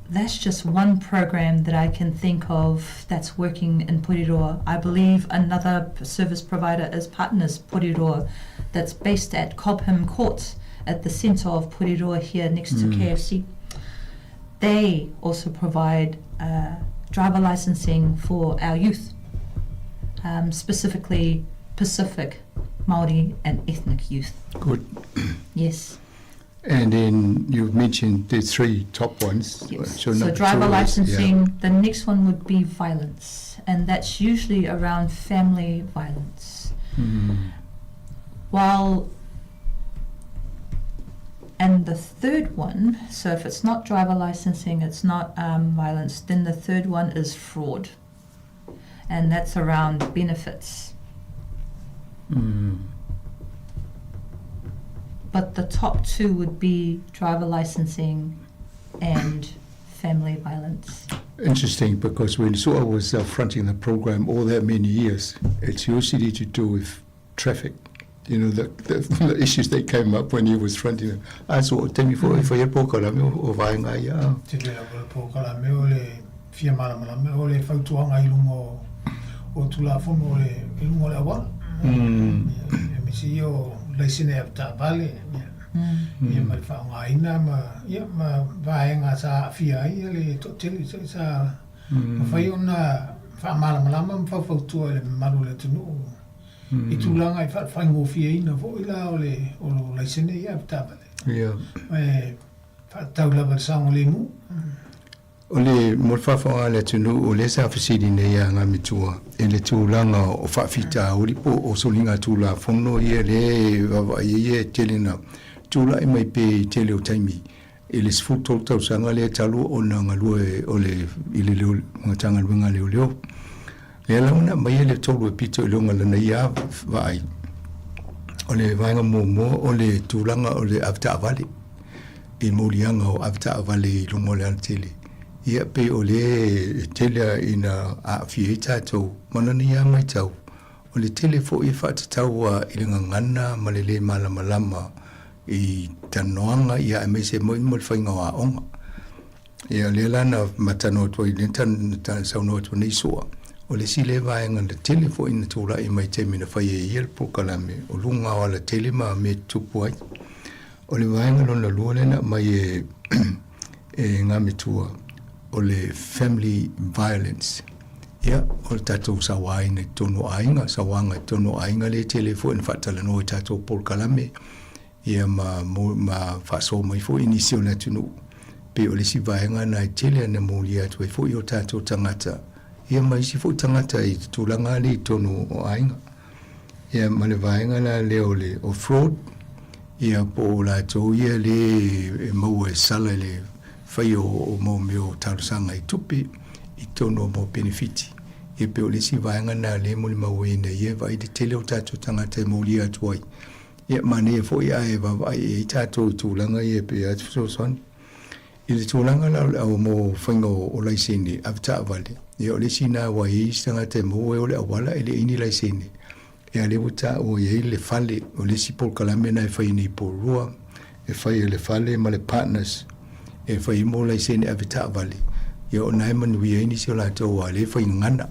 that's just one program that I can think of that's working in Porirua. I believe another service provider is Partners Porirua, that's based at Cobham Court at the centre of Porirua here next to KFC. They also provide driver licensing for our youth. Specifically Pacific, Māori and ethnic youth. Good. Yes. And then you've mentioned the three top ones. Yes. So driver licensing, the next one would be violence, and that's usually around family violence. And the third one, so if it's not driver licensing, it's not violence, then the third one is fraud. And that's around benefits. But the top two would be driver licensing and family violence. Interesting, because when Sāmoa was fronting the program all that many years, it's usually to do with traffic. You know, the issues that came up when he was fronting them. I saw tell me for your pokalame o vaenga ia. Te lea pokalame o le fia malamalame o le whautuanga I lungo o tula fono o le ilungo le awala. E misi o leisine e ta vale. Ia ma le whaongaina ma vaenga sa fia ia le totele sa ma whai ona whamalamalama ma whautua le maru le tunu. I tūlanga I whaingo fia ina fo ila o lo leisene ia ta vale. Ia. Tau lava sango le mu. O le morwhawhanga le tunu o le sa whasiri nei a ngā mitua. E le tūlanga o whawhita o ripo o solinga tūla whono ia le wawa ia telena. Tūla e mai pe tele o taimi. E le sifu tau sanga le talu o na ngalue o le ili leo mga tanga luenga leo leo. Le launa mai le tolu e pito I longa lana ia vai. O le vaenga mō o le tūlanga o le avta avale. E mōlianga o avta avale I longa le ana tele. Ia pe o le tele ina a fie tātou, manani ia mai tau. O le tele fo I whaatatau I le ngangana ma le malama I tanoanga ia e me se mo whainga wa onga. Ia le lana matano to I tan sauno to ni soa. O le sile vaenga le telefo ina tūra I mai te mina whai e iel po kalame o lunga o la telema me tupu ai. O le vaenga lona luolena mai e ngā mitua o le family violence. Ia, o le tatou sawaina I tono ainga, sawanga I tono ainga le telefo ina whatala no I tatou po kalame. Ia ma whaso mai fo inisio na tunu. Pe o le si vaenga na I tele na mōli atu e fo I o tatou tangata. Ia mai si fo tangata I tūlanga le tono o ainga. Ia ma le vaenga na leo le o fraud. Ia po la tō ia le mau e sala le whai o mau meo tarusanga I tupi I tono mo benefiti. Ia pe o le si vaenga na le muli mau e na ia vai de tele o tatou tangata e mōli atu ai. Ia mane e fo ia e vavai e tatou tūlanga ia pe atu so son. I le tūlanga la o mo whainga o laisene avita avale. Ia o le sina wa I sanga te mo e o le awala e le ini laisene. Ia le wuta o ia le fale o le sipol kalame na e whai nei po rua. E whai le fale ma le partners. E whai mo laisene avita avale. Ia o nai manui e ni si o la tau a le whai ngana.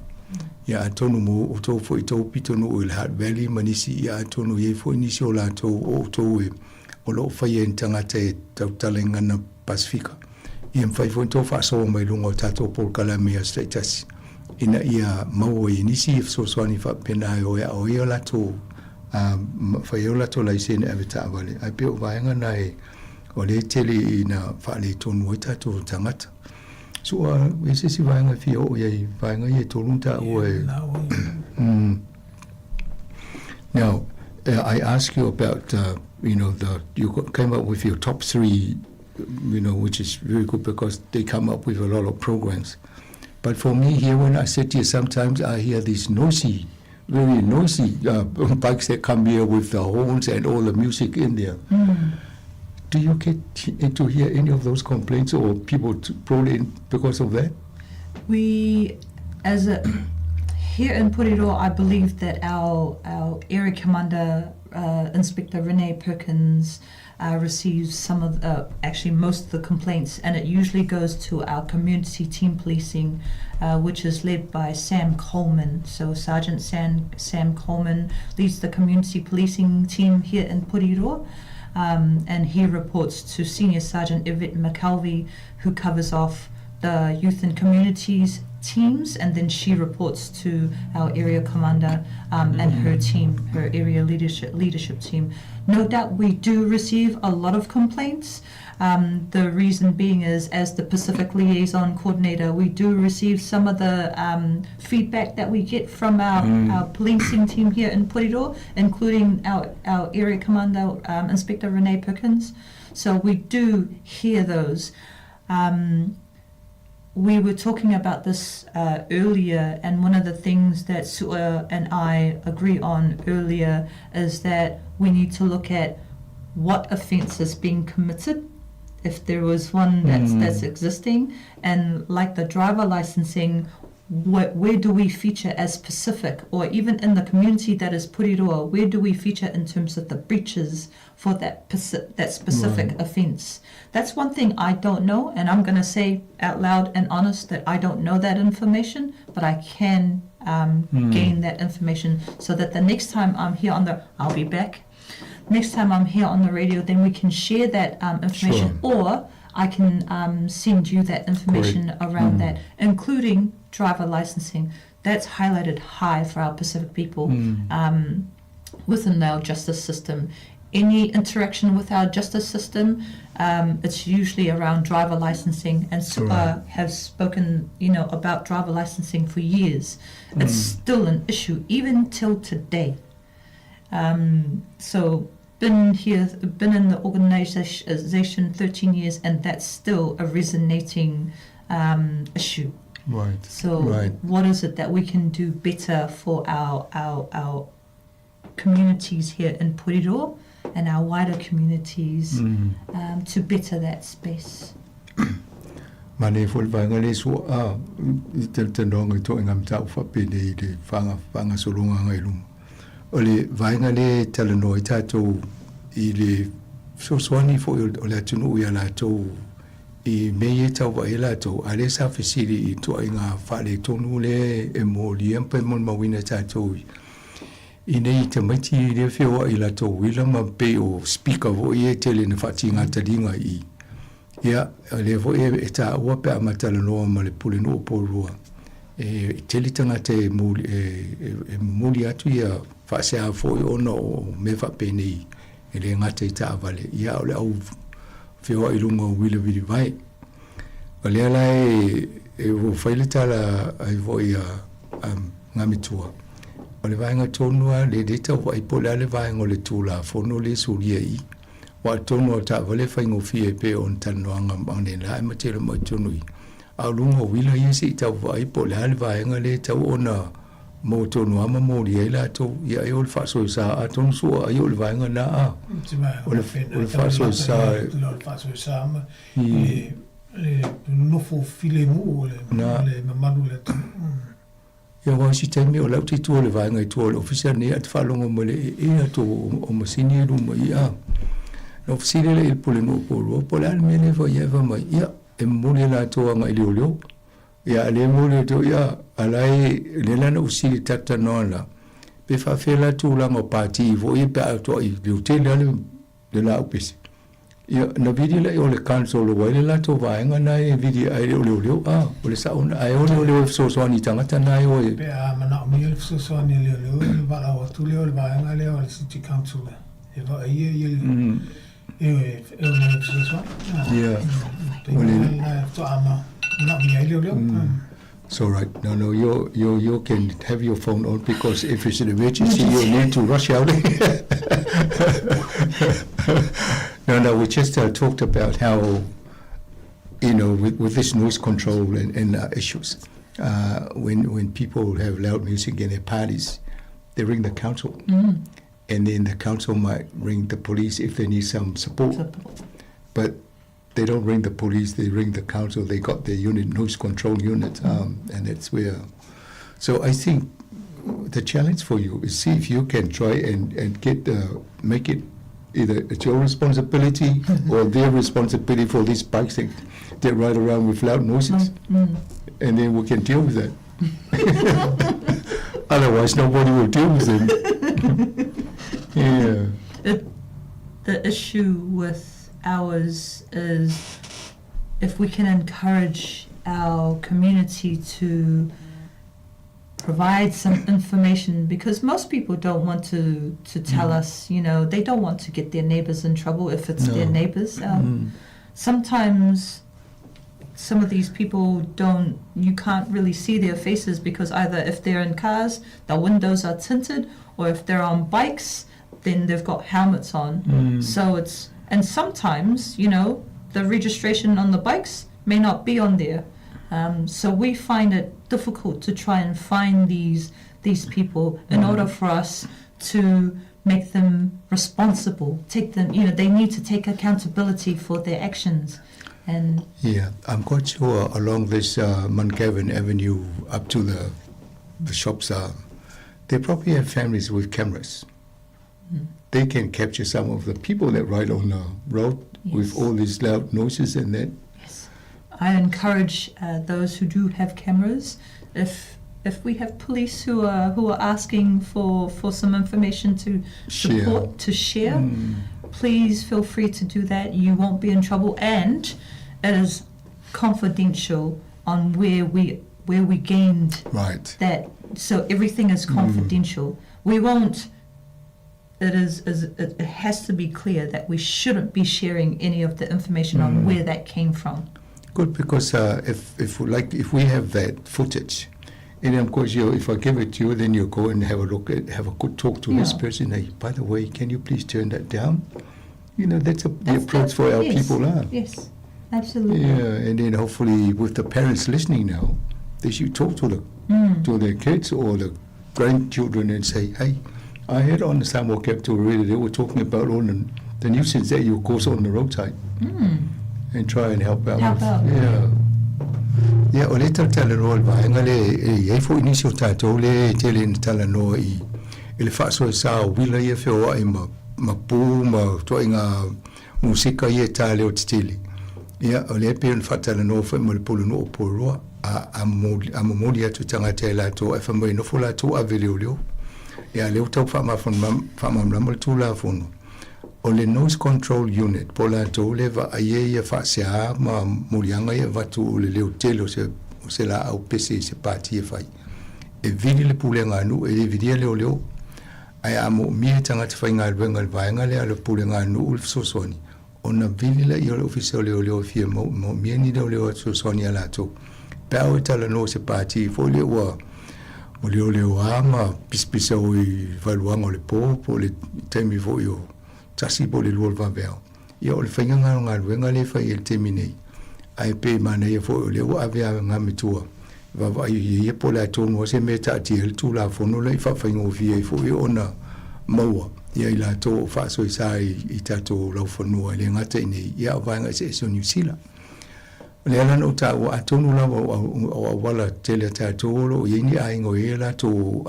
Ia atonu mo o tau fo I tau pitonu o le Heart Valley manisi ia atonu e fo ni si o la tau o tau e o lo whai e tangata e tau tala ngana Pasifika. Ia mwhai fo tau whaasoa mai lunga o tatou pol kalame a status. Ina ia mau e nisi so swani fa pena o ia o ia la tau whai o la tau laisene avita avale. Ai pe o vaenga na e o le tele ina whaale tonu o tatou tangata. So e se si vaenga fia o ia vaenga ia tolunta o e. Now, I ask you about, you came up with your top 3, which is very good because they come up with a lot of programs. But for me here, when I sit here, sometimes I hear these very noisy bikes that come here with the horns and all the music in there. Do you get to hear any of those complaints or people roll in because of that? We, here in Puriro, I believe that our area commander, Inspector Renee Perkins, receives some of actually most of the complaints, and it usually goes to our community team policing, which is led by Sam Coleman. So Sergeant Sam Coleman leads the community policing team here in Puriro. And he reports to Senior Sergeant Yvette McKelvey, who covers off the youth and communities teams, and then she reports to our area commander and her team, her area leadership team. No doubt we do receive a lot of complaints. The reason being is, as the Pacific Liaison Coordinator, we do receive some of the feedback that we get from our policing team here in Puriro, including our area commander, Inspector Renee Perkins. So we do hear those. We were talking about this earlier, and one of the things that Sua and I agree on earlier is that we need to look at what offence is being committed, if there was one that's existing, and like the driver licensing, where do we feature as specific, or even in the community that is Puriroa, where do we feature in terms of the breaches for that specific offence? That's one thing I don't know, and I'm going to say out loud and honest that I don't know that information, but I can gain that information so that the next time I'm here I'll be back. Next time I'm here on the radio, then we can share that information, or I can send you that information around that, including driver licensing. That's highlighted high for our Pacific people within our justice system. Any interaction with our justice system, it's usually around driver licensing, and have spoken, about driver licensing for years. It's still an issue even till today. So been in the organization 13 years, and that's still a resonating issue. Right. So what is it that we can do better for our communities here in Puriro and our wider communities to better that space? Mane fol vanga le so te nonga to ngam tau fa pene de fanga solunga ngai lum. Ole vanga le talano tato ile so swani fo o le tunu ia la to I me tau wa ela to ale sa fesili I to inga fale tonu le e mo liempe mon mawina ta to I nei te maiti le feo I la to wila ma pe o speaker vo I tele na fatinga talinga I ia le vo e ta ua pe amatala noa ma le pule no polua e tele tanga te muli atu ia fasea fo I ona o me fa peni e le ngata I ta avale ia o le au feo I lunga wila vili vai. O lea lai e vo whaile tala ai vo ia ngamitua. O le vaenga tonua le deta wa ipole ale vaenga le tula fono le suria I. Wa tonua ta vale whaingo fie pe on tanoanga mane la e matera mai tonui. A lunga wila I si ta wa ipole ale vaenga le tau ona mo tonua ma mo li la to ia e ol faso sa a ton so ai ol vaenga na a. Ol faso sa ma le nofo file mu le mamalu le ia wa si temi o lauti tu le vaenga I tu o ofisa ni at falongo mo le e to o masini lu mo ia no ofisile le il pole no pole al mene vo ia va mai ia e mo le la to nga ile olio ia le mo le to ia alai le lana usili tata nola pe fa fela tu la mo parti vo I pe to I le hotel le la opisi ia na video la o le council o le la to vaenga na e video ai o le o le sa ona ai o le so so ni tangata na o e pe a mana mi le so so ni le va o tu le vaenga le o le city council e va ia e o so so ia o le to ama na mi le So right, no, you can have your phone on because if it's an emergency, you need to rush out. No, we just talked about how, with this noise control and issues, when people have loud music in their parties, they ring the council, and then the council might ring the police if they need some support. But they don't ring the police, they ring the council, they got their unit, noise control unit, and that's where. So I think the challenge for you is see if you can try and make it either it's your responsibility or their responsibility for these bikes that ride around with loud noises. And then we can deal with that. Otherwise, nobody will deal with them. Yeah. The issue with ours is if we can encourage our community to provide some information, because most people don't want to tell us, they don't want to get their neighbors in trouble if it's their neighbors. Sometimes some of these people you can't really see their faces because either if they're in cars, the windows are tinted, or if they're on bikes, then they've got helmets on. So and sometimes, the registration on the bikes may not be on there. So we find it difficult to try and find these people in order for us to make them responsible, take them, they need to take accountability for their actions. And yeah, I'm quite sure along this Monkavon Avenue up to the shops, they probably have families with cameras. They can capture some of the people that ride on the road with all these loud noises and that. Yes, I encourage those who do have cameras, if we have police who are asking for some information to support, to share, please feel free to do that. You won't be in trouble, and it is confidential on where we gained that. So everything is confidential. We won't. It has to be clear that we shouldn't be sharing any of the information on where that came from. Good, because if we have that footage, and of course if I give it to you, then you go and have a good talk to this person. Hey, by the way, can you please turn that down? That's the approach for our people. Yes, absolutely. Yeah, and then hopefully with the parents listening now, they should talk to their kids or the grandchildren and say, hey, I heard on the Sāmoa Capital Radio they were talking about all the nuisance that you cause on the roadside, and try and help out. Yeah, o le tala roa vaenga le e fo inisio tātou le tele tala noa I le whaasoe sā wila ia whio ai ma pū ma toa inga musika ia tā leo titili. Ia, o le pe un whatala no wha mo le pulu no o purua, a momoli atu tangata e lato, e whamai no fo lato a veleo leo. Ia, leo tau whamamlama le tū la fono. O le Noise Control Unit, po lato le va a ia whasea ma molianga ia watu o le leo telo se la au pese se pāti e whai. E vidi le pulenga anu, e le vidia leo, ai amo mie tangata whainga alwenga le vaenga le ale pulenga anu ul sosoni. Ona vili la i ole ofisio leo fia mo mie ni leo sosoni alato. Pao e tala no se pāti, fo leo wa o leo ama pispisa o i valuanga o le po le taimi fo i o tasi po le luol vaveo. Ia o le whainga ngā alwenga le whai e le temi nei. Ai pe mana ia fo o leo avea ngā mitua. Va ia po la tonu se me ta ti el tu la fono le fa fa ngo vi fo i ona maua ia ila to fa so sai I tato la fono le ngata ni ia va nga se so New Zealand le ala no ta wa tonu la o wala tele tato lo i ni ai ngo ia la to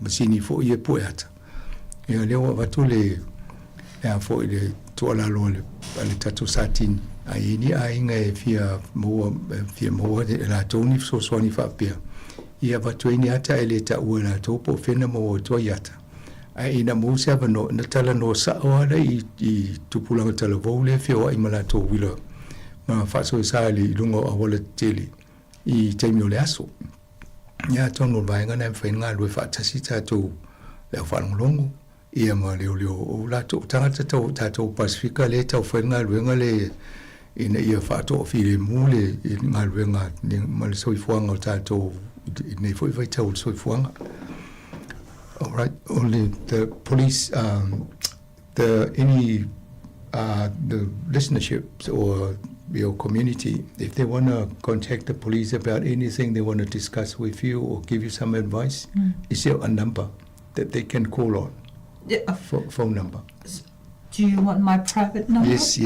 masini fo i po ata ia le wa tu le ia fo le to la lo le tato satin ai ni ai nga fia mo la toni so so ni fa pia ia va tu ni ata ele ta u la to po fena mo to yata ai na mo se no na tala no sa o la I tupula tala vo le fio ai mala to wila ma fa so sa li lungo a wala tele I taimi o le aso ia tono vai nga na fa nga lu fa tasita to le fa longo ia ma leo o la to tangata to Pasifika le ta fa nga lu nga le ina ia whātoa whire mule I ngā ruenga ni male soifuanga o tātou nei fwoi vai tau soifuanga. All right, only the police, the listenership or your community, if they want to contact the police about anything they want to discuss with you or give you some advice, is there a number that they can call on? Yeah. Phone number. Do you want my private number? Yes.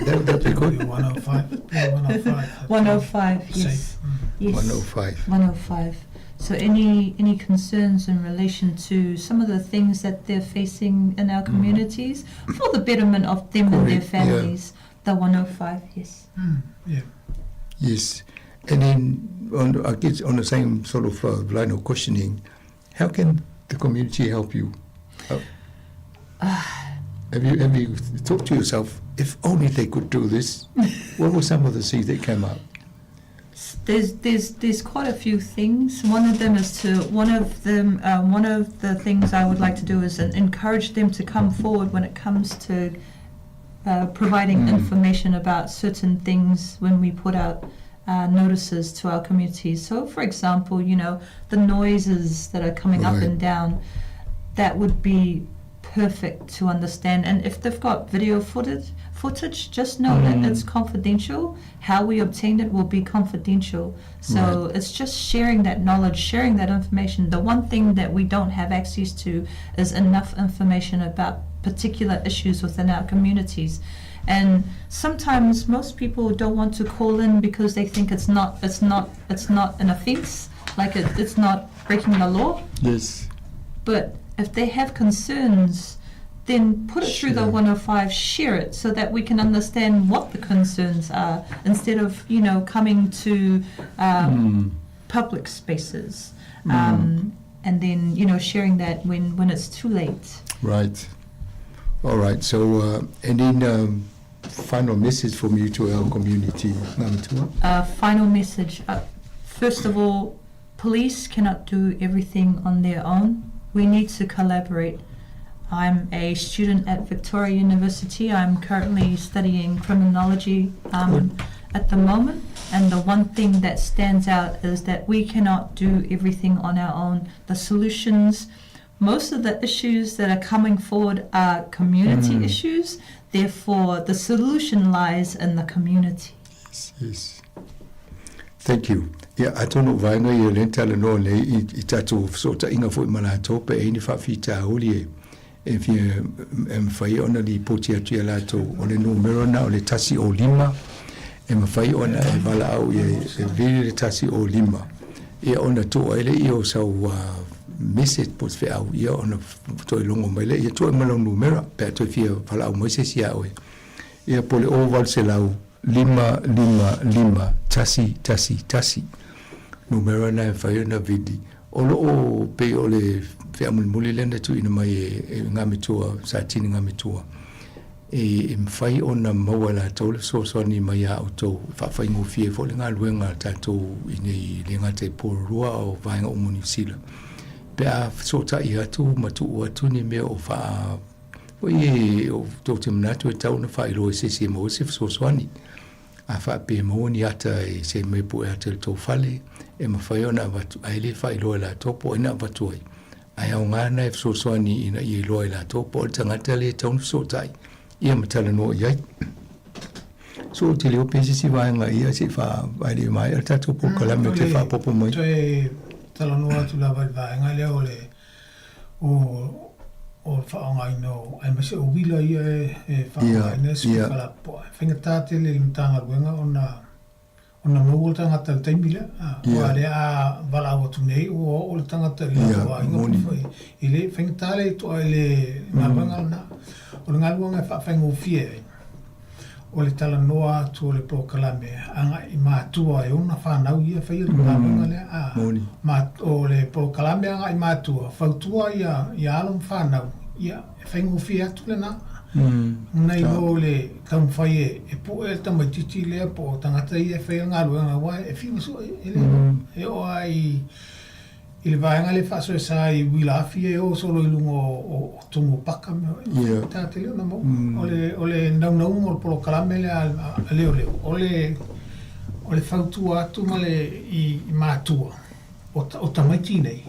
That'd be good. 105. Yeah, 105. 105, yes. Yes. 105. 105. So any concerns in relation to some of the things that they're facing in our communities for the betterment of them and their families, the 105, yes. Yeah. Yes. And then I guess on the same sort of line of questioning, how can the community help you? Have you thought to yourself, if only they could do this? What were some of the things that came up? There's quite a few things. One of the things I would like to do is encourage them to come forward when it comes to providing information about certain things when we put out notices to our communities. So, for example, the noises that are coming up and down, that would be perfect to understand. And if they've got video footage, just know that it's confidential. How we obtained it will be confidential. So it's just sharing that knowledge, sharing that information. The one thing that we don't have access to is enough information about particular issues within our communities. And sometimes most people don't want to call in because they think it's not an offense, like it's not breaking the law. Yes. But if they have concerns, then put it through the 105, share it so that we can understand what the concerns are instead of, coming to public spaces. And then, sharing that when it's too late. Right. All right. So, any final message from you to our community, Ngamatua? Final message. First of all, police cannot do everything on their own. We need to collaborate. I'm a student at Victoria University. I'm currently studying criminology at the moment. And the one thing that stands out is that we cannot do everything on our own. The solutions, most of the issues that are coming forward are community issues. Therefore, the solution lies in the community. Yes. Thank you. Yeah, I don't know why you lentala no le I tatu sota inga fo malato pe ini fa fita ulie. If you fai ona li poti atu la to ole numero na ole tasi o lima. Fai ona e vala au ye vile tasi o lima. Ia ona to ele I o sa message pot fe au ia ona to longo mele ia to malong numero pe to fia vala au mo se sia oe. ia pole oval se lau 555 tasi numero na whai na vidi o loo pe o le whea muli lenda tu ina mai e ngamitua sa tini ngamitua e mwhai o na maua la tau so ni mai a auto whawhai ngofie fo le ngā luenga tātou i le ngate porua o vaenga o New Zealand pe a so ta i atu matu o atu ni mea o wha o tau te manatu e tau na whai loa se mo se so ni a wha pe mo ni ata e se me po e ata le tau whale e mawhai o na watu a ele whai loa la topo e na watu ai ai au ngana e so ni ina i loa la topo o tangata le tau so tai ia matala no iai so te leo pesi si vaenga ia si wha vai le mai al tatu po kalame te wha popo mai Toe tala noa tu la vai vaenga leo le o whaongai no ai masi o wila ia e whaongai ne su kalapo whinga tāte le mtanga ruenga ona mau o tangata le taimile o ale a wala o tu nei o le tangata le o a inga pufai i le whinga tāle to ai le maruenga na o le ngaluanga e whaafengo fie o le tala noa atu o le prokalame anga i mātua e ona whanau ia whaia le maruenga le o le prokalame anga i mātua whautua ia alum whanau ia e whaingo fie atu le na nei ho le kaumwhai e po e tamaititi lea po tangata ia whaia ngaluanga wai e whima so e o ai i le vaenga le whaso e sa i wilafi e o solo i lungo o tungo paka me tā te leo na mo o le naunau o le polo kalame le a leo o le whautua atu ma le i mātua o tamaiti nei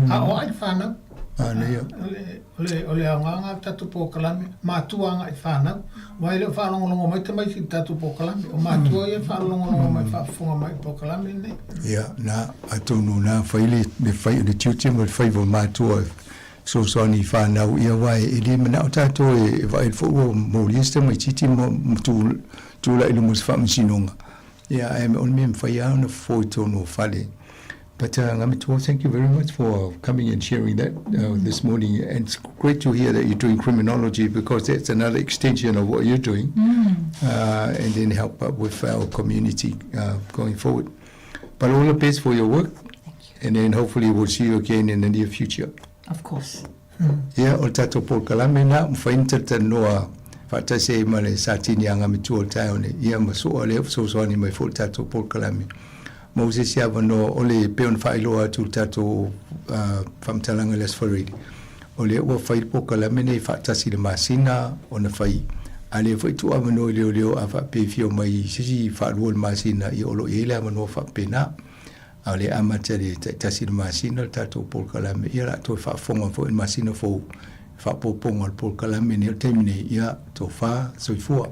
a o ai whanau o le aunganga tatu po kalame mātua anga i whanau wai leo whalongolongo mai tamaiti tatu po kalame o mātua ia whalongolongo mai whafunga mai po kalame nei na atonu na whaile le tiutia mo le whaivo mātua so ni whanau ia wai e le mana o tato e vai fo o moriesta mai titi mo tula ilu mo whamisinonga ia e me on me mwhaia na fo tonu whale. But Ngamitua, thank you very much for coming and sharing that this morning. And it's great to hear that you're doing criminology because that's another extension of what you're doing and then help up with our community going forward. But all the best for your work. And then hopefully we'll see you again in the near future. Of course. Yeah, o tato por kalamena, mwhaintata noa whatase ma le satini a Ngamitua o taone. Ia masua leo soani mai fo tato por kalame. Moses ya vano ole peon whailoa tu tato whamtalanga les whariri. Ole ua whaipo kalamene whaatasi le masina o na whai. Ale whaitu amano leo a whapewhio mai sisi whaarua le masina i olo ele amano whapena. Ale amata le tasi le masina tato pol kalame. Ia la to whaafonga fo le masina fo whaapoponga le pol kalame ni o temine ia to wha soifua.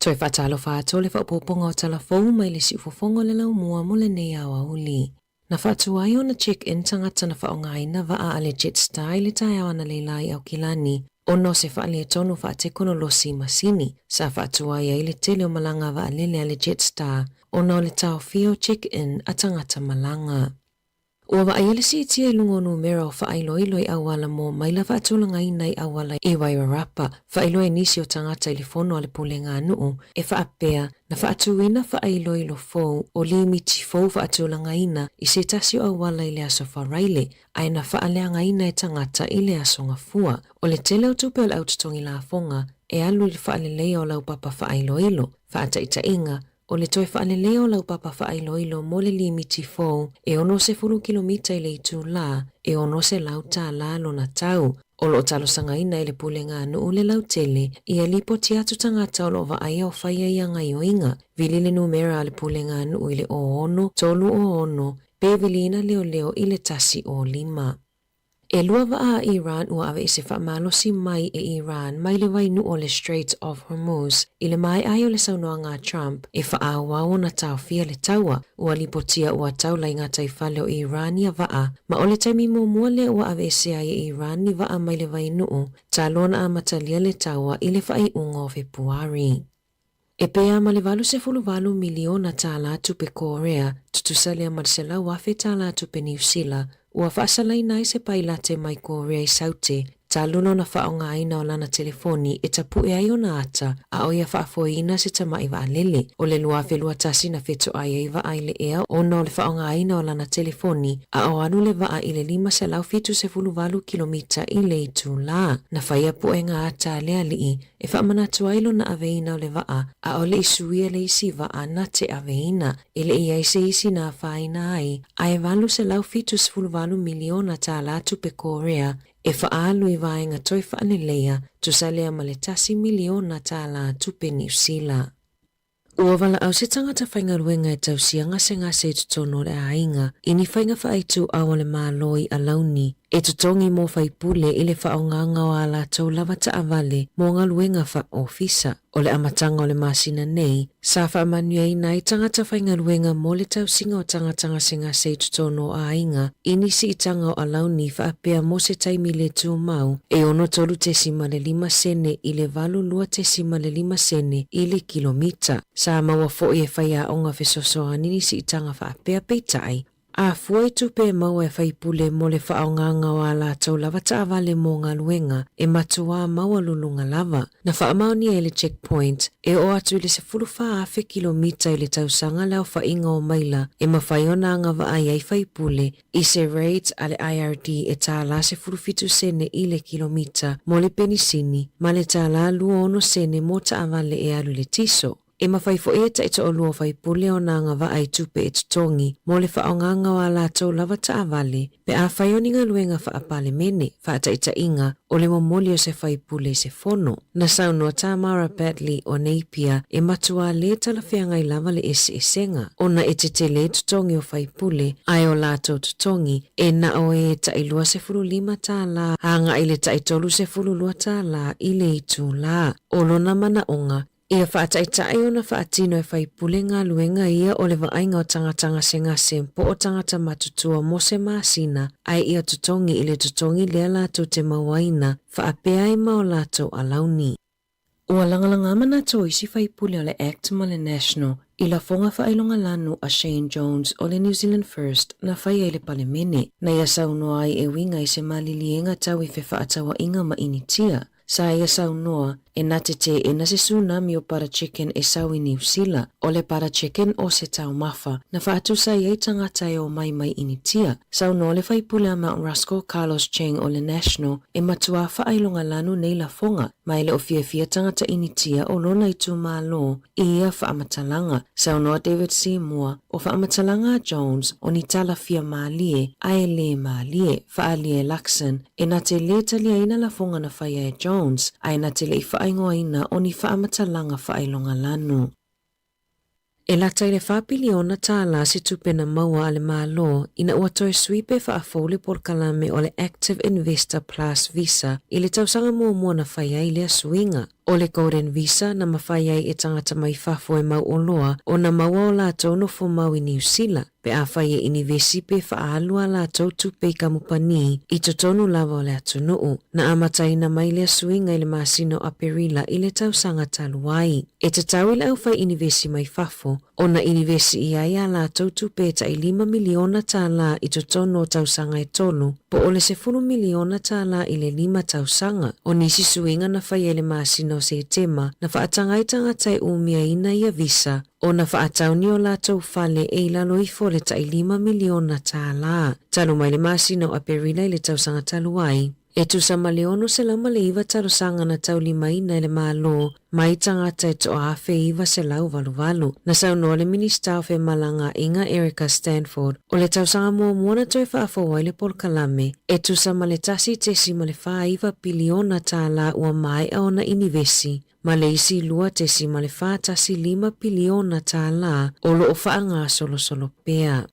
Toi whaatalo whaato le whaapoponga o talafou mai le si ufofonga le lau mua mo le nei awa uli. Na whaatua ai o na check-in tangata na whaongaina wa a le Jetstar le tai awa na leilai au kilani. O no se wha le tonu whaatekono losi masini. Sa whaatua ai le tele o malanga wa a lele a le Jetstar. O no le tau fio check-in a tangata malanga. Ua wa aiele si itia I lungo numero whaailoiloi awala mo mai la whaatulanga inai awala I Wairarapa. Whaailoe nisi o tangata ili fono ale pulenga nuu e whaapea na whaatuina whaailoilo fou o limiti fou whaatulanga ina I se tasio awala ile aso wharaile ai na whaaleanga ina e tangata ile aso ngafua. O le tele o tupe o le autotongi la fonga e alu ili whaalelea o lau papa whaailoilo whaataita inga o le toi whaalelea o lau papa whaailoilo mo le limiti fou e ono se 10 kilomita I le itu la e ono se lau tā la lona tau. O lo talo sangaina I le pulenga nuu le lau tele I lipo ti atu tangata o lo wa aia o whaia I anga ioinga. Vili le numera le pulenga nuu I le o ono, tolu o ono, pe vilina leo I le tasi o 5. E lua waa Iran ua ave ise whaamalosi mai e Iran mai le wainu o le Straits of Hormuz i le mai ai o le saunoa ngā Trump e whaawao na tau fia le taua ua lipotia ua tau lai ngā taifale o Iran ia waa ma o le taimi mua le ua ave ise ai e Iran ni waa mai le wainu ta lona a matalia le taua i le whai ungo Februari. E pea ma le 8 miliona tā lātu pe Korea tutusalia marsela wafe tā lātu pe New Zealand ua whaasalai nai se pailate mai Korea i saute ta luno na whaonga ina o lana telefoni e tapu e ai o na ata a o ia whaafoina se tamai wa alele o le luafe luatasi na feto ai ai wa ai le ea o no le whaonga ina o lana telefoni a o anu le waa i le 5 kilomita i le itu la na whaia po e ngā ata lea lii e whaamanatu ailo na aveina o le waa a o le isuia le isi waa na te aveina e le ia ise isi na whaina ai a e 5 miliona tā lātu pe Korea e whaalu i vaenga toi whaanelea tusalea ma le 10 miliona tā lātu pe New Zealand. Ua wala au se tangata whaingaruenga e tausianga se ngā se tutono le ainga i ni whainga whaaitu awa le māloi a launi e tutongi mō whaipule i le whaonganga o ala tau lava ta avale mō ngā luenga wha ofisa. O le amatanga o le masina nei, sa whaamanuia i nai tangata whaingaruenga mō le tausinga o tangatanga se ngā se tutono a ainga i nisi i tanga o alauni whaapea mō se taimi le tū mau e ono tolu te sima le 5 sene i le valu lua te sima le 5 sene i le kilomita. Sa maua fo e whaia o ngā whesosoa nisi i tanga whaapea peitai. A fuai tupe maua e whaipule mo le whaonganga o ala tau lava ta avale mō ngā luenga e matua maua lulunga lava. Na whaamaoni e le checkpoint e o atu i le 10 kilomita i le tausanga leo whainga o maila e mawhaiona anga wa ai ai whaipule i se rate a le IRD e tā la 17 sene i le kilomita mo le penisini ma le tā la 2 sene mo ta avale e alu le tiso. E mawhaifo e ta ito o lua whaipule o nanga wa ai tupe e tutongi mo le whaonganga wa la tau lava ta avale pe a whaioninga luenga whaapale mene whaata ita inga o le momoli o se whaipule se fono. Na saunoa Tamara Badley o Napier e matua le talawhianga i lava le ese esenga. Ona e te le tutongi o whaipule ai o la tau tutongi e na o e ta ilua 15 ta la hanga i le ta itolu 12 ta la i le itu la. O lona mana onga ia whaataitai o na whaatino e whaipule ngā luenga ia o le waainga o tangatanga se ngā sempo o tangata matutua mo se māsina ai ia tutongi i le tutongi lea lātou te mawaina whaapea i mao lātou alauni. Ua langalanga mana to isi whaipule o le Act ma le National i la fonga whailonga lanu a Shane Jones o le New Zealand First na whaia i le palemene na ia saunoa ai e winga i se malilienga tau i whaatawa inga ma initia. Sa ia saunoa e natete e na se tsunami o para chicken e sau i New Zealand o le para chicken o se tau mafa na whaatusa i tangata e o mai initia. Saunoa le whaipule a Mount Rushmore Carlos Cheng o le National e matua whaailonga lanu nei la fonga mai le o fia tangata initia o lona i tu malo i ia whaamatalanga. Saunoa David Sāmoa o whaamatalanga Jones o ni tala fia maalie ai le maalie whaalie Luxon e na te le talia ina la fonga na whaia e Jones ai na te le i whaingoa ina o ni whaamatalanga whaailonga lanu. E lata i le whapiliona tāla si tupena maua ale mālo ina ua toe swipe whaafole por kalame o le Active Investor Plus Visa i le tausanga mua na whaia i le suinga. O le Golden Visa na mawhaiai e tangata mai whafo e mau o loa o na maua o lātou no fo mau i New Zealand. Pe a whaia inivesi pe whaalua lātou tupe i kamupani i totonu lava o le atunuu. Na amataina mai le suinga i le masino a perila i le tausanga taluai. E te tau i le au whai inivesi mai whafo o na inivesi i ai a lātou tupe ta i 5 miliona tā la i totonu o tausanga e tolu po o le 10 miliona tā la i le 5 tausanga. O nisi suinga na whaia le masino se tema na whaatangai tangatai umia ina ia visa o na whaatauni o lātou whale e ilalo i fole ta i 5 miliona tā la. Talu mai le masino a perila i le tausanga taluai. E tusa maleono se lama le iwa tarosanga na tau 5 ina le malo mai tangata e to afe iwa se lau valu. Na saunoa le minista o fe malanga inga Erica Stanford o le tausanga mua muona toi whaafawai le por kalame. E tusa male tasi te si male wha iwa biliona tā la ua mai a ona inivesi. Ma le isi lua te si male wha tasi 5 biliona tā la o lo o wha anga solo pea.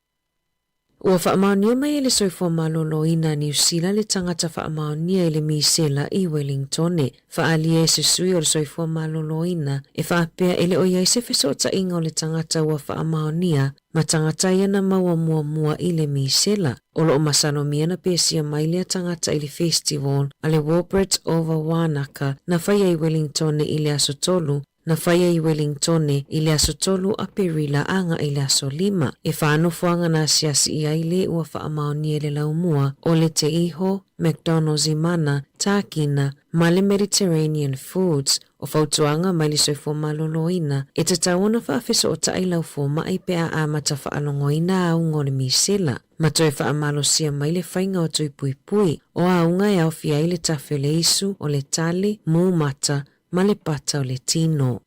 Ua whaamaonia mai ele soifua malolo ina New Zealand le tangata whaamaonia ele misela I Wellington e. Whaalia e susui o le soifua malolo ina e whaapea ele o iai se fesota inga o le tangata ua whaamaonia ma tangata ia na maua mua I le misela. O lo o masano miana pesia mai lea tangata I le festival a le Warbread over Wanaka na whaia I Wellington I le aso tolu. Na whaia I Wellington I le aso tolu a perila anga I le aso 5. E whaanofuanga na siasi I aile ua whaamaonia le laumua o le te iho, McDonald's I mana, tākina, ma le Mediterranean foods o whautuanga mai le soifo maloloina e te tauana whaafeso o ta ilau fōma I pea a mata whaalongoina au ngore misela. Ma toi whaamalosia mai le whainga o tui pui o aunga e au fia I le tawhi le isu o le tali, mūmata, ma le pata o le tino.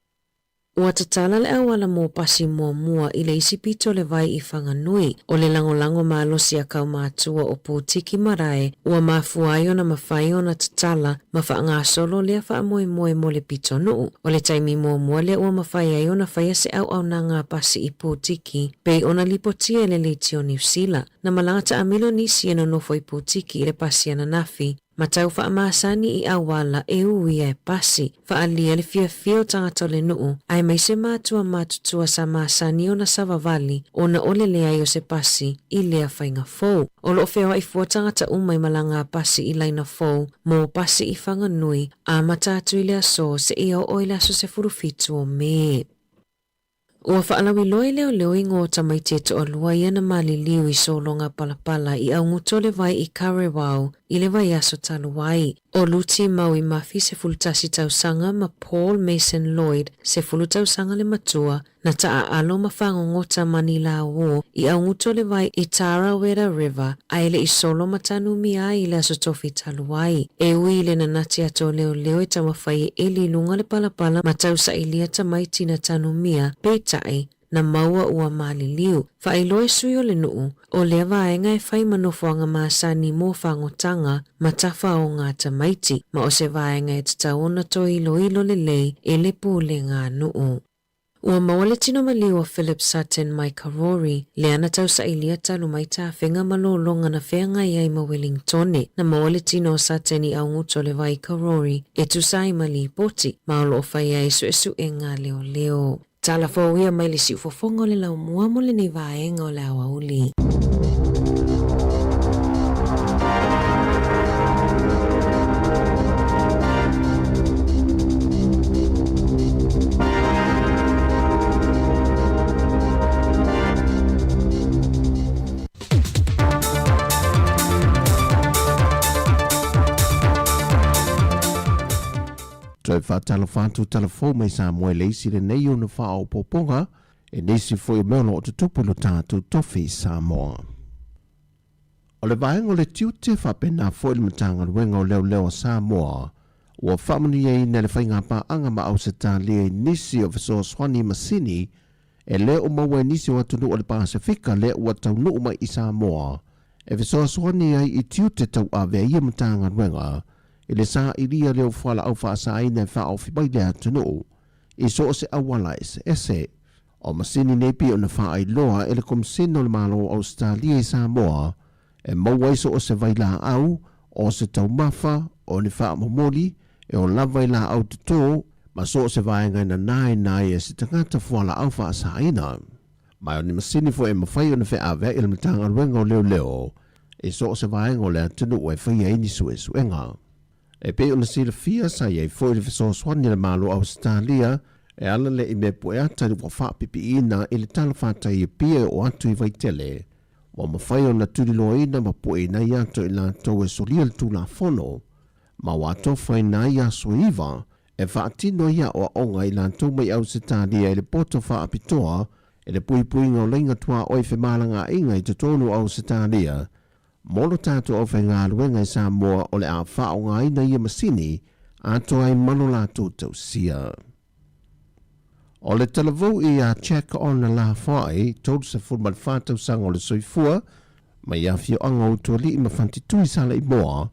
Ua tatala le awala mō pasi mua I le isipito le vai I whanganui o le langolango maalosi a kau mātua o pōtiki marae ua mafuaio na mawhaio na tatala ma whaanga solo lea whaamoe mo le pito nuu o le taimi mua lea ua mawhaiaio na whaia se au na ngā pasi I pōtiki pei ona lipotia le leiti o New Zealand na malangata a milo nisi e no nofo I pōtiki I le pasi ana nafi. Matau whaamasani I awala e ui e pasi, whaalia le fia o tangata le nuu, ai mai se mātutua sa masani o na savavali, o na ole lea I o se pasi, I lea whainga fōu. O lo wheo I fua tangata umai malanga pasi I laina fōu, mō pasi I whanganui, a matatu I lea so se I au oila so se furufitu o me. Ua whaalawi loe leo I ngō tamaiteto o lua ia na mali liu I solonga palapala I au nguto le vai I Karewau I le vai aso taluai. O luti mau I mafi se fulutasi tausanga ma Paul Mason Lloyd se fulutausanga le matua na taa alo mafango ngota manila wo I au nguto le vai I Tarawera River a ele I solo matanu mia I le aso tofi taluai. E ui le na nati ato leo tamawhai e li lunga le palapala matausa ilia tamaiti na tanu mia peitai na maua ua maliliu. Whailoe sui o le nuu, o lea vaenga e whai manofuanga maasani mō whangotanga ma tawha o ngā tamaiti, ma o se vaenga e tataona to ilo le lei e le pūle ngā nuu. Ua mawale tino maliu o Philip Sutton mai Karori, le ana tau sa ilia talu mai ta whenga malolonga na whenga iai ma Wellington, na mawale tino o Sutton I au nguto le vai Karori, e tu sai mali poti, maolo o whai ai su e ngā leo. Tala fōwia mai le si ufofongo le lau mua mo le ni vaenga o le awa uli. Toi whātalo whātu talafo mai Sāmoa leisi le nei o na whao poponga e nesi foi meono o te tupulu tātu tofi Sāmoa. O le vaenga o le tiute whapena foi le matanga ruenga o leo Sāmoa ua whamani e ina le whainga pā anga ma au se tā lea nisi o viso swani masini e leo maua nisi o atunu o le Pasifika lea ua taunu mai I Sāmoa e viso swani ai I tiute tau ave ia matanga ruenga e le sā iria leo whala au whaasa ina wha au whipai lea tunu I so se awala ese. O masini nepi o na wha ai loa e le komisino le malo Australia I Samoa e maua iso o se vaila au o se taumafa o ni wha momoli e o lava I la au tuto ma so se vaenga ina nai e se tangata whala au whaasa ina. Mai o ni masini fo e mawhai o na wha ave e le matanga ruenga o leo e so se vaenga o lea tunu o e whaia ini suenga. E pe ona sila fia sa iei foi le fiso swani le malo Australia e ala le I me poe ata ni wafa pipi ina I le tala whata I pia o atu I vaitele. Wa mawhai ona turi loa ina ma poe ina I ato I la tau e solia le tūla fono. Ma wato whai na I aso iwa e whaatino ia o onga I la tau mai Australia e le poto wha apitoa e le pui ngau lenga tua oi whi malanga inga I te tonu Australia. Molo tātou o whainga ruenga I Sāmoa o le a whao ngā ina ia masini ato ai mano lātou tau sia. O le talavou I a check on na la whae tōru sa fulman whātau sanga o le soifua mai a whio anga o tō li I mawhantitui sala I moa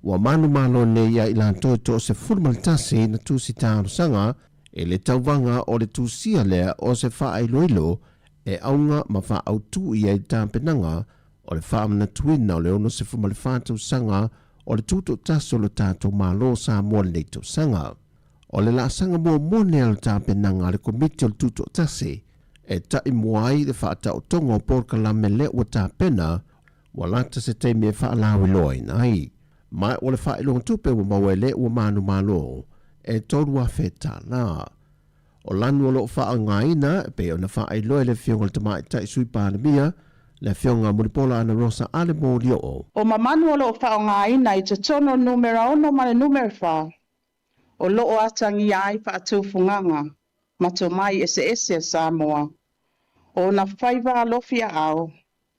wa manu malo ne ia I lātou tō se fulman tasi na tūsi tāru sanga e le tauwanga o le tūsia lea o se whae loilo e aunga ma wha autu I ai tāpenanga O le whaamana tuina o le ono se fuma le whātau sanga o le tūto taso lo tātou mālo Sāmoa le neitau sanga. O le la sanga mua mone al tāpenanga le komiti o le tūto tase e tai muai le whaatau tonga o porkalame le ua tāpena wa lata se teimi e whaalawi loa inai. Mai o le whailonga tupe wa maua le ua manu malo e toru a whetā la. O lanu o lo wha ngaina pe o na whailoa le fionga le tamai tai sui pānemia le fionga muripola ana rosa ale mo lio o. O mamanu o loo whaongaina I te tono numera ono ma le numera wha. O loo atangi ai whaatufunganga, mato mai ese a Sāmoa. O na whaiva alofia au,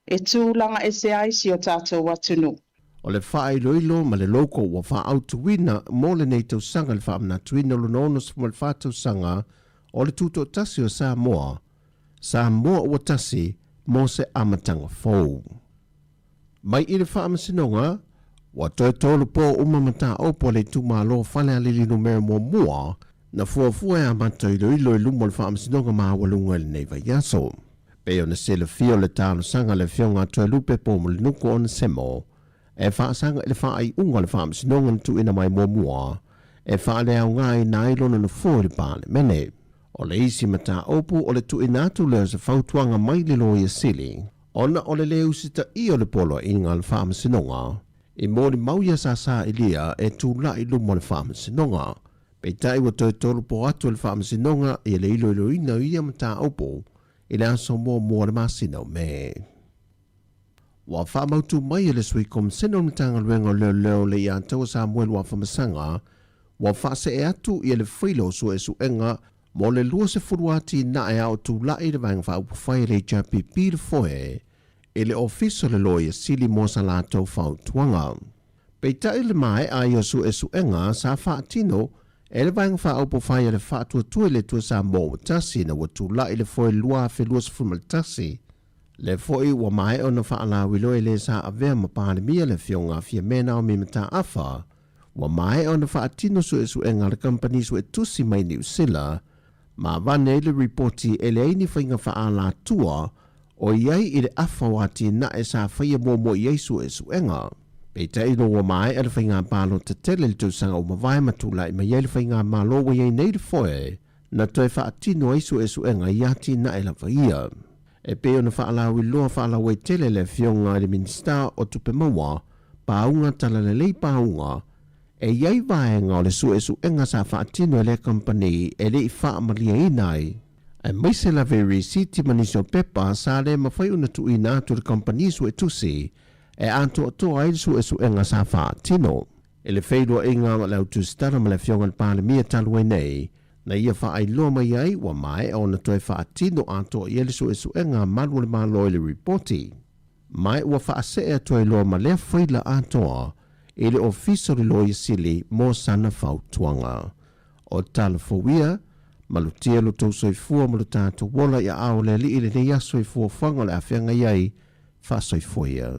e tūlanga ese ai si o tātou watunu. O le whae loilo ma le loko wa wha autuina mo le nei tau sanga le wha amna tuina lo nono sa le wha tau sanga o le tuto tasi o Sāmoa. Sāmoa ua tasi mo se amatanga fou. Mai I le wha amasinonga, wa toi tolu po umamata opo le tumalo whale alili no mea mua na fuafua e amata I loilo I lumo le wha amasinonga maa walunga le nei vaiaso. Peo na se le fio le talo sanga le fionga toi lupe po mo le nuku o na semo. E wha sanga le wha ai unga le wha amasinonga na tu ina mai mua. E wha le au ngai na ilona na fuori pāne mene. O le isi mata opu o le tu inatu leo se fautuanga mai le loia sili. Ona o le leo sita I o le polo inga le wha amasinonga. I mōri mauia sa ilia e tu la I lumo le wha amasinonga. Pei tai wa toi tolu po atu le wha amasinonga I le ilo ina ia mata opu. I le aso mua le masino me. Wa wha mautu mai le sui kom seno mtanga luenga leo le ia antaua Samuel wa whamasanga. Wa wha se e atu I le whilo su e su enga mo le lua se furuati na e au tu la I le vanga wha upu whai le JPP le foe. E le ofiso le loia sili mo sa la tau whau tuanga. Pei tai le mai a ia su e su enga sa wha atino e le vanga wha upu whai le wha tua tue le tua sa mo tasi na wa tu la I le foe lua fe lua se fumal tasi. Le foi wa mai ona wha ala wilo e le sa avea ma pandemia le fionga fia mena o mimata afa. Wa mai ona wha atino su e su enga le company su e tusi mai New Zealand. Ma vane le reporti e le aini whainga wha ala tua o iai I le afa wati na e sa whaia mo iai su e su enga. Pei te ino wa mai e le whainga palo te tele le tūsanga o mawai matula I ma iai le whainga malo wa iai nei le foe. Na toi wha atino e su enga iati na e la whaia. E peo na whaalawi loa whaalawe tele le fionga le minista o tupe maua, paunga tala le lei paunga, e iai vaenga o le su enga sa whaatino e le company e le I whaamalia inai. E maise la veri siti manisio pepa sa le mawhai una tu ina atu le company su e tusi, e anto ato ai su enga sa whaatino. E le whaidua inga ma le autu stara ma le fionga le pandemia talwe nei, na ia wha ai loa mai ai wa mai o na toi wha atino ato I ele su enga malu le malo le reporti. Mai ua wha ase e toi loa ma lea whaila atoa ele ofiso le loia sili mo sana whautuanga. O tala fawia, malu tia lo tau soifua malu tātou wola ia ao le li ile ne ia soifua whanga le awhianga iai wha soifuia.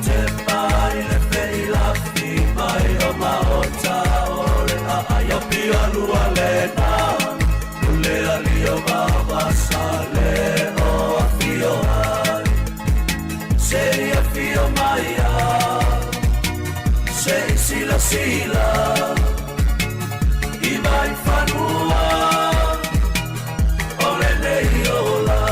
Te malio baba sale o afio ai sei afio maia sei sila sila i vai fanua ole neiola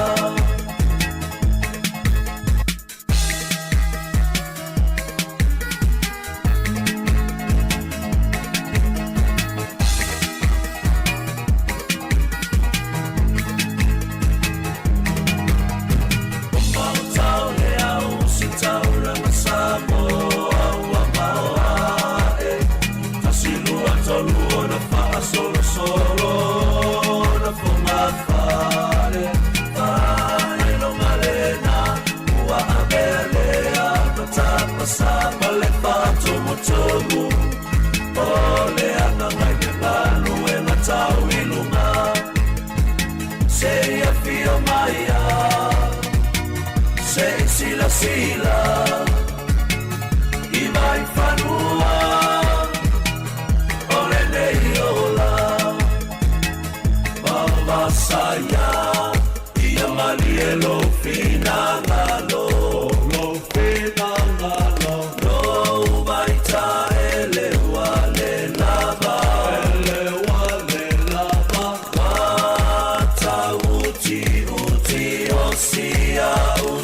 Sama le pato motomu ole ana mai ke balu e matau ilunga sei a fio maia sei sila sila i mai fanua ole neiola baba saya ia malielo finangalo lo finangalo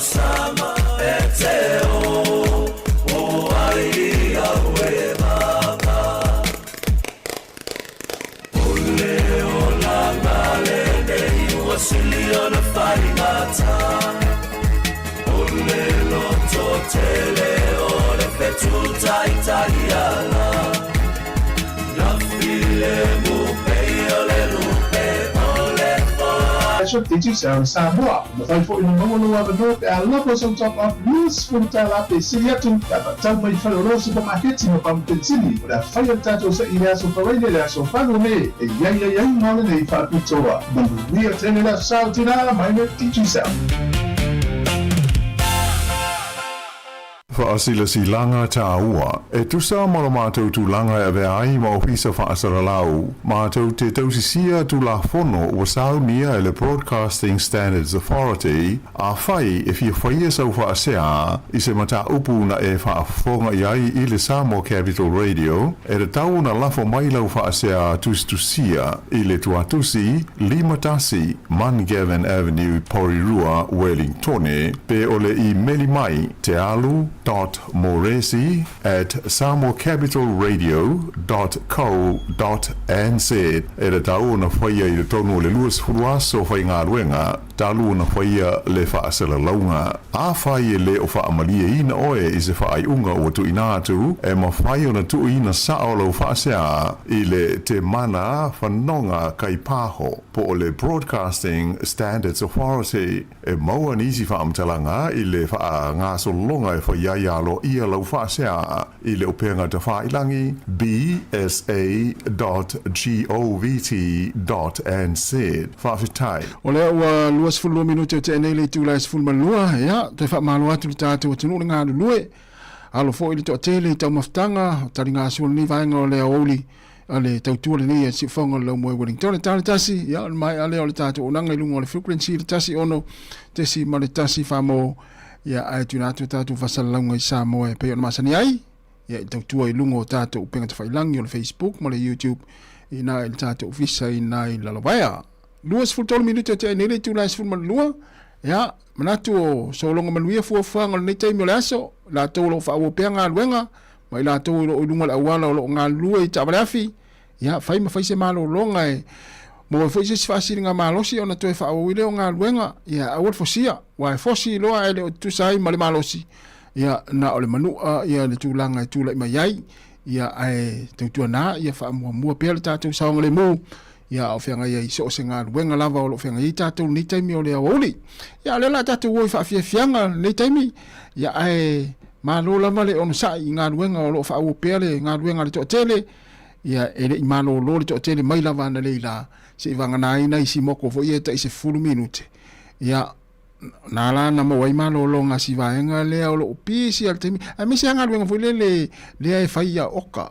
Sama eteo o aia we mama ole ola ngale nei wasili ona fainata ole lo totele ora fetu tai taiala ya file mu pe ole lupe ole So teachers are Sāmoa. Mafai fo ina ngolo wa no pe ala po some top of news from tala pe silia tu ta tau mai fa ro supermarket no pam pensini. Da fire tato sa ina so fa wele la so fa no me e ya no le fa pitoa. We are telling us Sautina my teachers. Asila si langa taua. E tusa molo mātou tu langa e ai ma ofisa wha asara lau. Mātou te tausisia tu la fono o sau nia e le Broadcasting Standards Authority a whai e fia whaia sau wha asea i se mata upu na e wha fonga iai i le Sāmoa Capital Radio e re tau na lafo mailau wha asea tusia i le tuatusi Limatasi Mangavin Avenue Porirua Wellingtone pe ole i meli mai te alu .moresi@samoacapitalradio.co.nz e tau na whaia i le tonu le luas furuaso whai ngā ruenga talu na whaia le whaasela launga a whai e le o whaamalia ina oe i se whaai unga o tu inatu e ma whai o na tu ina saolo whaasea i le te mana whanonga kai paho po o le Broadcasting Standards Authority e maua nisi whaamtalanga i le wha ngā solonga e whaia ialo ia lau whaasea i le openga te whailangi bsa.govt.nz whawhitai. O lea ua luas fulua minuti o te enei le tūlai se fulma lua, ia, te whaamalo atu le tātou atinu le ngā lue, alo fo i le toa tele i tau maftanga, tari ngā sula ni vaenga o lea ouli, ale tautua le nei a si whaonga lau moe Wellington, le tāle tasi, ia, mai ale o le tātou o nanga i lunga o le frequency, le tasi ono, te si ma le tasi whamo, ia ai tunatu tātou whasalaunga i Sāmoa e peo na masani ai, ia i tautua i lungo o tātou upenga te whailangi o le Facebook, ma le YouTube, i nā i le tātou visa i nā i lalawaya. Luas fultolo minuto te nere tu lais fulma lua, ia, manatu o solonga manuia fuafanga le neitei le aso, la tau lo whaawo pea ngā luenga, ma i la tau lo lunga le awala o lo ngā lua i tabarafi, ia, whai ma whai se malo longa e, mo e foise sifasiri ngā malosi o na toe whaawawile o ngā luenga, ia, awat fosia, wa e fosi loa e le o tusai ma le malosi, ia, na o le manua, ia, le tūlanga e tūla i mai ai, ia, e tautua nā, ia, whaamua pia le tātou saonga le mū, ia, o whianga ia i so se ngā luenga lava o lo whianga i tātou nei taimi o le awauli, ia, le la tātou woi whaafia whianga nei taimi, ia, e malo lava le ono sa i ngā luenga o lo whaawo pia le ngā luenga le toa tele, ia, e le i malo lo le toa tele mai lava na leila, se i wanga nai nei si moko fo ia ta i se fulu minute. Ia, nala na mo wai malo lo nga si vaenga le o pisi al temi a mi se anga luenga foi le ai faia oka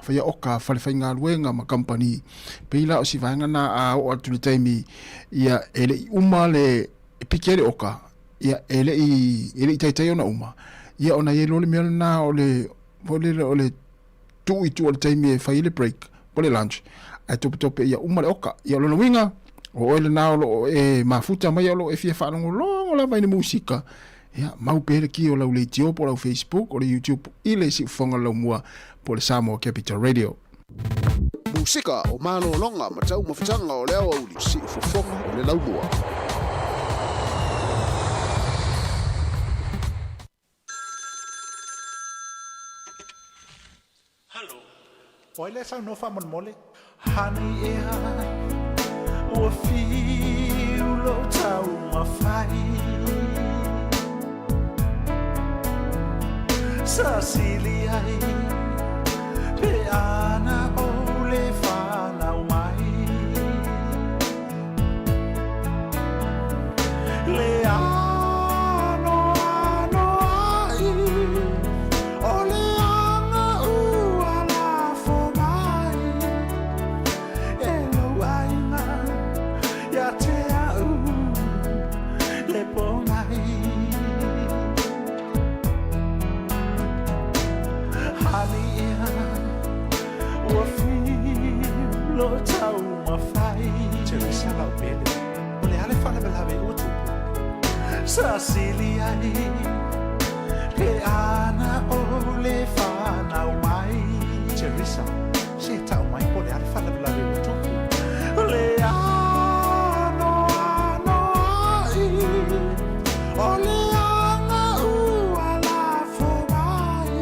faia oka fale fainga luenga ma company peila o si vaenga na a o atu temi ia ele uma le pikere oka ia ele tai ona uma ia ona ye lo le mel na o le tu al temi faile break o le lunch ai tope ia uma le oka ia lo winga o ele na lo mafuta mai lo e fia fa lo la vai ni musika ya mau pere ki o la le tio por Facebook o le YouTube ile si fonga lo mua por le Sāmoa Capital Radio musika o mano longa matau mafutanga o le au si fonga o le laumua Hallo Oile sa no fa mon mole hani e o fiulo tau mawhai sa sili ai pe ana o le whanau mai le ano ai o le anga ua la fo mai e lo ainga ya te au le pongai hani ia ua lo tau mawhai te risala o pele o le ale whana belave ua tupu sa sili ai pe ana o le whanau mai te risa se tau mai po le ale whana belave ua tupu le ano ai o le anga ua la fo mai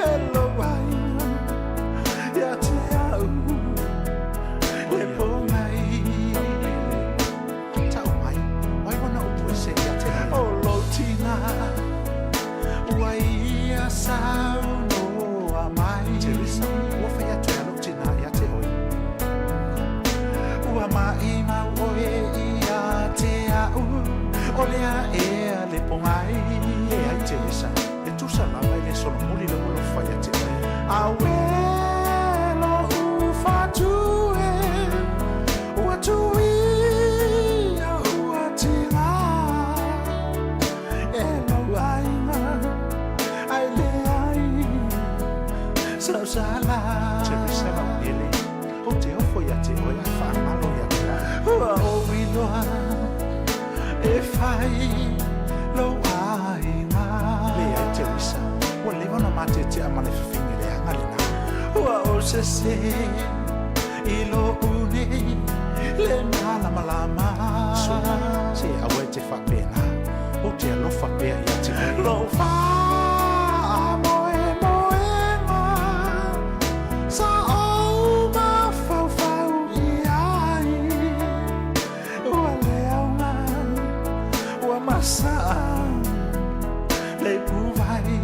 e lo ai ia te au le pongai tau mai wai wana o tue se ia te o lo tina ua ia sau noa mai te risa ua whai atu alo tina ia te oi ua mai mau oe ia te au o lea ea le pongai e ai te risa e tusa lava i le solo muli le ulo whai ate oi awelo ufatue ua tuia ua tira e lau ainga ai le ai sausala te risa lau ele o te ofo ia te oi a whaamalo ia te ua o wiloa e whai lau ainga le ai te risa ua lewa na mate te amale whiwhingi le anga le na ua o se i lo une le malama lama se awe te whapena o te alofa pea ia te lo wha moe moenga sa au ma fau fau i ai ua leaunga ua masa le puvai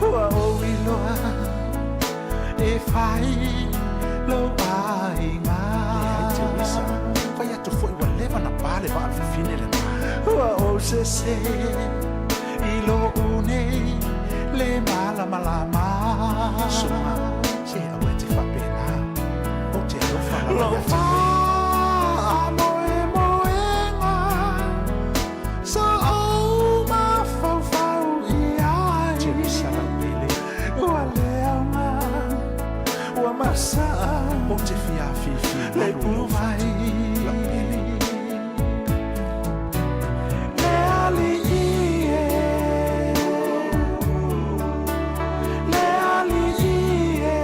ua o iloa e whai lo ainga te wisa whai atu fwoi wa lewa na pale wa alfafine le na ua o se i lo une le malama lama suma se awe te whapena o te alofa la wai atu moe moenga sa au ma fau fau i ai te wisa la pele ua leaunga ua masa o te fiafifi le puvai la pele le ali ie le ali ie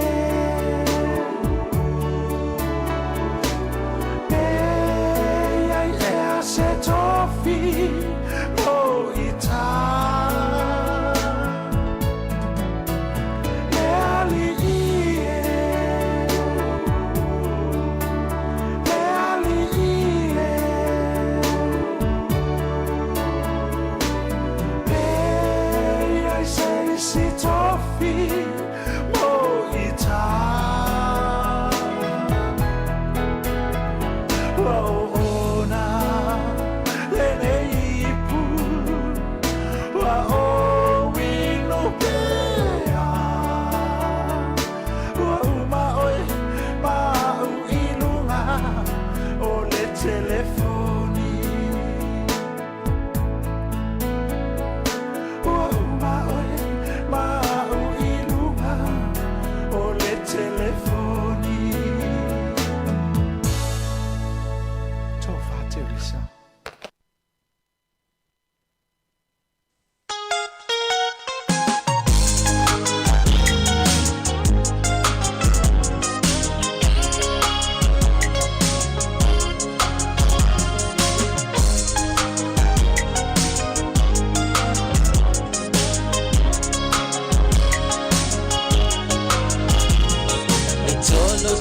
e ai e a se tofi o ita le ali ie le ali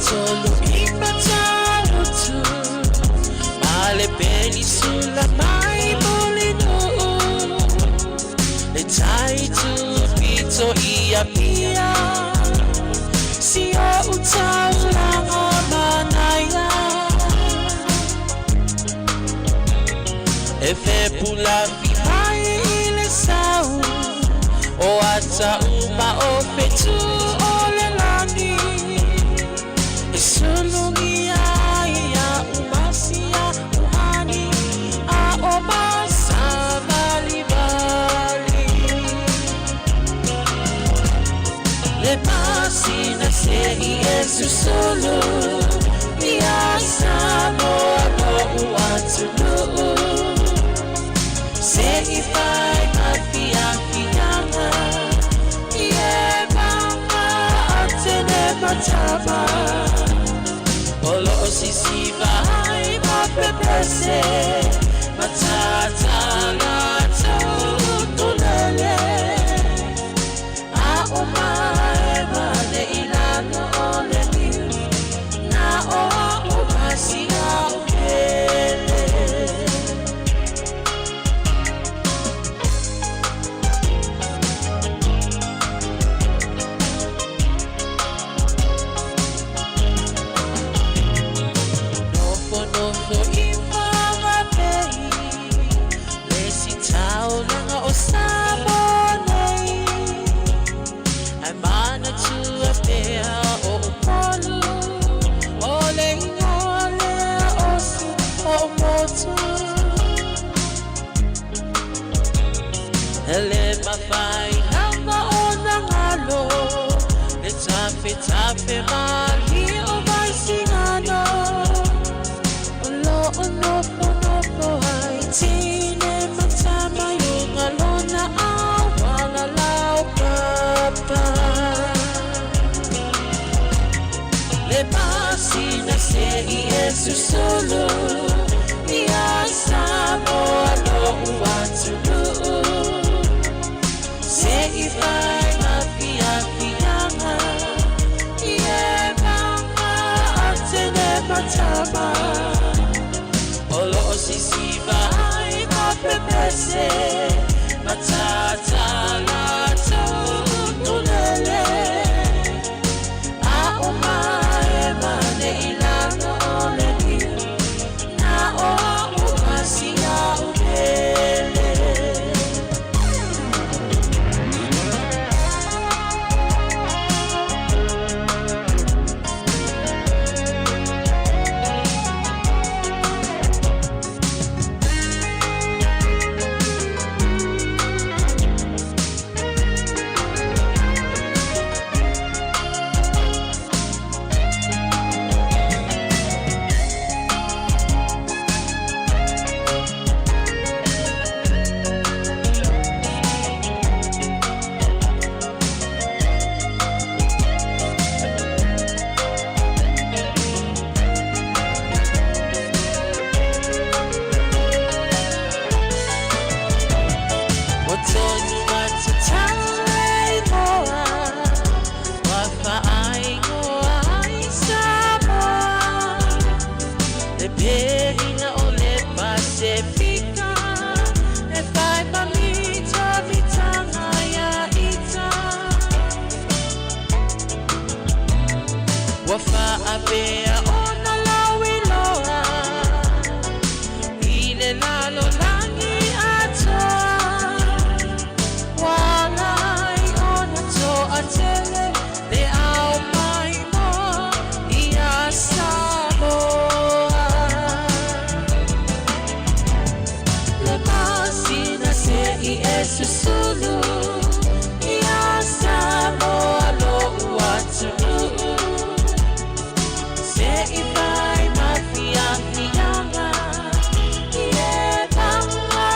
tolo imatalo tu male beni sulla mai molino le tai tu pito ia pia si o utala manaya e fe pula mai le sau o ata uma o petu o le lani e solo mia ia umasia uhani a o masa vali vali le pasina se Yesu solo mia Sāmoa no uatulu se ifai mafiafiana ie mama atene matama olo sisi vai mapepese matata lato tulele a omae mane ilano ole niu na o umasia ukele Tape mali o vai singano Olo ono hai tine matama yung alona awala lau papa Le pasina se Yesu solo Ia Sāmoa no uatulu Se ifai mafiafianga matama olo sisi vai mapepese matata lato tulele a omae mane ilano ole niu na o umasia ubele Apea ona lawiloa ile lalo langi atoa walai ona to atele le au mai mo ia Sāmoa le pasina se Yesu sulu ia Sāmoa lo uatulu Ifai mafiafianga Ie mama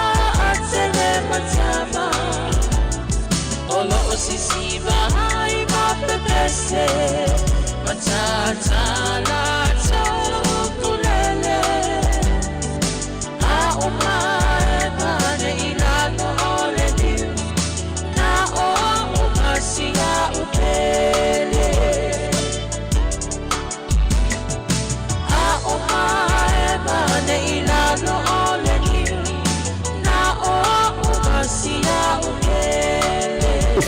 atele matama Olo sisi vai mapepese Matata lato kulele A omae mane ilano ole niu Na o umasia upele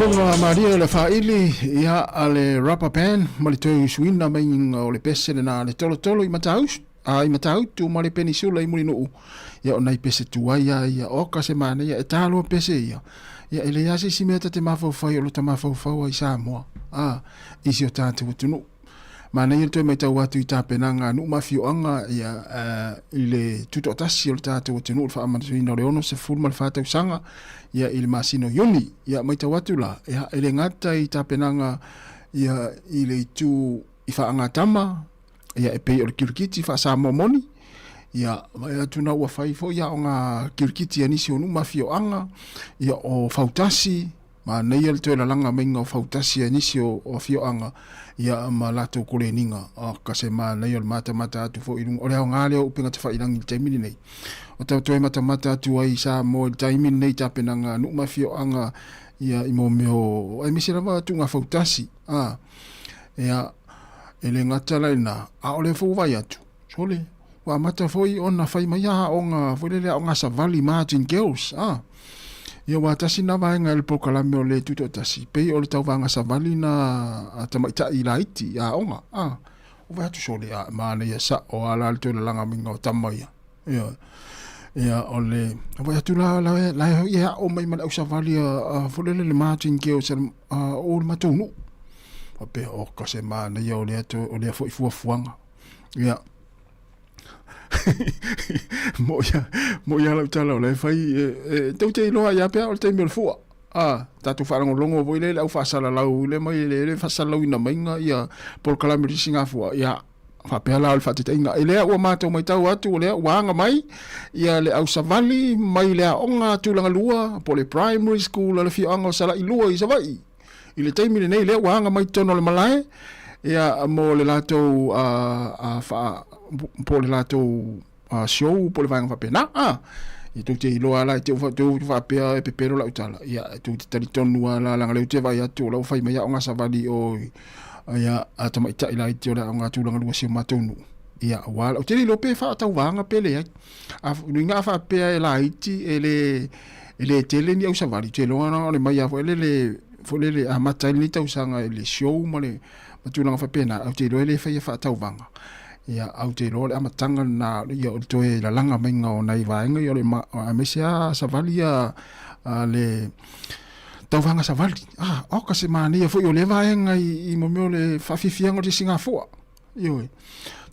Fonga Maria le faili ia ale rubber band ma le toi suina mai o le pese na le tolo i mataus ai matau tu ma le penisula i mulino ia ona i pese tuaia ia oka se mana ia etalo pese ia ele ia si meta te mafo fai o ta mafo fai i Sāmoa isi o tatu tunu mana ia toi mai tau atu i tapenanga nu mafio anga ia i le tuto tasi o tatu tunu fa amasuina le ono se fulma le fatau sanga ia il masino yoni ia mai tawatu la ia ele ngata i tapenanga ia i le tu i fa anga tama ia e pe o kirkiti fa Sāmoa moni ia mai atuna ua fai fo ia nga kirkiti anisi onu mafio anga ia o fautasi ma nei el to la langa menga o fautasi anisi o fio anga ia ma lato kuleninga ka se ma nei el mata tu fo ilung ole ngale o pinga te fa ilang il temini nei o tau toi mata tu ai Sāmoa il taimini nei tapenanga nu mafio anga ia imo meo ai misira va tu nga fautasi ia ele ngata la ina a ole fo vai atu sole wa mata foi ona fai mai a onga foi le onga savali Martin Girls ia wa tasi na vai ngal pokalame o le tuto tasi pe o le tau vanga savali na tamaita i laiti a onga o va tu sole a mana ia sa o ala to le langa minga o tamai ia ole wa tu la ia o mai mal savali foi le Martin Girls o matunu o pe o ka se mana ia o le to o le foi fuanga ia mo ya la tala le fai tau te loa ya pe o te mel fu tatu fa longo vo le au fa sala la le mai le fa sala ina mainga ia por kala mi singa fu ia fa pe la fa te inga ele o mato mai tau atu le wanga mai ia le au savali mai le onga tu langa lua po le primary school le fi anga sala i lua i savai ile te mi nei le wanga mai tono le malai ia mo le lato fa po le lato show po le vanga fa pena i tu te loa la te fa pe e pepero la utala ia tu te tali tonu la la le te vai atu la fa mai nga savali o ia atama ita ila i te la nga tu langa lu se matonu ia wala o te lo pe fa tau vanga pele ai a nga fa pe la iti ele tele ni au savali te loa na le mai a fo le a mata ni tau sanga le show male matulanga fa pena au te lo ele fa tau vanga ia au te lo le amatanga na ia o toe la langa mainga o nai vaenga ia le mesia savalia le tau vanga savali o ka se mani fo yo le vaenga i mo le fa fifianga de Singapore yo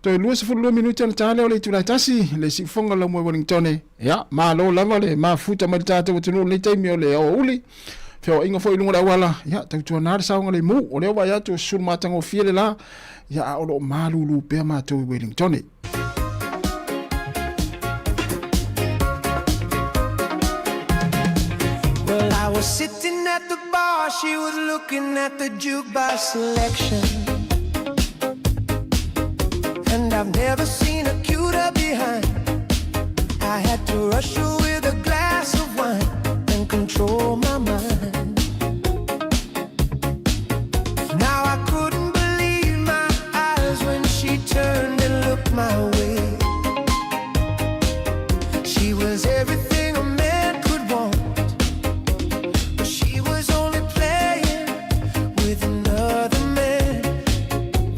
to lu se fu lu minuti na tale o le tu la tasi le si fonga la mo Wellington ia ma lo lava le ma futa ma tata o tunu le taimi o le o uli feo inga fo ilunga wala ia tau tu na sa nga le mu o le wa ya tu sul matango fiele la ya o lo malulu pe ma to Wellington Well, I was sitting at the bar, she was looking at the jukebox selection, and I've never seen a cuter behind. I had to rush her with a glass of wine and control my mind. Now I couldn't believe my eyes when she turned and looked my way. She was everything a man could want, but she was only playing with another man.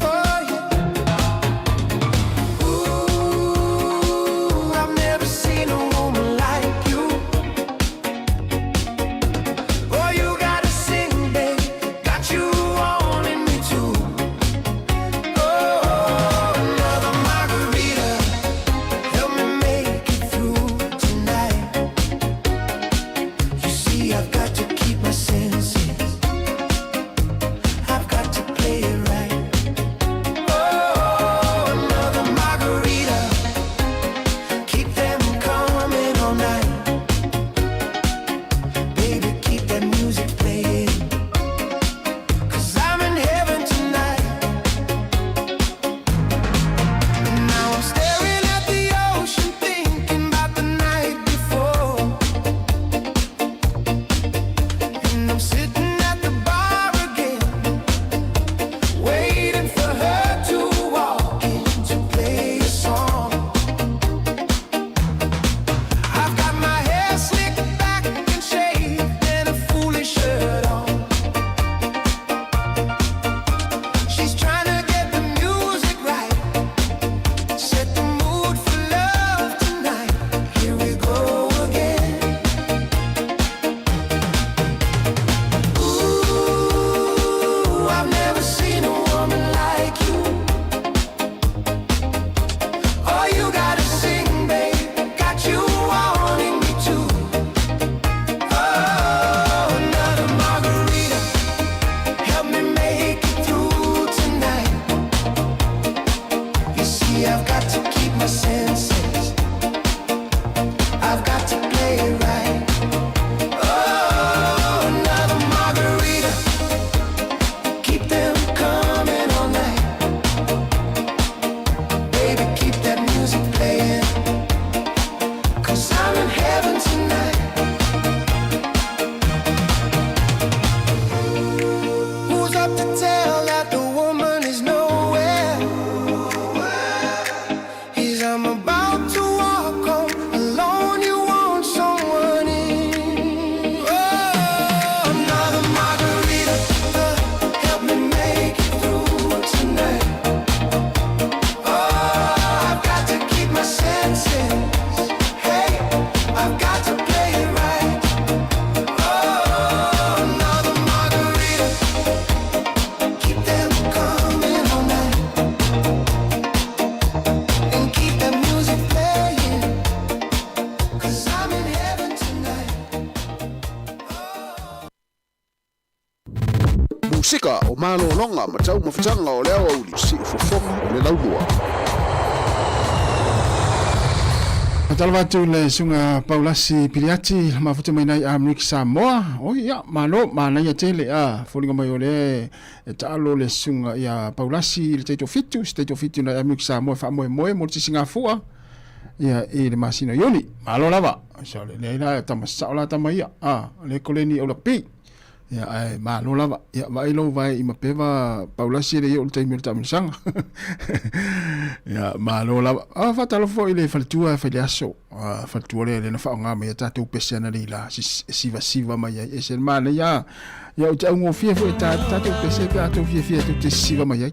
Oh yeah. Ooh, I've never seen a woman like See, I've got to keep my senses. I've got to play it right. Oh, another margarita. Keep them coming all night. Baby, keep that music playing. 'Cause I'm in heaven tonight. Who's up to tell that the woman is nowhere? Is I'm about to walk home alone, you want someone in. Oh, another margarita, help me make it through tonight. Oh, I've got to keep my senses. Hey, I've got to play it right. Oh, another margarita, keep them coming all night. And keep that music playing, 'cause I'm in heaven tonight. Musika o malolonga ma tau mawhitanga o leo au li si ufofonga o le launua. Talvatu le sunga Paulasi Piliati mafuta mai nai Amerika Samoa. O ia malo mana ia tele a folinga mai ole e talo le sunga ia Paulasi le state of fitu na Amerika Samoa fa mo mo singa fua. Ia e le masina yoni malo lava. So le ila tamasa ola tamai a le koleni ola pi. Ya ai malo lava ya vai lo vai I mapeva Paulasi le yo le taimi le sanga. Ya malo lava fa talo fo ile faltua fa liaso faltua le na fa nga me tatu pesena la siva mai e se mane ya o te ngo fie fo tatu pesena tatu fie te siva mai.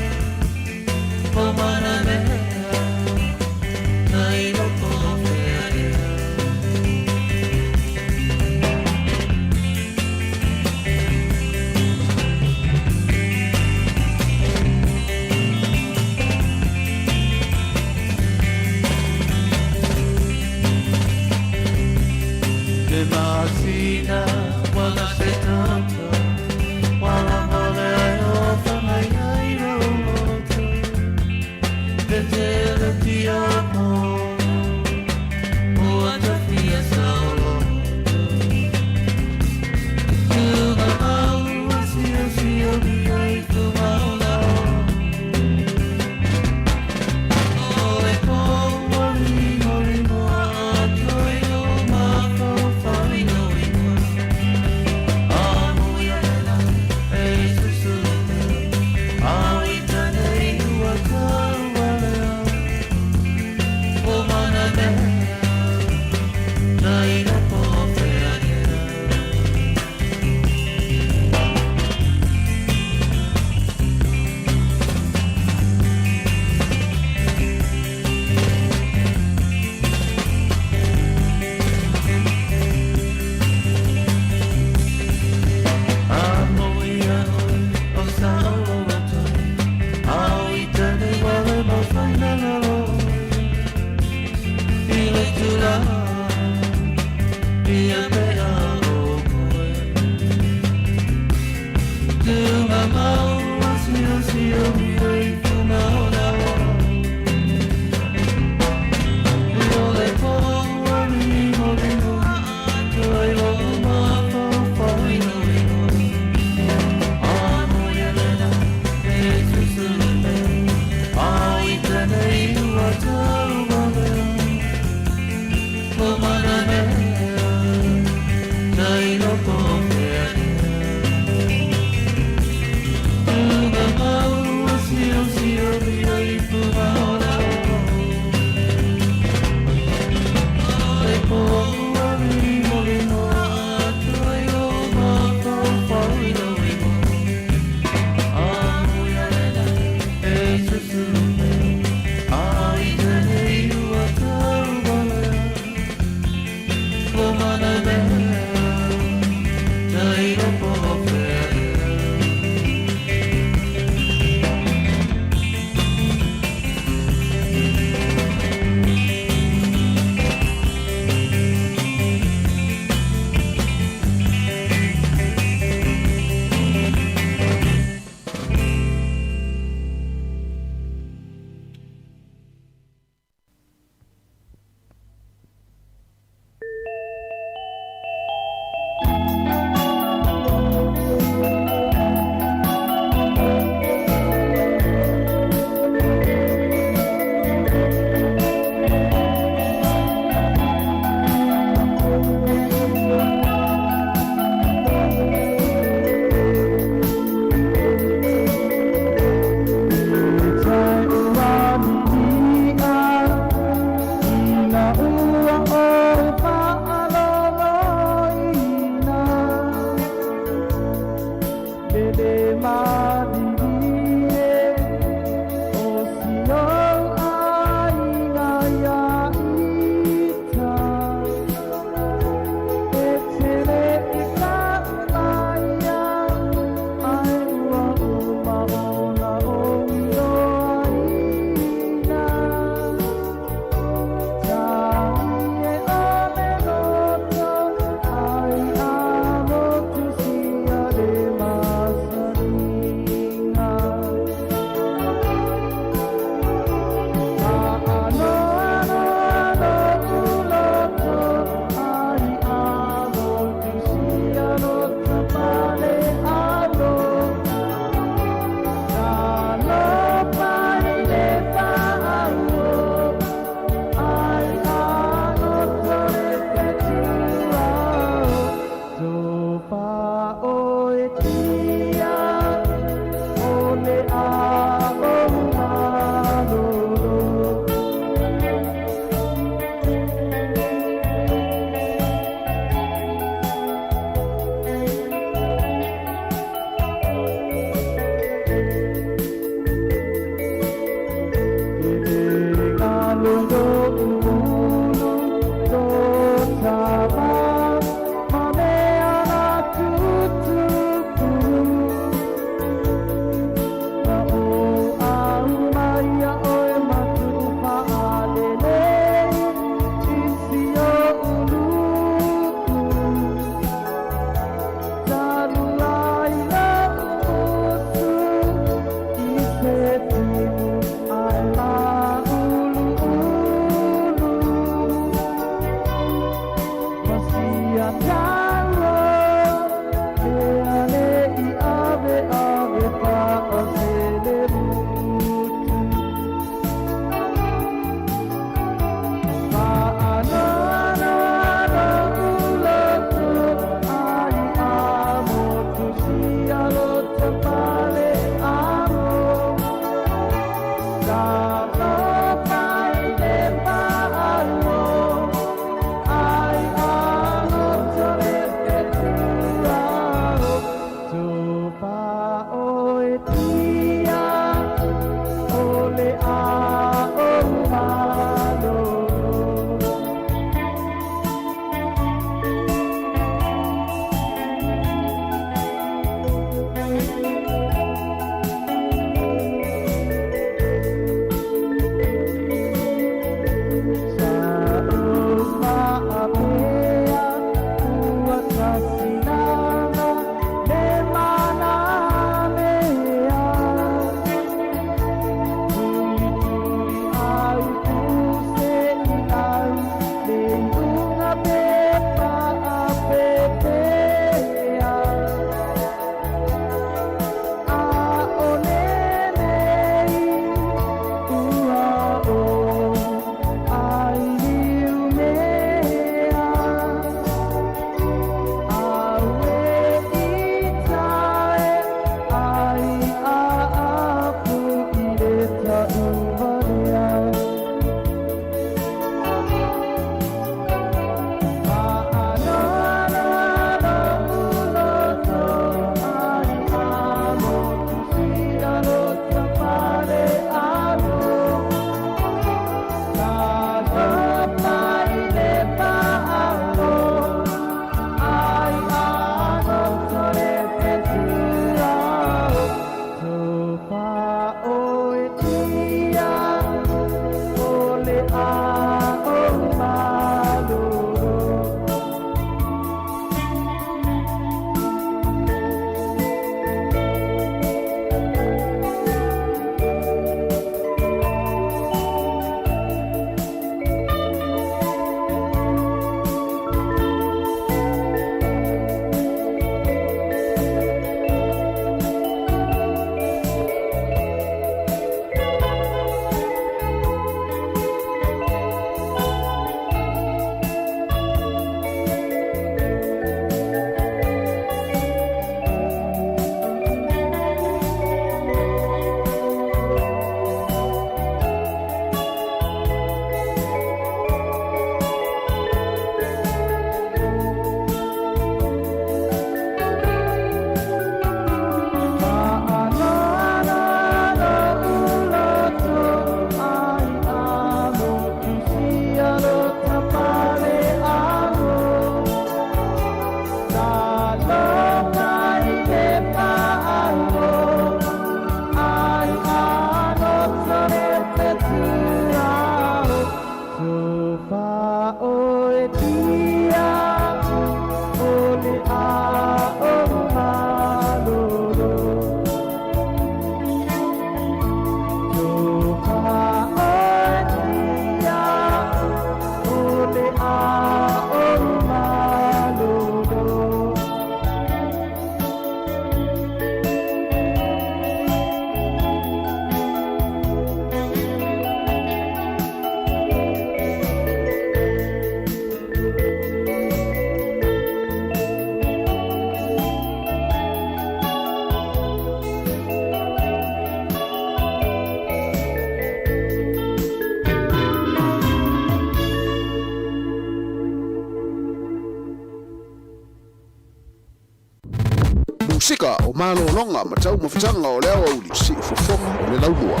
Musika o malolonga ma tau mawhitanga o leo au li si ufofonga o le launua.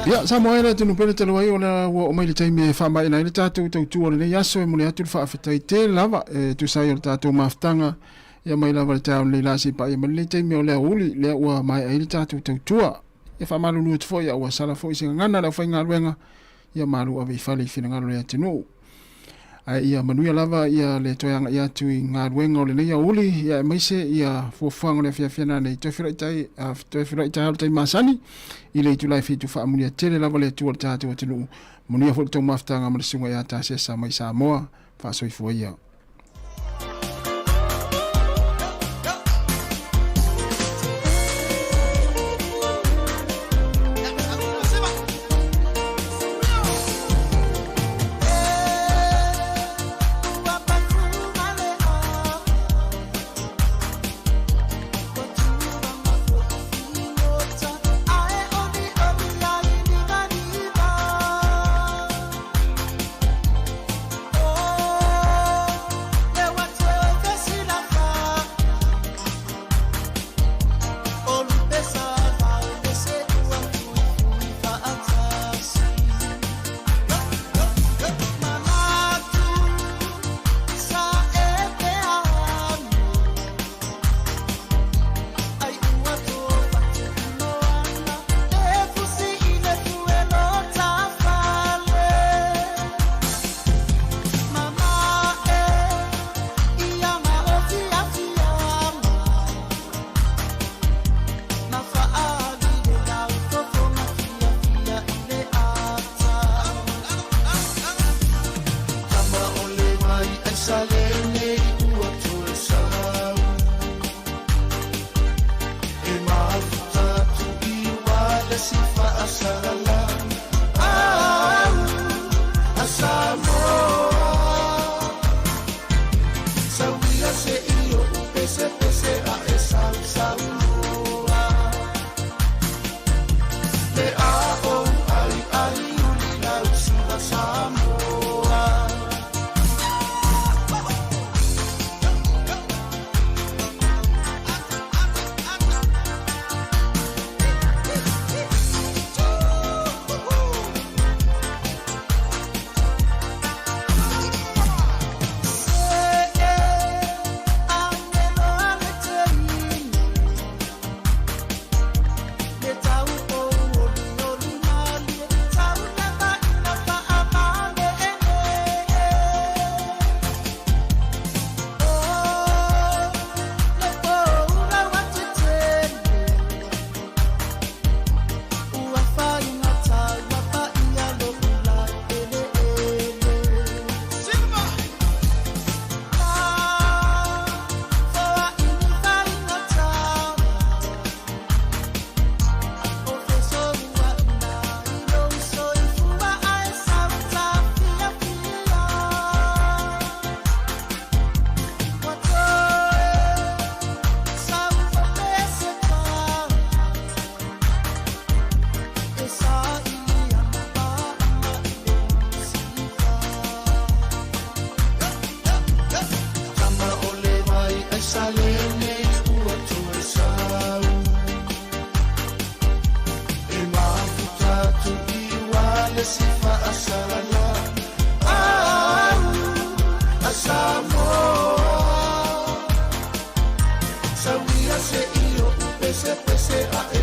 Ya Sāmoa le tunu pele talo ai ona o mai le taimi fa mai na le tatu tu le yaso e mo le atu fa afetai te lava tu sai o tatu maftanga ya mai lava le tau le lasi pa ya le taimi o le uli le o mai ai le tatu tu ya fa malu nu fo ya o sala fo singa ngana la fa ngaluenga ya malu ave fa le fina ngalo le tunu ai ya manu ya lava ya le toyanga ya tu ngaluenga o le ya uli ya mai se ya fo fanga le fia fina nei to fira tai to fira tai tai masani ile tu lai fitu fa amunia tele lava le tu tatu tunu munia fo to maftanga mo singa ya ta se sa mai Sāmoa fa so fo ya Sawia se iyo pese pese a